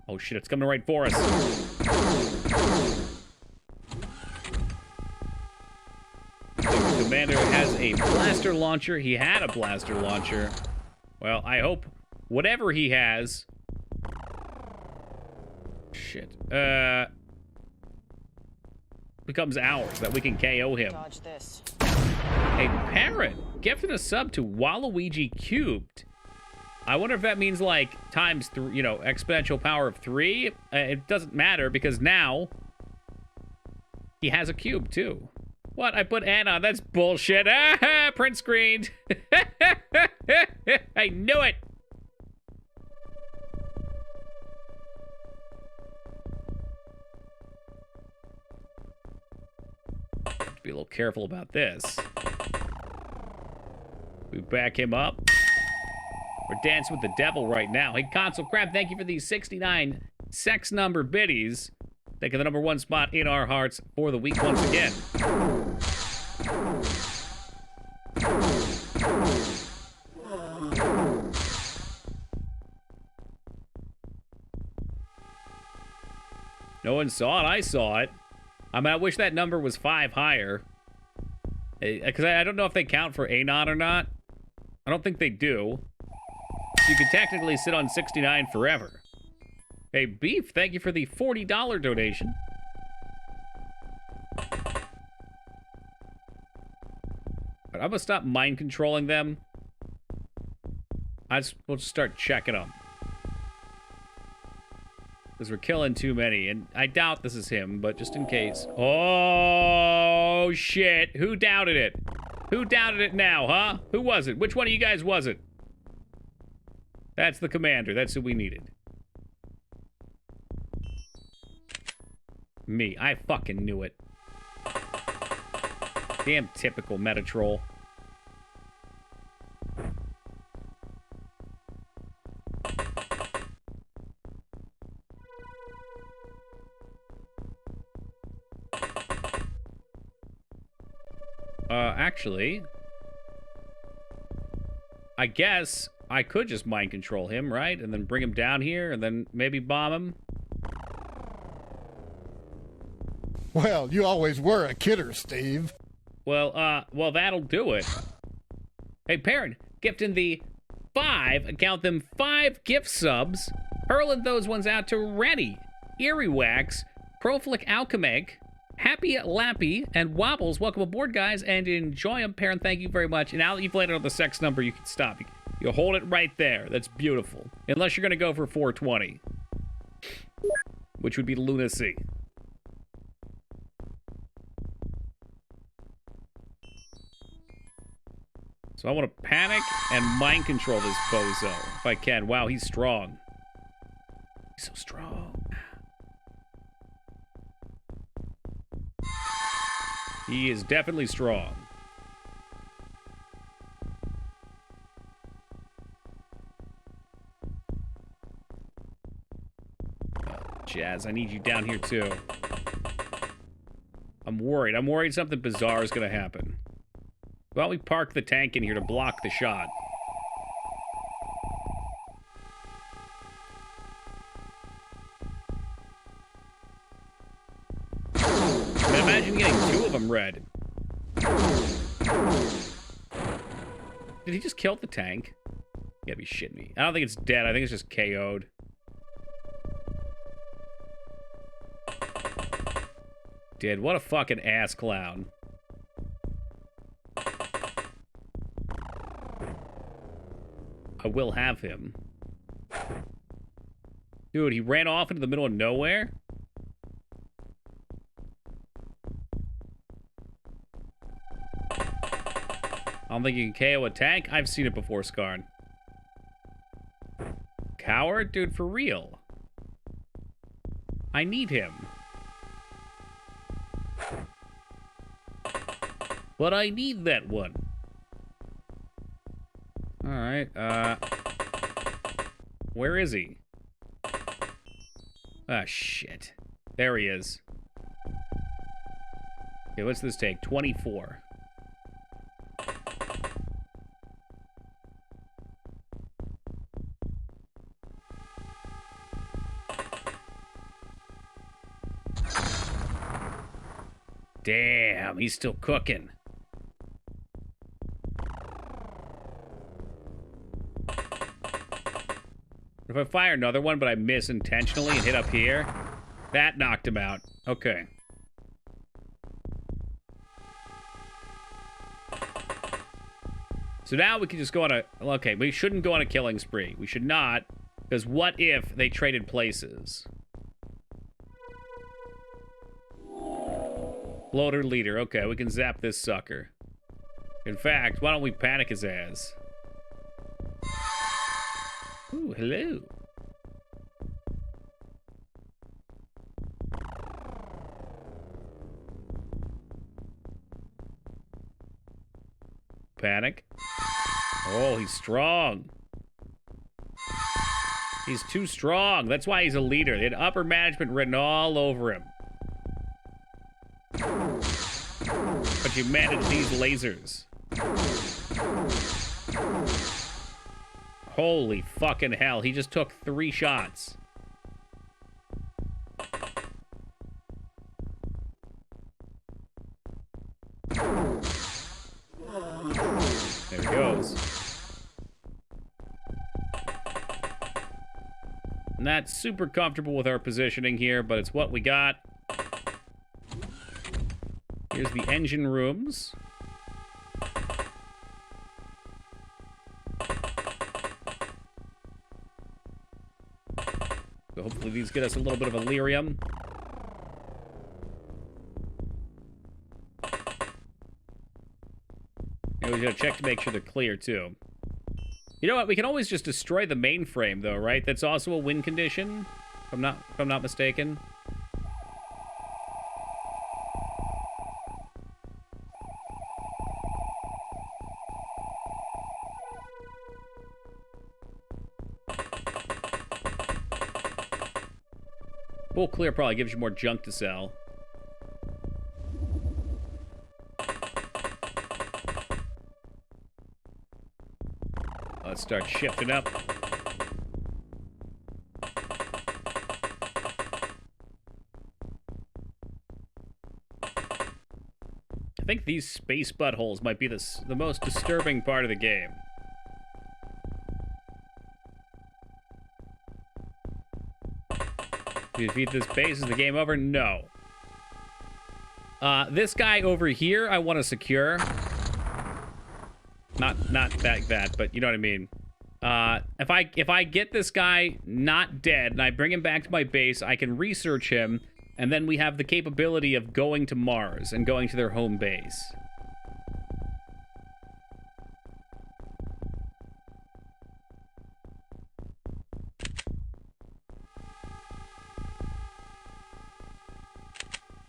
Oh shit, it's coming right for us. The commander has a blaster launcher. He had a blaster launcher. Well, I hope whatever he has... Shit. Becomes ours, that we can KO him. Dodge this. A parrot gifted a sub to Waluigi Cubed. I wonder if that means like times 3, you know, exponential power of 3. It doesn't matter because now he has a cube too. What? I put Anna. That's bullshit. Ah, print screened. I knew it. Be a little careful about this. We back him up. We're dancing with the devil right now. Hey, Console Crab, thank you for these 69 sex number biddies. Taking the #1 spot in our hearts for the week once again. No one saw it. I saw it. I mean, I wish that number was 5 higher. Because I don't know if they count for ANOT or not. I don't think they do. So you could technically sit on 69 forever. Hey, Beef, thank you for the $40 donation. But I'm going to stop mind controlling them. We'll just start checking them. Because we're killing too many. And I doubt this is him, but just in case. Oh, shit. Who doubted it? Who doubted it now, huh? Who was it? Which one of you guys was it? That's the commander. That's who we needed. Me. I fucking knew it. Damn typical Metatroll. Actually, I guess I could just mind control him, right? And then bring him down here and then maybe bomb him. Well, you always were a kidder, Steve. Well, that'll do it. Hey, parent, gifting the 5, count them 5 gift subs. Hurling those ones out to Rennie, Erie Wax, Proflick Alchemeg, Happy Lappy, and Wobbles. Welcome aboard, guys, and enjoy them, parent. Thank you very much. And now that you've landed on the sex number, you can stop. You hold it right there. That's beautiful. Unless you're going to go for 420, which would be lunacy. So I want to panic and mind control this bozo, if I can. Wow, he's strong. He's so strong. He is definitely strong. Jazz, I need you down here too. I'm worried. I'm worried something bizarre is going to happen. Well, we park the tank in here to block the shot. Imagine getting 2 of them red. Did he just kill the tank? You gotta be shitting me. I don't think it's dead. I think it's just KO'd. Did. What a fucking ass clown. I will have him. Dude, he ran off into the middle of nowhere? I don't think you can KO a tank. I've seen it before, Skarn. Coward? Dude, for real. I need him. But I need that one. Alright, where is he? Ah, shit. There he is. Okay, what's this take? 24. Damn, he's still cooking. If I fire another one, but I miss intentionally and hit up here, that knocked him out. Okay. So now we can just go on a... Okay, we shouldn't go on a killing spree. We should not, because what if they traded places? Bloater leader. Okay, we can zap this sucker. In fact, why don't we panic his ass? Ooh, hello. Panic. Oh, he's strong. He's too strong. That's why he's a leader. They had upper management written all over him. But you manage these lasers. Holy fucking hell, he just took 3 shots. There he goes. Not super comfortable with our positioning here, but it's what we got. Here's the engine rooms. So hopefully these get us a little bit of Illyrium. And we gotta check to make sure they're clear, too. You know what? We can always just destroy the mainframe, though, right? That's also a win condition, if I'm not mistaken. Full clear probably gives you more junk to sell. Let's start shifting up. I think these space buttholes might be the most disturbing part of the game. Do you defeat this base? Is the game over? No. This guy over here, I want to secure. Not like that, but you know what I mean. If I get this guy not dead and I bring him back to my base, I can research him, and then we have the capability of going to Mars and going to their home base.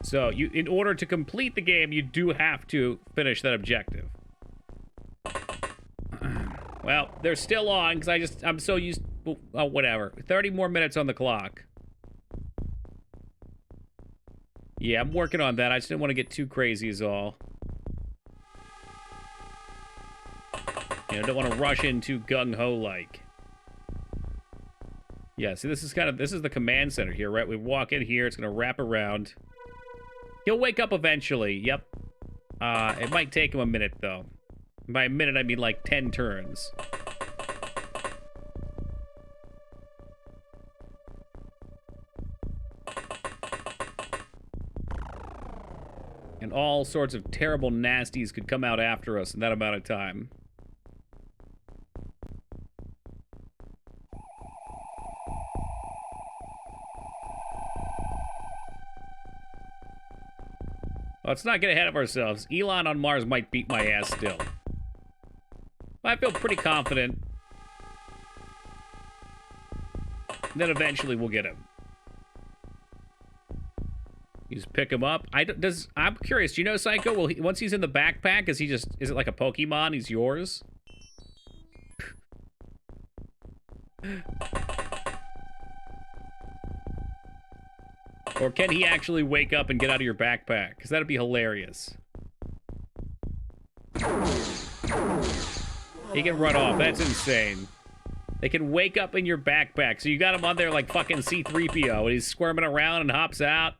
So, in order to complete the game, you do have to finish that objective. Well, they're still on, because I'm so used... Oh, whatever. 30 more minutes on the clock. Yeah, I'm working on that. I just didn't want to get too crazy is all. You know, don't want to rush in too gung-ho-like. Yeah, see, this is the command center here, right? We walk in here, it's going to wrap around. He'll wake up eventually, yep. It might take him a minute, though. By a minute, I mean like 10 turns. And all sorts of terrible nasties could come out after us in that amount of time. Let's not get ahead of ourselves. Elon on Mars might beat my ass still. I feel pretty confident that eventually we'll get him. You just pick him up. I'm curious. Do you know, Psycho? Once he's in the backpack, is it like a Pokemon? He's yours? Or can he actually wake up and get out of your backpack? Because that'd be hilarious. He can run off. That's insane. They can wake up in your backpack. So you got him on there like fucking C-3PO, and he's squirming around and hops out.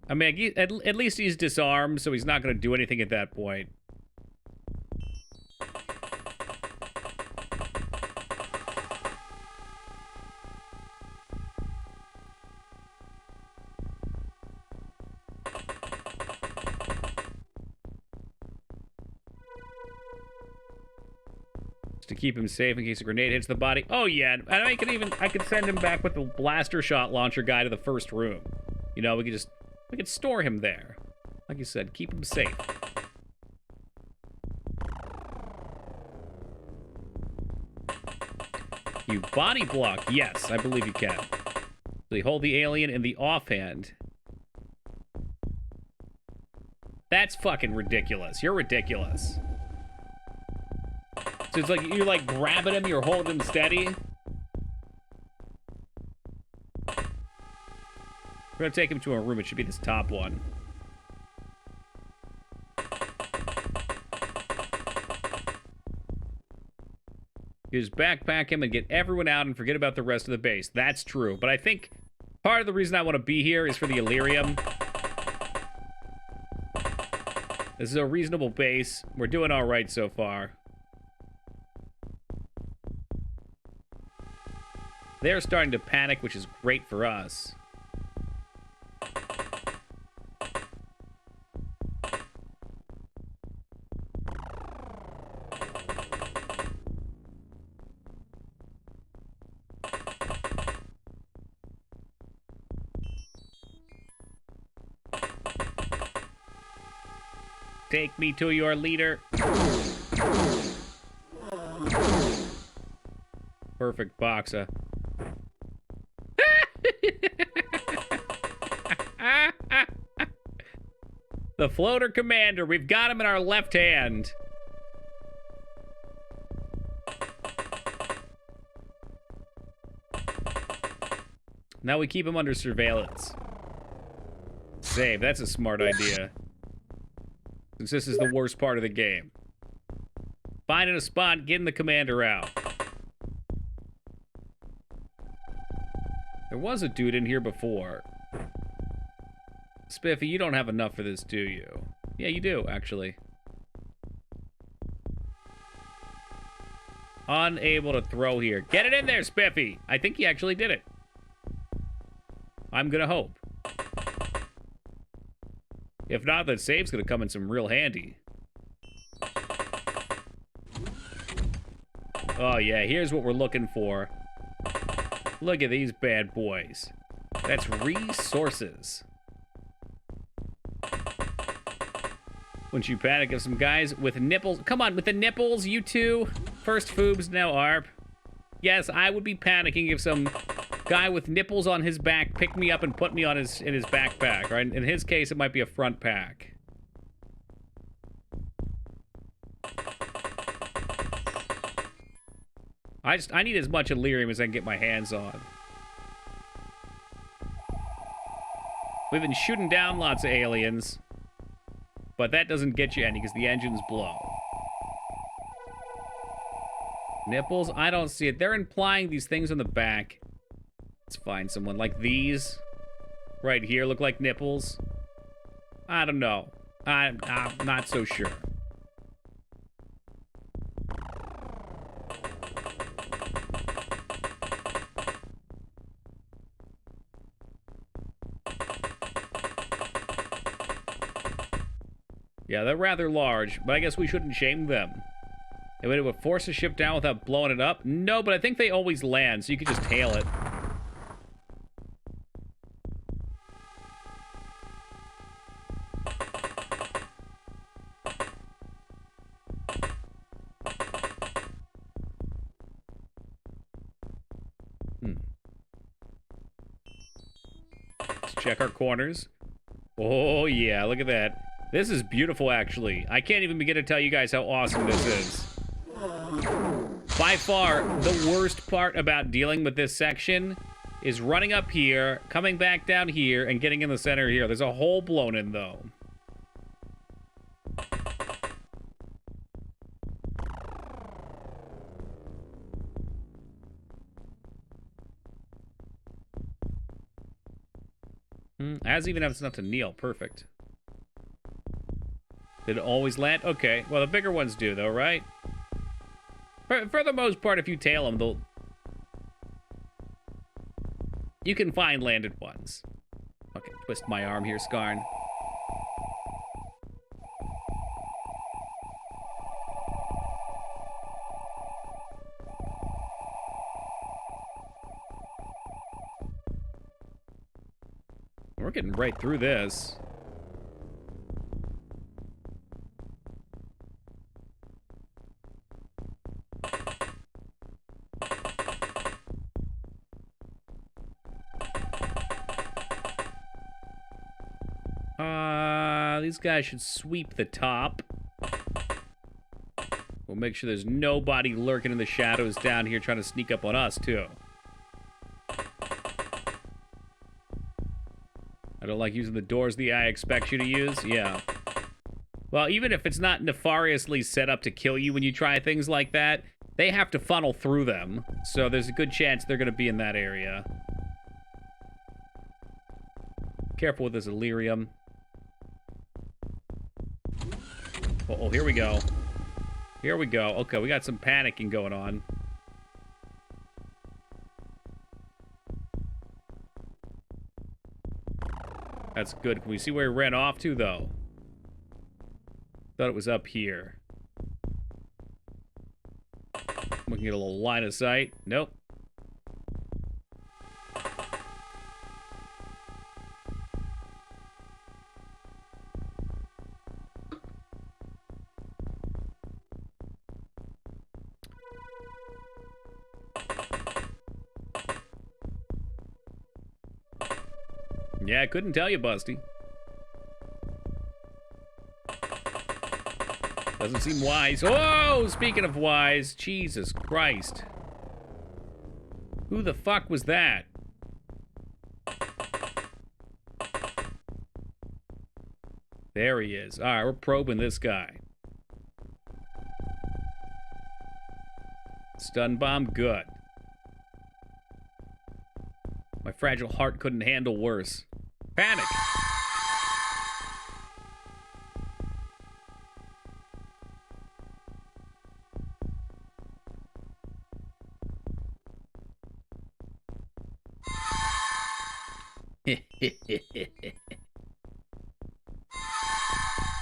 I mean, at least he's disarmed, so he's not going to do anything at that point. To keep him safe in case a grenade hits the body. Oh yeah, and I could send him back with the blaster shot launcher guy to the first room. You know, we could store him there. Like you said, keep him safe. You body block. Yes, I believe you can. So you hold the alien in the offhand. That's fucking ridiculous. You're ridiculous. So it's like you're like grabbing him, you're holding him steady. We're gonna take him to a room. It should be this top one. You just backpack him and get everyone out and forget about the rest of the base. That's true. But I think part of the reason I want to be here is for the Illyrium. This is a reasonable base. We're doing all right so far. They're starting to panic, which is great for us. Take me to your leader. Perfect boxer. The floater commander. We've got him in our left hand. Now we keep him under surveillance. Save. That's a smart idea. Since this is the worst part of the game. Finding a spot, getting the commander out. There was a dude in here before. Spiffy, you don't have enough for this, do you? Yeah, you do, actually. Unable to throw here. Get it in there, Spiffy! I think he actually did it. I'm gonna hope. If not, that save's gonna come in some real handy. Oh yeah, here's what we're looking for. Look at these bad boys. That's resources. Wouldn't you panic if some guys with nipples... Come on, with the nipples, you two. First Foobs, now ARP. Yes, I would be panicking if some guy with nipples on his back picked me up and put me on in his backpack, right? In his case, it might be a front pack. I need as much Illyrium as I can get my hands on. We've been shooting down lots of aliens, but that doesn't get you any because the engines blow. Nipples? I don't see it. They're implying these things on the back. Let's find someone like these. Right here look like nipples. I don't know. I'm not so sure. Yeah, they're rather large, but I guess we shouldn't shame them. It would force a ship down without blowing it up? No, but I think they always land, so you could just tail it. Let's check our corners. Oh, yeah, look at that. This is beautiful, actually. I can't even begin to tell you guys how awesome this is. By far, the worst part about dealing with this section is running up here, coming back down here, and getting in the center here. There's a hole blown in, though. As even have enough to kneel. Perfect. Did it always land? Okay. Well, the bigger ones do, though, right? For the most part, if you tail them, they'll... You can find landed ones. Okay, twist my arm here, Skarn. We're getting right through this. These guys should sweep the top. We'll make sure there's nobody lurking in the shadows down here trying to sneak up on us, too. I don't like using the doors the AI expects you to use. Yeah. Well, even if it's not nefariously set up to kill you when you try things like that, they have to funnel through them. So there's a good chance they're going to be in that area. Careful with this Illyrium. Uh-oh, here we go. Here we go. Okay, we got some panicking going on. That's good. Can we see where he ran off to, though? Thought it was up here. We can get a little line of sight. Nope. Yeah, I couldn't tell you, Busty. Doesn't seem wise. Oh, speaking of wise, Jesus Christ. Who the fuck was that? There he is. All right, we're probing this guy. Stun bomb, good. My fragile heart couldn't handle worse. Panic!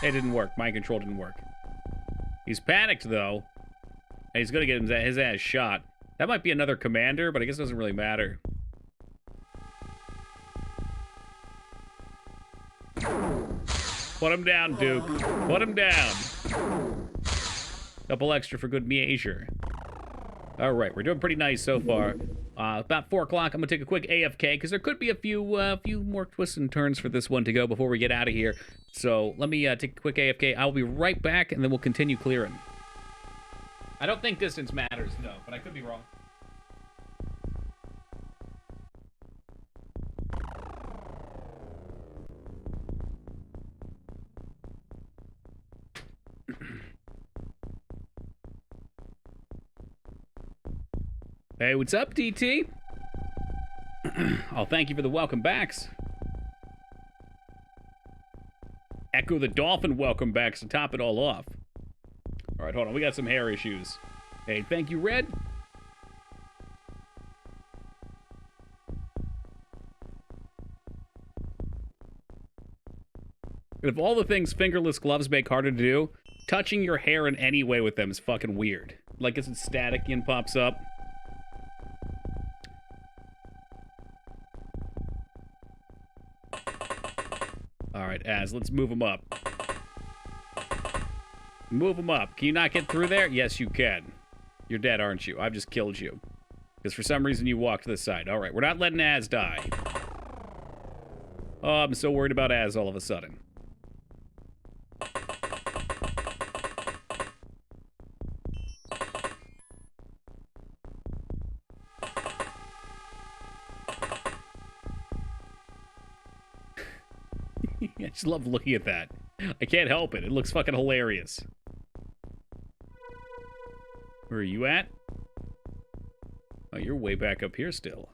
It didn't work. Mind control didn't work. He's panicked, though. And he's going to get his ass shot. That might be another commander, but I guess it doesn't really matter. Put him down, Duke. Put him down. Couple extra for good measure. All right, we're doing pretty nice so far. About 4 o'clock, I'm going to take a quick AFK, because there could be a few more twists and turns for this one to go before we get out of here. So let me take a quick AFK. I'll be right back, and then we'll continue clearing. I don't think distance matters, no, but I could be wrong. Hey, what's up, DT? Oh, thank you for the welcome backs. Echo the Dolphin welcome backs to top it all off. All right, hold on. We got some hair issues. Hey, thank you, Red. And of all the things fingerless gloves make harder to do, touching your hair in any way with them is fucking weird. Like, it's static and pops up. All right, Az, let's move him up. Move him up. Can you not get through there? Yes, you can. You're dead, aren't you? I've just killed you. Because for some reason you walked to the side. All right, we're not letting Az die. Oh, I'm so worried about Az all of a sudden. I just love looking at that. I can't help it. It looks fucking hilarious. Where are you at? Oh, you're way back up here still.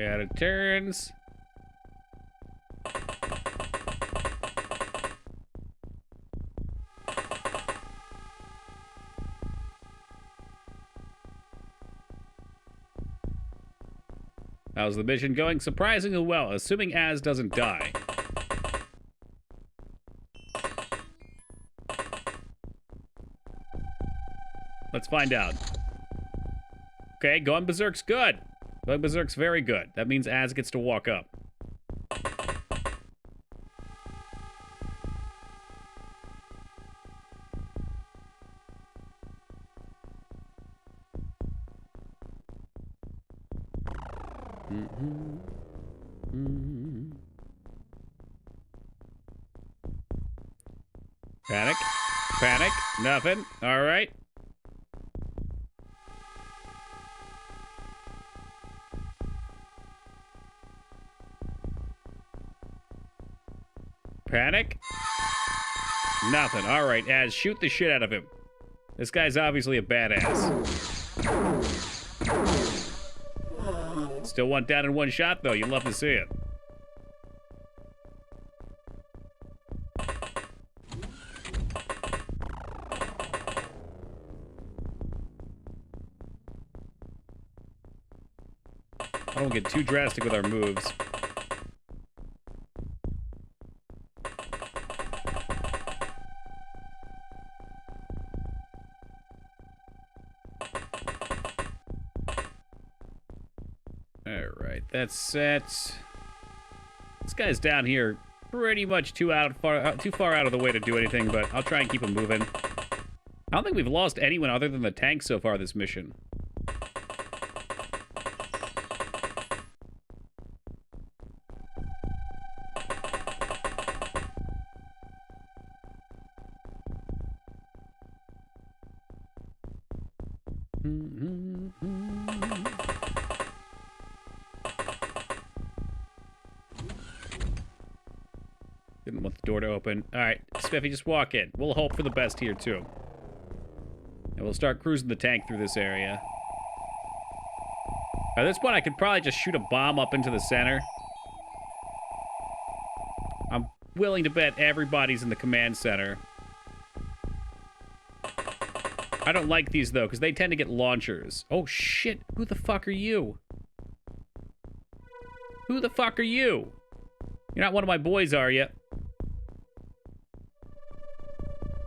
Out of turns. How's the mission going? Surprisingly well, assuming Az doesn't die. Let's find out. Okay, going berserk's good. Going berserk's very good. That means Az gets to walk up. Panic. Panic. Nothing. All right. Panic. Nothing. All right, Az, shoot the shit out of him. This guy's obviously a badass. Still one down in one shot, though. You'd love to see it. I don't get too drastic with our moves. Alright, that's set. This guy's down here pretty much too far out of the way to do anything, but I'll try and keep him moving. I don't think we've lost anyone other than the tank so far this mission. Didn't want the door to open. All right, Spiffy, just walk in. We'll hope for the best here, too. And we'll start cruising the tank through this area. At this point, I could probably just shoot a bomb up into the center. I'm willing to bet everybody's in the command center. I don't like these, though, because they tend to get launchers. Oh, shit. Who the fuck are you? Who the fuck are you? You're not one of my boys, are you?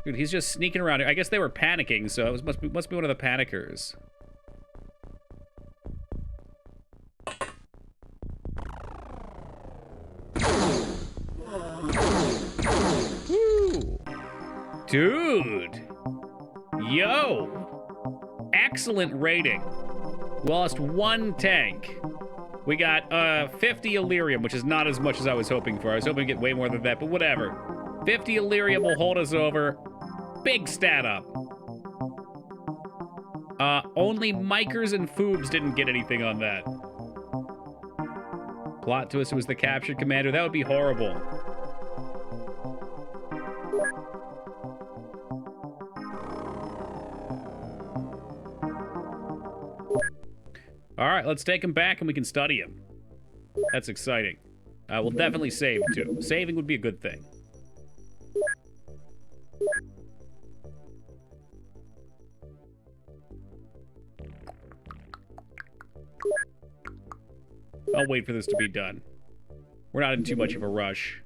Dude, he's just sneaking around here. I guess they were panicking, so it must be one of the panickers. Woo! Dude! Yo! Excellent rating. We lost one tank. We got 50 Illyrium, which is not as much as I was hoping for. I was hoping to get way more than that, but whatever. 50 Illyrium will hold us over. Big stat up. Only Mikers and Foobs didn't get anything on that. Plot twist, it was the captured commander. That would be horrible. All right, let's take him back and we can study him. That's exciting. We'll definitely save, too. Saving would be a good thing. I'll wait for this to be done. We're not in too much of a rush.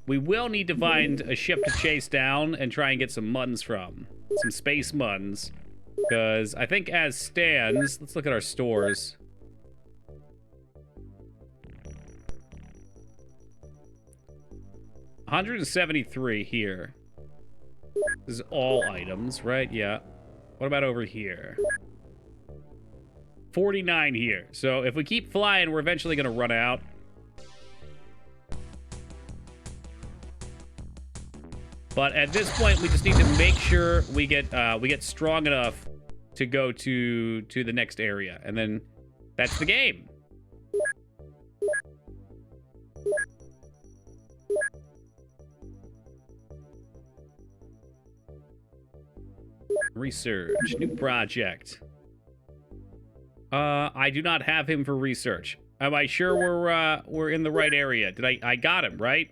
We will need to find a ship to chase down and try and get some muns from. Some space muns. Because I think as stands, let's look at our stores. $173 here. This is all items, right? Yeah. What about over here? 49 here. So if we keep flying, we're eventually going to run out. But at this point, we just need to make sure we get strong enough to go to the next area, and then that's the game. Research, new project. I do not have him for research. Am I sure we're in the right area? Did I got him, right?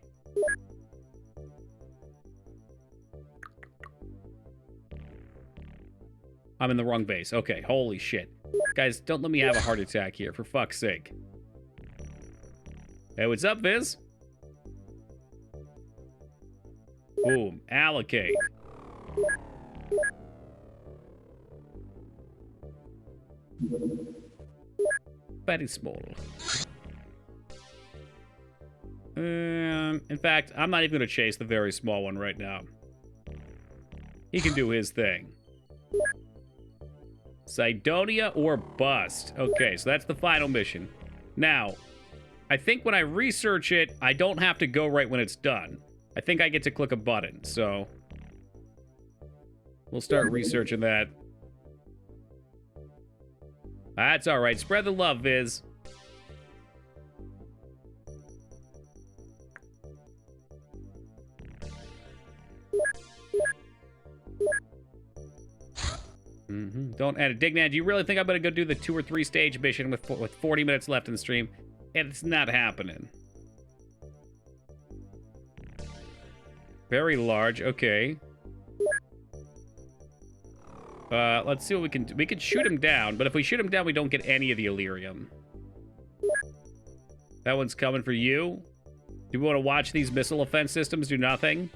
I'm in the wrong base. Okay, holy shit. Guys, don't let me have a heart attack here, for fuck's sake. Hey, what's up, Viz? Boom, allocate. Very small. In fact, I'm not even going to chase the very small one right now. He can do his thing. Cydonia or bust. Okay, so that's the final mission. Now, I think when I research it, I don't have to go right when it's done. I think I get to click a button, so we'll start researching that. That's all right. Spread the love, Viz. Don't add it. Dignan, do you really think I'm going to go do the 2 or 3 stage mission with 40 minutes left in the stream? It's not happening. Very large. Okay. Let's see what we can do. We could shoot him down, but if we shoot him down, we don't get any of the Illyrium. That one's coming for you. Do we want to watch these missile offense systems do nothing?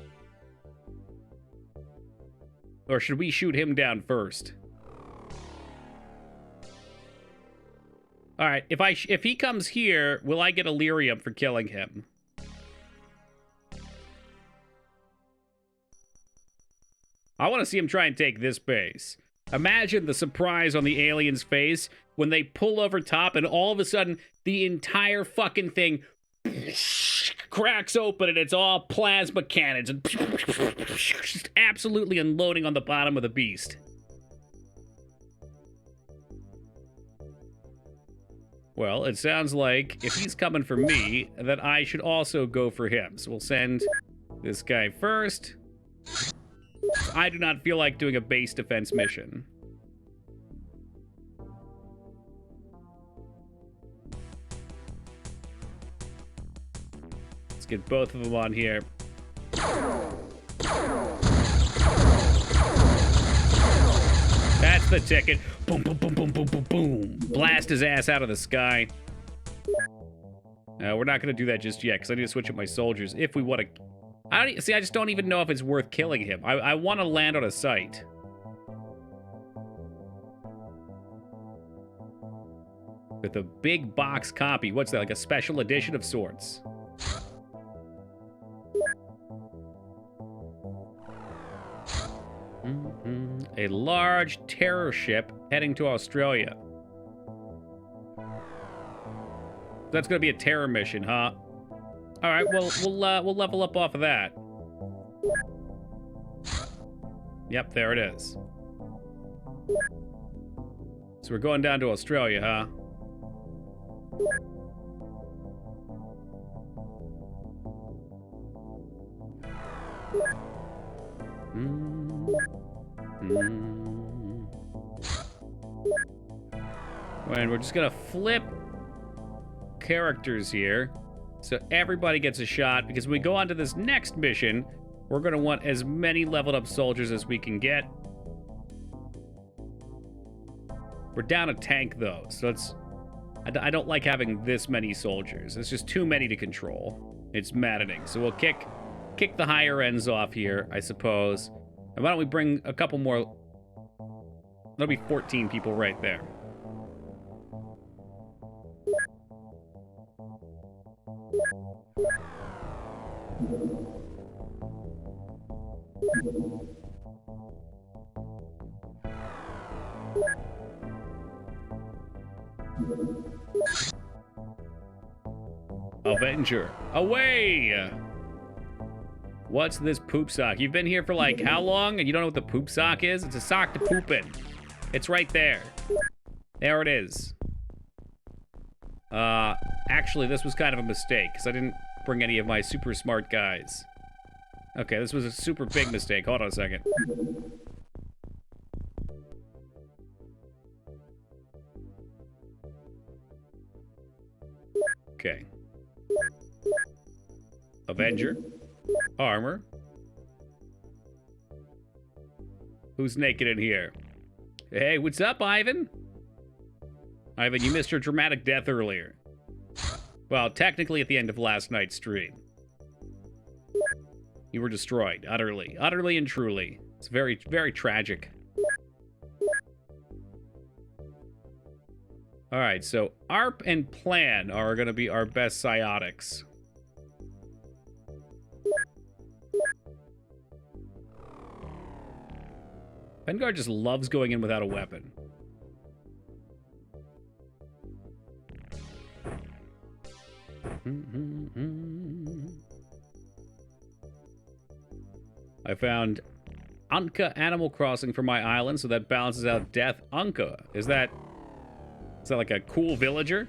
Or should we shoot him down first? All right, if he comes here, will I get Illyrium for killing him? I want to see him try and take this base. Imagine the surprise on the alien's face when they pull over top and all of a sudden the entire fucking thing cracks open and it's all plasma cannons and just absolutely unloading on the bottom of the beast. Well, it sounds like if he's coming for me, that I should also go for him. So we'll send this guy first. I do not feel like doing a base defense mission. Let's get both of them on here. That's the ticket. Boom, boom, boom, boom, boom, boom, boom. Blast his ass out of the sky. We're not going to do that just yet, because I need to switch up my soldiers if we want to... I just don't even know if it's worth killing him. I want to land on a site. With a big box copy. What's that, like a special edition of sorts? A large terror ship heading to Australia. That's gonna be a terror mission, huh? All right, well, we'll level up off of that. Yep, there it is. So we're going down to Australia, huh? And we're just gonna flip characters here so everybody gets a shot, because when we go on to this next mission, we're gonna want as many leveled up soldiers as we can get. We're down a tank though, so I don't like having this many soldiers. It's just too many to control. It's maddening. So we'll kick the higher ends off here, I suppose. And why don't we bring a couple more? That'll be 14 people right there. Avenger, away! What's this poop sock? You've been here for like how long and you don't know what the poop sock is? It's a sock to poop in. It's right there. There it is. Actually, this was kind of a mistake because I didn't bring any of my super smart guys. Okay, this was a super big mistake. Hold on a second. Okay. Avenger. Armor. Who's naked in here? Hey, what's up, Ivan? Ivan, you missed your dramatic death earlier. Well, technically at the end of last night's stream. You were destroyed, utterly. Utterly and truly. It's very, very tragic. Alright, so ARP and Plan are going to be our best psiotics. Vanguard just loves going in without a weapon. I found Anka Animal Crossing for my island, so that balances out Death Anka. Is that like a cool villager?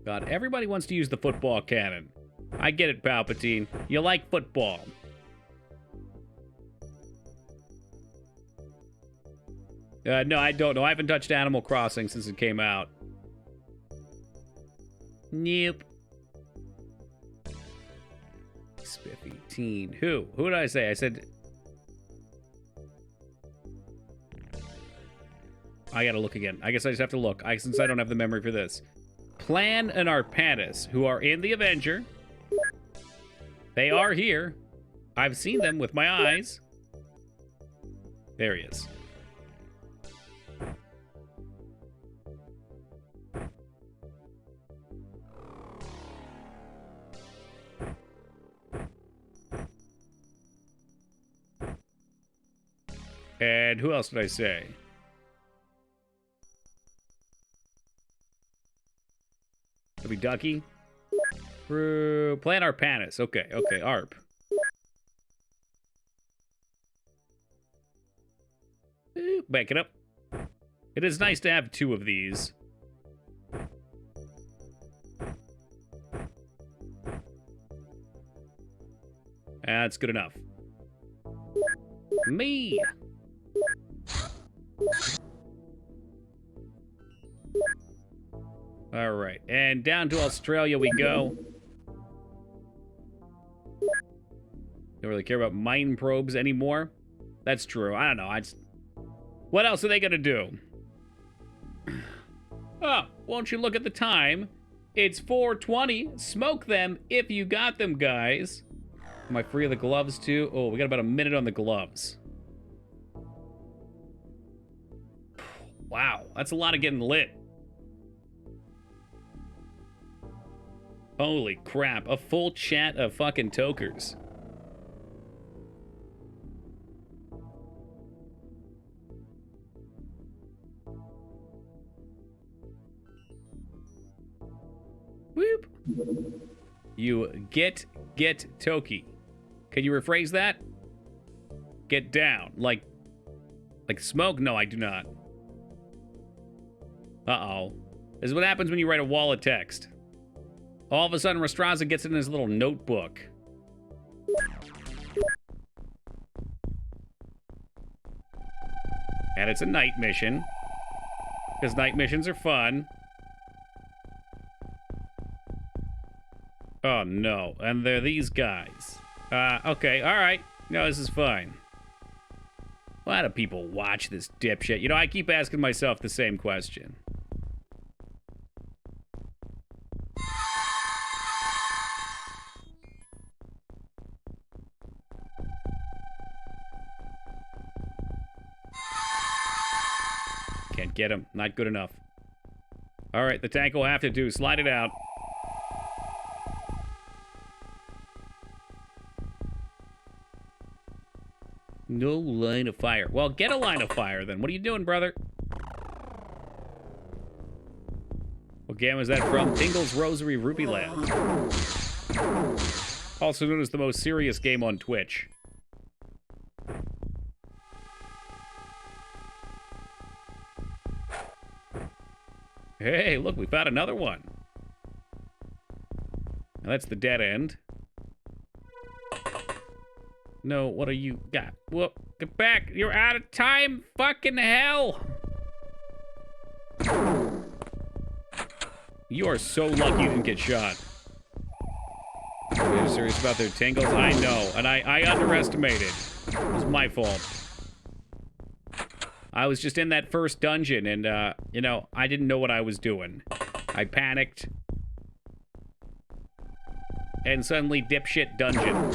God, everybody wants to use the football cannon. I get it, Palpatine. You like football. No, I don't know. I haven't touched Animal Crossing since it came out. Nope. Spiffy teen. Who? Who did I say? I said... I gotta look again. I guess I just have to look, since I don't have the memory for this. Plan and Arpantis, who are in the Avenger. They are here. I've seen them with my eyes. There he is. And who else did I say? Could be Ducky. Plant Arpanis. Okay, okay, ARP. Back it up. It is nice to have 2 of these. That's good enough. Me. All right, and down to Australia we go. Don't really care about mine probes anymore. That's true. I don't know. What else are they gonna do? Oh, won't you look at the time? It's 4:20. Smoke them if you got them, guys. Am I free of the gloves too? Oh, we got about a minute on the gloves. Wow, that's a lot of getting lit. Holy crap, a full chat of fucking tokers. Whoop. You get Toki. Can you rephrase that? Get down. Like smoke? No, I do not. Uh-oh. This is what happens when you write a wall of text. All of a sudden, Rastraza gets it in his little notebook. And it's a night mission. Because night missions are fun. Oh, no. And they're these guys. Okay, alright. No, this is fine. Why do people watch this dipshit? You know, I keep asking myself the same question. Can't get him. Not good enough. Alright, the tank will have to do. Slide it out. No line of fire. Well, get a line of fire then. What are you doing, brother? What game is that from? Tingle's Rosary Rupee Land. Also known as the most serious game on Twitch. Hey, look, we found another one. Now that's the dead end. No, what are you got? Whoop, get back. You're out of time. Fucking hell. You are so lucky you didn't get shot. They're serious about their tingles? I know, and I underestimated. It was my fault. I was just in that first dungeon, and, you know, I didn't know what I was doing. I panicked. And suddenly, dipshit dungeon.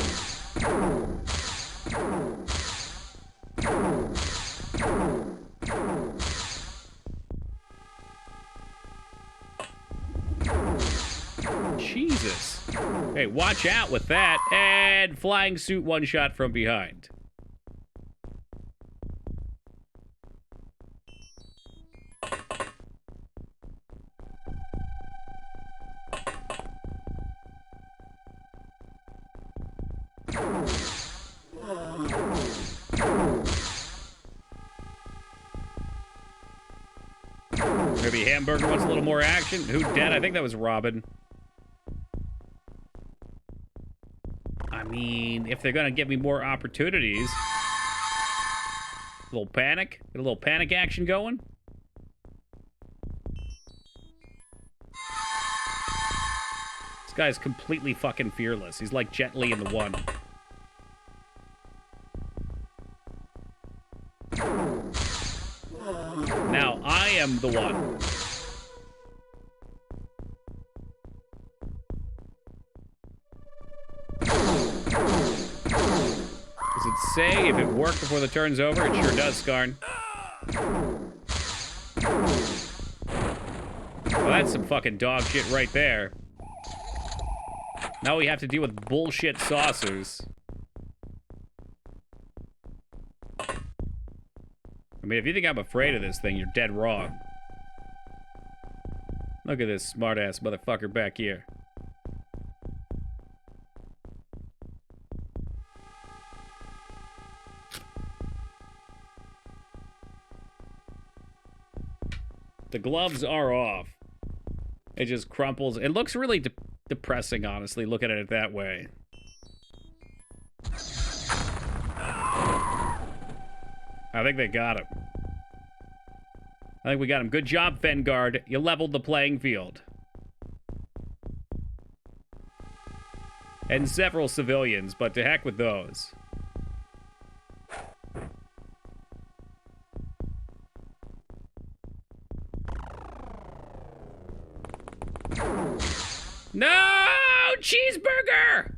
Jesus. Hey, watch out with that. And flying suit one shot from behind. Maybe Hamburger wants a little more action. Who dead? I think that was Robin. I mean, if they're gonna give me more opportunities. A little panic? Get a little panic action going? This guy's completely fucking fearless. He's like Jet Li in the one. Now, I am the one. Does it say if it worked before the turn's over? It sure does, Skarn. Well, that's some fucking dog shit right there. Now we have to deal with bullshit saucers. I mean, if you think I'm afraid of this thing, you're dead wrong. Look at this smart-ass motherfucker back here. The gloves are off. It just crumples. It looks really depressing, honestly, looking at it that way. I think they got him. I think we got him. Good job, Fengard. You leveled the playing field. And several civilians, but to heck with those. No! Cheeseburger!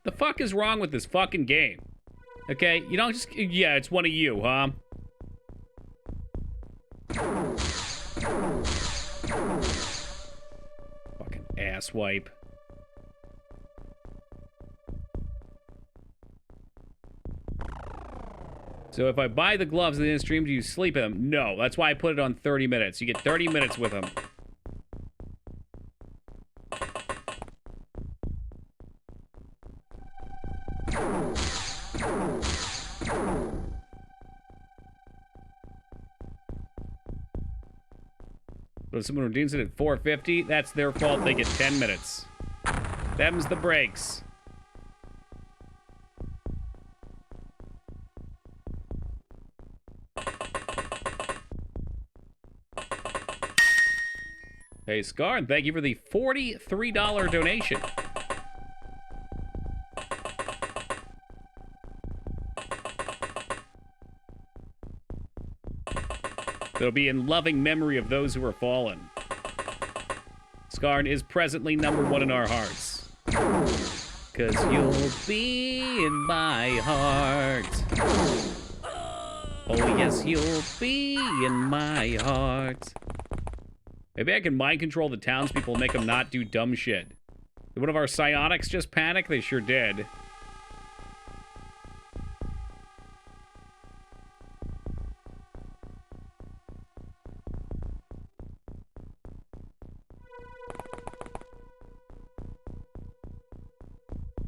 The fuck is wrong with this fucking game? Okay, you don't just... Yeah, it's one of you, huh? Fucking asswipe. So if I buy the gloves and then stream, do you sleep in them? No, that's why I put it on 30 minutes. You get 30 minutes with them. But if someone redeems it at 450, that's their fault. They get 10 minutes. Them's the breaks. Hey, Scar, and thank you for the $43 donation. It'll be in loving memory of those who are fallen. Skarn is presently #1 in our hearts. 'Cause you'll be in my heart. Oh yes, you'll be in my heart. Maybe I can mind control the townspeople and make them not do dumb shit. Did one of our psionics just panic? They sure did.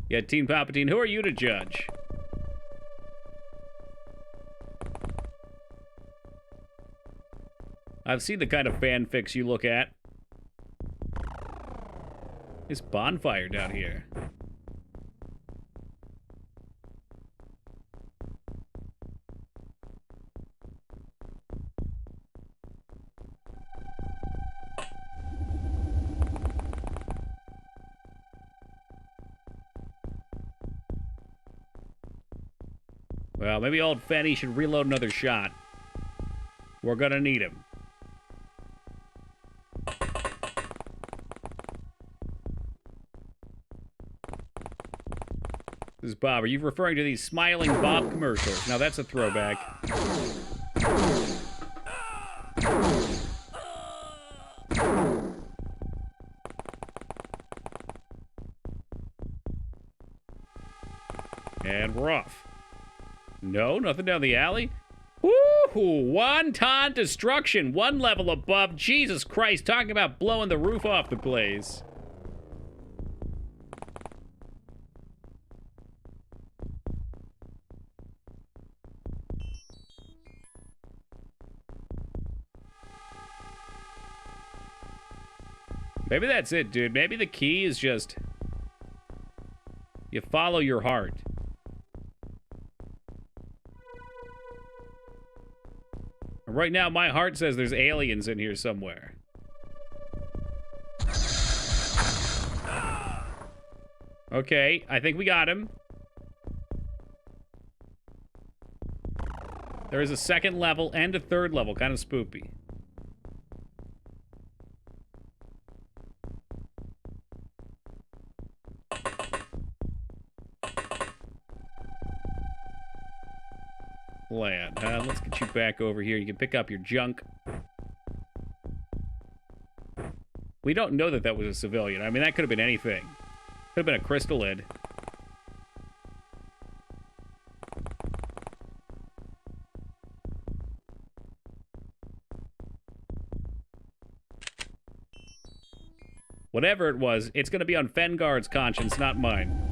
Yeah, Team Palpatine, who are you to judge? I've seen the kind of fanfics you look at. This bonfire down here. Well, maybe old Fanny should reload another shot. We're gonna need him. This is Bob. Are you referring to these Smiling Bob commercials? Now that's a throwback. And we're off. No, nothing down the alley. Woohoo! Wonton destruction. One level above. Jesus Christ, talking about blowing the roof off the place. Maybe that's it, dude. Maybe the key is just... you follow your heart. Right now, my heart says there's aliens in here somewhere. Okay, I think we got him. There is a second level and a third level, kind of spoopy. plan? Let's get you back over here. You can pick up your junk. We don't know that that was a civilian. I mean, that could have been anything. Could have been a crystallid. Whatever it was, it's going to be on Fengard's conscience, not mine.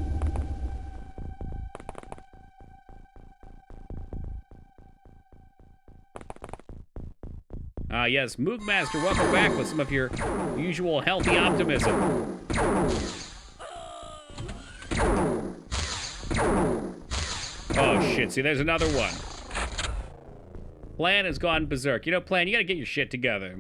Yes, Moogmaster, welcome back with some of your usual healthy optimism. Oh, shit. See, there's another one. Plan has gone berserk. You know, Plan, you gotta get your shit together.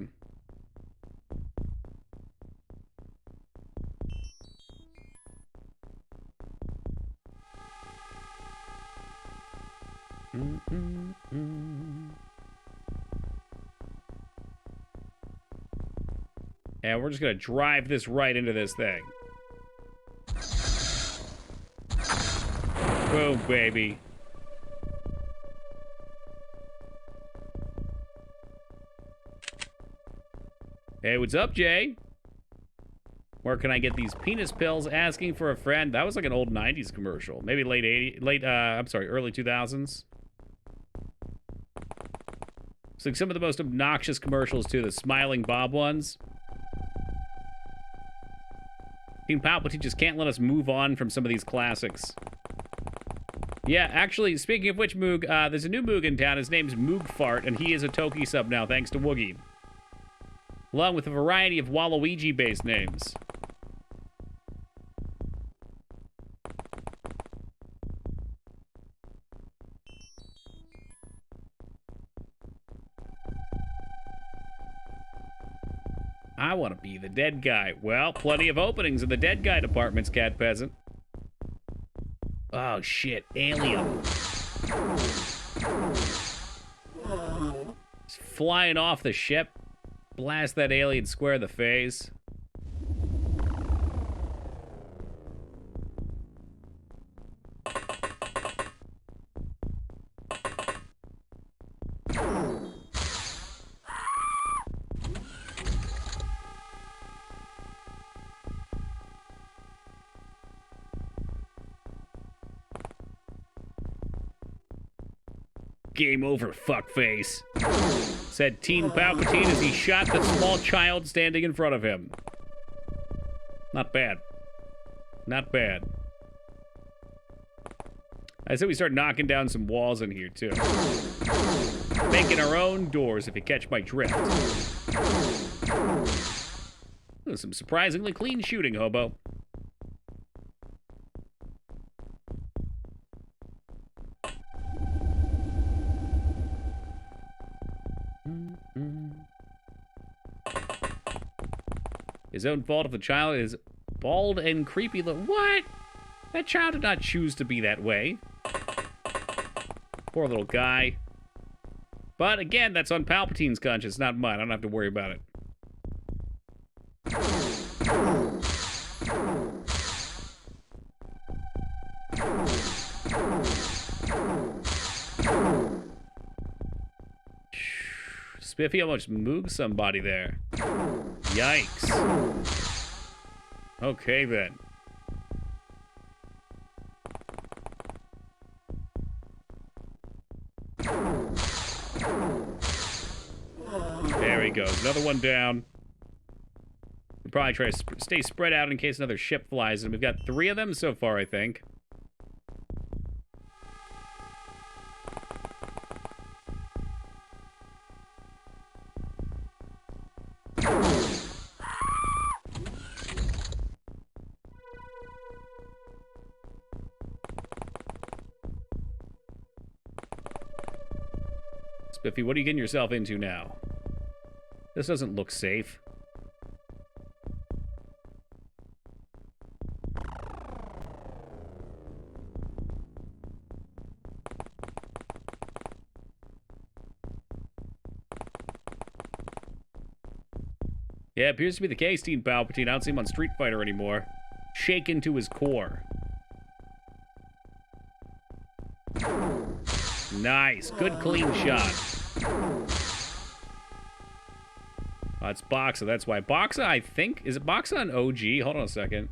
And we're just gonna drive this right into this thing. Boom, baby. Hey, what's up, Jay? Where can I get these penis pills? Asking for a friend. That was like an old 90s commercial. Maybe early 2000s. It's like some of the most obnoxious commercials, too. The Smiling Bob ones. King Palpatine just can't let us move on from some of these classics. Yeah, actually, speaking of which, Moog, there's a new Moog in town. His name's Moogfart, and he is a Toki sub now, thanks to Woogie. Along with a variety of Waluigi-based names. I want to be the dead guy. Well, plenty of openings in the dead guy departments, Cat Peasant. Oh, shit. Alien. It's flying off the ship. Blast that alien square in the face. Game over, fuckface, said Teen Palpatine as he shot the small child standing in front of him. Not bad. Not bad. I said we start knocking down some walls in here, too. Making our own doors, if you catch my drift. Ooh, some surprisingly clean shooting, hobo. His own fault if the child is bald and creepy. What? That child did not choose to be that way. Poor little guy. But again, that's on Palpatine's conscience, not mine. I don't have to worry about it. Spiffy almost moved somebody there. Yikes. Okay, then. There he goes. Another one down. We'll probably try to stay spread out in case another ship flies in. We've got 3 of them so far, I think. Spiffy, what are you getting yourself into now? This doesn't look safe. Yeah, appears to be the case, Teen Palpatine. I don't see him on Street Fighter anymore. Shaken to his core. Nice. Good clean shot. Oh, it's Boxa. That's why. Boxa, I think... Is it Boxa an OG? Hold on a second.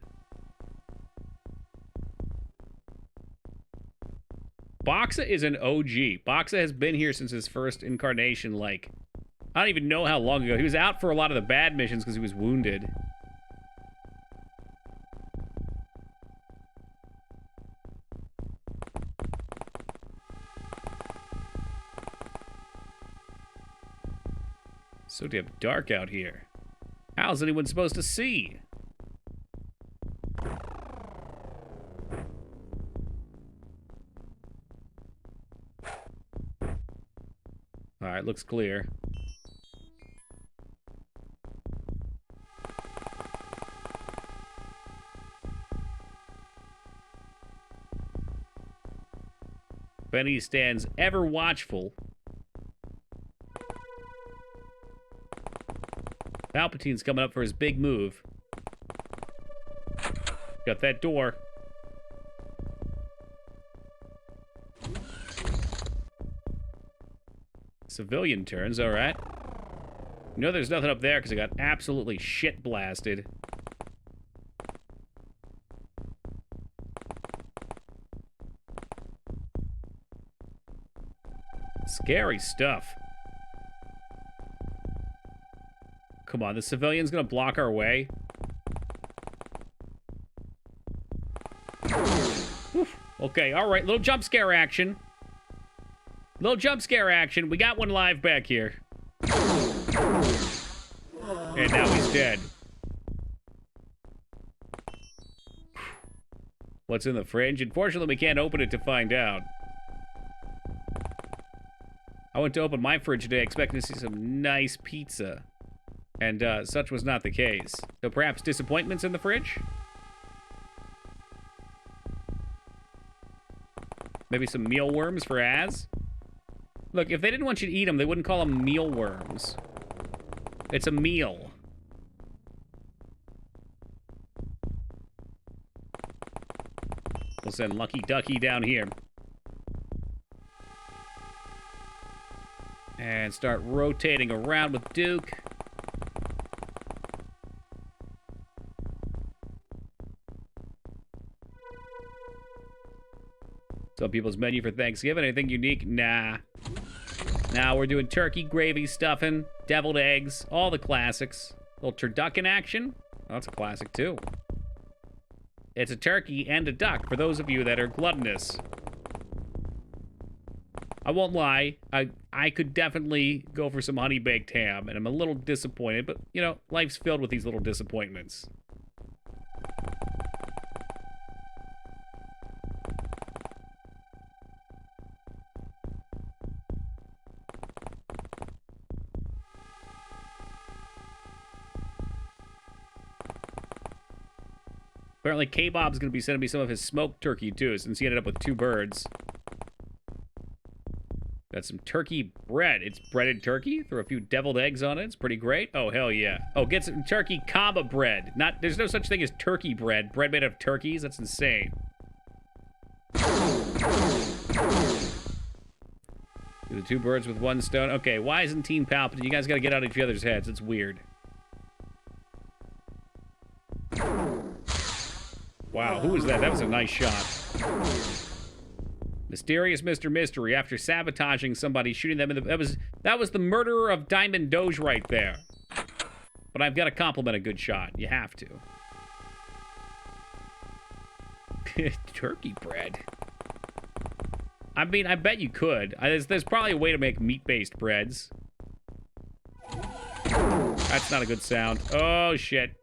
Boxa is an OG. Boxa has been here since his first incarnation, like... I don't even know how long ago. He was out for a lot of the bad missions because he was wounded. So damn dark out here. How's anyone supposed to see? Alright, looks clear. Benny stands ever watchful. Palpatine's coming up for his big move. Got that door. Civilian turns, alright. You know there's nothing up there because I got absolutely shit blasted. Scary stuff. Come on, the civilian's gonna block our way. Oof. Okay, alright, little jump scare action. Little jump scare action. We got one live back here. And now he's dead. What's in the fridge? Unfortunately, we can't open it to find out. I went to open my fridge today expecting to see some nice pizza. And such was not the case. So perhaps disappointments in the fridge? Maybe some mealworms for Az? Look, if they didn't want you to eat them, they wouldn't call them mealworms. It's a meal. We'll send Lucky Ducky down here. And start rotating around with Duke. Some people's menu for Thanksgiving. Anything unique? Nah. Now we're doing turkey, gravy, stuffing, deviled eggs, all the classics. Little turducken action. Oh, that's a classic too. It's a turkey and a duck for those of you that are gluttonous. I won't lie, I could definitely go for some honey-baked ham, and I'm a little disappointed, but, you know, life's filled with these little disappointments. Apparently, K-Bob's going to be sending me some of his smoked turkey, too, since he ended up with 2 birds. Got some turkey bread. It's breaded turkey. Throw a few deviled eggs on it. It's pretty great. Oh, hell yeah. Oh, get some turkey kaba bread. There's no such thing as turkey bread. Bread made of turkeys? That's insane. Do the 2 birds with 1 stone. Okay, why isn't Team Palpatine? You guys got to get out of each other's heads. It's weird. Wow, who was that? That was a nice shot. Mysterious Mr. Mystery, after sabotaging somebody, shooting them in the... That was the murderer of Diamond Doge right there. But I've got to compliment a good shot. You have to. Turkey bread. I mean, I bet you could. There's probably a way to make meat-based breads. That's not a good sound. Oh, shit.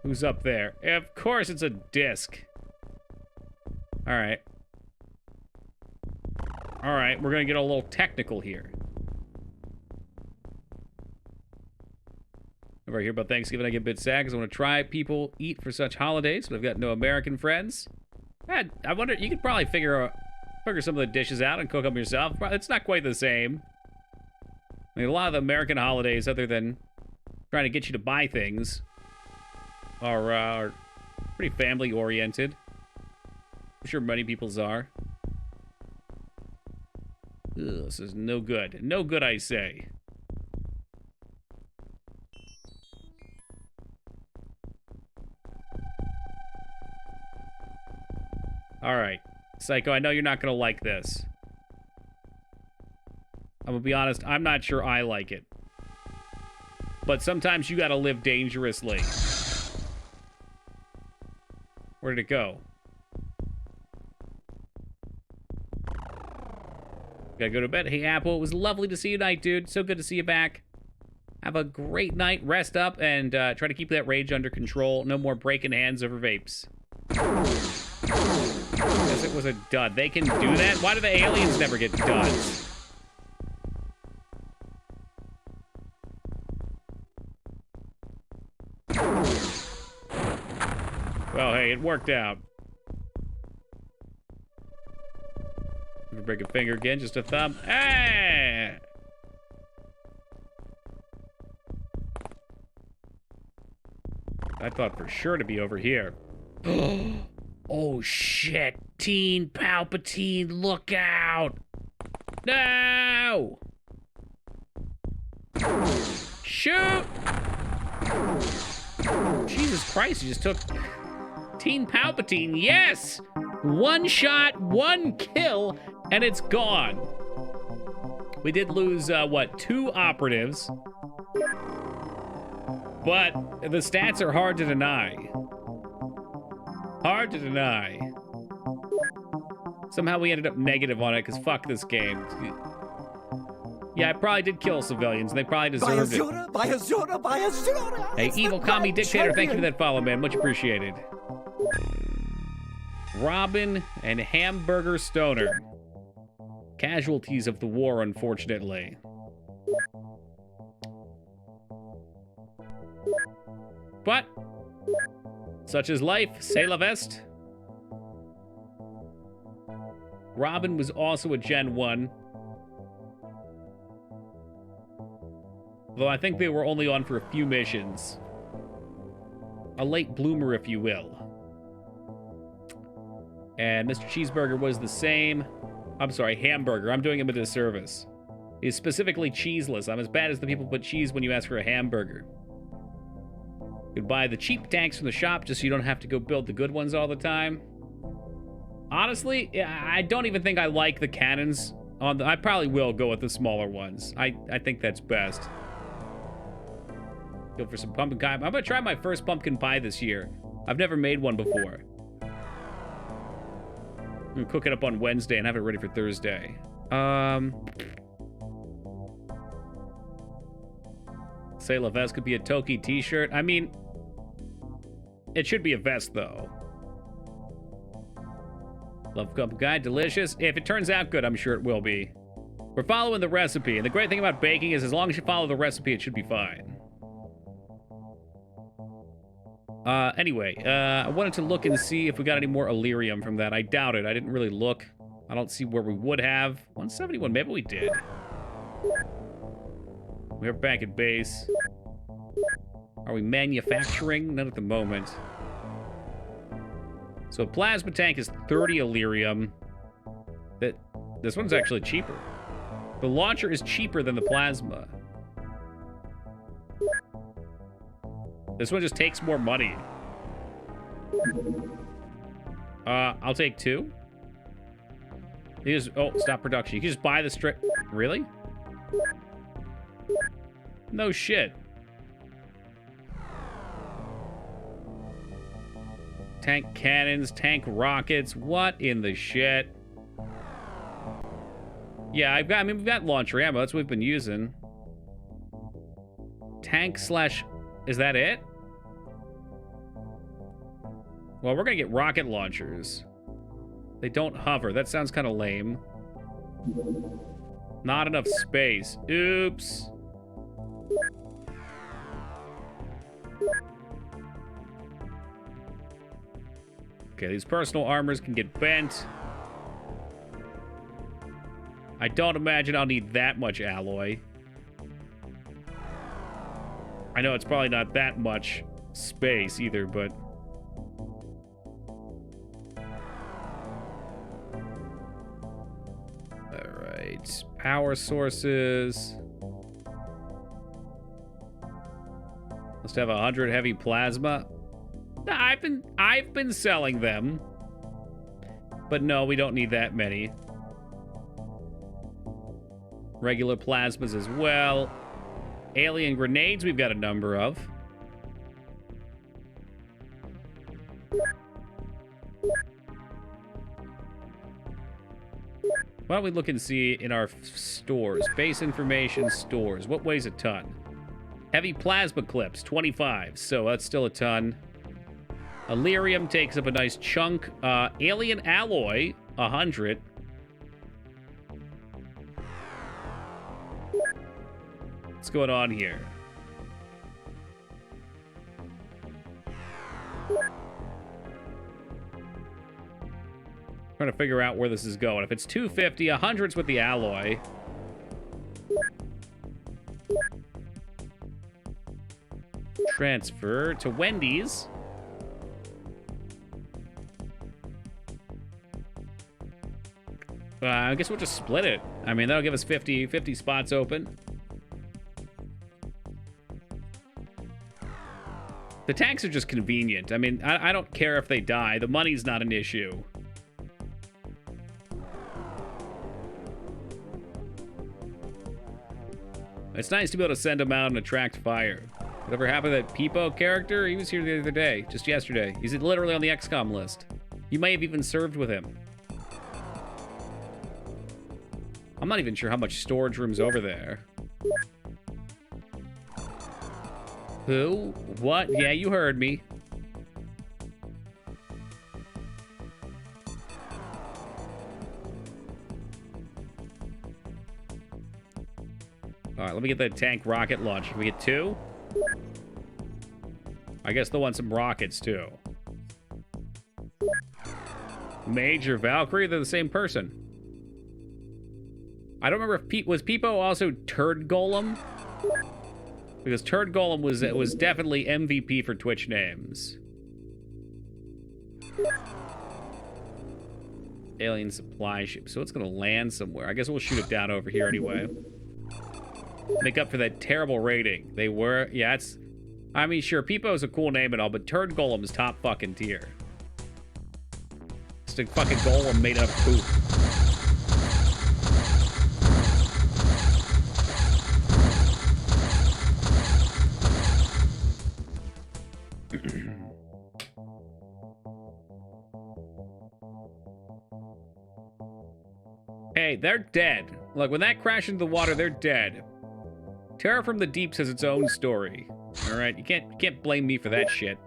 Who's up there? Of course it's a disc. Alright. Alright, we're gonna get a little technical here. Over here about Thanksgiving, I get a bit sad because I want to try people eat for such holidays, but I've got no American friends. I wonder, you could probably figure some of the dishes out and cook them yourself. It's not quite the same. I mean, a lot of the American holidays, other than trying to get you to buy things, are Pretty family-oriented. I'm sure many people's are. Ugh, this is no good. No good, I say. Alright. Psycho, I know you're not gonna like this. I'm gonna be honest, I'm not sure I like it. But sometimes you gotta live dangerously. Where did it go? Gotta go to bed. Hey, Apple, it was lovely to see you tonight, dude. So good to see you back. Have a great night. Rest up and try to keep that rage under control. No more breaking hands over vapes. Because it was a dud. They can do that? Why do the aliens never get duds? Well, hey, it worked out. Break a finger again, just a thumb. Hey! I thought for sure to be over here. Oh, shit. Teen Palpatine, look out! No! Shoot! Jesus Christ, he just took Teen Palpatine. Yes! One shot, one kill, and it's gone. We did lose, what, 2 operatives. But the stats are hard to deny. Hard to deny. Somehow we ended up negative on it, because fuck this game. Yeah, I probably did kill civilians, and they probably deserved it. Hey, Evil Commie Dictator, thank you for that follow, man. Much appreciated. Robin and Hamburger Stoner. Casualties of the war, unfortunately. But, such is life, c'est la veste. Robin was also a Gen 1. Though I think they were only on for a few missions. A late bloomer, if you will. And Mr. Cheeseburger was the same. I'm sorry, Hamburger. I'm doing him a disservice. He's specifically cheeseless. I'm as bad as the people who put cheese when you ask for a hamburger. You'd buy the cheap tanks from the shop just so you don't have to go build the good ones all the time. Honestly, I don't even think I like the cannons. I probably will go with the smaller ones. I think that's best. Go for some pumpkin pie. I'm gonna try my first pumpkin pie this year. I've never made one before. I'm gonna cook it up on Wednesday and have it ready for Thursday. Say La Veste could be a Toki t-shirt. I mean, it should be a vest, though. Love Cup Guide, delicious. If it turns out good, I'm sure it will be. We're following the recipe, and the great thing about baking is as long as you follow the recipe, it should be fine. Anyway, I wanted to look and see if we got any more Illyrium from that. I doubt it. I didn't really look. I don't see where we would have. 171, maybe we did. We're back at base. Are we manufacturing? Not at the moment. So a plasma tank is 30 Illyrium. This one's actually cheaper. The launcher is cheaper than the plasma. This one just takes more money. I'll take 2. You just, oh, stop production. You can just buy the strip. Really? No shit. Tank cannons, tank rockets. What in the shit? Yeah, I mean, we've got launcher ammo. That's what we've been using. Tank slash... Is that it? Well, we're gonna get rocket launchers. They don't hover. That sounds kind of lame. Not enough space. Oops. Okay, these personal armors can get bent. I don't imagine I'll need that much alloy. I know it's probably not that much space either, but... right. Power sources. Must have 100 heavy plasma. I've been selling them. But no, we don't need that many. Regular plasmas as well. Alien grenades, we've got a number of. Why don't we look and see in our stores? Base information stores. What weighs a ton? Heavy plasma clips, 25. So that's still a ton. Illyrium takes up a nice chunk. Alien alloy, 100. What's going on here? Trying to figure out where this is going. If it's 250, 100's with the alloy. Transfer to Wendy's. I guess we'll just split it. I mean, that'll give us 50 spots open. The tanks are just convenient. I mean, I don't care if they die. The money's not an issue. It's nice to be able to send them out and attract fire. Whatever happened to that Peepo character? He was here the other day, just yesterday. He's literally on the XCOM list. You may have even served with him. I'm not even sure how much storage room's over there. Who? What? Yeah, you heard me. All right, let me get that tank rocket launch. Can we get 2? I guess they'll want some rockets, too. Major Valkyrie? They're the same person. I don't remember if was Peepo also Turd Golem? Because Turd Golem was definitely MVP for Twitch names. Alien supply ship. So it's gonna land somewhere. I guess we'll shoot it down over here anyway. Make up for that terrible rating. They were, yeah, it's, I mean, sure, Peepo's a cool name and all, but Turd Golem is top fucking tier. Just a fucking golem made up of poop. Hey, they're dead. Look, when that crashed into the water, they're dead. Terror from the Deeps has its own story. All right, you can't blame me for that shit.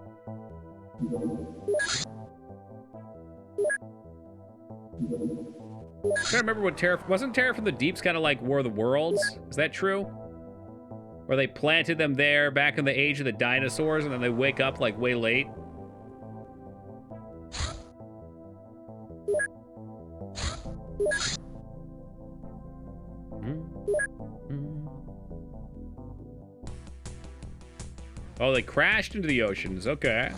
I'm trying to remember what wasn't Terror from the Deeps kind of like War of the Worlds? Is that true? Where they planted them there back in the age of the dinosaurs, and then they wake up like way late. Oh, they crashed into the oceans. Okay.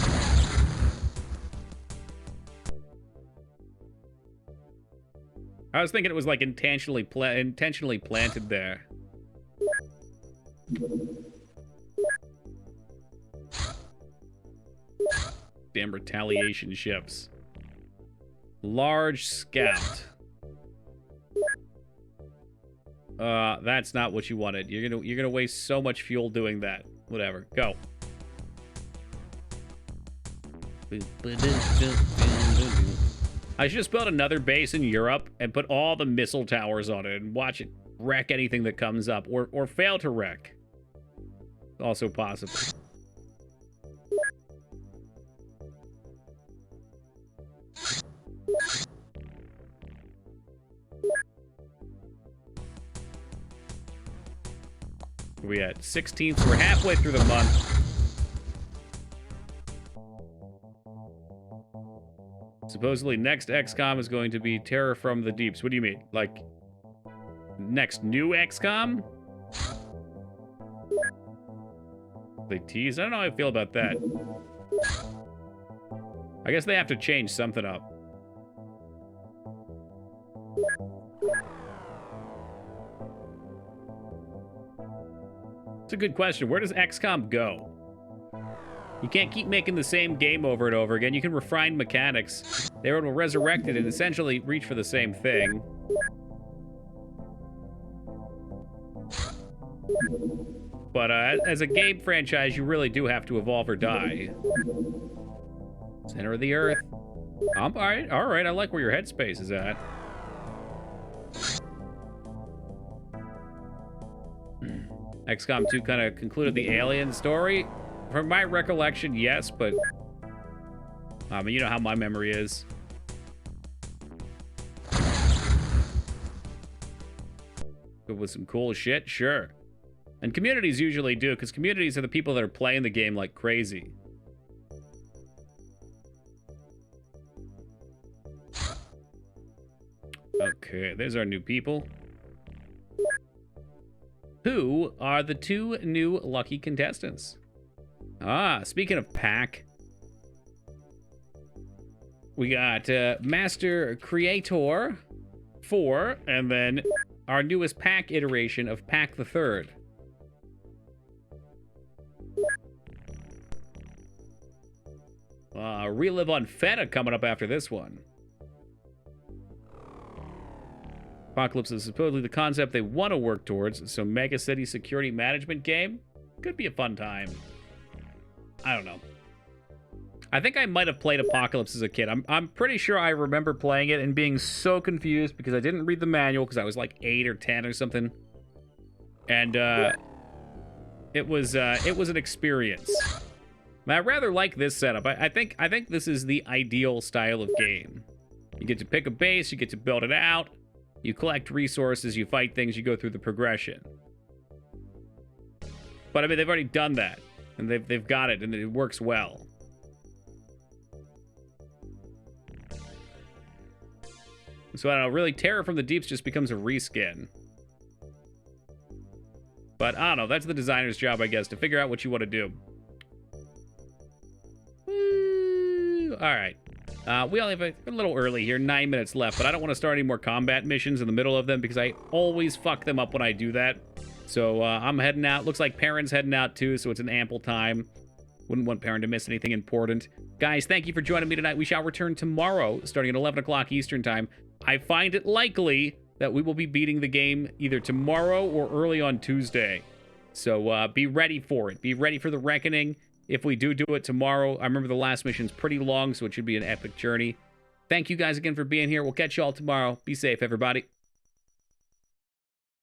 I was thinking it was like intentionally planted there. Damn retaliation ships. Large scout. That's not what you wanted. You're gonna waste so much fuel doing that. Whatever. Go. I should just build another base in Europe and put all the missile towers on it and watch it wreck anything that comes up, or fail to wreck. Also possible. We at 16th. We're halfway through the month. Supposedly next XCOM is going to be Terror from the Deeps. What do you mean? Like, next new XCOM? They tease? I don't know how I feel about that. I guess they have to change something up. It's a good question. Where does XCOM go? You can't keep making the same game over and over again. You can refine mechanics. They were able to resurrect it and essentially reach for the same thing. But as a game franchise, you really do have to evolve or die. Center of the Earth. All right. I like where your headspace is at. XCOM 2 kind of concluded the alien story. From my recollection, yes, but you know how my memory is. Good with some cool shit, sure. And communities usually do, because communities are the people that are playing the game like crazy. Okay, there's our new people. Who are the 2 new lucky contestants? Ah, speaking of pack, we got Master Creator 4, and then our newest pack iteration of Pack the Third. Relive on Feta coming up after this one. Apocalypse is supposedly the concept they want to work towards, so Mega City security management game could be a fun time. I don't know. I think I might have played Apocalypse as a kid. I'm pretty sure I remember playing it and being so confused because I didn't read the manual because I was like 8 or 10 or something. And it was an experience. I rather like this setup. I think this is the ideal style of game. You get to pick a base, you get to build it out, you collect resources, you fight things, you go through the progression. But I mean, they've already done that. And they've got it, and it works well. So I don't know, really, Terror from the Deeps just becomes a reskin. But I don't know, that's the designer's job, I guess, to figure out what you want to do. Woo! All right. We only have a little early here, 9 minutes left, but I don't want to start any more combat missions in the middle of them because I always fuck them up when I do that. So I'm heading out. Looks like Perrin's heading out too, so it's an ample time. Wouldn't want Perrin to miss anything important. Guys, thank you for joining me tonight. We shall return tomorrow, starting at 11 o'clock Eastern Time. I find it likely that we will be beating the game either tomorrow or early on Tuesday. So be ready for it. Be ready for the reckoning. If we do it tomorrow, I remember the last mission's pretty long, so it should be an epic journey. Thank you guys again for being here. We'll catch you all tomorrow. Be safe, everybody.